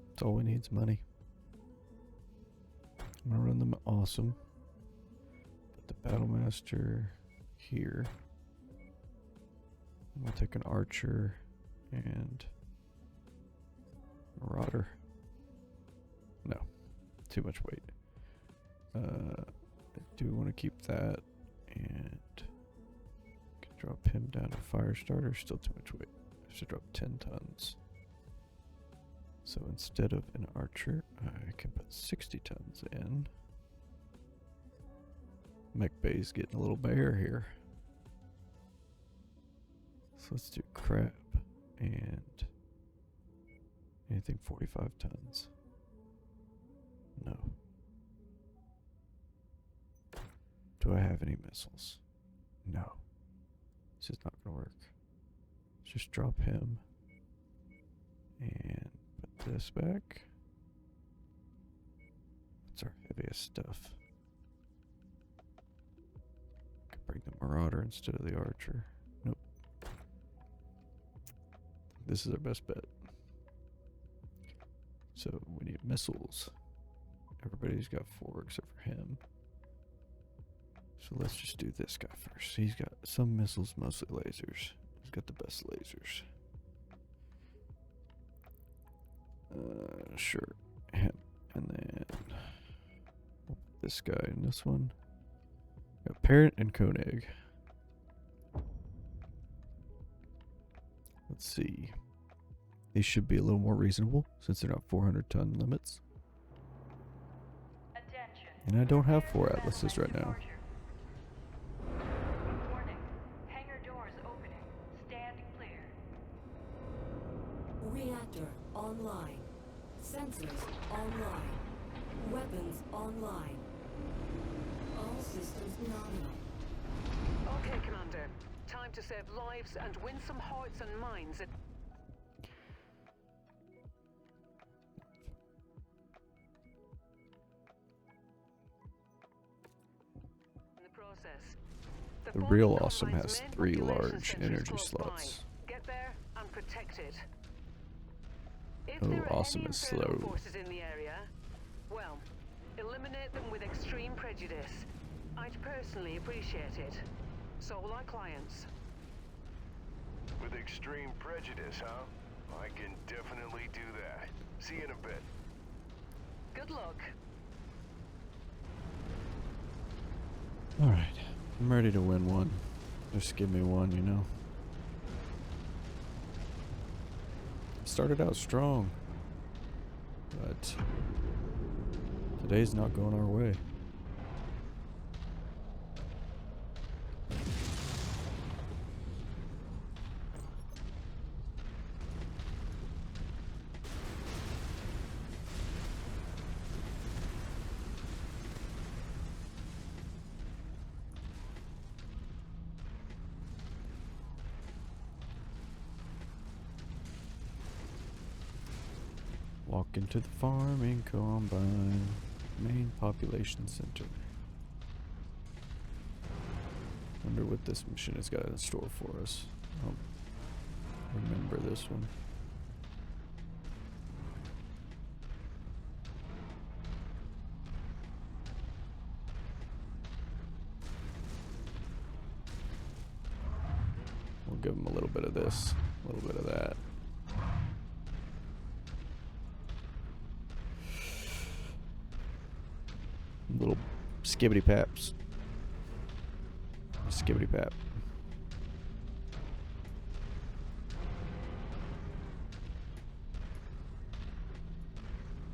That's all we need is money. I'm gonna run them awesome. Put the Battlemaster here. We'll take an Archer and Marauder. No, too much weight. I do want to keep that, and can drop him down to Firestarter. Still too much weight. I should drop 10 tons. So instead of an Archer, I can put 60 tons in. Mech Bay's getting a little bare here. So let's do crab and anything 45 tons. No. Do I have any missiles? No. This is not gonna work. Let's just drop him and put this back. That's our heaviest stuff. Could bring the Marauder instead of the Archer. Nope. This is our best bet. So we need missiles. Everybody's got 4 except for him. So let's just do this guy first. He's got some missiles, mostly lasers. He's got the best lasers. Sure, him. And then we'll put this guy in this one. Got Parent and Koenig. Let's see. These should be a little more reasonable since they're not 400 ton limits. Attention. And I don't have 4 Atlases right now. Warning. Hangar doors opening. Stand clear. Reactor online. Sensors online. Weapons online. All systems nominal. Okay, Commander. Time to save lives and win some hearts and minds. The real awesome has 3 large energy slots. Get there and protect it. If Oh, there are awesome any is Infernal slow. forces in the area, well, eliminate them with extreme prejudice. I'd personally appreciate it. So will our clients. With extreme prejudice, huh? I can definitely do that. See you in a bit. Good luck. Alright, I'm ready to win one. Just give me one, you know. Started out strong, but today's not going our way. Walk into the farming combine, main population center. Wonder what this mission has got in store for us. I'll remember this one. We'll give them a little bit of this, a little bit of that. little skibbity paps. Skibbity pap.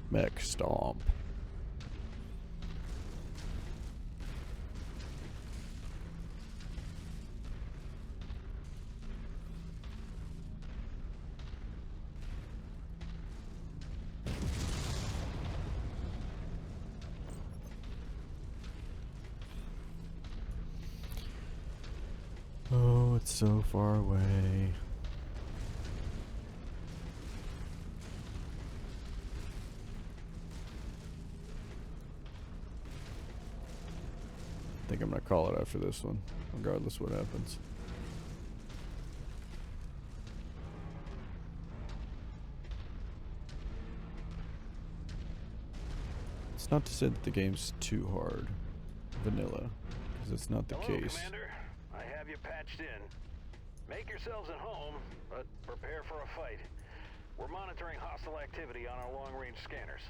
Mech stomp. Oh, it's so far away. I think I'm gonna call it after this one, regardless what happens. It's not to say that the game's too hard, vanilla, because it's not the Hello, case. Commander. I have you patched in. Make yourselves at home, but prepare for a fight. We're monitoring hostile activity on our long-range scanners.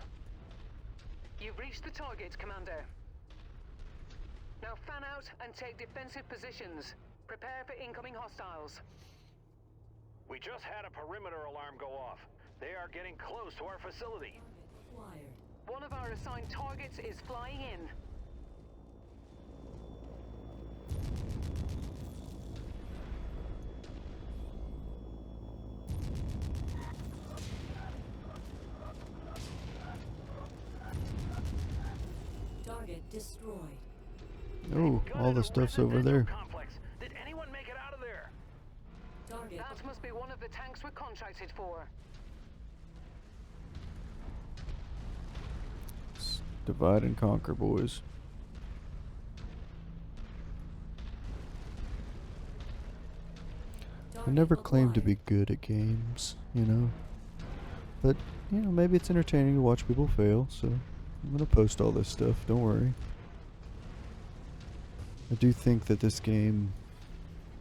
You've reached the target, Commander. Now fan out and take defensive positions. Prepare for incoming hostiles. We just had a perimeter alarm go off. They are getting close to our facility. Acquired. One of our assigned targets is flying in. Target destroyed. Oh, all the stuff's over there. Complex. Did anyone make it out of there? Target. That must be one of the tanks we're contracted for. Divide and conquer, boys. I Target never claimed to acquired. be good at games, you know. But, you know, maybe it's entertaining to watch people fail, so I'm gonna post all this stuff, don't worry. I do think that this game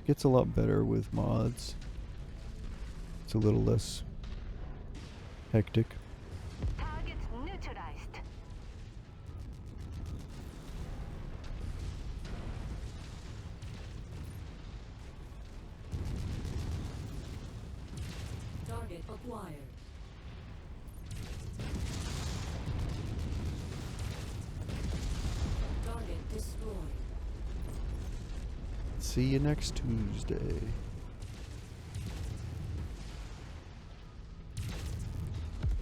gets a lot better with mods. It's a little less hectic. Targets neutralized. Target acquired. Target destroyed. See you next Tuesday.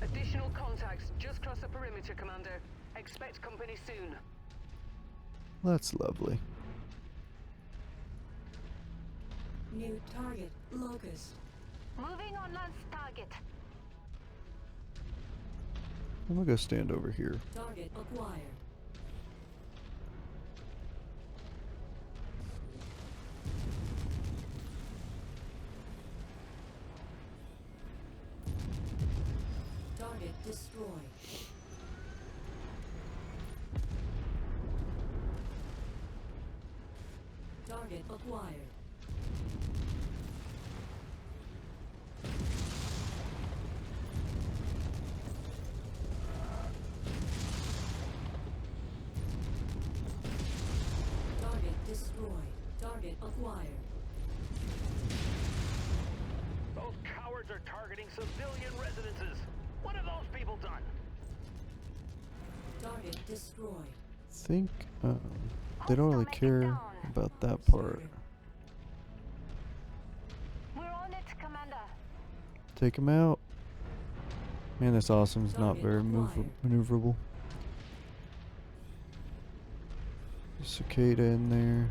Additional contacts just cross the perimeter, Commander. Expect company soon. That's lovely. New target. Locust. Moving on last target. I'm gonna go stand over here. Target acquired. Target destroyed. Target acquired. Target destroyed. Target acquired. Those cowards are targeting civilian residences. What have those people done? Target destroyed. Think they don't really care about that part. We're on it, Commander. Take him out. Man, this awesome's not very maneuverable. Cicada in there.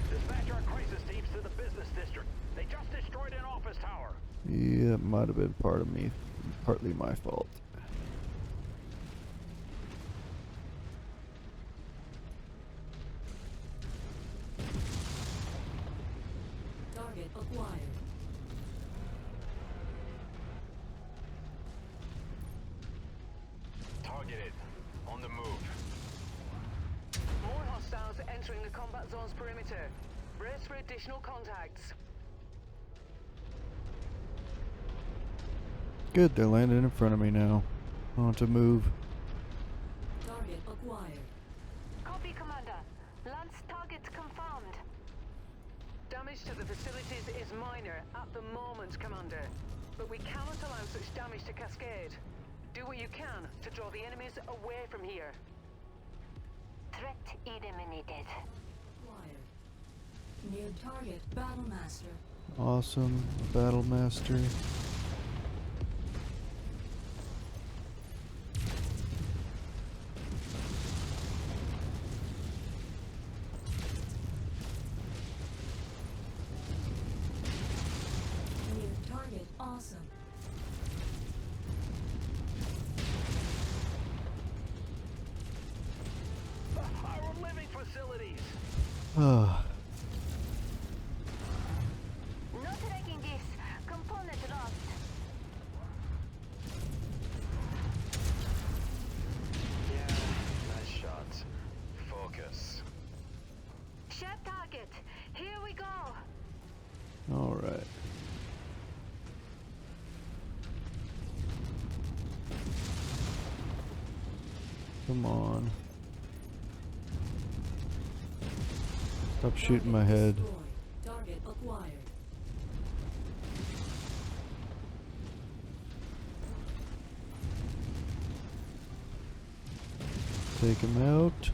Dispatch our crisis teams to the business district. They just destroyed an office tower. Yeah, it might have been part of me, partly my fault. Target acquired. Targeted. On the move. More hostiles entering the combat zone's perimeter. Brace for additional contacts. Good, they're landing in front of me now. On to move. Target acquired. Copy, Commander. Lance targets confirmed. Damage to the facilities is minor at the moment, Commander. But we cannot allow such damage to cascade. Do what you can to draw the enemies away from here. Threat eliminated. Acquired. New target Battlemaster. Awesome. Battlemaster. New target awesome. Our living facilities. Ah, Not tracking this. Component lost. Yeah, nice shot. Focus. Shared target. Here we go. all right. Come on. Stop shooting my head. Destroyed. Target acquired. Take him out.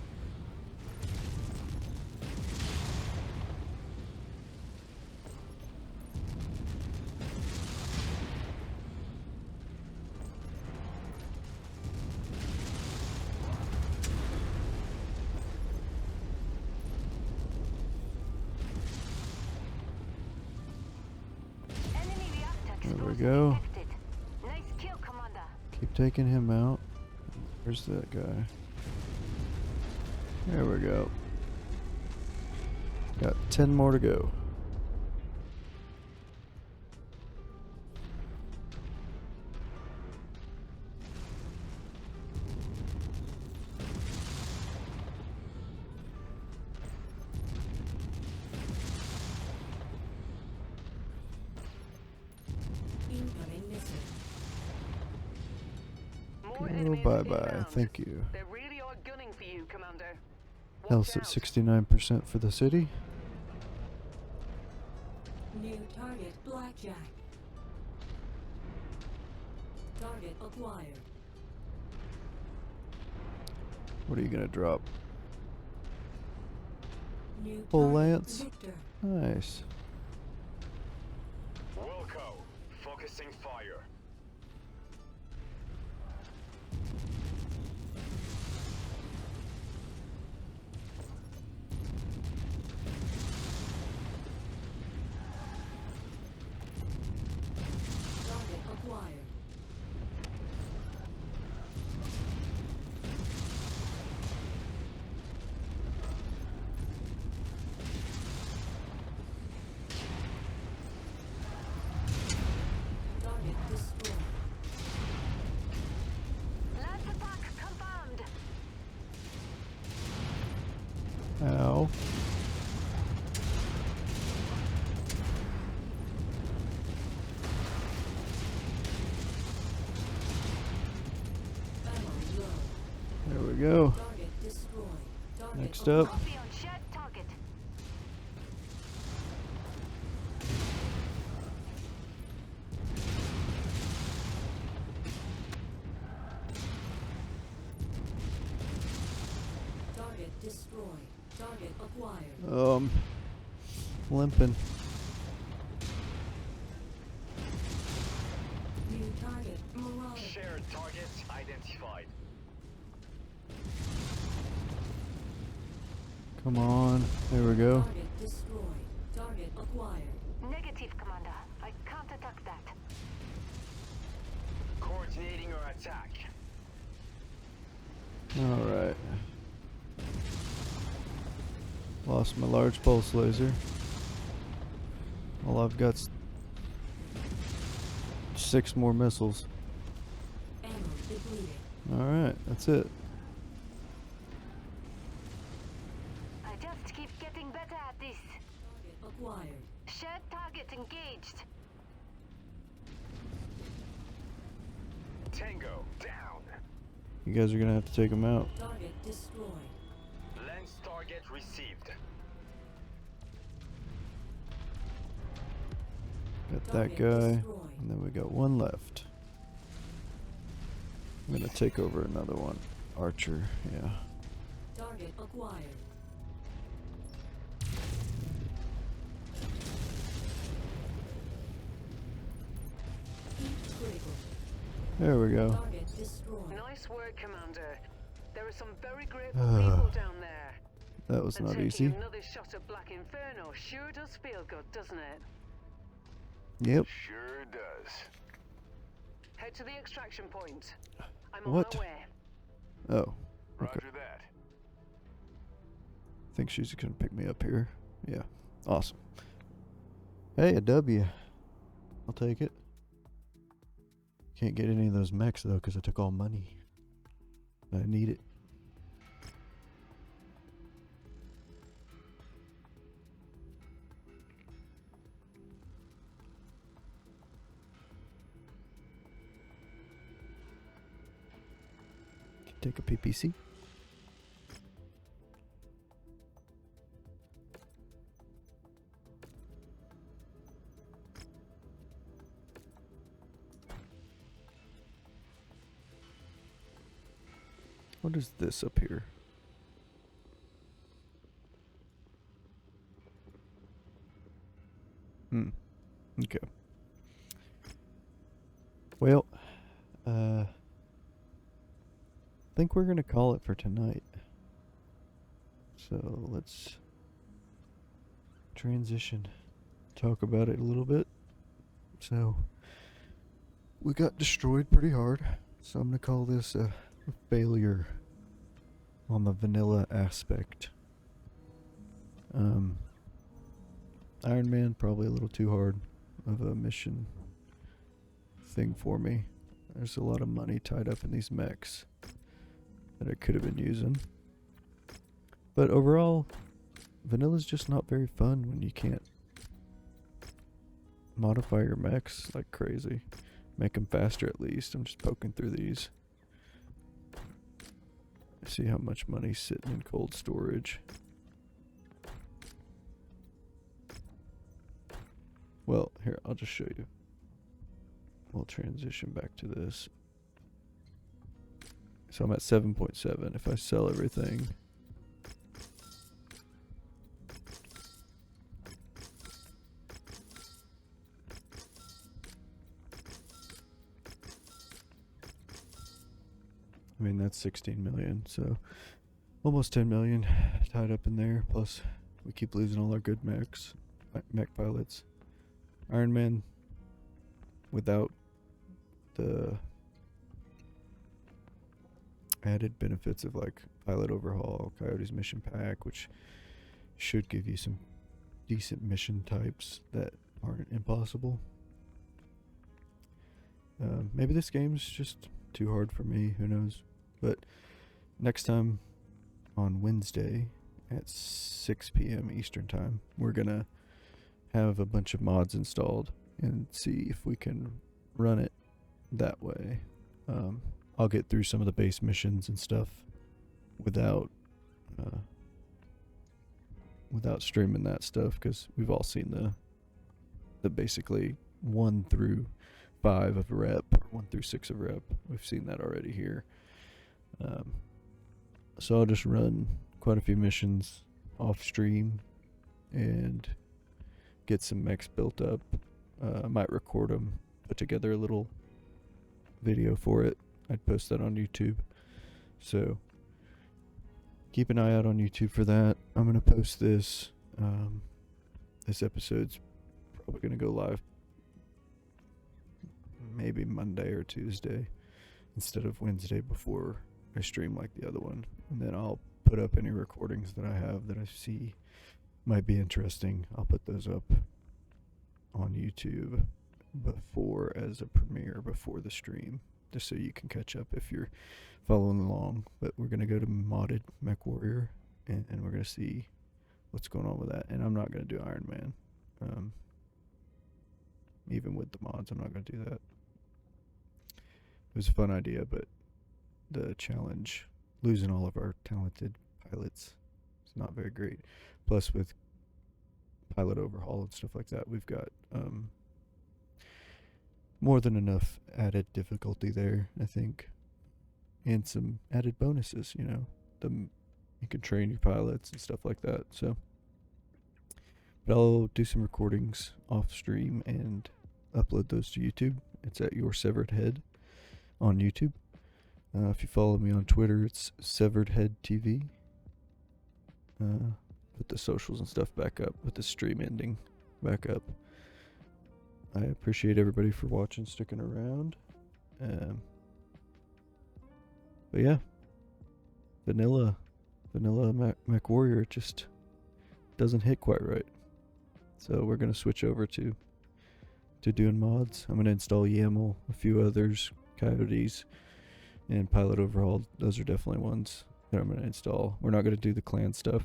Enemy reactor There we explosive go. detected. Nice kill, Commander. Keep taking him out. Where's that guy? There we go. Got 10 more to go. Incoming missile. More Oh, enemies bye-bye. inbound. Thank you. They really are gunning for you, Commander. Watch Health at out. 69% for the city. New target Blackjack. Target acquired. What are you gonna drop? New Full target lance. Victor. Nice. Wilco. Focusing fire. Target acquired. Target destroyed. Lance attack confirmed. Ow. Ammo low. There we go. Target destroyed. Target Next up. Copy on shared target. Target destroyed. Target acquired. Limping. New target Marauder. Shared target identified. Come on. There we go. Target destroyed. Target acquired. Negative, Commander. I can't attack that. Coordinating your attack. Alright. Lost my large pulse laser. All I've got's 6 more missiles. Ammo depleted. Alright, that's it. I just keep getting better at this. Shared target engaged. Tango, down. You guys are gonna have to take them out. Target destroyed. Lens target received. Got that Target guy, destroyed. and then we got one left. I'm gonna take over another one. Archer, yeah. Target acquired. Heat critical. There we go. Target destroyed. Nice work, Commander. There are some very grateful people down there. That was And not taking easy. another shot at Black Inferno sure does feel good, doesn't it? Yep. Sure does. Head to the extraction point. I'm What? on my way. Oh. Okay. Roger that. Think she's gonna pick me up here. Yeah. Awesome. Hey, a W. I'll take it. Can't get any of those mechs though, because I took all money. I need it. Can take a PPC. What is this up here? Okay. Well, I think we're gonna call it for tonight. So let's transition, talk about it a little bit. So we got destroyed pretty hard, so I'm gonna call this a failure on the vanilla aspect. Iron Man, probably a little too hard of a mission thing for me. There's a lot of money tied up in these mechs that I could have been using. But overall, vanilla's just not very fun when you can't modify your mechs like crazy. Make them faster at least. I'm just poking through these. See how much money's sitting in cold storage. Well, here, I'll just show you. We'll transition back to this. So I'm at 7.7. If I sell everything, I mean, that's 16 million, so almost 10 million tied up in there. Plus, we keep losing all our good mechs, mech pilots. Iron Man, without the added benefits of like pilot overhaul, Coyote's mission pack, which should give you some decent mission types that aren't impossible. Maybe this game's just too hard for me, who knows. But next time on Wednesday at 6 p.m. Eastern Time, we're gonna have a bunch of mods installed and see if we can run it that way. I'll get through some of the base missions and stuff without streaming that stuff, because we've all seen the basically 1 through 5 of rep, or 1 through 6 of rep. We've seen that already here. So I'll just run quite a few missions off stream and get some mechs built up. I might record them, put together a little video for it. I'd post that on YouTube. So keep an eye out on YouTube for that. I'm going to post this. This episode's probably going to go live maybe Monday or Tuesday instead of Wednesday before I stream like the other one. And then I'll put up any recordings that I have that I see might be interesting. I'll put those up on YouTube before, as a premiere before the stream, just so you can catch up if you're following along. But we're going to go to modded Mechwarrior, and we're going to see what's going on with that. And I'm not going to do Iron Man. even with the mods. I'm not going to do that. It was a fun idea, but the challenge, losing all of our talented pilots, is not very great. Plus, with pilot overhaul and stuff like that, we've got more than enough added difficulty there, I think, and some added bonuses. You know, you can train your pilots and stuff like that. So, but I'll do some recordings off stream and upload those to YouTube. It's at yourseveredhead on YouTube. If you follow me on Twitter, it's severedhead TV. Put the socials and stuff back up, put the stream ending back up. I appreciate everybody for watching, sticking around. But yeah, vanilla Mechwarrior just doesn't hit quite right. So we're gonna switch over to doing mods. I'm gonna install YAML, a few others, Coyotes, and Pilot Overhaul. Those are definitely ones that I'm gonna install. We're not gonna do the clan stuff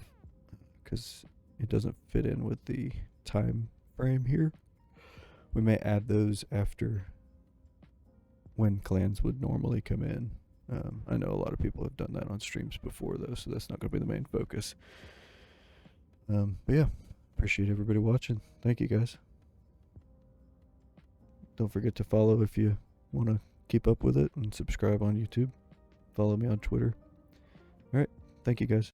because it doesn't fit in with the time frame here. We may add those after when clans would normally come in. I know a lot of people have done that on streams before though, so that's not going to be the main focus. But yeah, appreciate everybody watching. Thank you guys. Don't forget to follow if you want to keep up with it, and subscribe on YouTube. Follow me on Twitter. Alright, thank you guys.